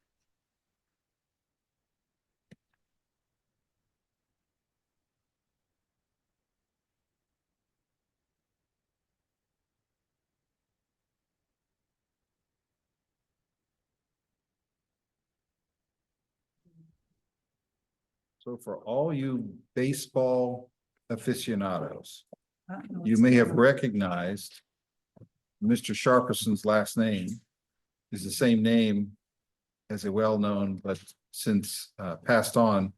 So for all you baseball aficionados, you may have recognized Mr. Sharperson's last name is the same name as a well-known, but since passed on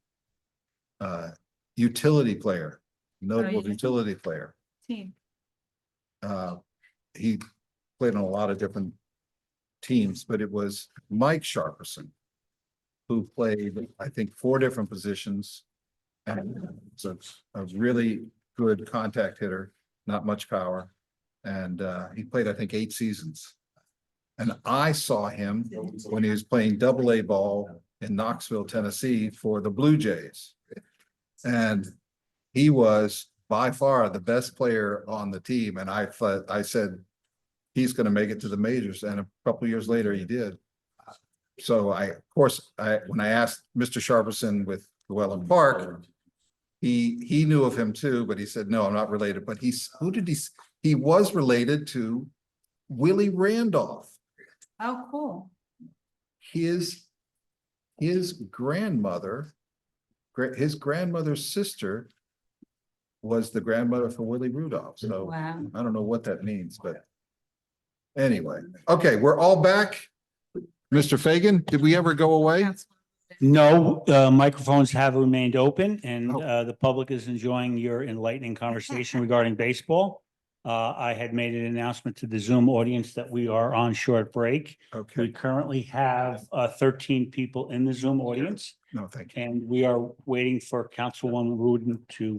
utility player, notable utility player. Team. He played on a lot of different teams, but it was Mike Sharperson who played, I think, 4 different positions. And so a really good contact hitter, not much power. And he played, I think, 8 seasons. And I saw him when he was playing Double-A ball in Knoxville, Tennessee for the Blue Jays. And he was by far the best player on the team. And I said, he's going to make it to the majors. And a couple of years later, he did. So when I asked Mr. Sharperson with Llewellyn Park, he knew of him too, but he said, no, I'm not related. But he was related to Willie Randolph. Oh, cool. His grandmother's sister was the grandmother for Willie Rudolph. So Wow. I don't know what that means, but anyway, okay, we're all back. Mr. Fagan, did we ever go away? No, microphones have remained open and the public is enjoying your enlightening conversation regarding baseball. I had made an announcement to the Zoom audience that we are on short break. Okay. We currently have 13 people in the Zoom audience. No, thank you. And we are waiting for Councilwoman Rudin to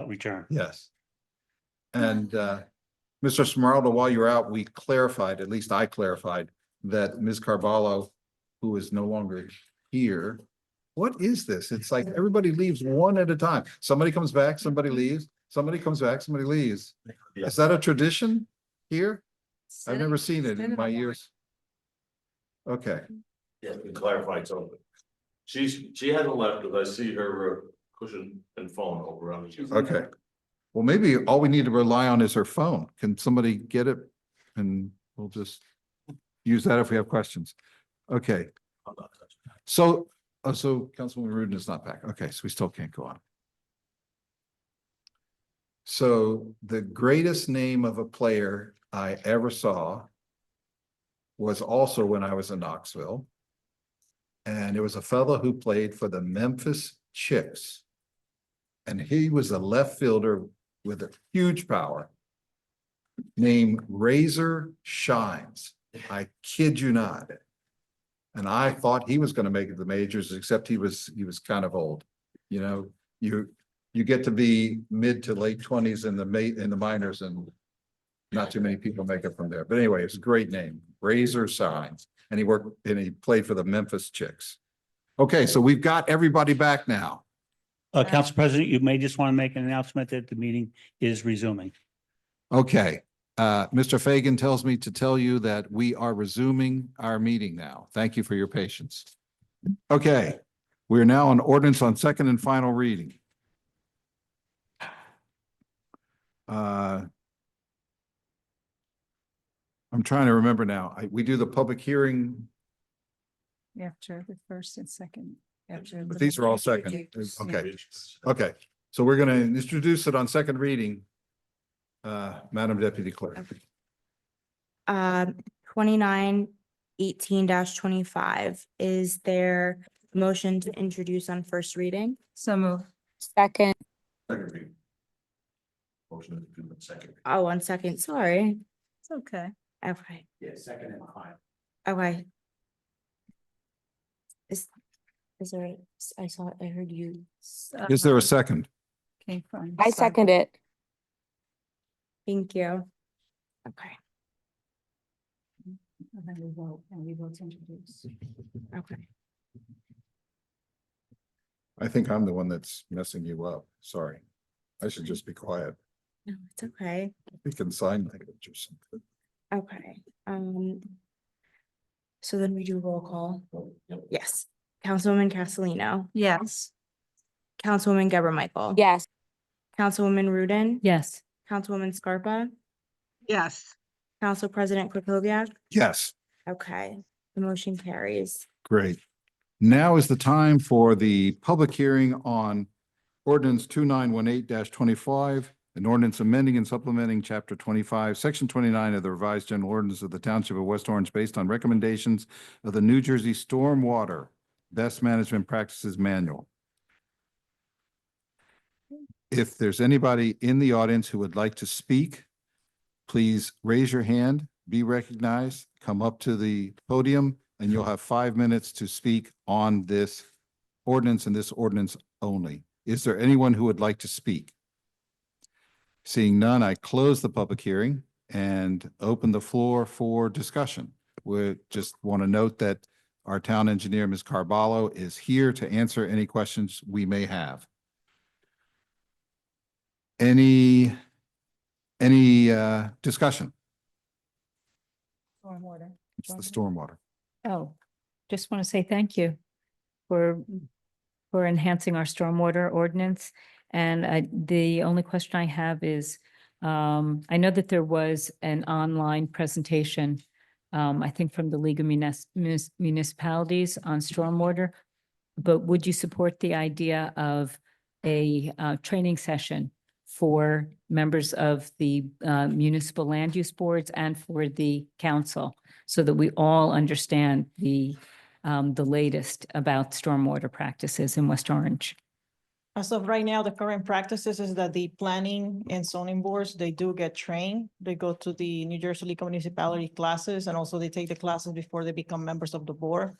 return. Yes. And Mr. Smeralda, while you're out, we clarified, at least I clarified, that Ms. Carvalho, who is no longer here. What is this? It's like everybody leaves one at a time. Somebody comes back, somebody leaves, somebody comes back, somebody leaves. Is that a tradition here? I've never seen it in my years. Okay. Yeah, we clarified something. She hasn't left because I see her cushion and phone over on the. Okay. Well, maybe all we need to rely on is her phone. Can somebody get it? And we'll just use that if we have questions. Okay. So Councilwoman Rudin is not back. Okay, so we still can't go on. So the greatest name of a player I ever saw was also when I was in Knoxville. And it was a fellow who played for the Memphis Chicks. And he was a left fielder with a huge power named Razor Shines. I kid you not. And I thought he was going to make it to the majors, except he was kind of old. You know, you get to be mid to late 20s in the minors, and not too many people make it from there. But anyway, it's a great name, Razor Shines. And he played for the Memphis Chicks. Okay, so we've got everybody back now. Council President, you may just want to make an announcement that the meeting is resuming. Okay, Mr. Fagan tells me to tell you that we are resuming our meeting now. Thank you for your patience. Okay, we are now on ordinance on second and final reading. I'm trying to remember now. We do the public hearing. After the first and second. But these are all second. Okay. Okay. So we're going to introduce it on second reading. Madam Deputy Clerk. 2918-25. Is there a motion to introduce on first reading? So move. Second, Second reading. Motion to do the second. Oh, 1 second, sorry. It's okay. Okay, Yeah, second and fine. okay. Is there, I heard you. Is there a second? Okay, fine. I second it. Thank you. Okay, And then we vote to introduce. okay. I think I'm the one that's messing you up. Sorry. I should just be quiet. No, it's okay. We can sign language or something. Okay, so then we do roll call. Yes. Councilwoman Castellino, Yes. Councilwoman Geber Michael. Yes. Councilwoman Rudin. Yes. Councilwoman Scarpa, Yes. Council President Krokoviac. Yes, Okay, the motion carries. great. Now is the time for the public hearing on ordinance 2918-25, an ordinance amending and supplementing chapter 25, section 29 of the revised general ordinance of the Township of West Orange based on recommendations of the New Jersey Stormwater Best Management Practices Manual. If there's anybody in the audience who would like to speak, please raise your hand, be recognized, come up to the podium, and you'll have 5 minutes to speak on this ordinance and this ordinance only. Is there anyone who would like to speak? Seeing none, I close the public hearing and open the floor for discussion. We just want to note that our town engineer, Ms. Carballo, is here to answer any questions we may have. Any discussion? Stormwater. It's the stormwater. Oh, just want to say thank you for enhancing our stormwater ordinance. And the only question I have is, I know that there was an online presentation, I think from the League of Municipalities on stormwater, but would you support the idea of a training session for members of the municipal land use boards and for the council, so that we all understand the latest about stormwater practices in West Orange? As of right now, the current practices is that the planning and zoning boards, they do get trained. They go to the New Jersey League of Municipality classes, and also they take the classes before they become members of the board.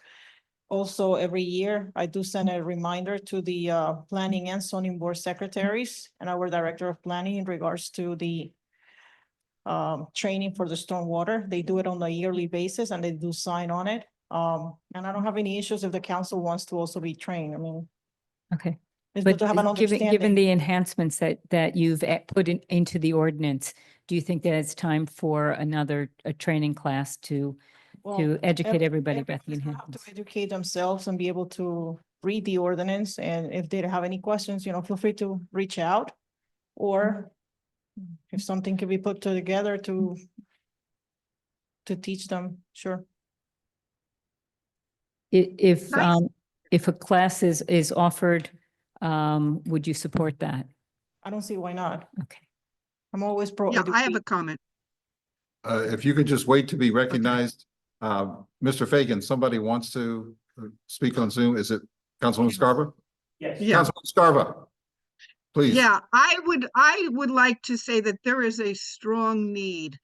Also, every year, I do send a reminder to the planning and zoning board secretaries and our director of planning in regards to the training for the stormwater. They do it on a yearly basis and they do sign on it. And I don't have any issues if the council wants to also be trained. I mean, Okay. it's good But to have an given understanding. the enhancements that you've put into the ordinance, do you think that it's time for a training class to Well, educate everybody everyone about the have to enhancements? educate themselves and be able to read the ordinance. And if they have any questions, feel free to reach out. Or if something can be put together to teach them, sure. If Nice. if a class is offered, would you support that? I don't see why not. Okay. I'm always pro. Yeah, I have a comment. If you could just wait to be recognized. Mr. Fagan, somebody wants to speak on Zoom. Is it Councilwoman Scarpa? Yes. Yeah. Councilwoman Scarpa, please. Yeah, I would like to say that there is a strong need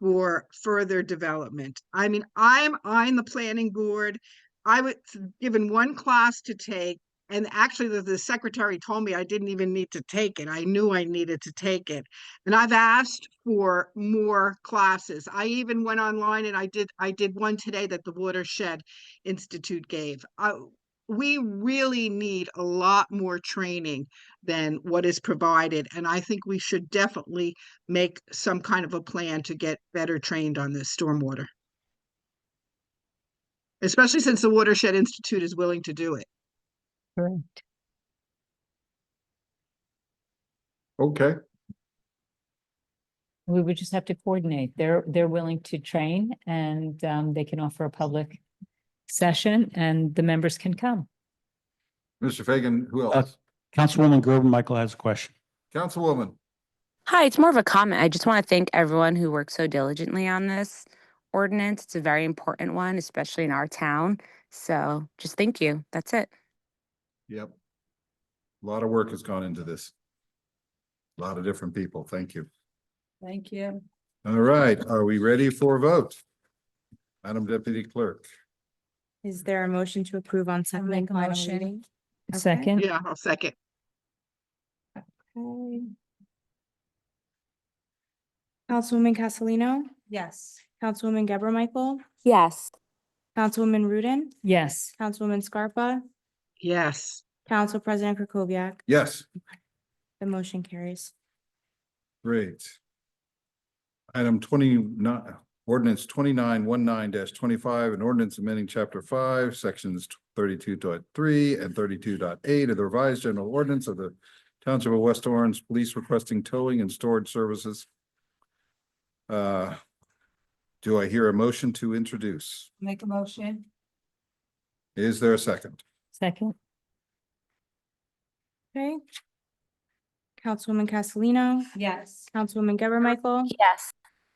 for further development. I mean, I'm on the planning board. I was given one class to take, and actually the secretary told me I didn't even need to take it. I knew I needed to take it. And I've asked for more classes. I even went online and I did one today that the Watershed Institute gave. We really need a lot more training than what is provided. And I think we should definitely make some kind of a plan to get better trained on this stormwater. Especially since the Watershed Institute is willing to do it. Correct. Okay, We would just have to coordinate. They're willing to train, and they can offer a public session and the members can come. Mr. Fagan, who else? Councilwoman Gerben Michael has a question. Councilwoman, Hi, it's more of a comment. I just want to thank everyone who worked so diligently on this ordinance. It's a very important one, especially in our town. So just thank you. That's it. Yep. A lot of work has gone into this. A lot of different people. Thank you. Thank you. All right, are we ready for a vote? Madam Deputy Clerk. Is there a motion to approve on second make and a final motion. reading? Okay. Second, Yeah, I'll second. Okay. Councilwoman Castellino, Yes. Councilwoman Geber Michael, Yes. Councilwoman Rudin, yes. Councilwoman Scarpa, Yes. Council President Krokoviac. Yes, The motion carries. great. Item 29, ordinance 2919-25, an ordinance amending chapter 5, sections 32.3 and 32.8 of the revised general ordinance of the Township of West Orange, police requesting towing and storage services. Do I hear a motion to introduce? Make a motion. Is there a second? Second, Okay. Councilwoman Castellino, Yes. Councilwoman Geber Michael, Yes.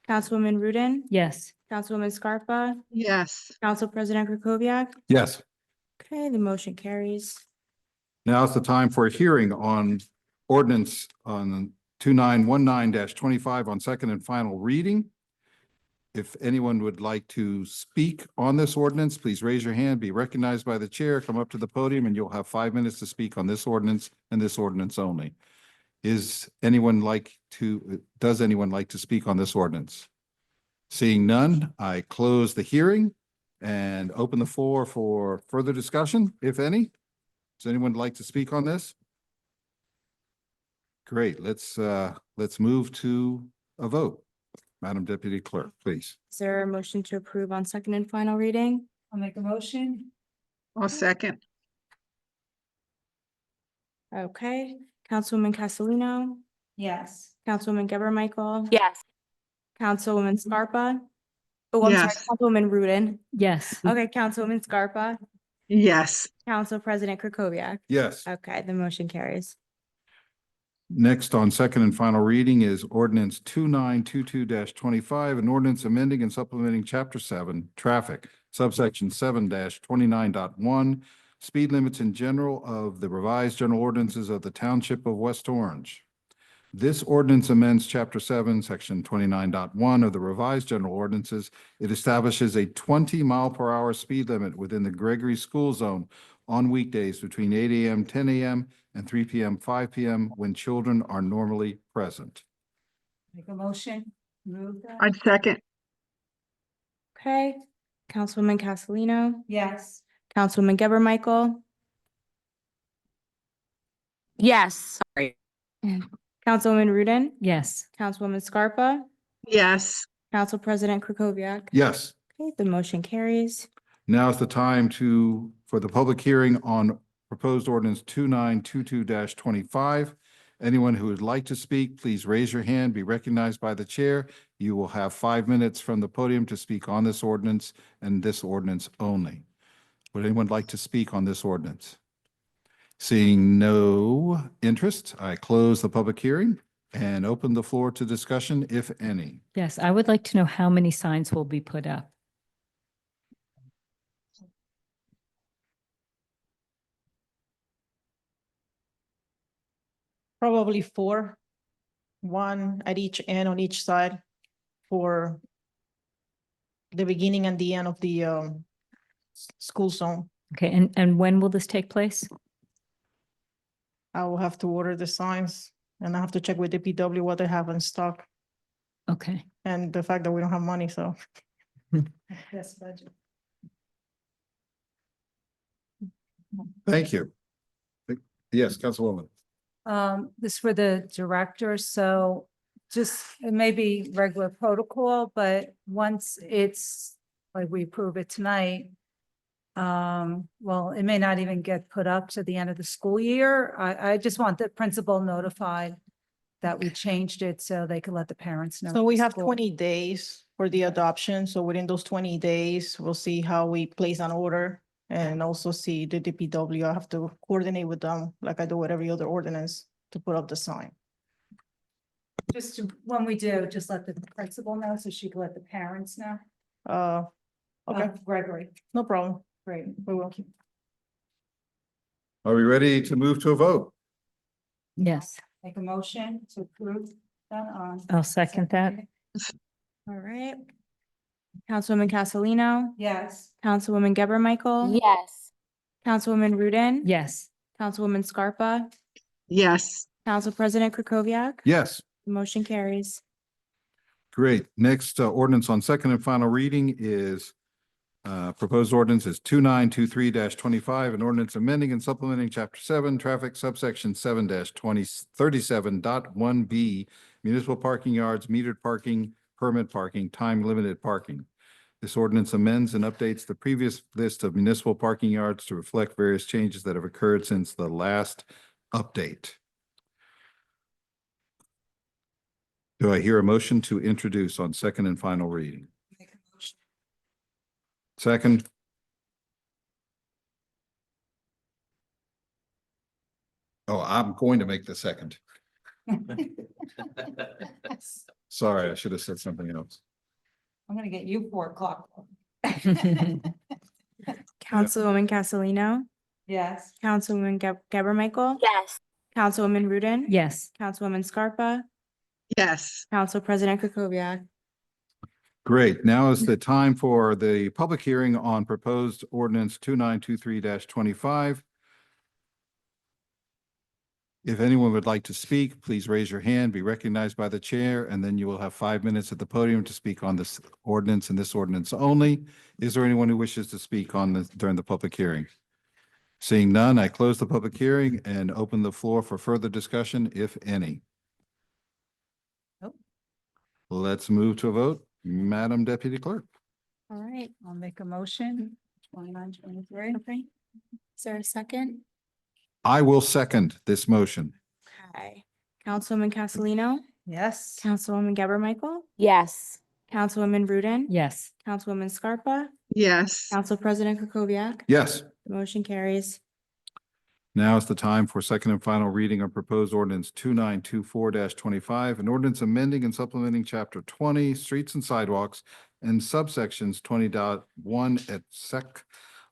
Councilwoman Rudin, yes. Councilwoman Scarpa, Yes. Council President Krokoviac. Yes. Okay, the motion carries. Now is the time for a hearing on ordinance on 2919-25 on second and final reading. If anyone would like to speak on this ordinance, please raise your hand, be recognized by the chair, come up to the podium, and you'll have 5 minutes to speak on this ordinance and this ordinance only. Does anyone like to speak on this ordinance? Seeing none, I close the hearing and open the floor for further discussion, if any. Does anyone like to speak on this? Great, let's move to a vote. Madam Deputy Clerk, please. Is there a motion to approve on second and final reading? I'll make a motion. I'll second. Okay, Councilwoman Castellino, Yes. Councilwoman Geber Michael, Yes. Councilwoman Scarpa. Oh, I'm sorry, Yes. Councilwoman Rudin. Yes. Okay, Councilwoman Scarpa, Yes. Council President Krokoviac. Yes. Okay, the motion carries. Next on second and final reading is ordinance 2922-25, an ordinance amending and supplementing chapter 7, traffic, subsection 7-29.1, speed limits in general of the revised general ordinances of the Township of West Orange. This ordinance amends chapter 7, section 29.1 of the revised general ordinances. It establishes a 20-mile-per-hour speed limit within the Gregory School Zone on weekdays between 8 a.m., 10 a.m., and 3 p.m., 5 p.m. when children are normally present. Make a motion. Move that. I'd second. Okay, Councilwoman Castellino, Yes. Councilwoman Geber Michael, Yes. Sorry. Councilwoman Rudin, Yes. Councilwoman Scarpa, Yes. Council President Krokoviac. Yes. Okay, the motion carries. Now is the time for the public hearing on proposed ordinance 2922-25. Anyone who would like to speak, please raise your hand, be recognized by the chair. You will have 5 minutes from the podium to speak on this ordinance and this ordinance only. Would anyone like to speak on this ordinance? Seeing no interest, I close the public hearing and open the floor to discussion, if any. Yes, I would like to know how many signs will be put up. Probably 4, 1 at each end on each side for the beginning and the end of the school zone. Okay, and when will this take place? I will have to order the signs and I have to check with DPW what they have in stock Okay. and the fact that we don't have money, so. Yes, budget. Thank you. Yes, Councilwoman. This for the director, so just, it may be regular protocol, but once it's, like we approve it tonight, well, it may not even get put up to the end of the school year. I just want the principal notified that we changed it so they could let the parents know. So we at have school. 20 days for the adoption. So within those 20 days, we'll see how we place an order and also see the DPW. I have to coordinate with them like I do with every other ordinance to put up the sign. Just when we do, just let the principal know so she can let the parents know. Okay, Gregory. no problem. Great. We will. Are we ready to move to a vote? Yes, Make a motion to approve that on. I'll second that. All right. Councilwoman Castellino, Yes. Councilwoman Geber Michael. Yes. Councilwoman Rudin. Yes. Councilwoman Scarpa, Yes. Council President Krokoviac. Yes. Motion carries. Great. Next, ordinance on second and final reading is proposed ordinance is 2923-25, an ordinance amending and supplementing chapter 7, traffic subsection 7-2037.1B, municipal parking yards, metered parking, permit parking, time limited parking. This ordinance amends and updates the previous list of municipal parking yards to reflect various changes that have occurred since the last update. Do I hear a motion to introduce on second and final reading? Second. Oh, I'm going to make the second. Sorry, I should have said something else. I'm gonna get you 4 o'clock. Councilwoman Castellino, Yes. Councilwoman Geber Michael. Yes. Councilwoman Rudin. Yes. Councilwoman Scarpa, Yes. Council President Krokoviac. Great. Now is the time for the public hearing on proposed ordinance 2923-25. If anyone would like to speak, please raise your hand, be recognized by the chair, and then you will have 5 minutes at the podium to speak on this ordinance and this ordinance only. Is there anyone who wishes to speak on this during the public hearing? Seeing none, I close the public hearing and open the floor for further discussion, if any. Nope. Let's move to a vote. Madam Deputy Clerk. All right. I'll make a motion. 2923. Okay. Is there a second? I will second this motion. Okay. Councilwoman Castellino, Yes. Councilwoman Geber Michael, Yes. Councilwoman Rudin. Yes. Councilwoman Scarpa, Yes. Council President Krokoviac. Yes. The motion carries. Now is the time for second and final reading of proposed ordinance 2924-25, an ordinance amending and supplementing chapter 20, streets and sidewalks, and subsections 20.1 et sec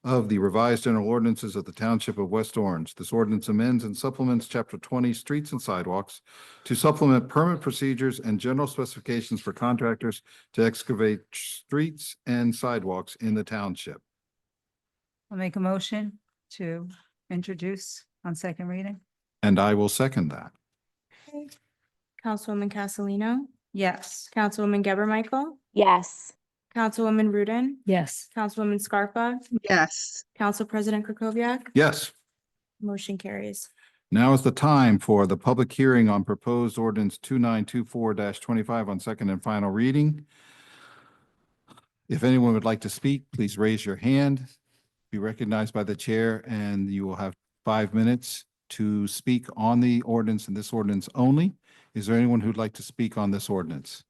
of the revised general ordinances of the Township of West Orange. This ordinance amends and supplements chapter 20, streets and sidewalks, to supplement permit procedures and general specifications for contractors to excavate streets and sidewalks in the township. I'll make a motion to introduce on second reading. And I will second that. Okay. Councilwoman Castellino, Yes. Councilwoman Geber Michael, Yes. Councilwoman Rudin, Yes. Councilwoman Scarpa, Yes. Council President Krokoviac. Yes. Motion carries. Now is the time for the public hearing on proposed ordinance 2924-25 on second and final reading. If anyone would like to speak, please raise your hand, be recognized by the chair, and you will have 5 minutes to speak on the ordinance and this ordinance only. Is there anyone who'd like to speak on this ordinance?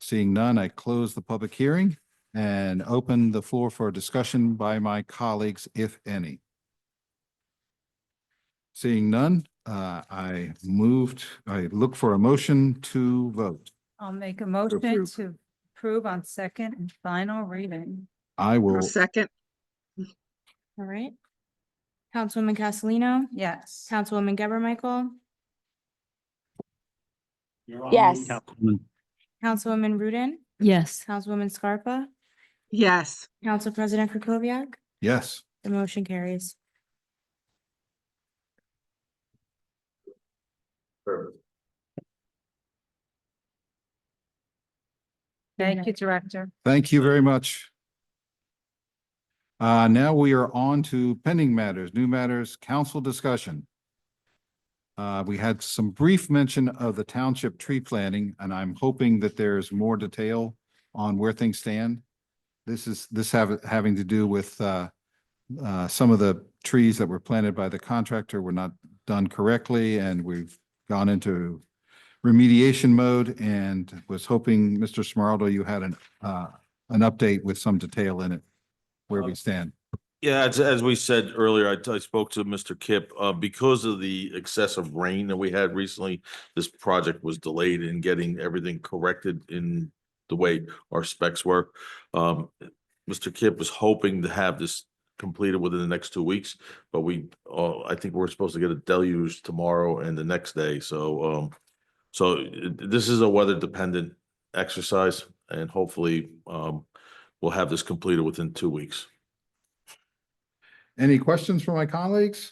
Seeing none, I close the public hearing and open the floor for discussion by my colleagues, if any. Seeing none, I look for a motion to vote. I'll make a motion approve. to approve on second and final reading. I I'll will, second. All right. Councilwoman Castellino, Yes. Councilwoman Geber Michael, Yes. Councilwoman Rudin, Yes. Councilwoman Scarpa, Yes. Council President Krokoviac. yes. The motion carries. Thank you, Director. Thank you very much. Now we are on to pending matters, new matters, council discussion. We had some brief mention of the township tree planting, and I'm hoping that there's more detail on where things stand. This having to do with some of the trees that were planted by the contractor were not done correctly, and we've gone into remediation mode, and was hoping, Mr. Smaraldo, you had an update with some detail in it, where we stand. Yeah, as we said earlier, I spoke to Mr. Kipp, because of the excessive rain that we had recently, this project was delayed in getting everything corrected in the way our specs were. Mr. Kipp was hoping to have this completed within the next 2 weeks, but I think we're supposed to get a deluge tomorrow and the next day, so, this is a weather dependent exercise, and hopefully, we'll have this completed within 2 weeks. Any questions from my colleagues?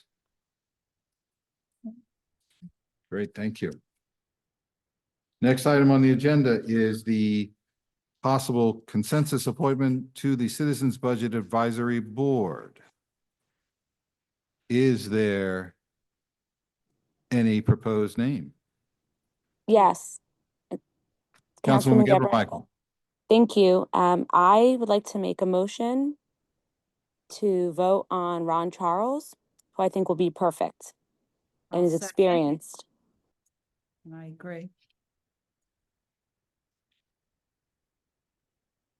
Great, thank you. Next item on the agenda is the possible consensus appointment to the Citizens Budget Advisory Board. Is there any proposed name? Yes. Councilwoman Geber Geber. Michael. Thank you. I would like to make a motion to vote on Ron Charles, who I think will be perfect and I'll is second. experienced. And I agree.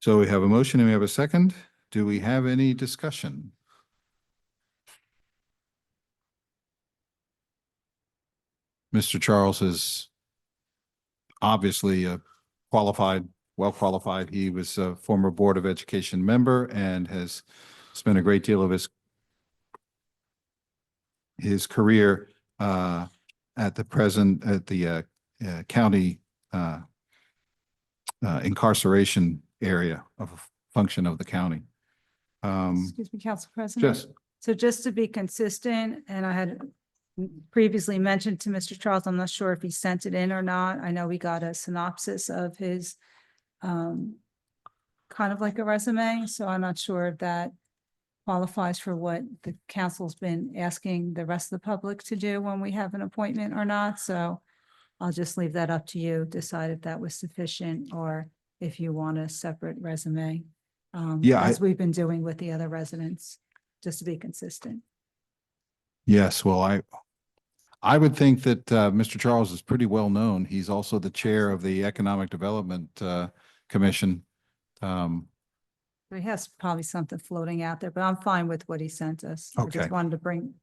So we have a motion and we have a second. Do we have any discussion? Mr. Charles is obviously a well qualified. He was a former Board of Education member and has spent a great deal of his career at the county incarceration area of a function of the county. Excuse me, Council President. Yes. So just to be consistent, and I had previously mentioned to Mr. Charles, I'm not sure if he sent it in or not. I know we got a synopsis of his kind of like a resume, so I'm not sure if that qualifies for what the council's been asking the rest of the public to do when we have an appointment or not. So I'll just leave that up to you, decide if that was sufficient or if you want a separate resume. As we've been doing with the other residents, just to be consistent. Yes, well, I would think that Mr. Charles is pretty well known. He's also the chair of the Economic Development Commission. He has probably something floating out there, but I'm fine with what he sent us. I Okay. just wanted to bring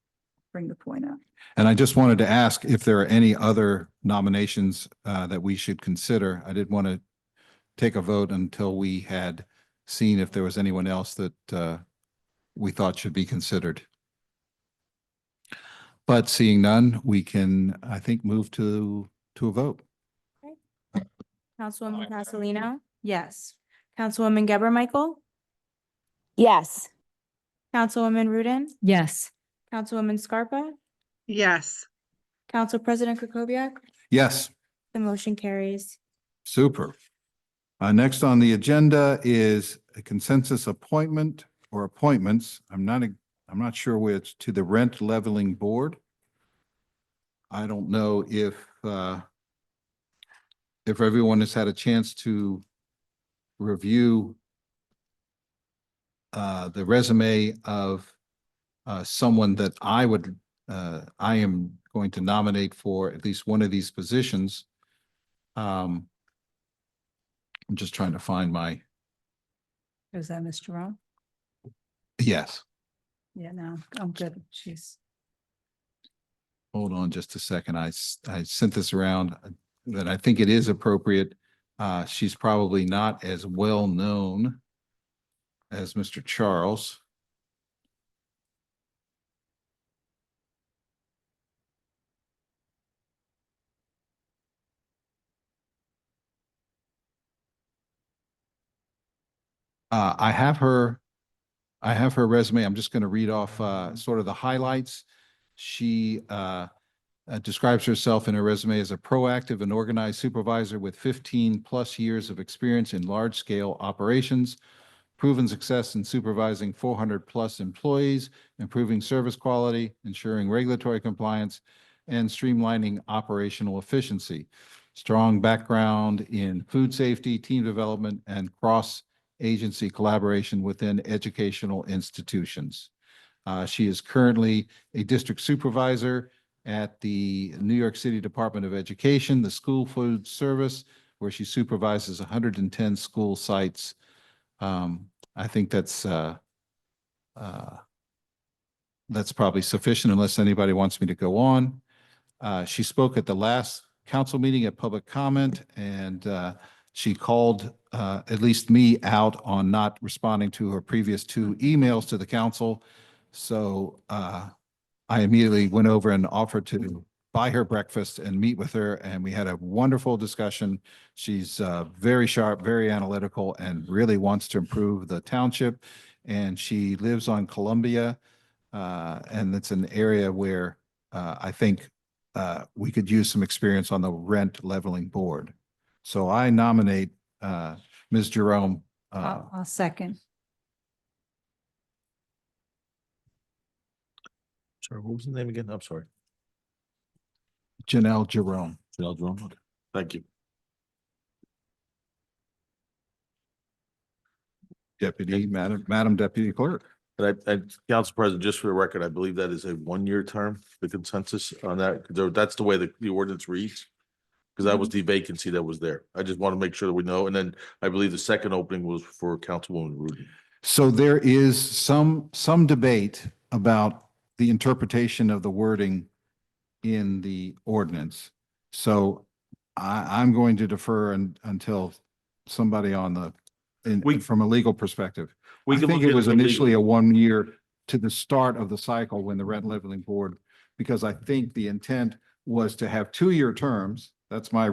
the point up. And I just wanted to ask if there are any other nominations that we should consider. I didn't want to take a vote until we had seen if there was anyone else that we thought should be considered. But seeing none, we can, I think, move to a vote. Councilwoman Castellino, Yes. Councilwoman Geber Michael, Yes. Councilwoman Rudin, Yes. Councilwoman Scarpa, Yes. Council President Kukoviac, Yes, the motion carries. super. Next on the agenda is a consensus appointment or appointments. I'm not sure which, to the Rent Leveling Board. I don't know if everyone has had a chance to review the resume of someone that I am going to nominate for at least one of these positions. I'm just trying to find Is that Ms. Jerome? yes. Yeah, no, I'm good. Hold on just a second. I sent this around that I think it is appropriate. She's probably not as well known as Mr. Charles. I have her resume. I'm just going to read off sort of the highlights. She describes herself in her resume as a proactive and organized supervisor with 15+ years of experience in large-scale operations, proven success in supervising 400+ employees, improving service quality, ensuring regulatory compliance, and streamlining operational efficiency. Strong background in food safety, team development, and cross-agency collaboration within educational institutions. She is currently a district supervisor at the New York City Department of Education, the School Food Service, where she supervises 110 school sites. I think that's that's probably sufficient unless anybody wants me to go on. She spoke at the last council meeting at public comment, and she called at least me out on not responding to her previous 2 emails to the council. So I immediately went over and offered to buy her breakfast and meet with her, and we had a wonderful discussion. She's very sharp, very analytical, and really wants to improve the township. And she lives on Columbia, and it's an area where I think we could use some experience on the rent leveling board. So I nominate Ms. Jerome. I'll second. Sorry, what was the name again? I'm sorry. Janelle Jerome. Janelle Jerome. Okay. Thank you. Deputy, Madam Deputy Clerk. And Council President, just for the record, I believe that is a 1-year term, the consensus on that. That's the way the ordinance reads. Because that was the vacancy that was there. I just want to make sure that we know. And then I believe the second opening was for Councilwoman Rudy. So there is some debate about the interpretation of the wording in the ordinance. So I'm going to defer until somebody on the, from a legal perspective. I think it was initially a 1 year to the start of the cycle when the rent leveling board, because I think the intent was to have 2-year terms. That's my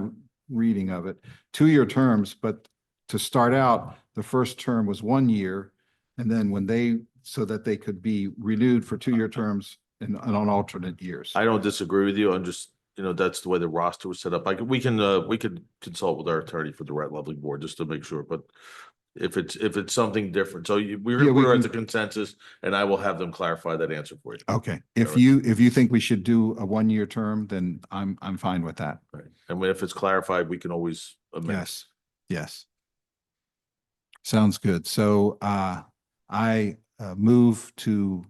reading of it. 2-year terms, but to start out, the first term was 1 year. And then so that they could be renewed for 2-year terms and on alternate years. I don't disagree with you. I'm just, that's the way the roster was set up. We could consult with our attorney for the rent leveling board just to make sure, but if it's something different, so we're gonna put her as a consensus, and I will have them clarify that answer for you. Okay, if you think we should do a 1-year term, then I'm fine with that. Right. And if it's clarified, we can always amend. Yes. Sounds good. So I move to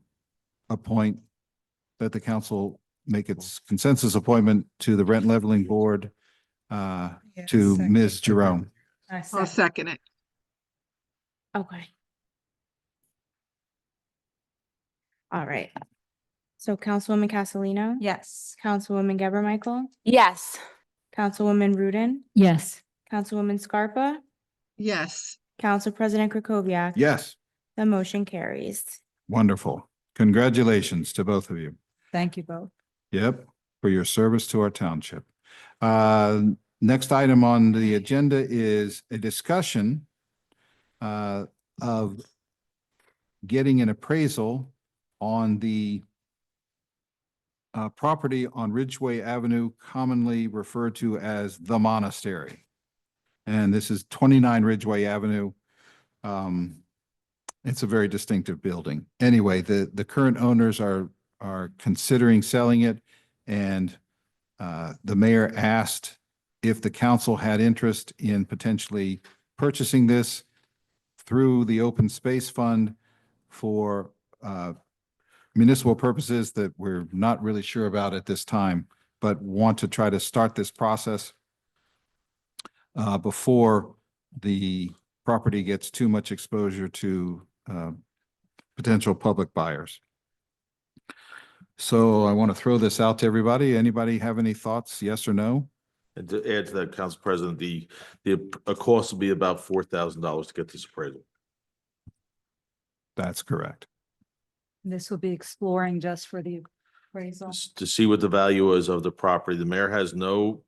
appoint that the council make its consensus appointment to the rent leveling board to Ms. Jerome. I'll second it. Okay. All right. So Councilwoman Castellino? Yes. Councilwoman Geber Michael? Yes. Councilwoman Rudin? Yes. Councilwoman Scarpa? Yes. Council President Krokoviac? Yes, The motion carries. wonderful. Congratulations to both of you. Thank you both. Yep, for your service to our township. Next item on the agenda is a discussion of getting an appraisal on the property on Ridgeway Avenue, commonly referred to as the Monastery. And this is 29 Ridgeway Avenue. It's a very distinctive building. Anyway, the current owners are considering selling it, and the mayor asked if the council had interest in potentially purchasing this through the Open Space Fund for municipal purposes that we're not really sure about at this time, but want to try to start this process before the property gets too much exposure to potential public buyers. So I want to throw this out to everybody. Anybody have any thoughts, yes or no? And to add to that, Council President, the cost will be about $4,000 to get this appraisal. That's correct. This will be exploring just for the appraisal. To see what the value is of the property. The mayor has no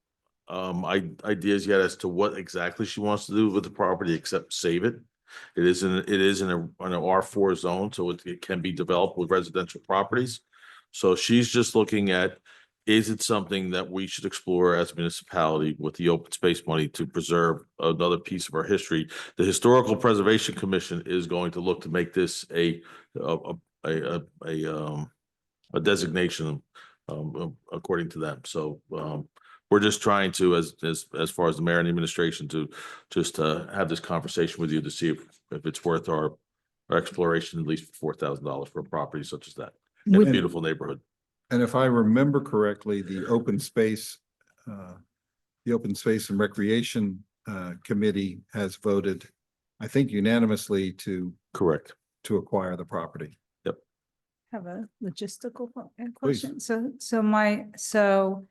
ideas yet as to what exactly she wants to do with the property except save it. It is in an R4 zone, so it can be developed with residential properties. So she's just looking at, is it something that we should explore as a municipality with the open space money to preserve another piece of our history? The Historical Preservation Commission is going to look to make this a designation according to them. So we're just trying to, as far as the mayor and the administration, to just have this conversation with you to see if it's worth our exploration, at least for $4,000 for a property such as that in a beautiful neighborhood. And if I remember correctly, the Open Space and Recreation Committee has voted, I think unanimously, to correct, to acquire the property. Yep. have a logistical Please. question. So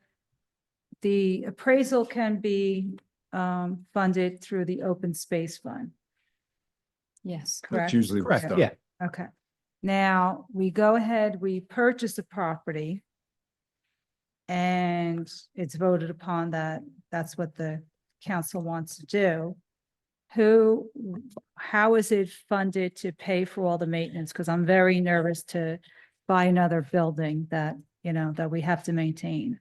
the appraisal can be funded through the open space fund, Yes. correct? That's usually what's Correct, done. yeah. Okay. Now, we go ahead, we purchase a property. And it's voted upon that that's what the council wants to do. How is it funded to pay for all the maintenance? Because I'm very nervous to buy another building that, that we have to maintain.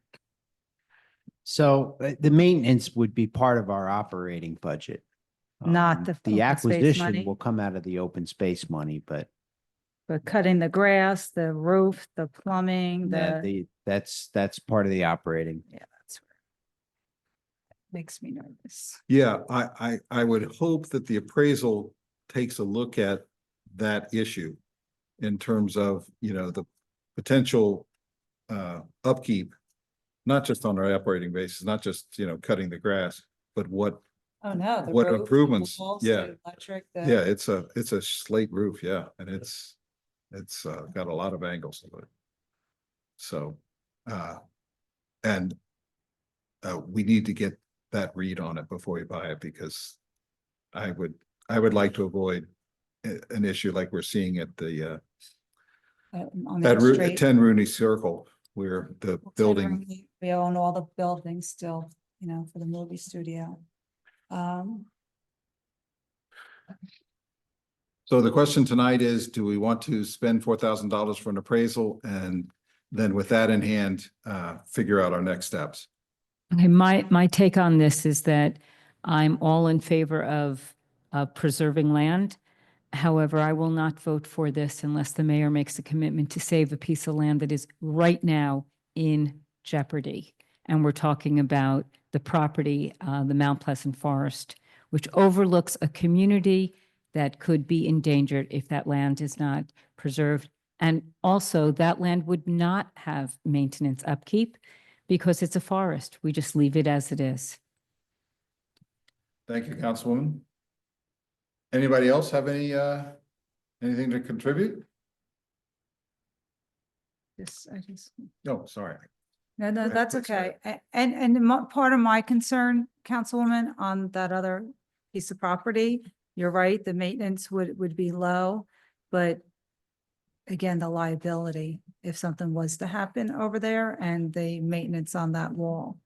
So the maintenance would be part of our operating budget. Not the The open space acquisition money? will come out of the open space money, but But cutting the grass, the roof, the plumbing, that's part of the operating. yeah, that's where it makes me nervous. Yeah, I would hope that the appraisal takes a look at that issue in terms of, the potential upkeep, not just on our operating basis, not just, cutting the grass, but what Oh, no. what improvements, yeah. Electric. Yeah, it's a slate roof, yeah, and it's got a lot of angles to it. So, and we need to get that read on it before we buy it, because I would like to avoid an issue like we're seeing at the On at the street. 10 Rooney Circle, where the building, We own all the buildings still, for the movie studio. so the question tonight is, do we want to spend $4,000 for an appraisal, and then with that in hand, figure out our next steps? Okay, my take on this is that I'm all in favor of preserving land. However, I will not vote for this unless the mayor makes a commitment to save a piece of land that is right now in jeopardy. And we're talking about the property, the Mount Pleasant Forest, which overlooks a community that could be endangered if that land is not preserved. And also, that land would not have maintenance upkeep because it's a forest. We just leave it as it is. Thank you, Councilwoman. Anybody else have anything to contribute? No, sorry. No, Go ahead, that's please, okay. And part of my concern, Councilwoman, on that other piece of property, you're right, the maintenance would be low, but again, the liability, if something was to happen over there, and the maintenance on that wall.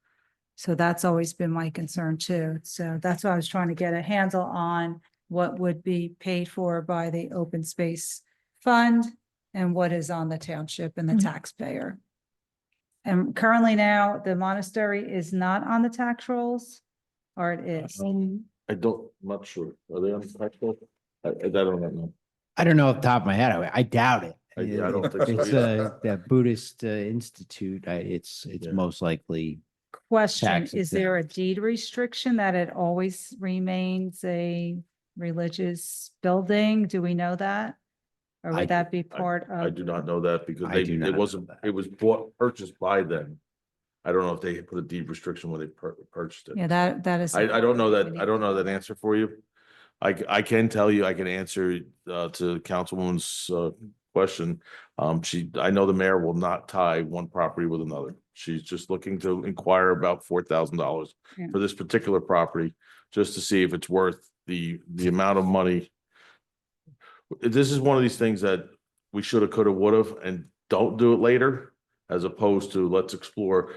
So that's always been my concern too. So that's why I was trying to get a handle on what would be paid for by the open space fund and what is on the township and the taxpayer. And currently now, the monastery is not on the tax rolls, or it is? I'm not sure. Are they on the tax roll? I don't know. I don't know off the top of my head. I doubt it. I don't think so It's either. the Buddhist Institute. It's Yeah. most likely. Question, Tax is there a deed restriction that it always remains a religious building? Do we know that? Or I- would that be part I of? do not know that because I do not it know wasn't, that. it was purchased by them. I don't know if they put a deed restriction when they purchased it. Yeah, that is. I don't know that, I don't know that answer for you. I can tell you, I can answer to Councilwoman's question. I know the mayor will not tie one property with another. She's just looking to inquire about $4,000 Yeah. for this particular property, just to see if it's worth the amount of money. This is one of these things that we shoulda, coulda, woulda, and don't do it later, as opposed to let's explore.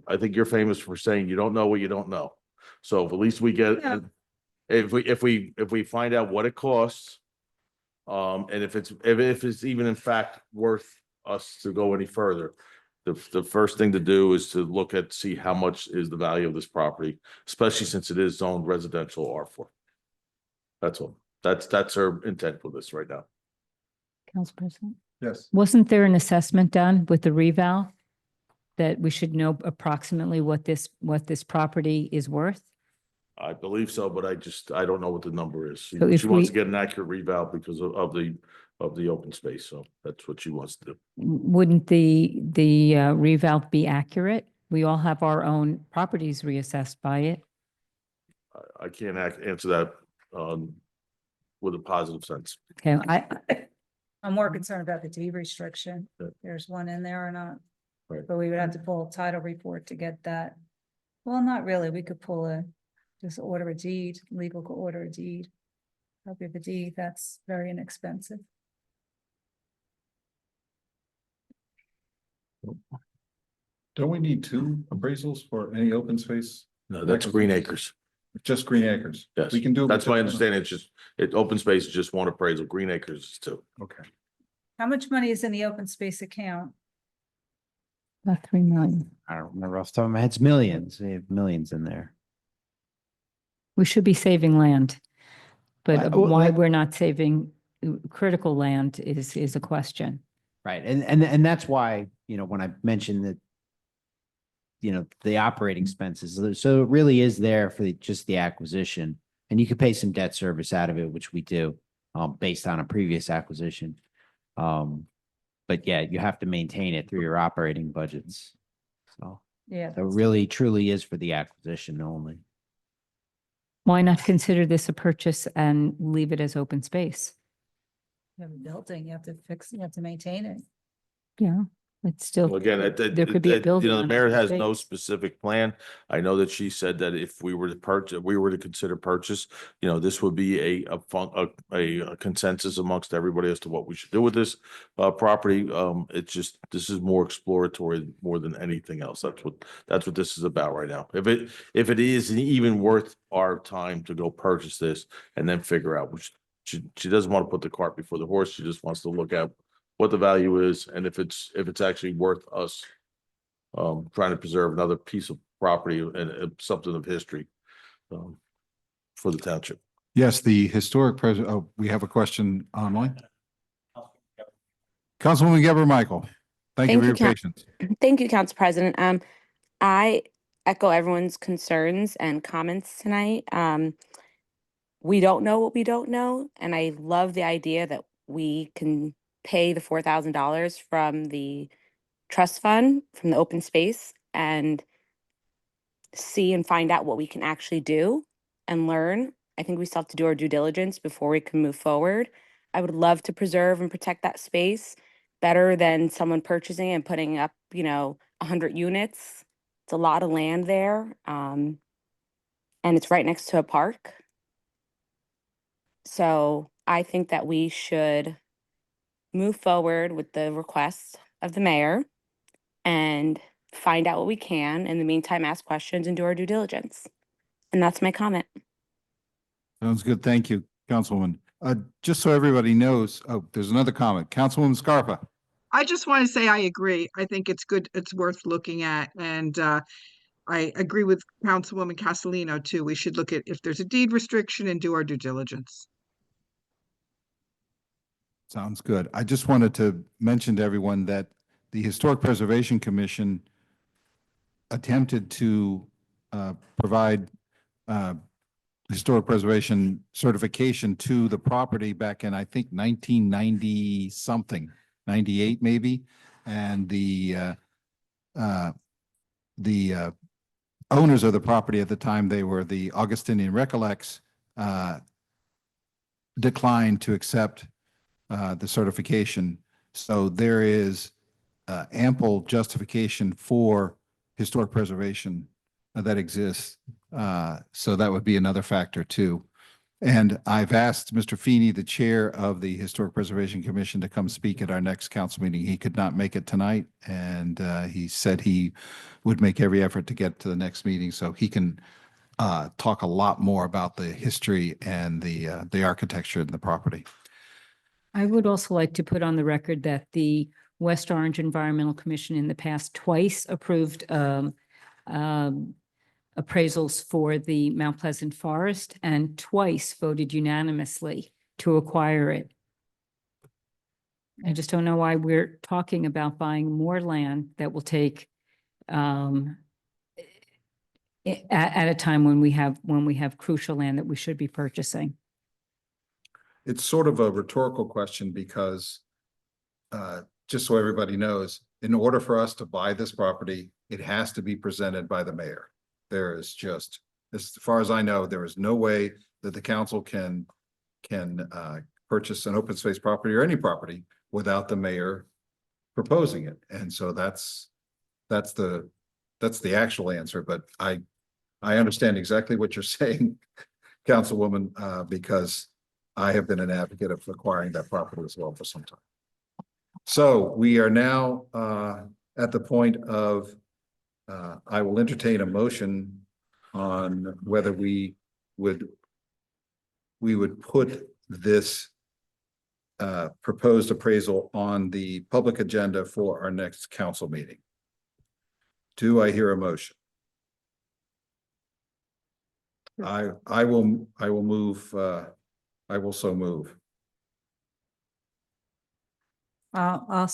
I think you're famous for saying you don't know what you don't know. So at least we get, Yeah. if we find out what it costs, and if it's even in fact worth us to go any further, the first thing to do is to look at, see how much is the value of this property, especially since it is zoned residential R4. That's all. That's our intent with this right now. Council President? Yes. Wasn't there an assessment done with the reval that we should know approximately what this property is worth? I believe so, but I don't know what the number is. So if She wants to we- get an accurate reval because of the open space, so that's what she wants to do. Wouldn't the reval be accurate? We all have our own properties reassessed by it. I can't answer that with a positive sense. Okay, I'm more concerned about the deed restriction. Yeah. There's one in there or not. Right. But we would have to pull a title report to get that. Well, not really. We could just order a deed, legal could order a deed. Copy of a deed, that's very inexpensive. Don't we need two appraisals for any open space? No, that's Green Acres. Just Green Acres? Yes. We can do. it That's with my just one. understanding. It's just, open space is just one appraisal. Green Acres is two. Okay. How much money is in the open space account? About 3 million. I don't remember off the top of my head. It's millions. They have millions in there. We should be saving land. But Well, why we're not saving critical land is a question. Right. And that's why, when I mentioned that, the operating expenses, so it really is there for just the acquisition. And you could pay some debt service out of it, which we do, based on a previous acquisition. But yeah, you have to maintain it through your operating budgets. So Yeah. it really truly is for the acquisition only. Why not consider this a purchase and leave it as open space? You have a building, you have to maintain it. Yeah, it's still, Well, again, there could be a building. the on mayor open has no space. specific plan. I know that she said that if we were to purchase, we were to consider purchase, this would be a consensus amongst everybody as to what we should do with this property. It's just, this is more exploratory more than anything else. That's what this is about right now. If it is even worth our time to go purchase this and then figure out, which she doesn't want to put the cart before the horse. She just wants to look at what the value is and if it's actually worth us trying to preserve another piece of property and something of history for the township. Yes, the historic president, we have a question online. Councilwoman Geber Michael, thank you for your patience. Thank you, Council President. I echo everyone's concerns and comments tonight. We don't know what we don't know, and I love the idea that we can pay the $4,000 from the trust fund, from the open space, and see and find out what we can actually do and learn. I think we still have to do our due diligence before we can move forward. I would love to preserve and protect that space better than someone purchasing and putting up, 100 units. It's a lot of land there. And it's right next to a park. So I think that we should move forward with the requests of the mayor and find out what we can. In the meantime, ask questions and do our due diligence. And that's my comment. Sounds good. Thank you, Councilwoman. Just so everybody knows, there's another comment. Councilwoman Scarpa. I just want to say I agree. I think it's good. It's worth looking at. And I agree with Councilwoman Castellino too. We should look at if there's a deed restriction and do our due diligence. Sounds good. I just wanted to mention to everyone that the Historic Preservation Commission attempted to provide historic preservation certification to the property back in, I think, 1990 something, 98 maybe. And the owners of the property at the time, they were the Augustinian Recollects, declined to accept the certification. So there is ample justification for historic preservation that exists. So that would be another factor too. And I've asked Mr. Feeney, the chair of the Historic Preservation Commission, to come speak at our next council meeting. He could not make it tonight, and he said he would make every effort to get to the next meeting so he can talk a lot more about the history and the architecture and the property. I would also like to put on the record that the West Orange Environmental Commission in the past twice approved appraisals for the Mount Pleasant Forest and twice voted unanimously to acquire it. I just don't know why we're talking about buying more land that will take at a time when we have crucial land that we should be purchasing. It's sort of a rhetorical question because just so everybody knows, in order for us to buy this property, it has to be presented by the mayor. There is just, as far as I know, there is no way that the council can purchase an open space property or any property without the mayor proposing it. And so that's the actual answer, but I understand exactly what you're saying, Councilwoman, because I have been an advocate of acquiring that property as well for some time. So we are now at the point of I will entertain a motion on whether we would put this proposed appraisal on the public agenda for our next council meeting. Do I hear a motion? I will move, I will so move. I'll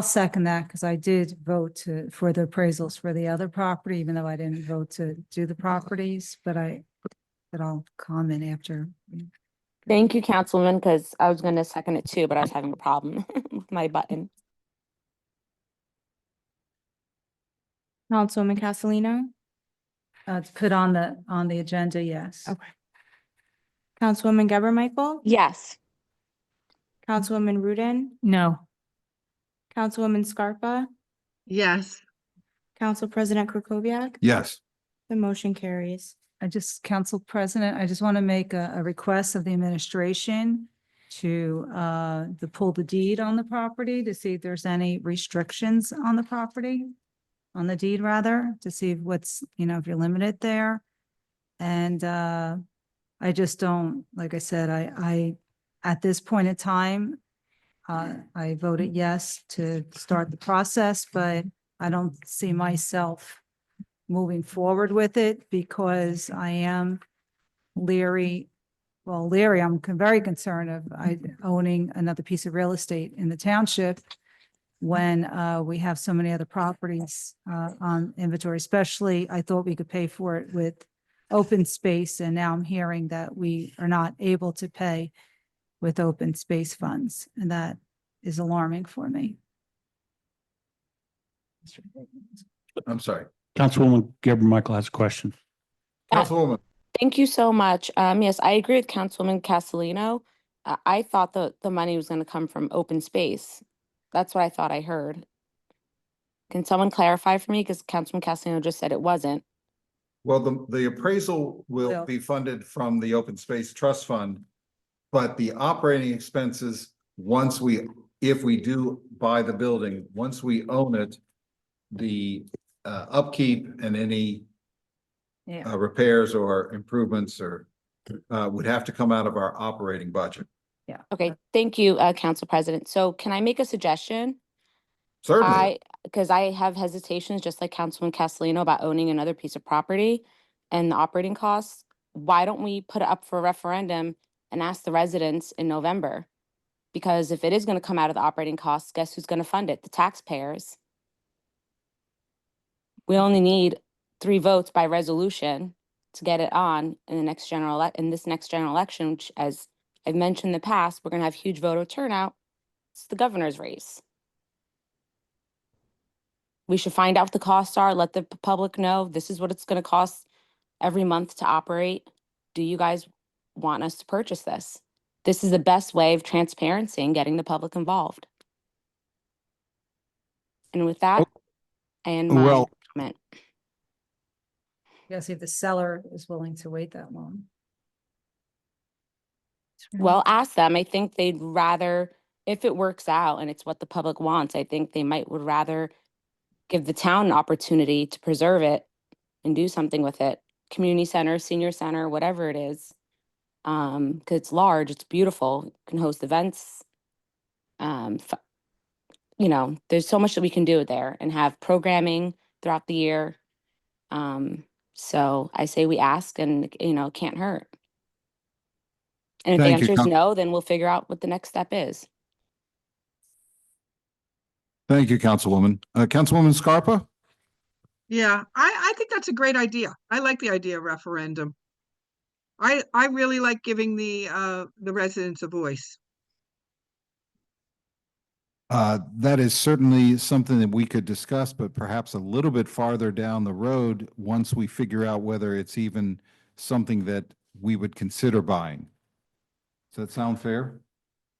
second that because I did vote for the appraisals for the other property, even though I didn't vote to do the properties, but I'll comment after. Thank you, Councilwoman, because I was going to second it too, but I was having a problem with my button. Councilwoman Castellino? To put on the agenda, yes. Okay. Councilwoman Geber Michael? Yes. Councilwoman Rudin? No. Councilwoman Scarpa? Yes. Council President Krokoviac? Yes. The motion carries. Council President, I just want to make a request of the administration to pull the deed on the property to see if there's any restrictions on the property, on the deed rather, to see what's, if you're limited there. And I just don't, like I said, I at this point in time, I voted yes to start the process, but I don't see myself moving forward with it because I am leery. Well, I'm very concerned of owning another piece of real estate in the township when we have so many other properties on inventory, especially I thought we could pay for it with open space. And now I'm hearing that we are not able to pay with open space funds. And that is alarming for me. I'm sorry. Councilwoman Geber Michael has a question. Councilwoman. Thank you so much. Yes, I agree with Councilwoman Castellino. I thought the money was going to come from open space. That's what I thought I heard. Can someone clarify for me? Because Councilman Castellino just said it wasn't. Well, the appraisal will be funded from the Open Space Trust Fund, but the operating expenses, if we do buy the building, once we own it, the upkeep and any repairs or improvements would have to come out of our operating budget. Okay, thank you, Council President. So can I make a suggestion? Certainly. Because I have hesitations, just like Councilman Castellino, about owning another piece of property and the operating costs. Why don't we put it up for a referendum and ask the residents in November? Because if it is going to come out of the operating costs, guess who's going to fund it? The taxpayers. We only need 3 votes by resolution to get it on in the next this next general election, which, as I've mentioned in the past, we're going to have huge voter turnout. It's the governor's race. We should find out what the costs are, let the public know this is what it's going to cost every month to operate. Do you guys want us to purchase this? This is the best way of transparency and getting the public involved. And with that, I end my comment. Yes, if the seller is willing to wait that long. Well, ask them. I think they'd rather, if it works out and it's what the public wants, I think they would rather give the town an opportunity to preserve it and do something with it. Community center, senior center, whatever it is. Because it's large, it's beautiful, it can host events. There's so much that we can do there and have programming throughout the year. So I say we ask and, it can't hurt. And if the answer is no, then we'll figure out what the next step is. Thank you, Councilwoman. Councilwoman Scarpa? Yeah, I think that's a great idea. I like the idea of referendum. I really like giving the residents a voice. That is certainly something that we could discuss, but perhaps a little bit farther down the road, once we figure out whether it's even something that we would consider buying. Does that sound fair?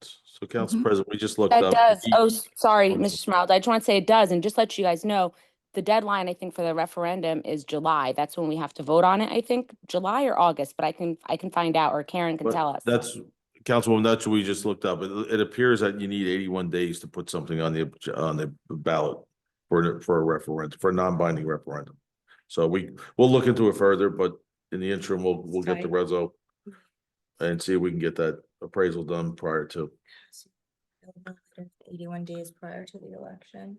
So Council Mhm. President, we just looked That up. does. Oh, sorry, Oh, Mr. Smiles. I just want to say it does. And just let you guys know, the deadline, I think, for the referendum is July. That's when we have to vote on it, I think, July or August, but I can find out, or Karen can But tell us. that's, Councilwoman, that's what we just looked up. It appears that you need 81 days to put something on the ballot for a referendum, for a non-binding referendum. So we'll look into it further, but in the interim, we'll get the reso and see if we can get that appraisal done prior to. 81 days prior to the election.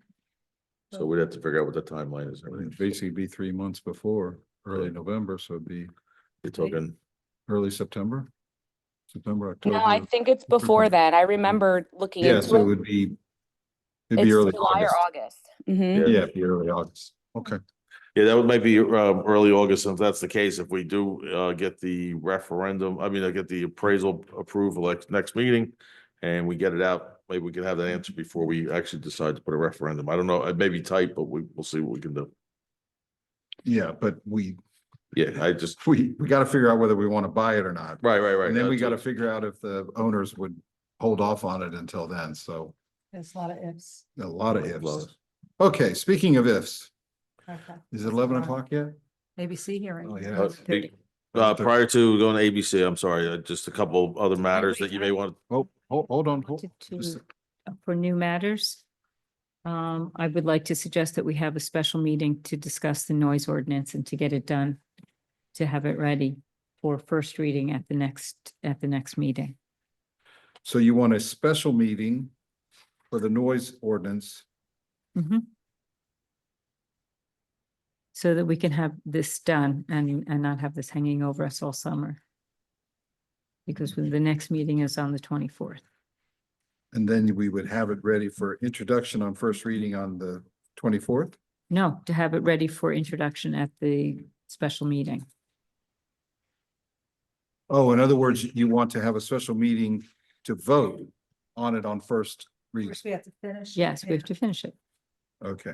So we'd have to figure out what the timeline is. and It'd everything. basically be 3 months before, early November, so it'd be You're talking, early September. September, October. No, I think it's before that. I remember looking Yeah, into so it it. would be, it'd It's be early July or August. August. Mhm. Yeah. Yeah, it'd be early August. Okay. yeah, that might be early August. If that's the case, if we do get the referendum, I mean, I get the appraisal approval like next meeting and we get it out, maybe we can have that answer before we actually decide to put a referendum. I don't know, it may be tight, but we'll see what we can do. Yeah, but Yeah, I just, we got to figure out whether we want to buy it or not. right. And then we That's got to it. figure out if the owners would hold off on it until then. So There's a lot of ifs. a lot of ifs. Okay, speaking of ifs, Okay. is it 11 o'clock yet? ABC hearing. Oh, yeah. Prior to going to ABC, I'm sorry, just a couple other matters that you may want. Oh, hold on. Wanted Just- For new matters, I would like to suggest that we have a special meeting to discuss the noise ordinance and to get it done, to have it ready for first reading at the next meeting. So you want a special meeting for the noise ordinance? Mhm. So that we can have this done and not have this hanging over us all summer. Because the next meeting is on the 24th. And then we would have it ready for introduction on first reading on the 24th? No, to have it ready for introduction at the special meeting. Oh, in other words, you want to have a special meeting to vote on it on first reading? First, we have to finish. Yes, we have to finish it. Okay.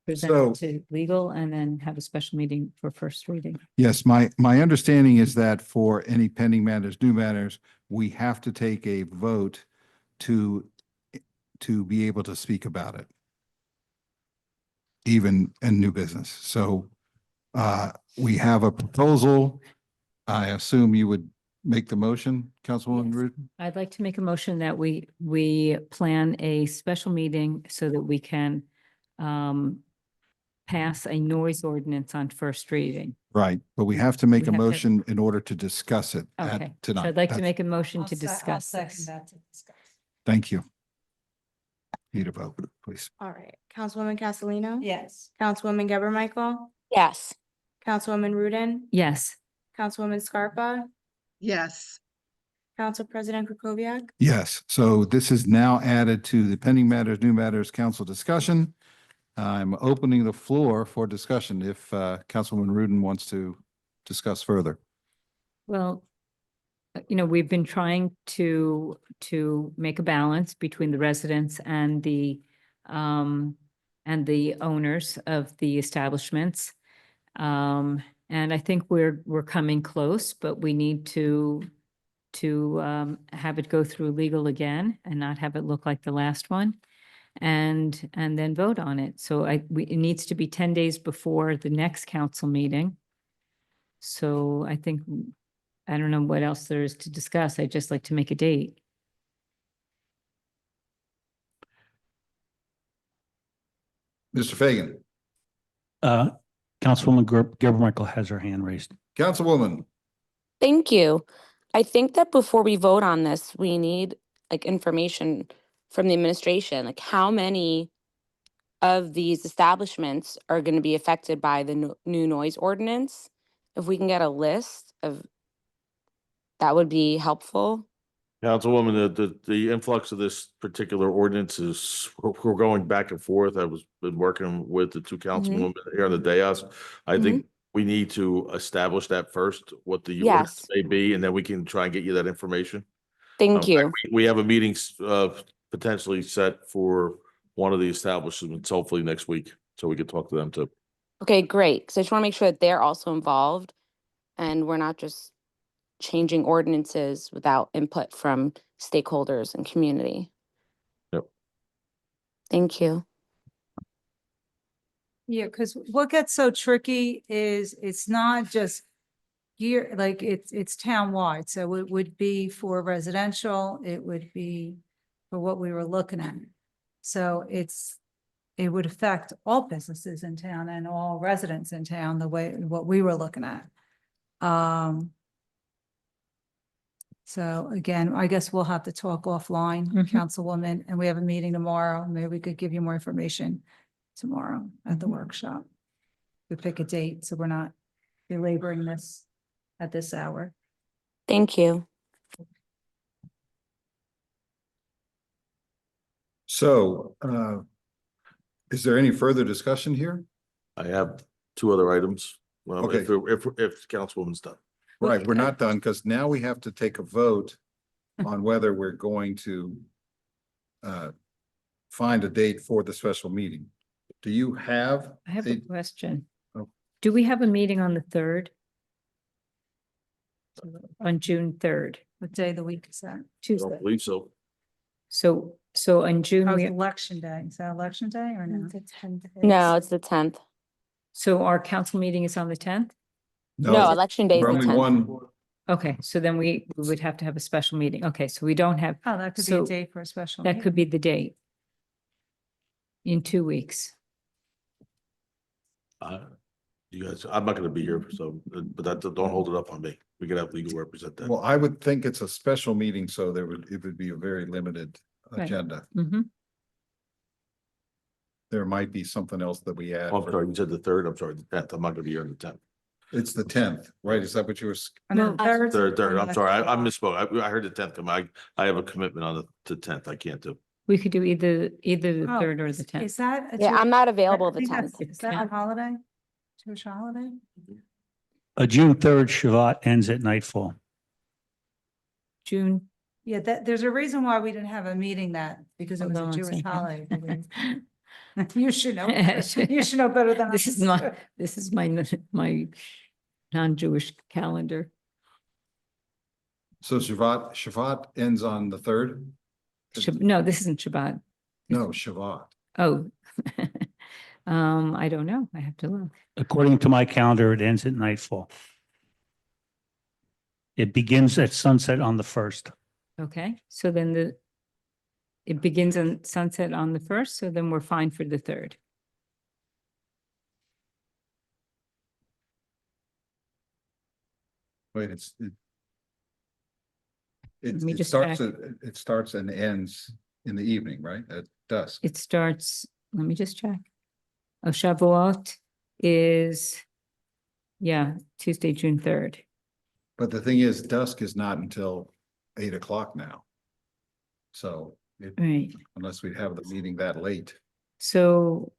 Present So- it to legal and then have a special meeting for first reading. Yes, my understanding is that for any pending matters, new matters, we have to take a vote to be able to speak about it. Even in new business. So we have a proposal. I assume you would make the motion, Councilwoman Rudin? I'd like to make a motion that we plan a special meeting so that we can pass a noise ordinance on first reading. Right, but we have to make We a have to- motion in order to discuss it Okay, at so tonight. I'd like to That's- make a motion I'll to se- I'll discuss second this. that to discuss. Thank you. Need a vote, please. All right, Councilwoman Castellino? Yes. Councilwoman Geber Michael? Yes. Councilwoman Rudin? Yes, Councilwoman Scarpa? Yes. Council President Kukoviac? Yes, so this is now added to the pending matters, new matters, council discussion. I'm opening the floor for discussion if Councilwoman Rudin wants to discuss further. well, we've been trying to make a balance between the residents and the owners of the establishments. And I think we're coming close, but we need to have it go through legal again and not have it look like the last one. And then vote on it. So it needs to be 10 days before the next council meeting. So I think, I don't know what else there is to discuss. I'd just like to make a date. Mr. Fagan, Councilwoman Geber Michael has her hand raised. Councilwoman, Thank you. I think that before we vote on this, we need like information from the administration, like how many of these establishments are going to be affected by the new noise ordinance. If we can get a list of, that would be helpful. Councilwoman, the influx of this particular ordinance is, we're going back and forth. Been working with the two councilwomen here on the dais. I think we need to establish that first, what the ordinance Yes. may be, and then we can try and get you that information. Thank you. We have a meeting potentially set for one of the establishments, hopefully next week, so we can talk to them too. Okay, great. Because I just want to make sure that they're also involved and we're not just changing ordinances without input from stakeholders and community. Yep. Thank you. Yeah, because what gets so tricky is it's not just here, like it's townwide. So it would be for residential, it would be for what we were looking at. So it would affect all businesses in town and all residents in town, the way, what we were looking at. So again, I guess we'll have to talk offline, Councilwoman, and we have a meeting tomorrow. Maybe we could give you more information tomorrow at the workshop. We pick a date, so we're not belaboring this at this hour. Thank you. So, is there any further discussion here? I have two other items. Well, Okay. if the Councilwoman's done. Right, we're not done because now we have to take a vote on whether we're going to find a date for the special meeting. Do you have? I have a question. Oh. Do we have a meeting on the 3rd? On June 3rd? What day of the week is that? I Tuesday. don't believe so. So on June, How's election day? Is that election day or no? The 10th. No, it's the 10th. so our council meeting is on the 10th? No, election day is We're the only 10th. one, Okay, so then we would have to have a special meeting. Okay, so we don't have, Oh, that could be a So date for a special that meeting. could be the date. In 2 weeks. You guys, I'm not gonna be here, so, but that, don't hold it up on me. We could have legal represent that. well, I would think it's a special meeting, so it would be a very limited Right. agenda. Mm-hmm. There might be something else that we add. Oh, I'm sorry, you said the 3rd. I'm sorry, the 10th. I'm not gonna be here on the 10th. It's the 10th, right? Is that what you were? And then third- Third, I'm sorry, I misspoke. I heard the 10th come. I have a commitment on the 10th. I can't do. We could do either the Oh, 3rd or the 10th. Is that? Yeah, I'm not available I the think that's- 10th. Is that a holiday? Jewish holiday? June 3rd, Shabbat ends at nightfall. June. Yeah, there's a reason why we didn't have a meeting because it was Hold a on one Jewish second. holiday. You should know. You should know better than This us. is my non-Jewish calendar. So Shavat ends on the 3rd? No, this isn't Shabbat. No, Shavat. Oh. I don't know. I have to look. According to my calendar, it ends at nightfall. It begins at sunset on the 1st. Okay, so then it begins on sunset on the 1st, so then we're fine for the 3rd. Wait, me it just starts, check. it starts and ends in the evening, right? At dusk. It starts, let me just check. Oh, Shavuot is, yeah, Tuesday, June 3rd. But the thing is, dusk is not until 8 o'clock now. So Right, unless we have the meeting that late. so.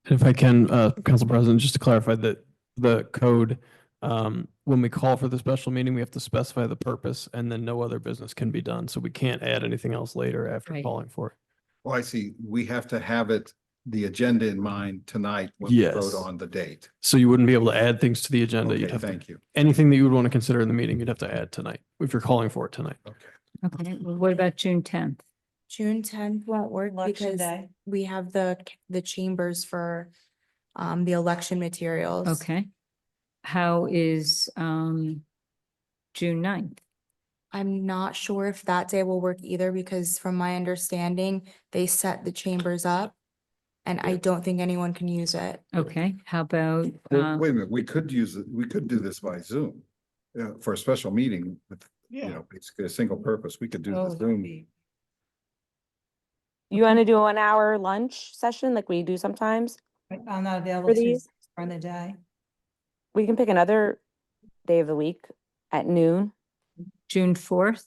If I can, Council President, just to clarify that the code, when we call for the special meeting, we have to specify the purpose and then no other business can be done. So we can't add anything else later after Right. calling for it. Oh, I see. We have to have the agenda in mind tonight when we Yes. vote on the date. So you wouldn't be able to add things to the agenda. Okay, You'd have to, thank you. anything that you would want to consider in the meeting, you'd have to add tonight if you're calling for it tonight. Okay. Okay, well, what about June 10th? June 10th won't work Election because day. we have the chambers for the election materials. Okay. How is June 9th? I'm not sure if that day will work either because from my understanding, they set the chambers up and I don't think anyone can use it. Okay, how about, Well, wait a minute, we could do this by Zoom. For a special meeting with, basically a single purpose. We could do Oh, the Zoom. You want to do an hour lunch session like we do sometimes? I'm not available For these? Tuesday during the day. We can pick another day of the week at noon. June 4th?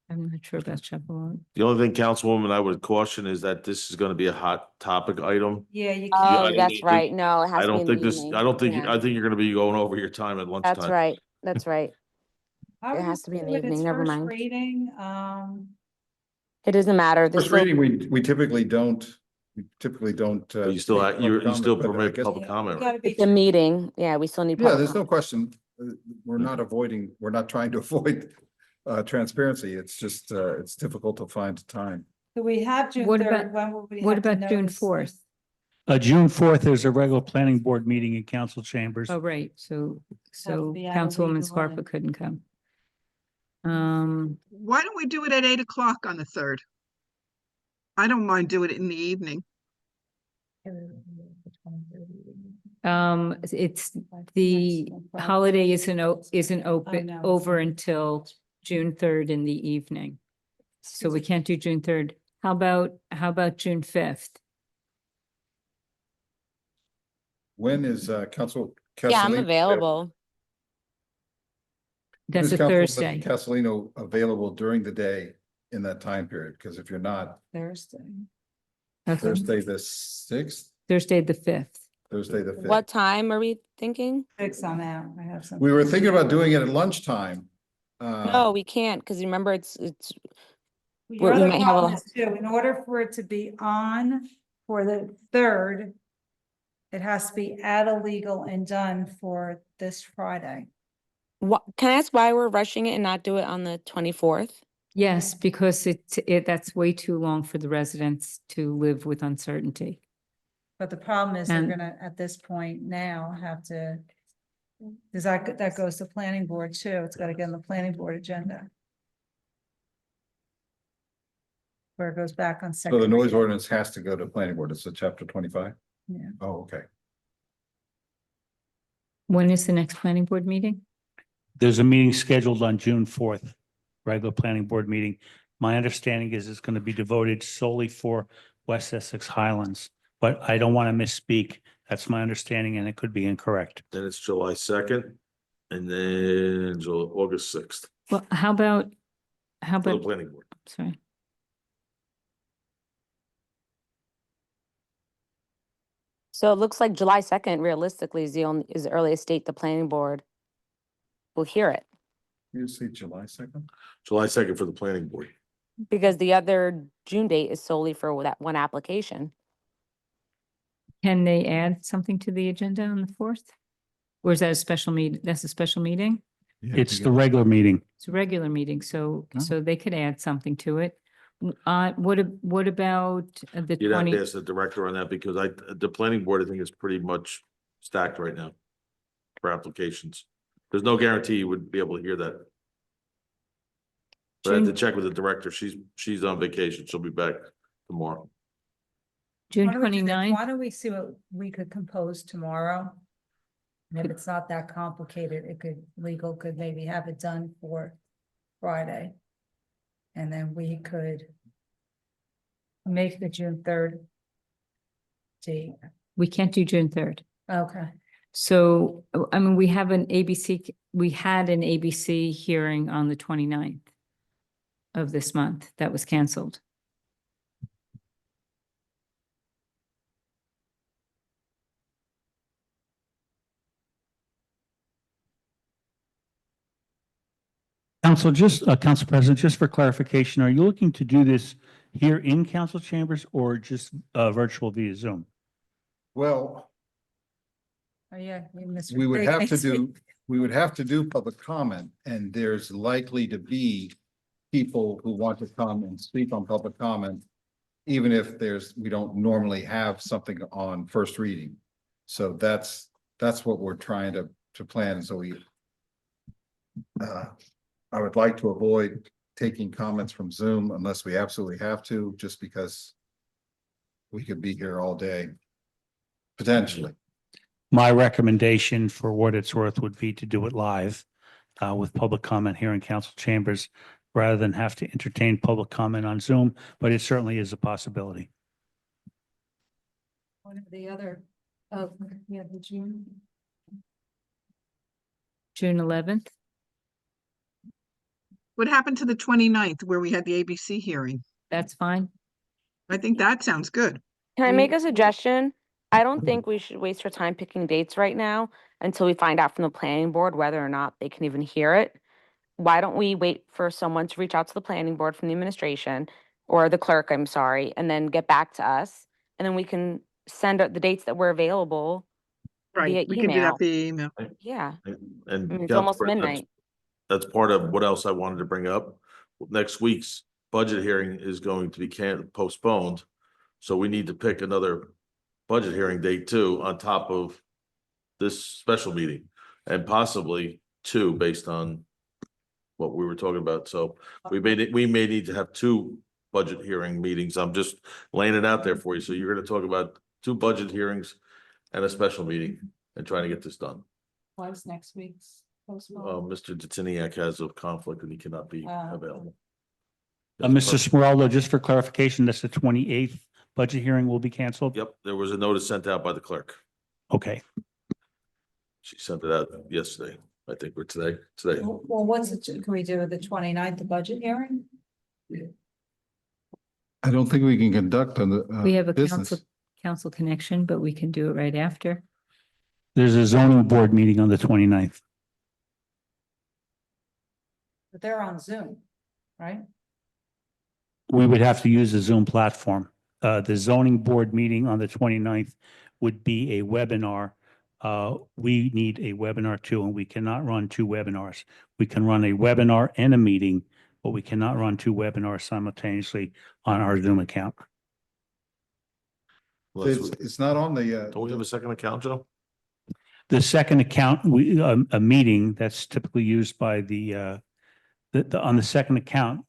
I'm not sure about Shavuot. The only thing, Councilwoman, I would caution is that this is gonna be a hot topic item. Yeah, you I Oh, don't that's think- right. No, it has I to be don't in the think this, evening. I don't think, Yeah. I think you're gonna be going over your time at lunchtime. That's right. That's right. I It would has to be in the say with its evening, never first mind. Reading, It doesn't matter. This First will- reading, we typically don't We typically don't. But you still, take you public still comment, but I permit guess- public comment. Gotta be It's a meeting. Yeah, we still need. Yeah, public there's no comment. question. We're not avoiding, we're not trying to avoid transparency. It's just, it's difficult to find time. So we have June What 3rd. about- When will we What have to about June notice? 4th? June 4th is a regular planning board meeting in council chambers. Oh, right. So be out of Councilwoman legal Scarpa line. couldn't come. Why don't we do it at 8 o'clock on the 3rd? I don't mind doing it in the evening. It's the holiday isn't open no, it's over not. until June 3rd in the evening. So we can't do June 3rd. How about June 5th? When is Council? Yeah, I'm Castellino available. When That's is a Councilwoman Thursday. Castellino available during the day in that time period? Because if you're not, Thursday. Okay. Thursday the 6th, Thursday, the 5th. Thursday the 5th. What time are we thinking? 6 I'm out. I have some. We were thinking about doing it at lunchtime. No, we can't, because remember, it's, Your we other might have problem a- is too, in order for it to be on for the 3rd, it has to be at a legal and done for this Friday. what, can I ask why we're rushing it and not do it on the 24th? Yes, because that's way too long for the residents to live with uncertainty. But the problem is they're And- gonna, at this point now, have to, because that goes to planning board too. It's gotta get on the planning board agenda. Where it goes back on second. So the noise reading. ordinance has to go to planning board. It's a chapter 25. Yeah. Oh, okay. When is the next planning board meeting? There's a meeting scheduled on June 4th, regular planning board meeting. My understanding is it's going to be devoted solely for West Essex Highlands, but I don't want to misspeak. That's my understanding and it could be incorrect. Then it's July 2nd and then August 6th Well, how about, for the planning board. sorry. So it looks like July 2nd realistically is the earliest date the planning board will hear it. You say July 2nd? July 2nd for the planning board. Because the other June date is solely for that one application. Can they add something to the agenda on the 4th? Or is that a special meeting? That's a special meeting? It's the regular meeting. It's a regular meeting, so Oh. they could add something to it. What about the You'd have 20? to ask the director on that because the planning board, I think is pretty much stacked right now for applications. There's no guarantee you would be able to hear that. But I have to June- check with the director. She's on vacation. She'll be back tomorrow. June Why don't we do this? 29th? Why don't we see what we could compose tomorrow? And if it's not that complicated, legal could maybe have it done for Friday. And then we could make the June 3rd date. We can't do June 3rd. Okay. So, I mean, we had an ABC hearing on the 29th of this month that was canceled. Council President, just for clarification, are you looking to do this here in council chambers or just virtual via Zoom? Well, Oh, yeah. you missed we would your have to next week. do, we would have to do public comment, and there's likely to be people who want to come and speak on public comment, even if we don't normally have something on first reading. So that's what we're trying to plan. And so I would like to avoid taking comments from Zoom unless we absolutely have to, just because we could be here all day, potentially. My recommendation for what it's worth would be to do it live with public comment here in council chambers rather than have to entertain public comment on Zoom, but it certainly is a possibility. One of the other, oh, yeah, the June. June 11th? What happened to the 29th where we had the ABC hearing? That's fine. I think that sounds good. Can I make a suggestion? I don't think we should waste our time picking dates right now until we find out from the planning board whether or not they can even hear it. Why don't we wait for someone to reach out to the planning board from the administration or the clerk, I'm sorry, and then get back to us and then we can send out the dates that were available via Right, we can do that email. via email. Yeah, And it's Council almost President, midnight. that's part of what else I wanted to bring up. Next week's budget hearing is going to be postponed. So we need to pick another budget hearing date too, on top of this special meeting, and possibly two based on what we were talking about. So we may need to have two budget hearing meetings. I'm just laying it out there for you. So you're gonna talk about two budget hearings and a special meeting and trying to get this done. Why's next week's postponed? Mr. Datiniak has a conflict and he cannot be available. Mr. Smiraldo, just for clarification, that's the 28th budget hearing will be canceled? Yep, there was a notice sent out by the clerk. Okay. She sent it out yesterday, I think, or today. Well, what's it, can we do the 29th, the budget hearing? I don't think we can conduct on the We have a business. council connection, but we can do it right after. There's a zoning board meeting on the 29th. But they're on Zoom, right? We would have to use the Zoom platform. The zoning board meeting on the 29th would be a webinar. We need a webinar too, and we cannot run two webinars. We can run a webinar and a meeting, but we cannot run two webinars simultaneously on our Zoom account. It's not on the, Don't we have a second account, Joe? The second account, a meeting that's typically used by on the second account,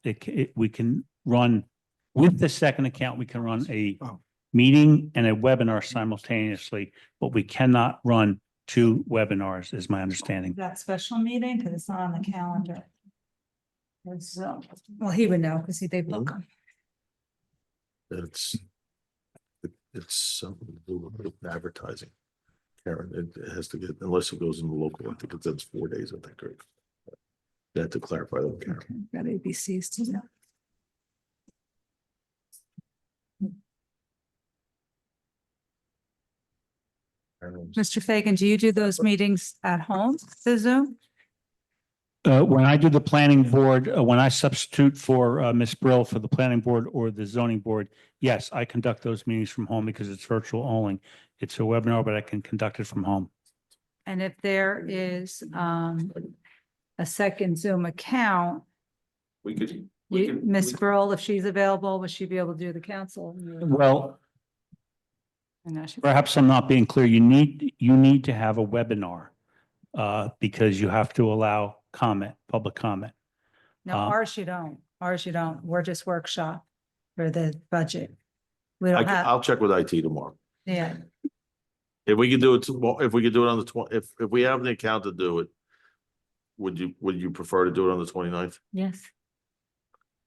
we can run, with the second account, we can run a meeting and a webinar simultaneously, but we cannot run two webinars, is my understanding. That special meeting, because it's not on the calendar. It's, well, he would know, because they book them. It's something to do with advertising. Karen, it has to get, unless it goes in the local, I think it's 4 days, I think, right? You have to clarify that, Karen. Got ABCs to know. Mr. Fagan, do you do those meetings at home, the Zoom? When I do the planning board, when I substitute for Ms. Brill for the planning board or the zoning board, yes, I conduct those meetings from home because it's virtual only. It's a webinar, but I can conduct it from home. And if there is a second Zoom account, We could. Ms. Burl, if she's available, would she be able to do the council? Well, I know she- perhaps I'm not being clear. You need to have a webinar because you have to allow public comment. No, ours you don't. Ours you don't. We're just workshop for the budget. We don't have, I'll check with IT tomorrow. yeah. If we could do it, if we could do it on the if we have the account to do it, would you prefer to do it on the 29th? Yes.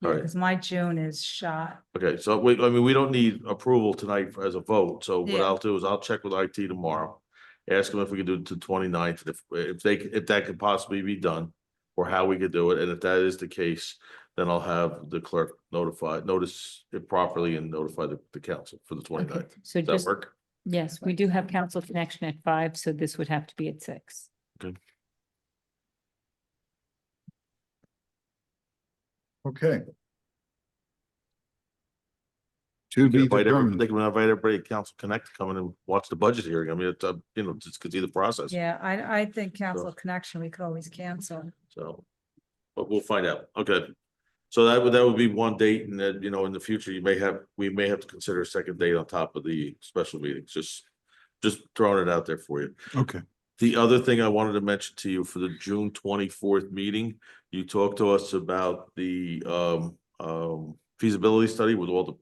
All right. Because my June is shot. Okay, so we don't need approval tonight as a vote, so what Yeah. I'll do is I'll check with IT tomorrow. Ask them if we can do it to 29th, if that could possibly be done, or how we could do it, and if that is the case, then I'll have the clerk notice it properly and notify the council for the 29th. So Does that just, work? yes, we do have council connection at 5, so this would have to be at 6. okay. To be determined. They can invite everybody at Council Connect to come in and watch the budget hearing. I mean, it's just to see the process. Yeah, I think council connection, we could always cancel. So, but we'll find out. Okay. So that would be one date, and then, in the future, we may have to consider a second date on top of the special meetings, just throwing it out there for you. Okay. The other thing I wanted to mention to you for the June 24th meeting, you talked to us about the feasibility study with all the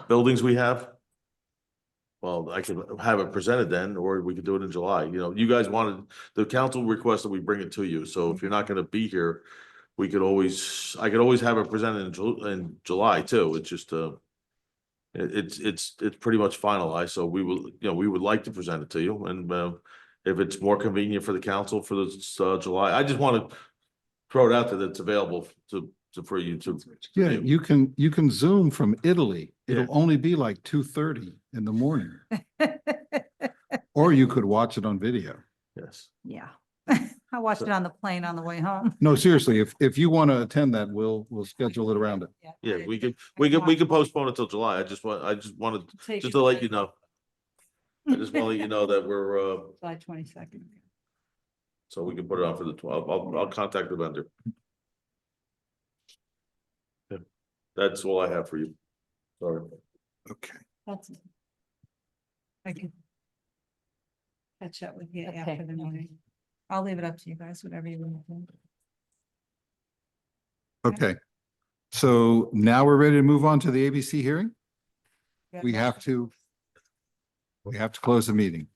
buildings we have. Well, I could have it presented then, or we could do it in July. You guys wanted, the council requested we bring it to you. So if you're not going to be here, I could always have it presented in July too. It's just, it's pretty much finalized. So we would like to present it to you. And if it's more convenient for the council for this July, I just want to throw it out there that it's available for you to. Yeah, you can Zoom from Italy. It'll only be like 2:30 in the morning. Or you could watch it on video. Yes. Yeah. I watched it on the plane on the way home. No, seriously, if you want to attend that, we'll schedule it around it. Yeah, we can postpone until July. I just wanted, just to let you know. I just want to let you know that we're, July 22nd. so we can put it on for the 12th. I'll contact the vendor. Yeah. That's all I have for you. Sorry. Okay. That's. I can catch up with you Okay. after the meeting. I'll leave it up to you guys, whatever you want to do. Okay. So now we're ready to move on to the ABC hearing. We have to close the meeting.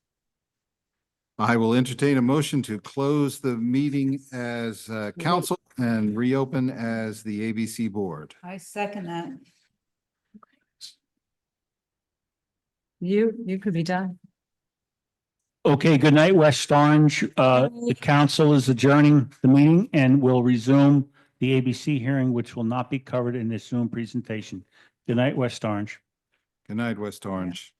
I will entertain a motion to close the meeting as council and reopen as the ABC board. I second that. You could be done. Okay, good night, West Orange. The council is adjourning the meeting and will resume the ABC hearing, which will not be covered in this Zoom presentation. Good night, West Orange. Good night, West Orange.